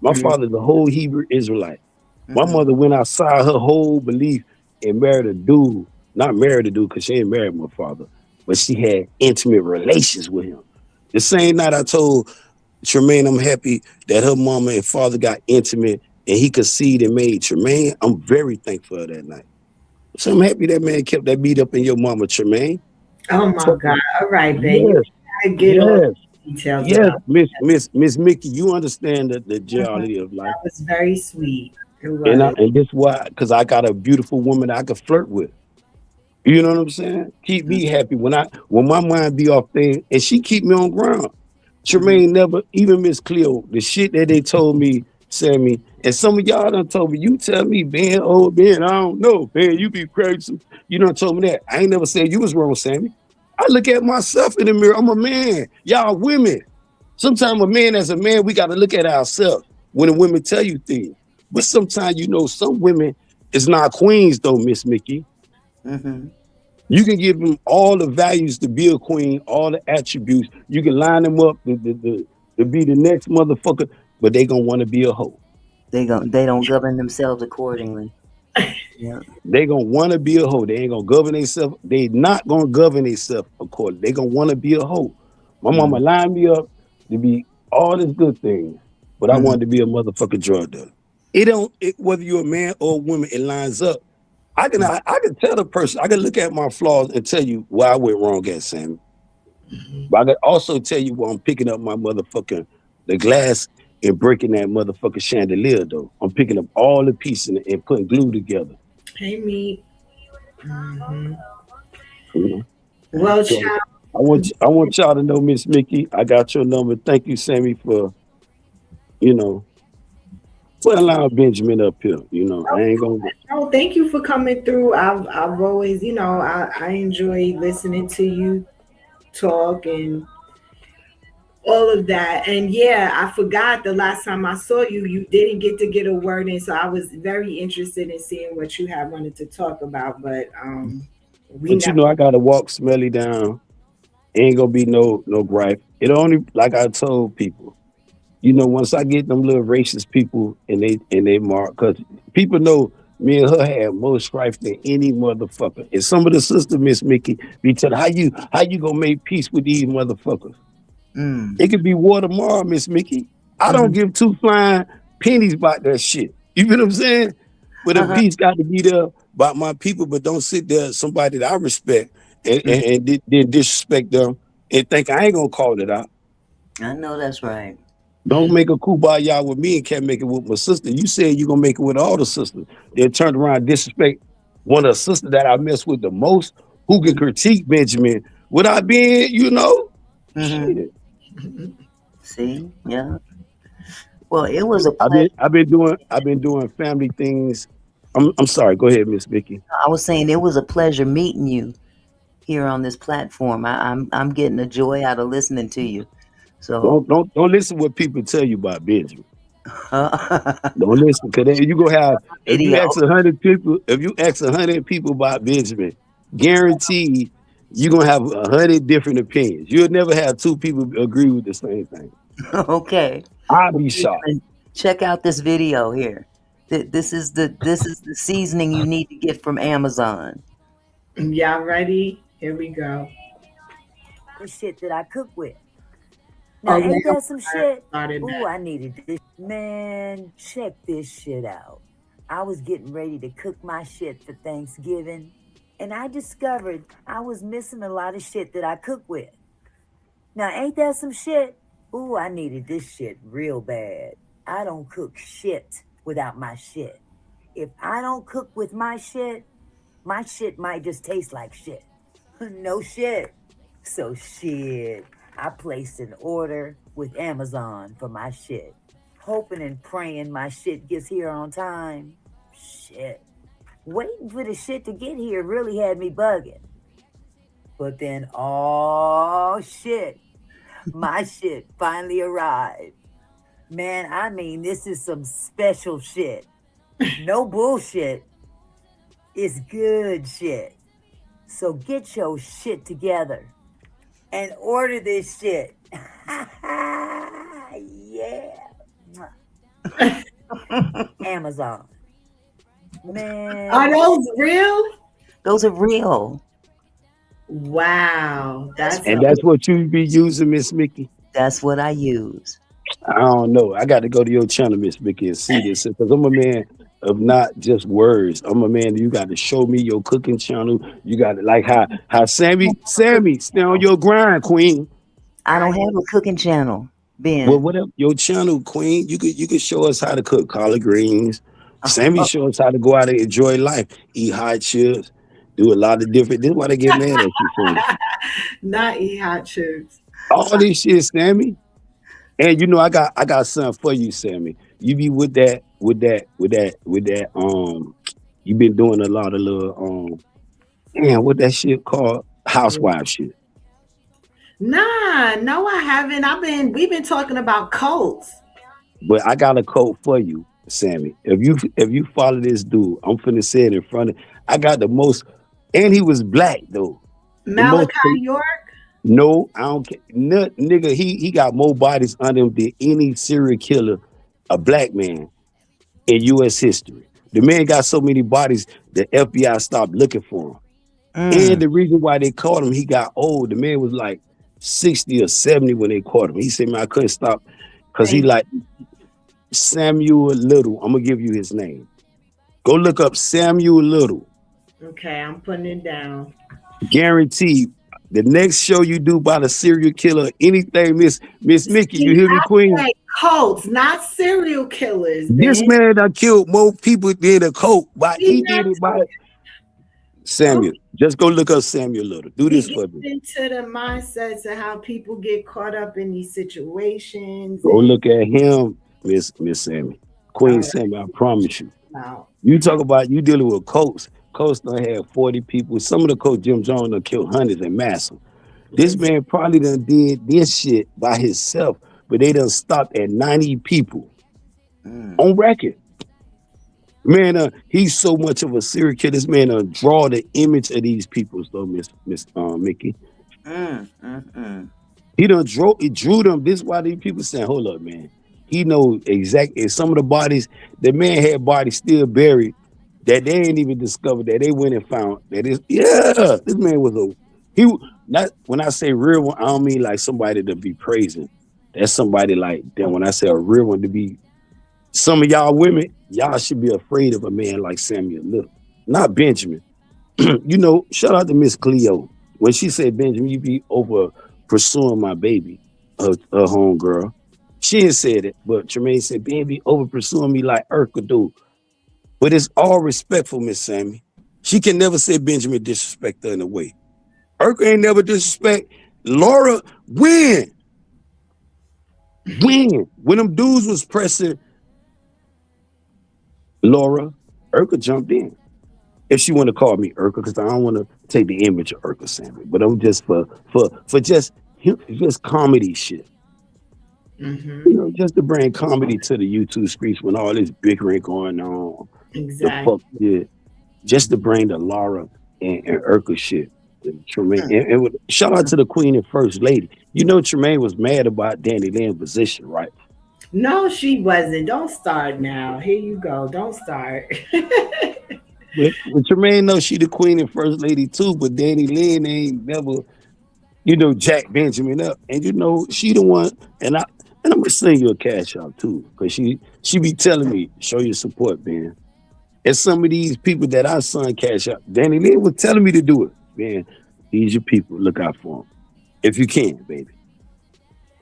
My father's a whole Hebrew Israelite. My mother went outside her whole belief and married a dude. Not married a dude because she ain't married my father, but she had intimate relations with him. The same night I told Tremaine I'm happy that her mama and father got intimate and he conceived and made Tremaine. I'm very thankful for that night. So I'm happy that man kept that beat up in your mama, Tremaine. Oh my God. All right, babe. Yes. You gotta get all the details. Yes, Miss Mickey, you understand the duality of life. That was very sweet. It was. And this why, because I got a beautiful woman I could flirt with. You know what I'm saying? Keep me happy when my mind be off things, and she keep me on ground. Tremaine never, even Miss Cleo, the shit that they told me, Sammy, and some of y'all done told me, you tell me, Ben, I don't know, Ben, you be crazy. You done told me that. I ain't never said you was wrong, Sammy. I look at myself in the mirror. I'm a man. Y'all women. Sometimes a man as a man, we got to look at ourselves when the women tell you things. But sometimes, some women is not queens though, Miss Mickey. Mm-hmm. You can give them all the values to be a queen, all the attributes. You can line them up to be the next motherfucker, but they gonna want to be a hoe. They don't govern themselves accordingly. Yeah. They gonna want to be a hoe. They ain't gonna govern themselves. They not gonna govern themselves accordingly. They gonna want to be a hoe. My mama lined me up to be all this good things, but I wanted to be a motherfucking drug dealer. Whether you're a man or a woman, it lines up. I can tell the person, I can look at my flaws and tell you where I went wrong at, Sammy. But I can also tell you where I'm picking up my the glass and breaking that motherfucking chandelier, though. I'm picking up all the pieces and putting glue together. Hey, me. Well, so child. I want y'all to know, Miss Mickey, I got your number. Thank you, Sammy, for, put allowing Benjamin up here. I ain't gonna. No, thank you for coming through. I've always, I enjoy listening to you talk and all of that. And yeah, I forgot the last time I saw you, you didn't get a word in. So I was very interested in seeing what you had wanted to talk about. But I gotta walk Smelly down. Ain't gonna be no gripe. It only, like I told people, once I get them little racist people and they mark, because people know me and her had more strife than any motherfucker. And some of the sisters, Miss Mickey, be telling how you gonna make peace with these motherfuckers? It could be war tomorrow, Miss Mickey. I don't give two flying pennies about that shit. You know what I'm saying? But a peace got to be there about my people, but don't sit there somebody that I respect and then disrespect them and think I ain't gonna call it out. I know that's right. Don't make a kumbaya with me and can't make it with my sister. You said you're gonna make it with all the sisters. Then turn around and disrespect one of the sisters that I mess with the most, who can critique Benjamin without being, shit. See, yeah. Well, it was a pleasure. I've been doing family things. I'm sorry. Go ahead, Miss Vicky. I was saying it was a pleasure meeting you here on this platform. I'm getting a joy out of listening to you. So don't listen what people tell you about Benjamin. Don't listen, because you gonna have if you ask 100 people. If you ask 100 people about Benjamin, guaranteed you're gonna have 100 different opinions. You'll never have two people agree with the same thing. Okay. I'll be shocked. Check out this video here. This is the seasoning you need to get from Amazon. Y'all ready? Here we go. The shit that I cook with. Now, ain't that some shit? Ooh, I needed this. Man, check this shit out. I was getting ready to cook my shit for Thanksgiving, and I discovered I was missing a lot of shit that I cook with. Now, ain't that some shit? Ooh, I needed this shit real bad. I don't cook shit without my shit. If I don't cook with my shit might just taste like shit. No shit. So shit, I placed an order with Amazon for my shit, hoping and praying my shit gets here on time. Shit. Waiting for the shit to get here really had me bugging. But then, oh shit, my shit finally arrived. Man, I mean, this is some special shit. No bullshit. It's good shit. So get your shit together and order this shit. Yeah. Amazon. Man. Are those real? Those are real. Wow. That's what you be using, Miss Mickey? That's what I use. I don't know. I got to go to your channel, Miss Mickey, and see this because I'm a man of not just words. I'm a man. You got to show me your cooking channel. You got to like how Sammy, stay on your grind, Queen. I don't have a cooking channel, Ben. Well, whatever your channel, Queen, you could show us how to cook collard greens. Sammy show us how to go out and enjoy life, eat hot chips, do a lot of different. This is why they get mad at you. Not eat hot chips. All this shit, Sammy. And you know, I got something for you, Sammy. You be with that. You been doing a lot of little what that shit called? Housewife shit. Nah, no, I haven't. We've been talking about cults. But I got a code for you, Sammy. If you follow this dude, I'm finna say it in front of. I got the most, and he was black though. Malachi York. No, I don't care. Nigga, he got more bodies on him than any serial killer, a black man in U.S. history. The man got so many bodies, the FBI stopped looking for him. And the reason why they caught him, he got old. The man was like 60 or 70 when they caught him. He said, man, I couldn't stop because he like Samuel Little. I'm going to give you his name. Go look up Samuel Little. Okay, I'm putting it down. Guaranteed. The next show you do about a serial killer, anything, Miss Mickey, you hear me, Queen? Cults, not serial killers. This man that killed more people than a cult, but he did it by Samuel. Just go look up Samuel Little. Do this for me. Into the mindsets of how people get caught up in these situations. Go look at him, Miss Sammy. Queen Sammy, I promise you. Wow. You talk about you dealing with cults. Cults done had 40 people. Some of the cults, Jim Jones done killed hundreds and massive. This man probably done did this shit by himself, but they done stopped at 90 people on record. Man, he's so much of a serial killer. This man draw the image of these people, though, Miss Mickey. He drew them. This is why these people saying, hold up, man. He knows exactly. And some of the bodies, the man had bodies still buried that they ain't even discovered that they went and found that is this man was not when I say real one, I don't mean like somebody to be praising. That's somebody like that. When I say a real one, to be some of y'all women, y'all should be afraid of a man like Samuel Little, not Benjamin. You know, shout out to Miss Cleo. When she said, Benjamin, you be over pursuing my baby, her homegirl. She didn't say it, but Tremaine said, Ben be over pursuing me like Urkel do. But it's all respectful, Miss Sammy. She can never say Benjamin disrespect her in a way. Urkel ain't never disrespect Laura. When them dudes was pressing Laura, Urkel jumped in. If she want to call me Urkel, because I don't want to take the image of Urkel Sammy, but I'm just for just comedy shit. You know, just to bring comedy to the YouTube streets when all this bickering going on. Exactly. The fuck shit. Just to bring the Laura and Urkel shit. Tremaine. And shout out to the Queen and First Lady. You know Tremaine was mad about Danny Lynn's position, right? No, she wasn't. Don't start now. Here you go. Don't start. But Tremaine knows she the Queen and First Lady too, but Danny Lynn ain't never, you know, jack Benjamin up. And you know, she the one, and I'm gonna send you a cash out too, because she be telling me, show your support, man. And some of these people that I son cash out, Danny Lynn was telling me to do it. Man, these your people, look out for them. If you can, baby.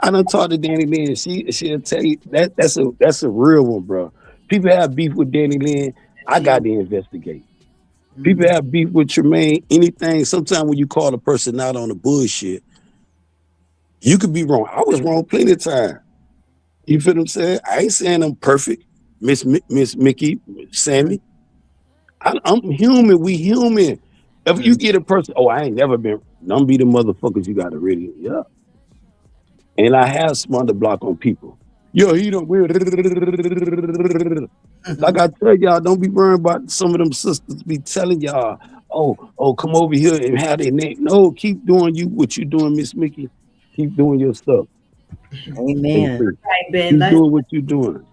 I done talked to Danny Lynn. She'll tell you that's a real one, bro. People have beef with Danny Lynn. I got to investigate. People have beef with Tremaine. Anything. Sometimes when you call a person out on the bullshit, you could be wrong. I was wrong plenty of time. You feel what I'm saying? I ain't saying I'm perfect, Miss Mickey, Sammy. I'm human. We human. If you get a person, I ain't never been. Don't be the motherfuckers you got to really, yeah. And I have spun the block on people. Yo, he don't wear. Like I tell y'all, don't be worrying about some of them sisters be telling y'all, oh, come over here and have their name. No, keep doing what you doing, Miss Mickey. Keep doing your stuff. Amen. Right, Ben, keep doing what you're doing.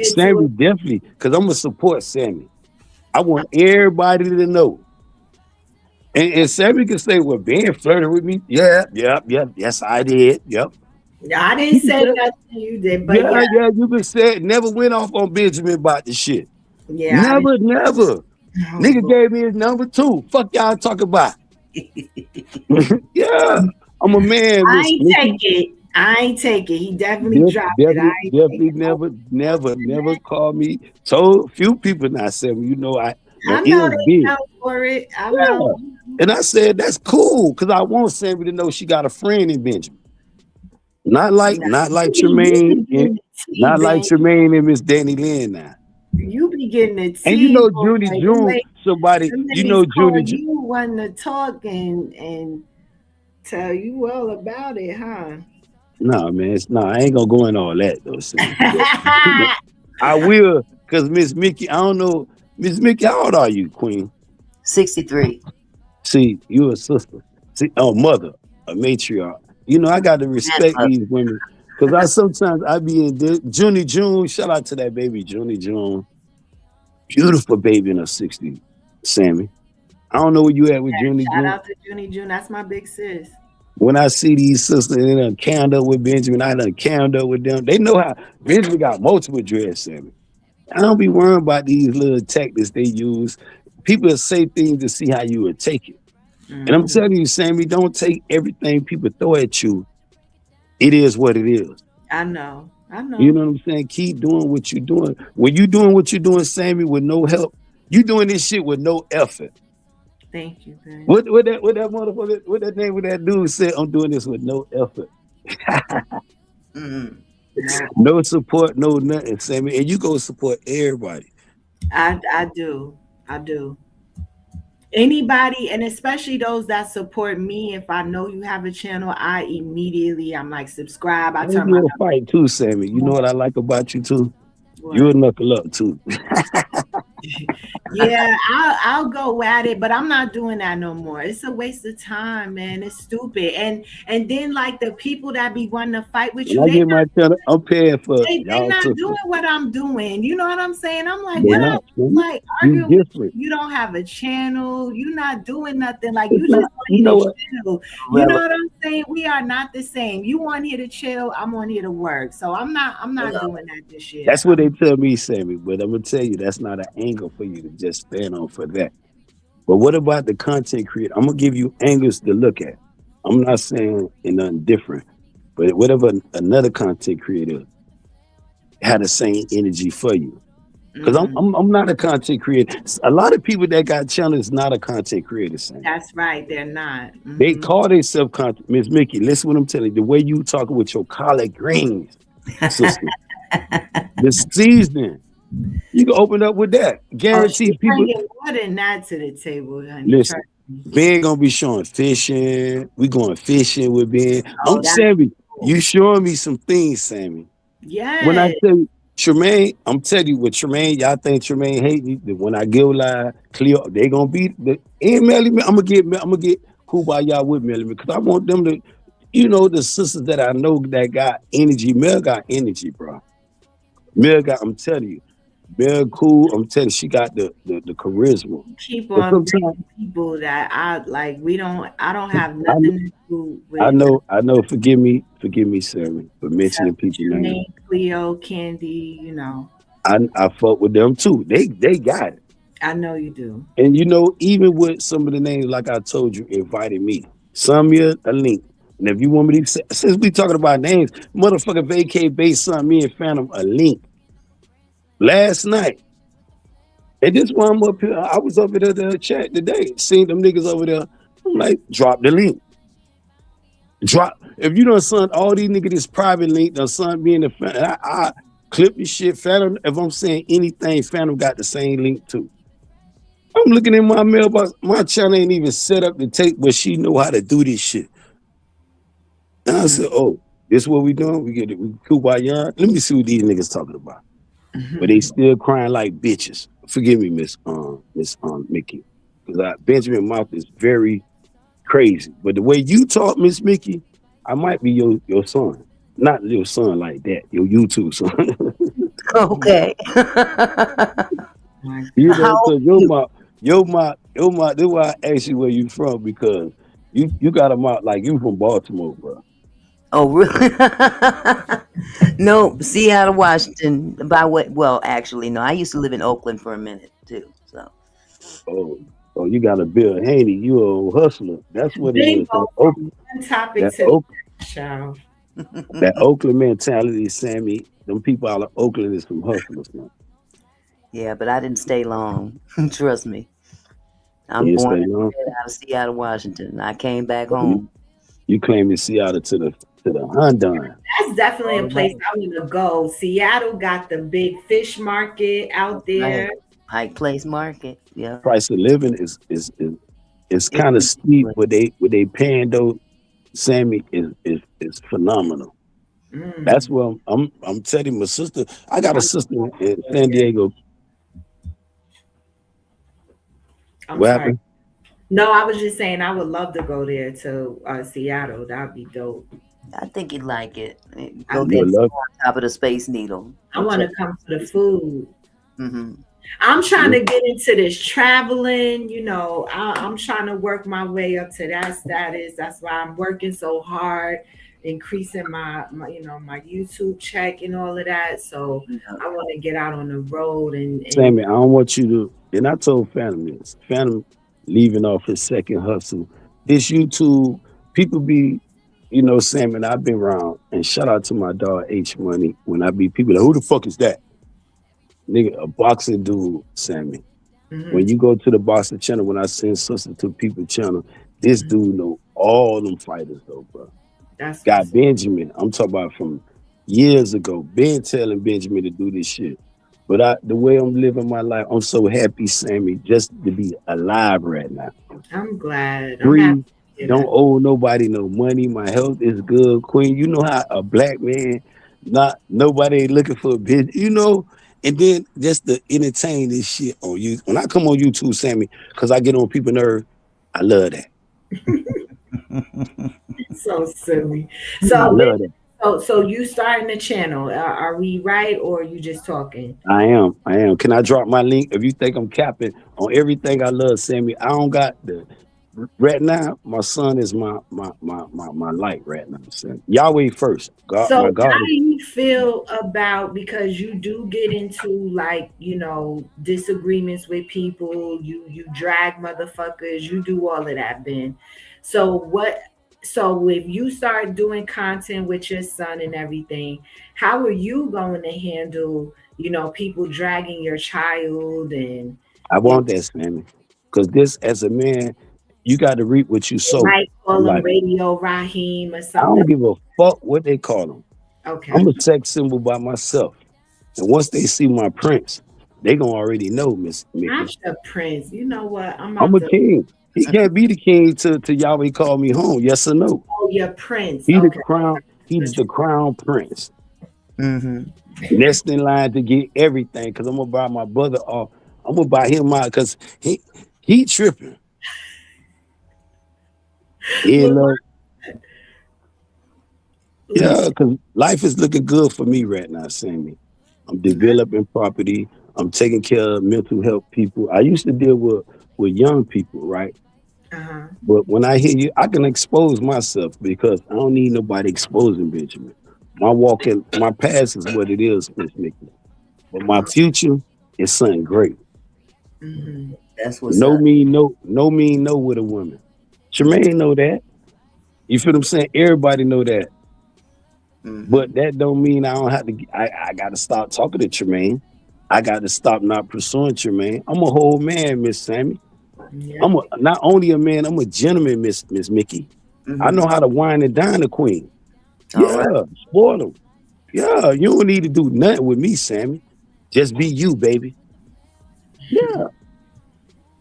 Sammy, definitely, because I'm going to support Sammy. I want everybody to know. And Sammy can say, well, Ben flirted with me. Yep, yes, I did. Yep. I didn't say nothing you did, but yeah, you can say it. Never went off on Benjamin about the shit. Yeah. Never. Nigga gave me his number too. Fuck y'all talk about. Yeah. I'm a man. I ain't take it. He definitely dropped it. Definitely never called me. Told few people not said, you know, I know they know for it. I know. And I said, that's cool, because I want Sammy to know she got a friend in Benjamin. Not like Tremaine and Miss Danny Lynn now. You be getting it. And you know Judy June, somebody, you know Judy June. You want to talk and tell you all about it, huh? No, man, I ain't gonna go in all that though. I will, because Miss Mickey, I don't know. Miss Mickey, how old are you, Queen? 63. See, you a sister. See, mother, a matriarch. You know, I got to respect these women, because sometimes I be in Junie June. Shout out to that baby, Junie June. Beautiful baby in her 60s, Sammy. I don't know where you at with Junie June. Shout out to Junie June. That's my big sis. When I see these sisters, they done cammed up with Benjamin, I done cammed up with them. They know how Benjamin got multiple dreads, Sammy. I don't be worrying about these little tactics they use. People say things to see how you would take it. And I'm telling you, Sammy, don't take everything people throw at you. It is what it is. I know. You know what I'm saying? Keep doing what you're doing. When you doing what you're doing, Sammy, with no help, you doing this shit with no effort. Thank you, man. What that motherfucker, what that name of that dude said? I'm doing this with no effort. No support, no nothing, Sammy. And you go support everybody. I do. Anybody, and especially those that support me, if I know you have a channel, I'm like, subscribe. I turn my fight too, Sammy. You know what I like about you too? What? You'll knuckle up too. Yeah, I'll go at it, but I'm not doing that no more. It's a waste of time, man. It's stupid. And then like the people that be wanting to fight with you, I'm paying for they're not doing what I'm doing. You know what I'm saying? I'm like, like arguing with you don't have a channel, you're not doing nothing. Like you just want to chill. You know what I'm saying? We are not the same. You want here to chill, I'm on here to work. So I'm not doing that this year. That's what they tell me, Sammy. But I'm gonna tell you, that's not an angle for you to just stand on for that. But what about the content creator? I'm gonna give you angles to look at. I'm not saying nothing different, but whatever another content creator had the same energy for you. Because I'm not a content creator. A lot of people that got channels not a content creator. Sam. That's right, they're not. They call themselves content. Miss Mickey, listen what I'm telling you. The way you talking with your collard greens, sister, the seasoning. You can open up with that. Guarantee people. More than that to the table, honey. Listen, Ben gonna be showing fishing. We going fishing with Ben. Sammy, you showing me some things, Sammy. Yeah. When I tell you, Tremaine, I'm telling you, with Tremaine, y'all think Tremaine hate me. When I go live, Cleo, they gonna be and Melly. I'm gonna get cool by y'all with Melly because I want them to, the sisters that I know that got energy. Mel got energy, bro. I'm telling you. Very cool. I'm telling you, she got the charisma. Keep on bringing people that I like. I don't have nothing to do with. I know. Forgive me, Sammy, for mentioning people names. Cleo, Candy, I fuck with them too. They got it. I know you do. And even with some of the names, like I told you, invited me. Some a link. And if you want me to, since we talking about names, motherfucker Vacay Base sent me and Phantom a link last night. And this one I'm up here, I was over there to chat today, seen them niggas over there. I'm like, drop the link. Drop. If you done son all these niggas this private link, done son me in the Phantom, I clip your shit. Phantom, if I'm saying anything, Phantom got the same link too. I'm looking in my mailbox. My channel ain't even set up to take, but she know how to do this shit. And I said, oh, this what we doing? We get it. We kumbaya. Let me see what these niggas talking about. But they still crying like bitches. Forgive me, Miss Mickey, because Benjamin Mouth is very crazy. But the way you talk, Miss Mickey, I might be your son. Not your son like that. Your YouTube son. Okay. You know, because your mouth. This is why I asked you where you from, because you got a mouth like you from Baltimore, bro. Oh, really? No, Seattle, Washington. By what? Well, actually, no. I used to live in Oakland for a minute too. So. Oh, you got a Bill Haney. You a hustler. That's what it is. That Oakland mentality, Sammy. Them people out of Oakland is some hustlers, man. Yeah, but I didn't stay long. Trust me. I'm born out of Seattle, Washington. I came back home. You claiming Seattle to the Honduran. That's definitely a place I want to go. Seattle got the big fish market out there. Pike Place Market. Yeah. Price of living is kind of steep, but they paying though, Sammy, is phenomenal. That's what I'm telling my sister. I got a sister in San Diego. What happened? No, I was just saying I would love to go there to Seattle. That'd be dope. I think you'd like it. Go get on top of the Space Needle. I want to come to the food. I'm trying to get into this traveling. You know, I'm trying to work my way up to that status. That's why I'm working so hard, increasing my YouTube check and all of that. So I want to get out on the road and Sammy, I don't want you to. And I told Phantom leaving off his second hustle. This YouTube, people be, Sammy, I've been around, and shout out to my dog H Money. When I be people like, who the fuck is that? Nigga, a boxing dude, Sammy. When you go to the boxing channel, when I send Substitute People channel, this dude know all them fighters though, bro. Got Benjamin. I'm talking about from years ago. Been telling Benjamin to do this shit. But the way I'm living my life, I'm so happy, Sammy, just to be alive right now. I'm glad. Free, don't owe nobody no money. My health is good, Queen. You know how a black man, nobody ain't looking for a bitch, And then just to entertain this shit on you. When I come on YouTube, Sammy, because I get on people's nerves, I love that. So silly. I love that. So you starting the channel? Are we right, or are you just talking? I am. Can I drop my link? If you think I'm capping on everything I love, Sammy, I don't got right now. My son is my light right now. Sammy. Yahweh first. God, so my God. how do you feel about, because you do get into disagreements with people, you drag motherfuckers, you do all of that, Ben. So if you start doing content with your son and everything, how are you going to handle, people dragging your child? And I want that, Sammy, because this, as a man, you got to reap what you sow. Might call him Radio Raheem or something. I don't give a fuck what they call him. Okay. I'm a sex symbol by myself, and once they see my prince, they gonna already know, Miss Mickey. I'm the prince. You know what? I'm a king. He can't be the king to Yahweh call me home. Yes or no? Oh, your prince. He's the crown. He's the crown prince. Next in line to get everything, because I'm gonna buy my brother off. I'm gonna buy him out because he tripping. Yeah, because life is looking good for me right now, Sammy. I'm developing property. I'm taking care of mental health people. I used to deal with young people, right? But when I hear you, I can expose myself because I don't need nobody exposing Benjamin. My past is what it is, Miss Mickey. But my future is something great. That's what's no mean no with a woman. Tremaine know that. You feel what I'm saying? Everybody know that. Mm-hmm. But that don't mean I don't have to. I got to stop talking to Tremaine. I got to stop not pursuing Tremaine. I'm a whole man, Miss Sammy. Yeah. Not only a man, I'm a gentleman, Miss Mickey. Mm-hmm. I know how to wine and dine the queen. All right. Spoil them. Yeah, you don't need to do nothing with me, Sammy. Just be you, baby. Yeah.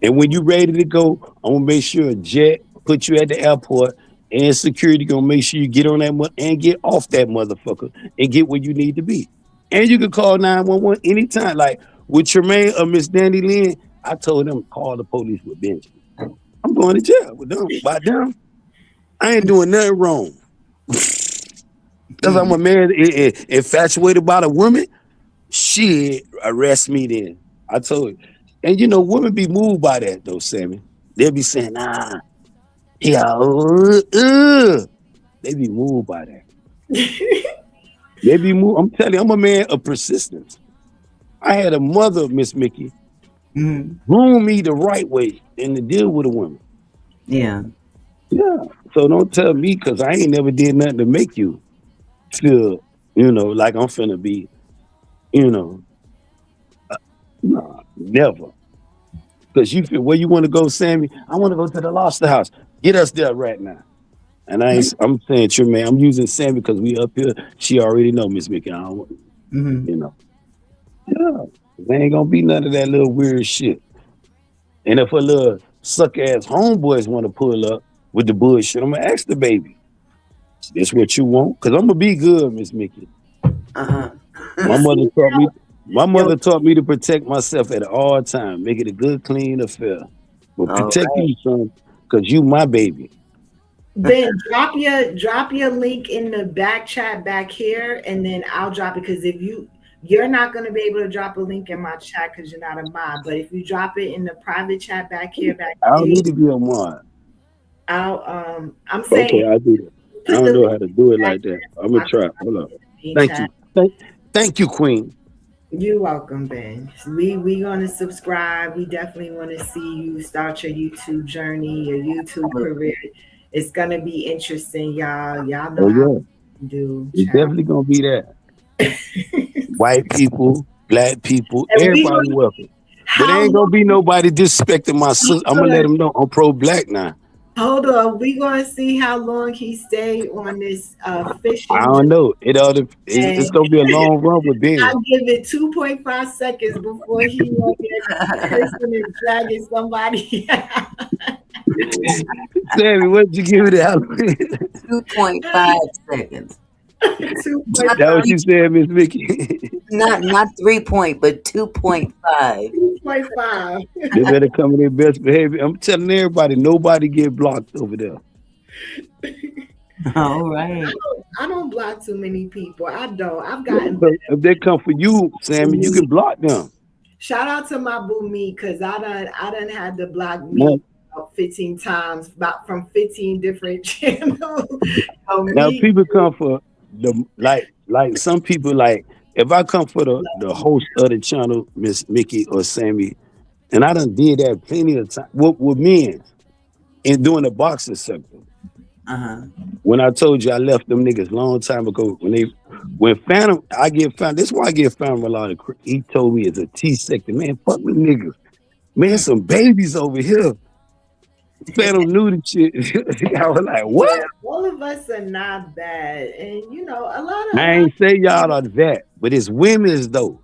And when you ready to go, I'm gonna make sure a jet put you at the airport, and security gonna make sure you get on that and get off that motherfucker and get where you need to be. And you can call 911 anytime. Like with Tremaine or Miss Danny Lynn, I told them call the police with Benjamin. I'm going to jail with them. By them, I ain't doing nothing wrong. Because I'm a man infatuated by a woman, shit, arrest me then. I told you. And you know, women be moved by that though, Sammy. They'll be saying, nah, yeah, they be moved by that. They be moved. I'm telling you, I'm a man of persistence. I had a mother, Miss Mickey, groom me the right way and to deal with a woman. Yeah. Yeah. So don't tell me, because I ain't never did nothing to make you feel, like I'm finna be, nah, never. Because you feel where you want to go, Sammy. I want to go to the Lobster House. Get us there right now. And I'm saying, Tremaine, I'm using Sammy because we up here. She already know Miss Mickey. Yeah, there ain't gonna be none of that little weird shit. And if a little suck ass homeboys want to pull up with the bullshit, I'm gonna ask the baby, "This what you want?" Because I'm gonna be good, Miss Mickey. My mother taught me to protect myself at all times, make it a good, clean affair. But protect you, son, because you my baby. Ben, drop your link in the back chat back here, and then I'll drop it. Because if you're not going to be able to drop a link in my chat because you're not a mod, but if you drop it in the private chat back here, I don't need to be a mod. I'm saying. Okay, I do that. I don't know how to do it like that. I'm gonna try. Hold on. Thank you. Thank you, Queen. You're welcome, Ben. We gonna subscribe. We definitely want to see you start your YouTube journey, your YouTube career. It's gonna be interesting, y'all. Y'all know how to do. It's definitely gonna be that. White people, black people, everybody welcome. But there ain't gonna be nobody disrespecting my sister. I'm gonna let them know I'm pro-black now. Hold on, we gonna see how long he stay on this fishing. I don't know. It's gonna be a long run with Ben. I'll give it 2.5 seconds before he will get cursing and dragging somebody. Sammy, what'd you give it out? 2.5 seconds. That what you said, Miss Vicky? Not 3 point, but 2.5. 2.5. They better come in their best behavior. I'm telling everybody, nobody get blocked over there. All right. I don't block too many people. I don't. I've gotten. If they come for you, Sammy, you can block them. Shout out to my boo me, because I done had to block me about 15 times, from 15 different channels. Now people come for the like some people, like if I come for the host of the channel, Miss Mickey or Sammy, and I done did that plenty of time with men and doing the boxing circle. When I told you I left them niggas long time ago, when Phantom, I get Phantom. This is why I get Phantom a lot of. He told me it's a T-sector, man. Fuck with niggas, man. Some babies over here. Phantom knew the shit. I was like, what? Yeah, all of us are not bad, and a lot of. I ain't say y'all are that, but it's women's though.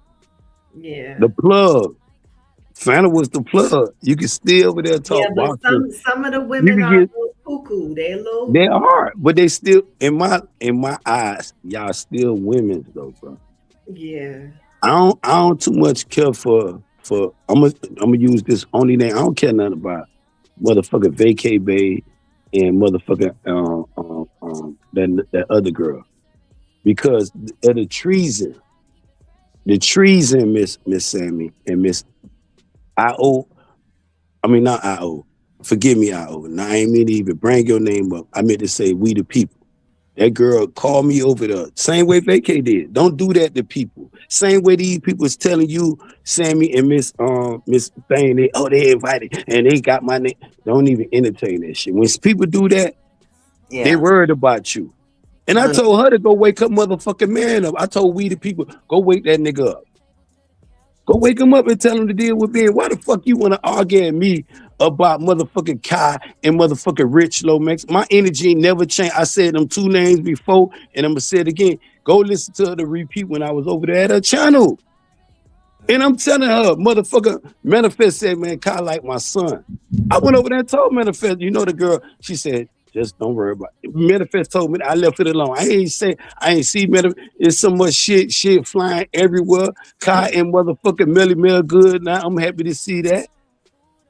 Yeah. The plug. Phantom was the plug. You can still over there talk but boxing. some of the women are a little cuckoo. They're a little. They are, but they still in my eyes, y'all still women's though, bro. Yeah. I don't too much care for. I'm gonna use this only name. I don't care nothing about motherfucking Vacay Bay and motherfucking that other girl, because of the treason. The treason, Miss Sammy and Miss I.O. I mean, not I.O. Forgive me, I.O. Now, I ain't mean to even bring your name up. I meant to say we the people. That girl called me over there. Same way Vacay did. Don't do that to people. Same way these people is telling you, Sammy and Miss Thane, they invited and they got my name. Don't even entertain that shit. When people do that, Yeah. They worried about you. And I told her to go wake her motherfucking man up. I told we the people, go wake that nigga up. Go wake him up and tell him to deal with Ben. Why the fuck you want to argue at me about motherfucking Kai and motherfucking Rich Lomax? My energy never changed. I said them two names before, and I'm going to say it again. Go listen to the repeat when I was over there at her channel. And I'm telling her, motherfucker, Manifest said, man, Kai like my son. I went over there and told Manifest, you know the girl, she said, just don't worry about it. Manifest told me, I left it alone. I ain't see Manifest. There's so much shit flying everywhere. Kai and motherfucking Melly Mel good now. I'm happy to see that.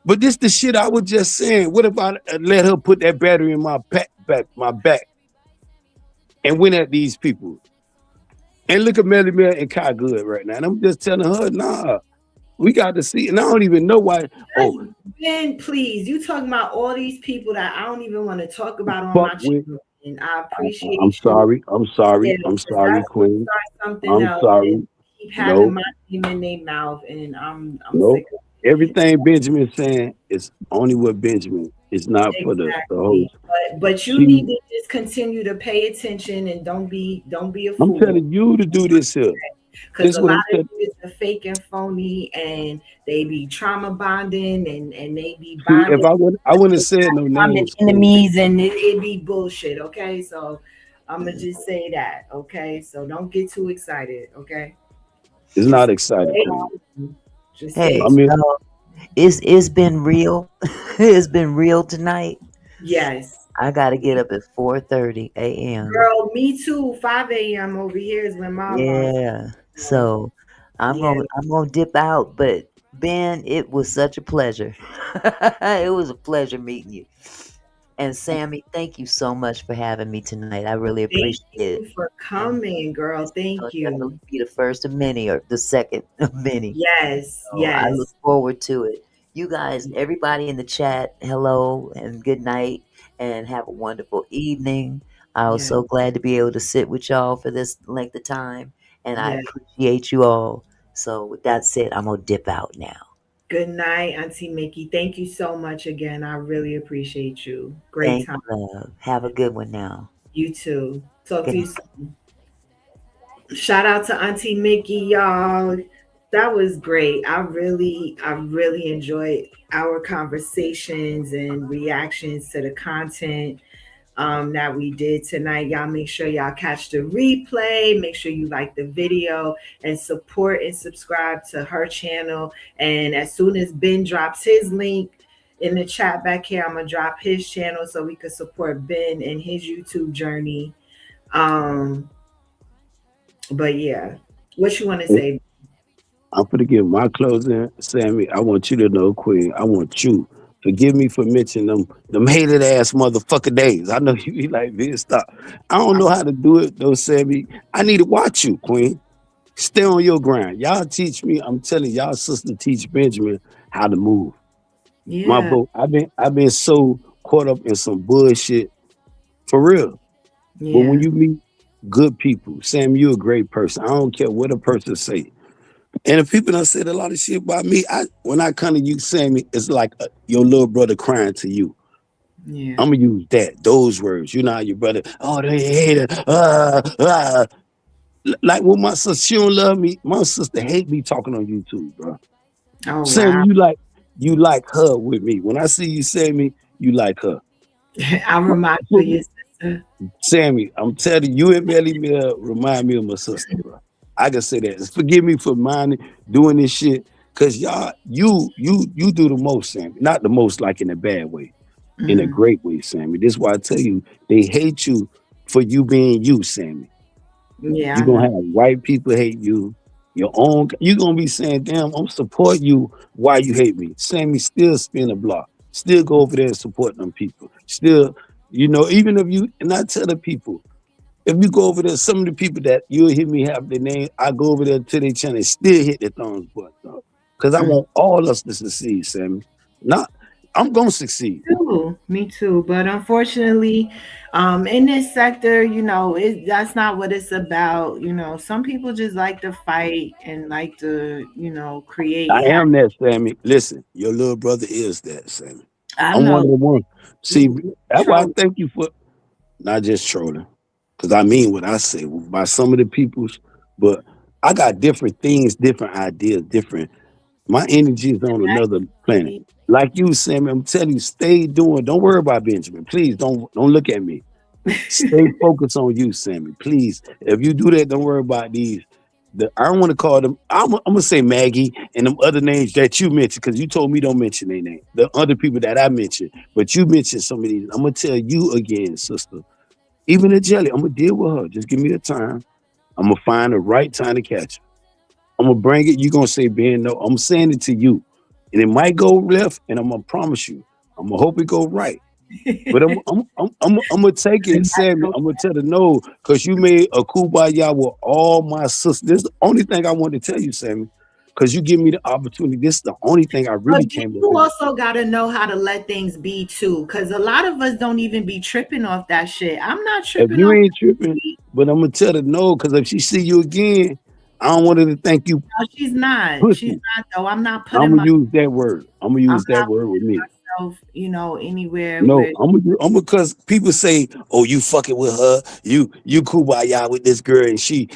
But this the shit I was just saying. What if I let her put that battery in my back and went at these people? And look at Melly Mel and Kai good right now. And I'm just telling her, nah, we got to see. And I don't even know why. Oh, Ben, please, you talking about all these people that I don't even want to talk about on my channel. And I appreciate I'm sorry, Queen. I'm sorry. Keep having my name in their mouth, and I'm sick of it. Everything Benjamin's saying is only what Benjamin. It's not for the host. But you need to just continue to pay attention and don't be a fool. I'm telling you to do this here. Because a lot of you is fake and phony, and they be trauma bonding, and they be bonding. If I wouldn't have said no names. Enemies, and it be bullshit. Okay, so I'm gonna just say that. Okay, so don't get too excited. Okay, it's not exciting. Just hey, it's been real. It's been real tonight. Yes. I gotta get up at 4:30 a.m. Girl, me too. 5 a.m. over here is when my alarm. So I'm gonna dip out. But Ben, it was such a pleasure. It was a pleasure meeting you. And Sammy, thank you so much for having me tonight. I really appreciate it. Thank you for coming, girl. Thank you. You'll be the first of many, or the second of many. Yes, so I look forward to it. You guys, everybody in the chat, hello and good night, and have a wonderful evening. I was so glad to be able to sit with y'all for this length of time, and I appreciate you all. So with that said, I'm gonna dip out now. Good night, Auntie Mickey. Thank you so much again. I really appreciate you. Great time. Love. Have a good one now. You too. Talk to you soon. Shout out to Auntie Mickey, y'all. That was great. I really enjoyed our conversations and reactions to the content that we did tonight. Y'all make sure y'all catch the replay. Make sure you like the video and support and subscribe to her channel. And as soon as Ben drops his link in the chat back here, I'm gonna drop his channel so we can support Ben and his YouTube journey. But yeah, what you want to say? I'm gonna give my closing, Sammy. I want you to know, Queen. I want you. Forgive me for mentioning them hated ass motherfucker days. I know you be like, man, stop. I don't know how to do it though, Sammy. I need to watch you, Queen. Stay on your grind. Y'all teach me. I'm telling y'all, sister teach Benjamin how to move. Yeah. My bro, I've been so caught up in some bullshit for real. Yeah. But when you meet good people, Sam, you're a great person. I don't care what a person say. And if people done said a lot of shit about me, when I come to you, Sammy, it's like your little brother crying to you. Yeah. I'm gonna use those words. You know how your brother, oh, they hate it. Like when my sister, she don't love me. My sister hate me talking on YouTube, bro. Oh, Sammy, wow. you like her with me. When I see you, Sammy, you like her. I remind you of your sister. Sammy, I'm telling you and Melly Mel remind me of my sister, bro. I can say that. Forgive me for doing this shit, cause y'all, you do the most, Sammy. Not the most, like in a bad way, in a great way, Sammy. This is why I tell you, they hate you for you being you, Sammy. Yeah, you're gonna have white people hate you. Your own, you're gonna be saying, "Damn, I'm support you. Why you hate me?" Sammy, still spin a block. Still go over there and support them people. Still, even if you, and I tell the people, if you go over there, some of the people that you'll hear me have their name, I go over there to their channel and still hit their thumbs button. Because I want all us to succeed, Sammy. I'm gonna succeed. Me too. But unfortunately, in this sector, that's not what it's about. Some people just like to fight and like to, create. I am that, Sammy. Listen, your little brother is that, Sammy. I'm know. one of the ones. See, that's why I thank you for. not just trolling, because I mean what I say by some of the peoples, but I got different things, different ideas, different. My energy is on another planet. Like you, Sammy, I'm telling you, stay doing. Don't worry about Benjamin. Please don't look at me. Stay focused on you, Sammy. Please. If you do that, don't worry about these. I don't want to call them. I'm gonna say Maggie and them other names that you mentioned because you told me don't mention their name. The other people that I mentioned, but you mentioned some of these. I'm gonna tell you again, sister. Even the jelly, I'm gonna deal with her. Just give me the time. I'm gonna find the right time to catch her. I'm gonna bring it. You're gonna say, Ben, no, I'm saying it to you. And it might go left, and I'm gonna promise you, I'm gonna hope it go right. But I'm gonna take it, Sammy. I'm gonna tell her no, because you made a kumbaya with all my sisters. This is the only thing I want to tell you, Sammy. Because you give me the opportunity. This is the only thing I really came to you also gotta know how to let things be too. Cause a lot of us don't even be tripping off that shit. I'm not tripping. If you ain't tripping, but I'm gonna tell her no, because if she see you again, I don't want her to think you. No, she's not. Pussy. She's not though. I'm not I'm putting gonna use that word. I'm gonna use that word with me. myself, anywhere. No, I'm because people say, "Oh, you fucking with her, you kumbaya with this girl," and she,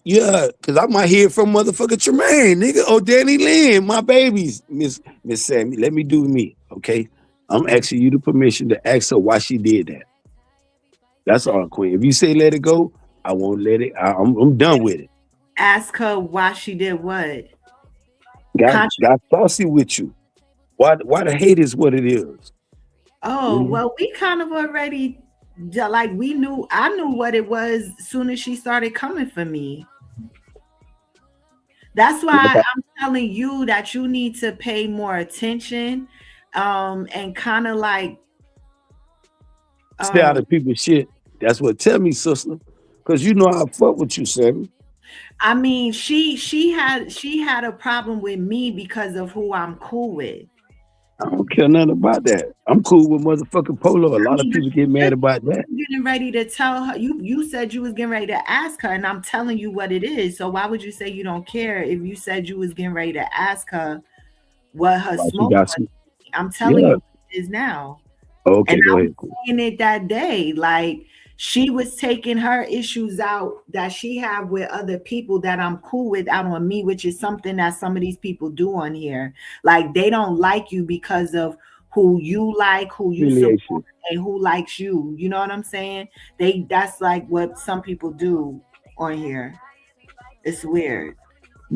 yeah, because I might hear from motherfucker Tremaine, nigga, or Danny Lynn, my babies, Miss Sammy. Let me do me, okay? I'm asking you the permission to ask her why she did that. That's all, Queen. If you say let it go, I won't let it. I'm done with it. Ask her why she did what. Got saucy with you. Why the hate is what it is. Oh, well, we kind of already, like, I knew what it was as soon as she started coming for me. That's why I'm telling you that you need to pay more attention, and kind of like stay out of people's shit. That's what tell me, sister. Because you know I fuck with you, Sammy. I mean, she had a problem with me because of who I'm cool with. I don't care nothing about that. I'm cool with motherfucking Polo. A lot of people get mad about that. I'm getting ready to tell her. You said you was getting ready to ask her, and I'm telling you what it is. So why would you say you don't care if you said you was getting ready to ask her what her smoke was? I'm telling you what it is now. Okay, and go I ahead. was saying it that day, like she was taking her issues out that she have with other people that I'm cool with out on me, which is something that some of these people do on here. Like they don't like you because of who you like, who you support, and who likes you. You know what I'm saying? That's like what some people do on here. It's weird.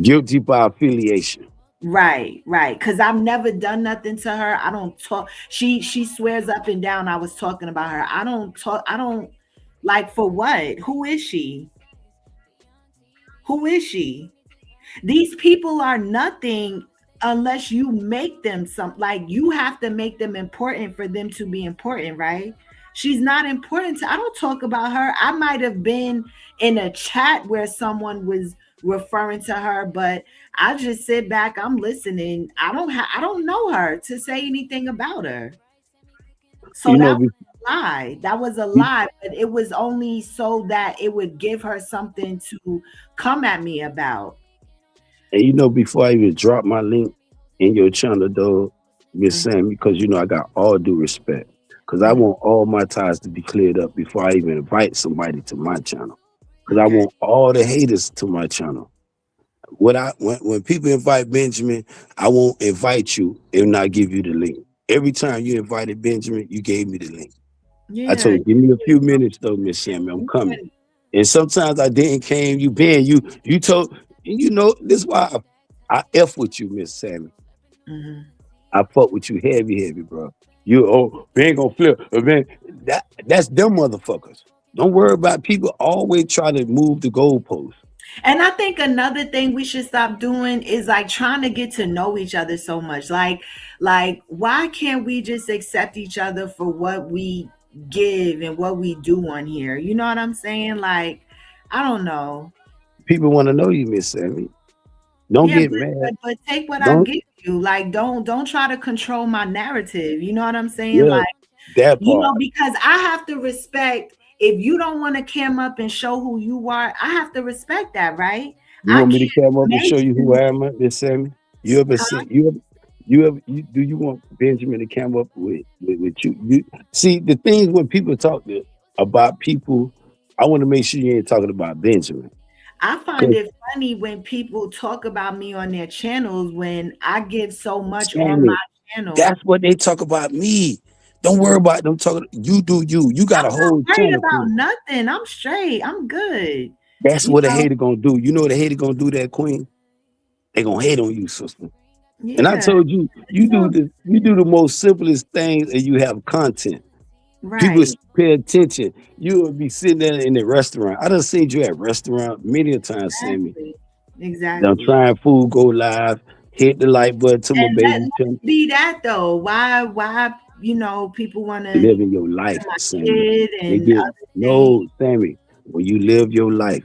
Guilty by affiliation. Right. Because I've never done nothing to her. I don't talk. She swears up and down I was talking about her. I don't talk. I don't like for what? Who is she? Who is she? These people are nothing unless you make them like you have to make them important for them to be important, right? She's not important I don't talk about her. I might have been in a chat where someone was referring to her, but I just sit back, I'm listening. I don't know her to say anything about her. So that was a lie. That was a lie, but it was only so that it would give her something to come at me about. And before I even drop my link in your channel, though, Miss Sam, because I got all due respect. Because I want all my ties to be cleared up before I even invite somebody to my channel. Because I want all the haters to my channel. When people invite Benjamin, I won't invite you and not give you the link. Every time you invited Benjamin, you gave me the link. Yeah, I told you, give me a few minutes though, Miss Sammy. I'm coming. And sometimes I didn't came. You told, this is why I F with you, Miss Sammy. I fuck with you heavy, bro. Ben gonna flip. Man, that's them motherfuckers. Don't worry about people always trying to move the goalpost. And I think another thing we should stop doing is like trying to get to know each other so much. Like why can't we just accept each other for what we give and what we do on here? You know what I'm saying? Like, I don't know. People want to know you, Miss Sammy. Don't get mad. But take what I give you. Like, don't try to control my narrative. You know what I'm saying? Yeah, like that part. Because I have to respect. If you don't want to cam up and show who you are, I have to respect that, right? You want me to cam up and show you who I am, Miss Sammy? Do you want Benjamin to cam up with you? See, the things when people talk, about people, I want to make sure you ain't talking about Benjamin. I find it funny when people talk about me on their channels when I give so much on my channel. That's what they talk about me. Don't worry about them talking. You do you. You got a whole channel. About nothing. I'm straight. I'm good. That's what a hater gonna do. You know what a hater gonna do, that queen? They gonna hate on you, sister. Yeah, and I told you, you do the most simplest things, and you have content. Right. People pay attention. You will be sitting there in the restaurant. I done seen you at restaurant many a times, Sammy. Exactly. I'm trying food, go live, hit the like button to my baby. Be that though. Why? People want to live in your life, Sammy. No, Sammy. When you live your life,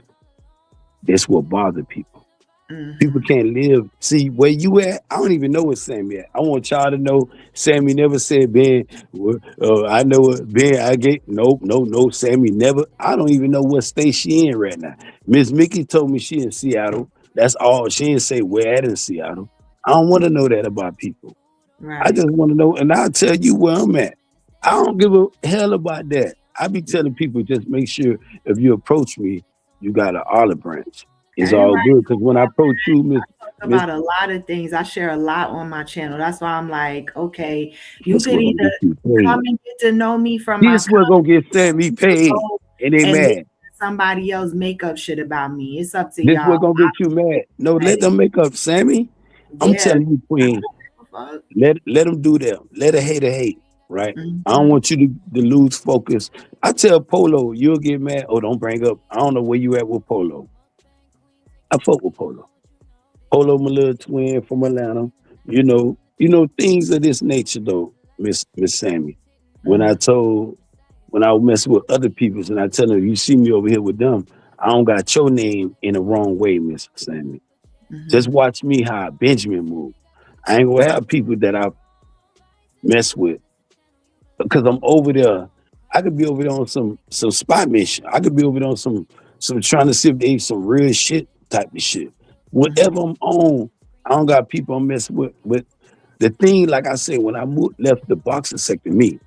that's what bothers people. Mm-hmm. People can't live. See, where you at, I don't even know where Sammy at. I want y'all to know Sammy never said, Ben, I know it, Ben, I get, no, Sammy never. I don't even know what state she in right now. Miss Mickey told me she in Seattle. That's all. She didn't say where at in Seattle. I don't want to know that about people. Right. I just want to know, and I'll tell you where I'm at. I don't give a hell about that. I be telling people, just make sure if you approach me, you got an olive branch. It's all good, because when I approach you, Miss, about a lot of things. I share a lot on my channel. That's why I'm like, okay, you could either come and get to know me from this my. This gonna get Sammy paid, and they mad. Somebody else make up shit about me. It's up to y'all. This we're gonna get you mad. No, let them make up, Sammy. Yeah. I'm telling you, Queen. Let them do them. Let a hater hate. Right. Mm-hmm. I don't want you to lose focus. I tell Polo, you'll get mad. Oh, don't bring up. I don't know where you at with Polo. I fuck with Polo. Polo, my little twin from Atlanta. You know things of this nature though, Miss Sammy. When I mess with other people and I tell them, you see me over here with them, I don't got your name in the wrong way, Miss Sammy. Mm-hmm. Just watch me how Benjamin move. I ain't gonna have people that I mess with because I'm over there. I could be over there on some spy mission. I could be over there on some trying to see if they some real shit type of shit. Whatever I'm on, I don't got people I'm messing with. But the thing, like I said, when I left the boxing sector, me,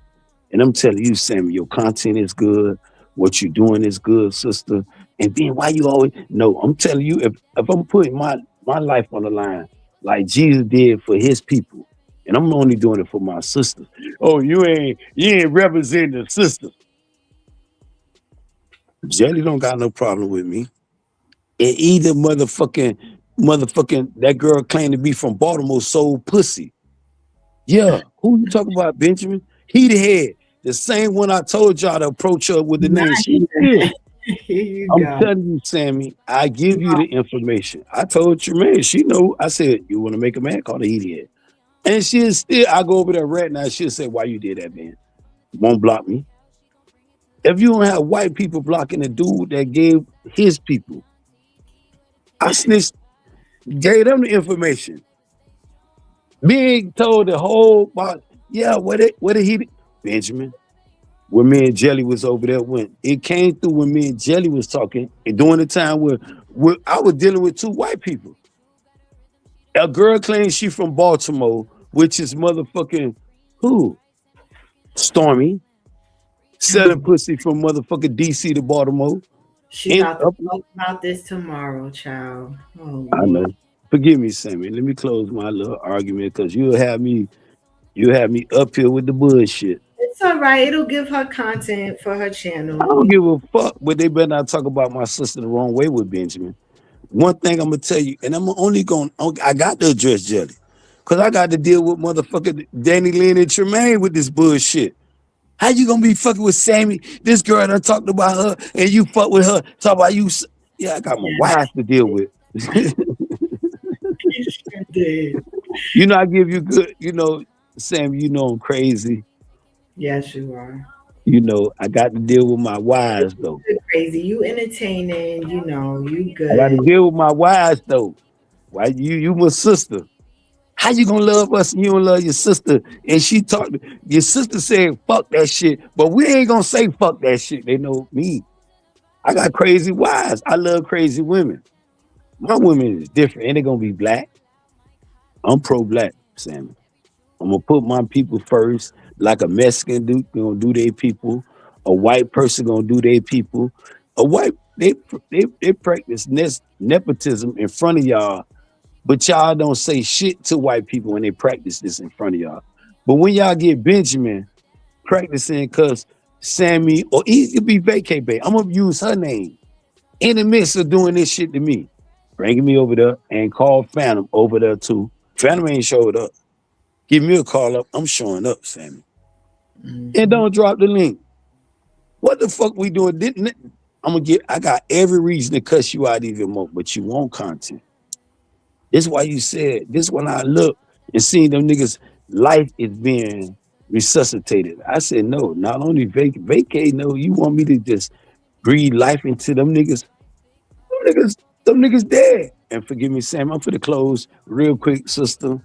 and I'm telling you, Sammy, your content is good. What you're doing is good, sister. And then why you always, no, I'm telling you, if I'm putting my life on the line, like Jesus did for his people, and I'm only doing it for my sister. Oh, you ain't representing the sister. Jelly don't got no problem with me. And either motherfucking that girl claimed to be from Baltimore sold pussy. Yeah, who you talking about, Benjamin? He the head. The same one I told y'all to approach her with the name. I'm telling you, Sammy, I give you the information. I told you, man, she know. I said, you want to make a man, call her he head. And she'll still, I go over there right now, she'll say, why you did that, man? Won't block me. If you don't have white people blocking the dude that gave his people, I snitched, gave them the information. Being told the whole about, yeah, what did he do? Benjamin, when me and Jelly was over there, when it came through when me and Jelly was talking, and during the time where I was dealing with two white people. A girl claims she from Baltimore, which is motherfucking who? Stormy. Selling pussy from motherfucking DC to Baltimore. She about to talk about this tomorrow, child. Oh, I know. Forgive me, Sammy. Let me close my little argument because you'll have me up here with the bullshit. It's all right. It'll give her content for her channel. I don't give a fuck, but they better not talk about my sister the wrong way with Benjamin. One thing I'm gonna tell you, and I got to address Jelly, because I got to deal with motherfucking Danny Lynn and Tremaine with this bullshit. How you gonna be fucking with Sammy? This girl done talked about her, and you fuck with her, talk about you. Yeah, I got my wife to deal with. You know, I give you good, Sam, I'm crazy. Yes, you are. I got to deal with my wives, though. You're crazy. You entertaining, you good. I got to deal with my wives, though. Why you my sister. How you gonna love us and you don't love your sister? And your sister said, fuck that shit, but we ain't gonna say fuck that shit. They know me. I got crazy wives. I love crazy women. My women is different. Ain't they gonna be black? I'm pro-black, Sammy. I'm gonna put my people first, like a Mexican do. Gonna do their people. A white person gonna do their people. They practice nepotism in front of y'all, but y'all don't say shit to white people when they practice this in front of y'all. But when y'all get Benjamin practicing, cause Sammy or it could be Vacay Bay, I'm gonna use her name in the midst of doing this shit to me, bringing me over there, and call Phantom over there too. Phantom ain't showed up. Give me a call up. I'm showing up, Sammy. And don't drop the link. What the fuck we doing? I got every reason to cuss you out even more, but you want content. This why you said, this when I look and see them niggas' life is being resuscitated. I said, no, not only vacate, no, you want me to just breathe life into them niggas. Them niggas dead. And forgive me, Sam, I'm finna close real quick, sister,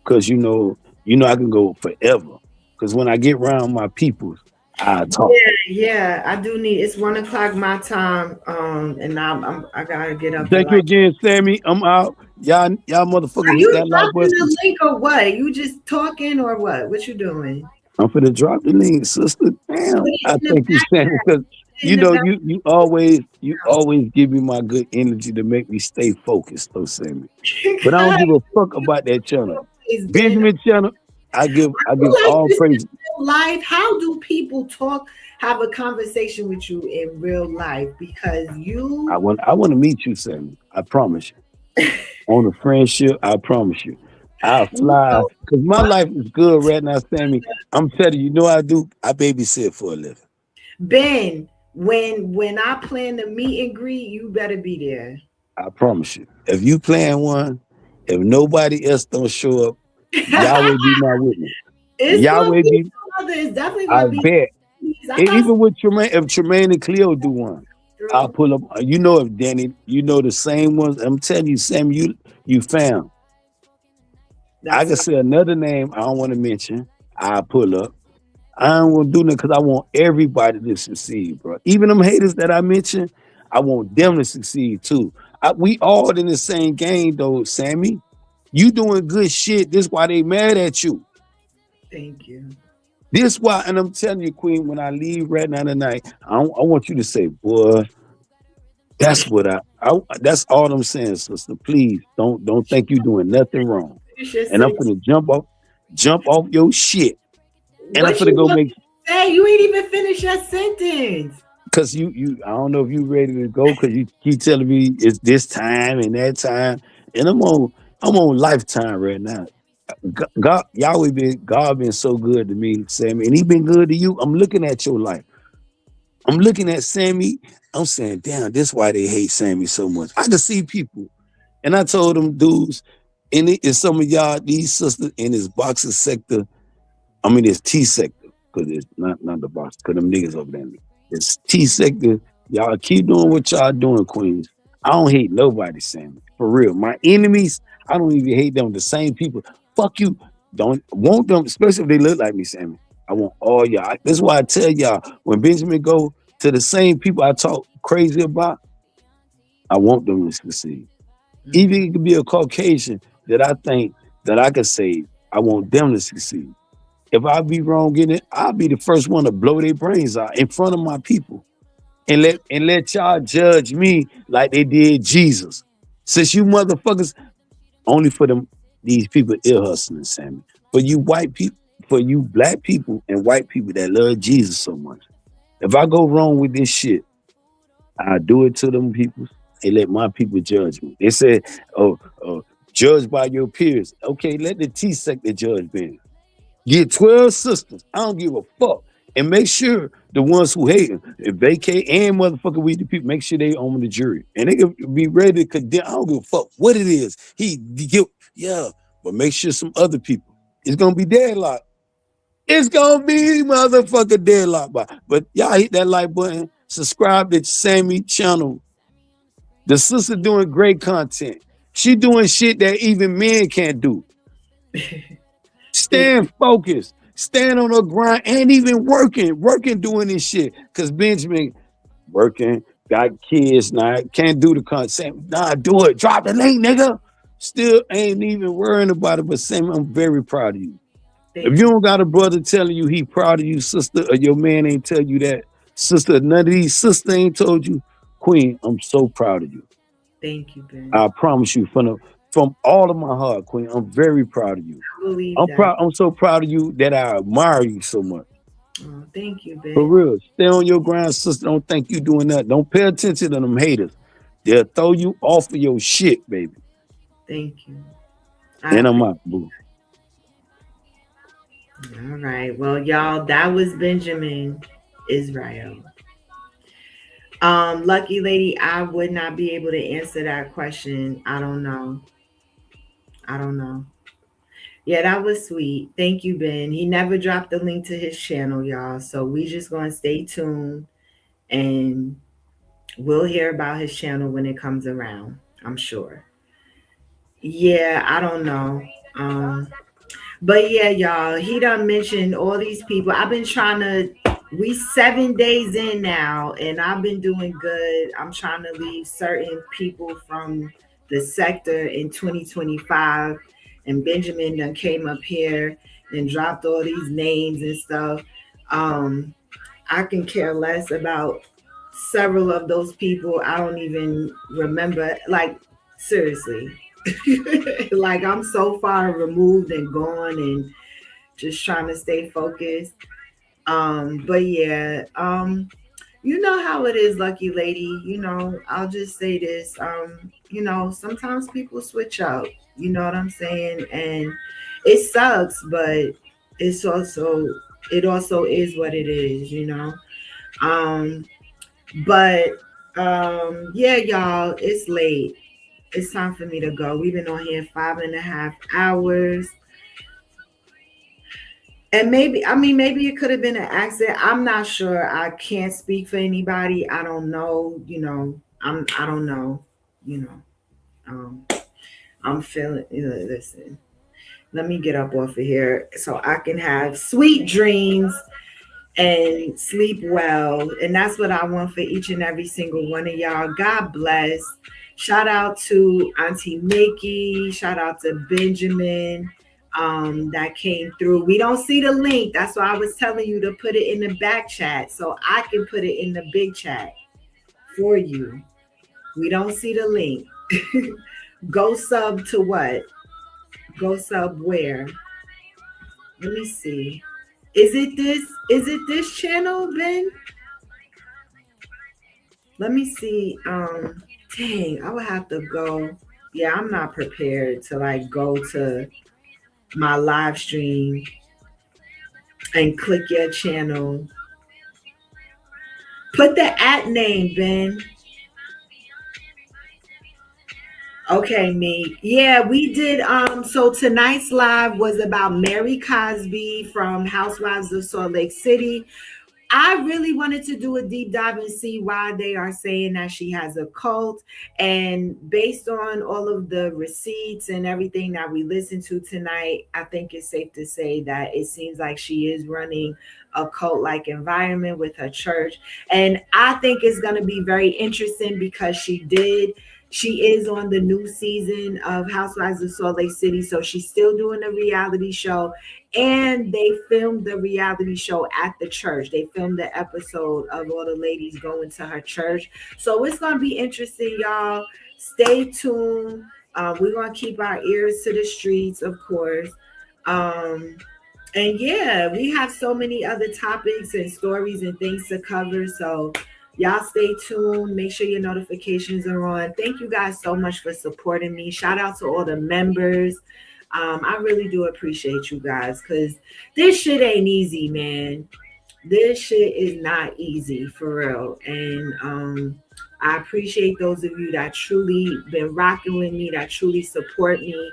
because you know I can go forever. Because when I get around my people, I talk. Yeah, I do need. It's 1 o'clock my time, and I gotta get up. Thank you again, Sammy. I'm out. Y'all motherfuckers hit that like button. The link or what? You just talking or what? What you doing? I'm finna drop the link, sister. Damn, I thank you, Sammy, because you know you always give me my good energy to make me stay focused, though, Sammy. But I don't give a fuck about that channel. Benjamin channel, I give all praise. Life, how do people have a conversation with you in real life? Because I want to meet you, Sammy. I promise you. On a friendship, I promise you. I'll fly because my life is good right now, Sammy. I'm telling you, I do. I babysit for a living. Ben, when I plan the meet and greet, you better be there. I promise you. If you plan one, if nobody else don't show up, Yahweh be my witness. Yahweh be. It's definitely I be. bet. Even with Tremaine, if Tremaine and Cleo do one, I'll pull up. If Danny, the same ones. I'm telling you, Sam, you found. I can say another name I don't want to mention. I'll pull up. I don't want to do nothing because I want everybody to succeed, bro. Even them haters that I mentioned, I want them to succeed too. We all in the same game though, Sammy. You doing good shit. This why they mad at you. Thank you. This why, and I'm telling you, Queen, when I leave right now tonight, I want you to say, boy, that's what that's all I'm saying, sister. Please don't think you're doing nothing wrong. And I'm gonna jump off your shit. And I'm gonna go make. Hey, you ain't even finished your sentence. Cause you I don't know if you ready to go because you keep telling me it's this time and that time, and I'm on lifetime right now. God been so good to me, Sammy, and he been good to you. I'm looking at your life. I'm looking at Sammy. I'm saying, damn, this why they hate Sammy so much. I can see people, and I told them dudes, and it's some of y'all, these sisters in this boxing sector. I mean, it's T sector because it's not the box. Because them niggas over there. It's T sector. Y'all keep doing what y'all doing, Queens. I don't hate nobody, Sammy. For real, my enemies, I don't even hate them. The same people. Fuck you. Don't want them, especially if they look like me, Sammy. I want all y'all. That's why I tell y'all, when Benjamin go to the same people I talk crazy about, I want them to succeed. Even it could be a Caucasian that I think that I could save. I want them to succeed. If I be wrong in it, I'll be the first one to blow their brains out in front of my people. And let y'all judge me like they did Jesus. Since you motherfuckers, only for these people ear hustling, Sammy. For you white people, for you black people and white people that love Jesus so much. If I go wrong with this shit, I do it to them people and let my people judge me. They say, judge by your peers. Okay, let the T sector judge Ben. Get 12 sisters. I don't give a fuck. And make sure the ones who hate him, vacate and motherfucker with the people, make sure they own the jury. And they can be ready to condemn. I don't give a fuck what it is. But make sure some other people. It's gonna be deadlocked. It's gonna be motherfucker deadlocked. But y'all hit that like button. Subscribe to Sammy channel. The sister doing great content. She doing shit that even men can't do. Stand focused. Stand on her grind and even working doing this shit. Cause Benjamin working, got kids now, can't do the content. Nah, do it. Drop the link, nigga. Still ain't even worrying about it. But Sam, I'm very proud of you. If you don't got a brother telling you he proud of you, sister, or your man ain't tell you that, sister, none of these sisters ain't told you, Queen, I'm so proud of you. Thank you, Ben. I promise you from all of my heart, Queen, I'm very proud of you. I believe I'm that. proud. I'm so proud of you that I admire you so much. Oh, thank you, Ben. For real. Stay on your grind, sister. Don't think you doing that. Don't pay attention to them haters. They'll throw you off of your shit, baby. Thank you. And I'm out, boo. All right. Well, y'all, that was Benjamin Israel. Lucky lady, I would not be able to answer that question. I don't know. Yeah, that was sweet. Thank you, Ben. He never dropped the link to his channel, y'all. So we just gonna stay tuned and we'll hear about his channel when it comes around, I'm sure. Yeah, I don't know. But yeah, y'all, he done mentioned all these people. I've been trying to, we 7 days in now, and I've been doing good. I'm trying to leave certain people from the sector in 2025. And Benjamin done came up here and dropped all these names and stuff. I can care less about several of those people. I don't even remember, like, seriously. Like, I'm so far removed and gone and just trying to stay focused. But yeah, you know how it is, lucky lady. You know, I'll just say this. You know, sometimes people switch up, you know what I'm saying? And it sucks, but it also is what it is, you know. Yeah, y'all, it's late. It's time for me to go. We've been on here 5.5 hours. And maybe it could have been an accident. I'm not sure. I can't speak for anybody. I don't know. You know, I don't know. You know, I'm feeling. Listen, let me get up off of here so I can have sweet dreams and sleep well. And that's what I want for each and every single one of y'all. God bless. Shout out to Auntie Mickey. Shout out to Benjamin. That came through. We don't see the link. That's why I was telling you to put it in the back chat so I can put it in the big chat for you. We don't see the link. Go sub to what? Go sub where? Let me see. Is it this channel, Ben? Let me see. Dang, I would have to go. Yeah, I'm not prepared to like go to my live stream and click your channel. Put the @name, Ben. Okay, me. Yeah, we did. So tonight's live was about Mary Cosby from Housewives of Salt Lake City. I really wanted to do a deep dive and see why they are saying that she has a cult. And based on all of the receipts and everything that we listened to tonight, I think it's safe to say that it seems like she is running a cult-like environment with her church. And I think it's going to be very interesting because she is on the new season of Housewives of Salt Lake City. So she's still doing a reality show. And they filmed the reality show at the church. They filmed the episode of all the ladies going to her church. So it's going to be interesting, y'all. Stay tuned. We're going to keep our ears to the streets, of course. And yeah, we have so many other topics and stories and things to cover. So y'all stay tuned. Make sure your notifications are on. Thank you guys so much for supporting me. Shout out to all the members. I really do appreciate you guys because this shit ain't easy, man. This shit is not easy for real. And I appreciate those of you that truly been rocking with me, that truly support me.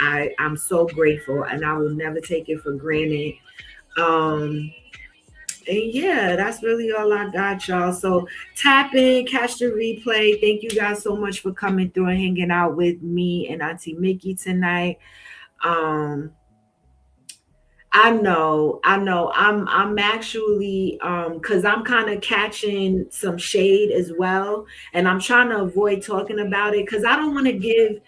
I'm so grateful and I will never take it for granted. And yeah, that's really all I got, y'all. So tap in, catch the replay. Thank you guys so much for coming through and hanging out with me and Auntie Mickey tonight. I know. I'm actually because I'm kind of catching some shade as well, and I'm trying to avoid talking about it because I don't want to give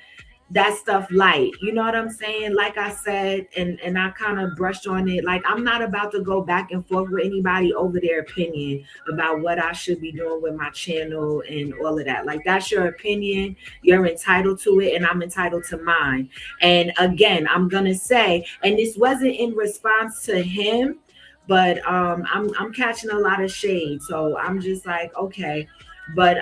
that stuff light. You know what I'm saying? Like I said, and I kind of brushed on it. Like, I'm not about to go back and forth with anybody over their opinion about what I should be doing with my channel and all of that. Like, that's your opinion. You're entitled to it, and I'm entitled to mine. And again, I'm gonna say, and this wasn't in response to him, but I'm catching a lot of shade. So I'm just like, okay. But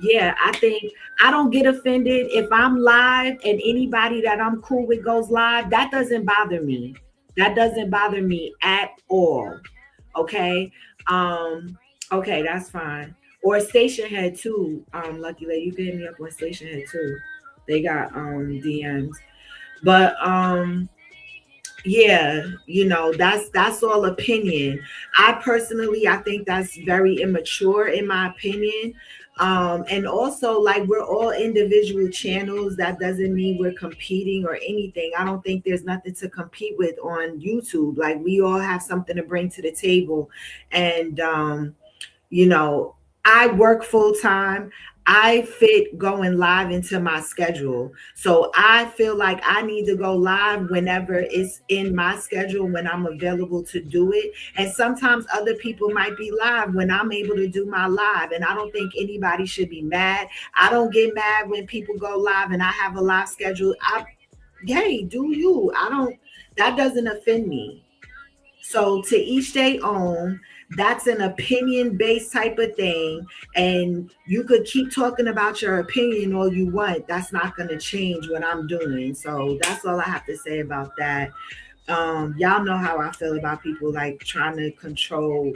yeah, I think I don't get offended if I'm live and anybody that I'm cool with goes live. That doesn't bother me. That doesn't bother me at all. Okay. Okay, that's fine. Or Station Head too. Lucky Lady, you can hit me up on Station Head too. They got DMs. But yeah, you know, that's all opinion. I personally, I think that's very immature in my opinion. And also, like, we're all individual channels. That doesn't mean we're competing or anything. I don't think there's nothing to compete with on YouTube. Like, we all have something to bring to the table. And you know, I work full time. I fit going live into my schedule. So I feel like I need to go live whenever it's in my schedule, when I'm available to do it. And sometimes other people might be live when I'm able to do my live. And I don't think anybody should be mad. I don't get mad when people go live and I have a live schedule. Hey, do you? That doesn't offend me. So to each their own. That's an opinion-based type of thing. And you could keep talking about your opinion all you want. That's not going to change what I'm doing. So that's all I have to say about that. Y'all know how I feel about people like trying to control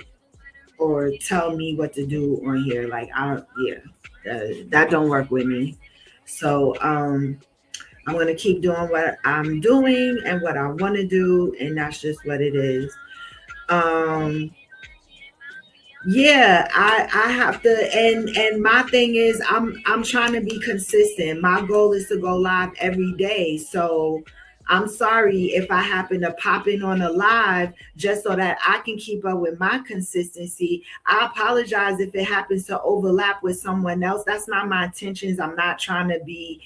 or tell me what to do on here. Like, that don't work with me. So I'm going to keep doing what I'm doing and what I want to do. And that's just what it is. Yeah, I have to, and my thing is I'm trying to be consistent. My goal is to go live every day. So I'm sorry if I happen to pop in on a live just so that I can keep up with my consistency. I apologize if it happens to overlap with someone else. That's not my intentions. I'm not trying to be,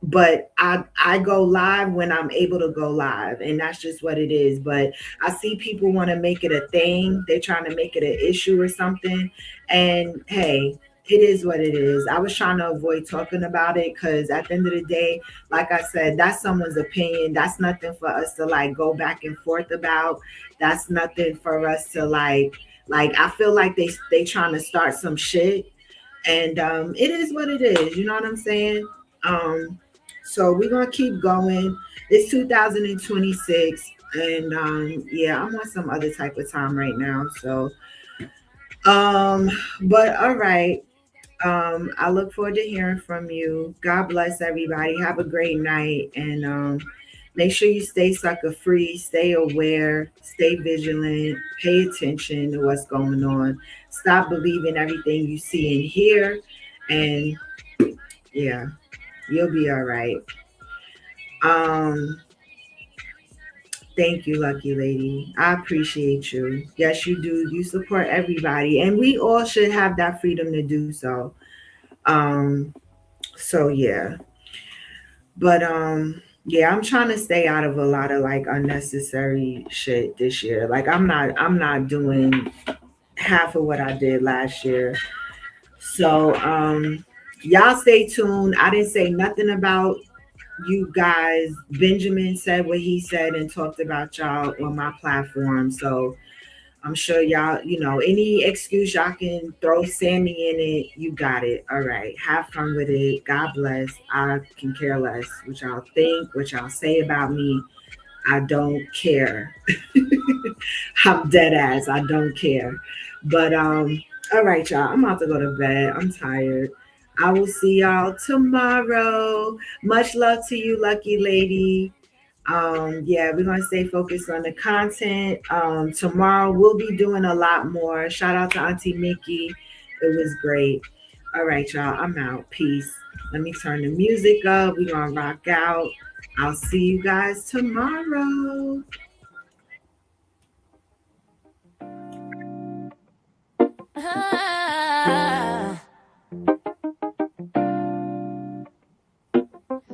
but I go live when I'm able to go live, and that's just what it is. But I see people want to make it a thing. They're trying to make it an issue or something. And hey, it is what it is. I was trying to avoid talking about it because at the end of the day, like I said, that's someone's opinion. That's nothing for us to like go back and forth about. That's nothing for us to like I feel like they trying to start some shit. And it is what it is. You know what I'm saying? So we're gonna keep going. It's 2026, and yeah, I'm on some other type of time right now. So, but all right. I look forward to hearing from you. God bless everybody. Have a great night, and make sure you stay sucker free, stay aware, stay vigilant, pay attention to what's going on. Stop believing everything you see and hear, and yeah, you'll be all right. Thank you, Lucky Lady. I appreciate you. Yes, you do. You support everybody, and we all should have that freedom to do so. So yeah. But yeah, I'm trying to stay out of a lot of like unnecessary shit this year. Like I'm not doing half of what I did last year. So y'all stay tuned. I didn't say nothing about you guys. Benjamin said what he said and talked about y'all on my platform. So I'm sure y'all, you know, any excuse y'all can throw Sammy in it, you got it. All right. Have fun with it. God bless. I can care less what y'all think, what y'all say about me. I don't care. I'm dead ass. I don't care. But all right, y'all. I'm about to go to bed. I'm tired. I will see y'all tomorrow. Much love to you, Lucky Lady. Yeah, we're gonna stay focused on the content. Tomorrow we'll be doing a lot more. Shout out to Auntie Mickey. It was great. All right, y'all. I'm out. Peace. Let me turn the music up. We're gonna rock out. I'll see you guys tomorrow.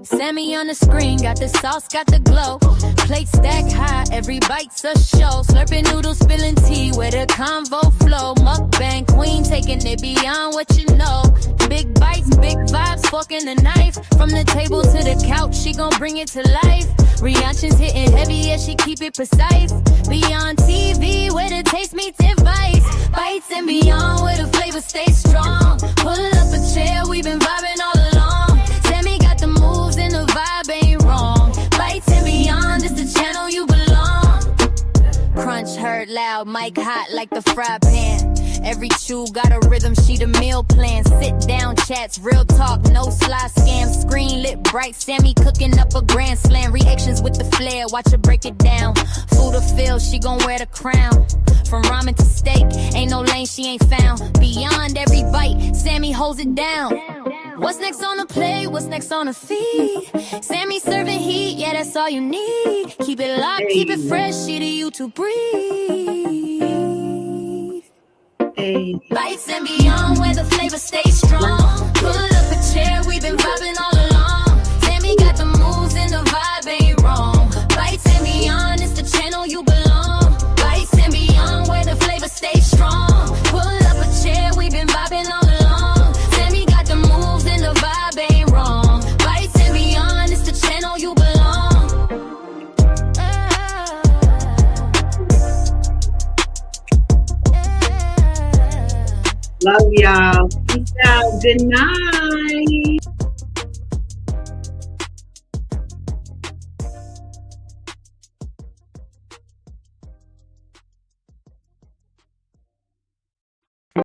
Sammy on the screen, got the sauce, got the glow. Plate stack high, every bite's a show. Slurping noodles, spilling tea where the convo flow. Mukbang queen, taking it beyond what you know. Big bites, big vibes, forking the knife. From the table to the couch, she gon' bring it to life. Reactions hitting heavy, yeah, she keep it precise. Beyond TV, where the taste meets advice. Bites and beyond, where the flavor stays strong. Pull up a chair, we been vibing all along. Sammy got the moves and the vibe ain't wrong. Bites and beyond, it's the channel you belong. Crunch heard loud, mic hot like the fry pan. Every chew got a rhythm, she the meal plan. Sit down chats, real talk, no sly scams. Screen lit bright, Sammy cooking up a grand slam. Reactions with the flair, watch her break it down. Food to fill, she gon' wear the crown. From ramen to steak, ain't no lane she ain't found. Beyond every bite, Sammy holds it down. What's next on the plate? What's next on the feed? Sammy serving heat, yeah, that's all you need. Keep it locked, keep it fresh, she the you to breathe. Bites and beyond, where the flavor stays strong. Pull up a chair, we been vibing all along. Sammy got the moves and the vibe ain't wrong. Bites and beyond, it's the channel you belong. Bites and beyond, where the flavor stays strong. Pull up a chair, we been vibing all along. Sammy got the moves and the vibe ain't wrong. Bites and beyond, it's the channel you belong. Love y'all. Peace out. Good night.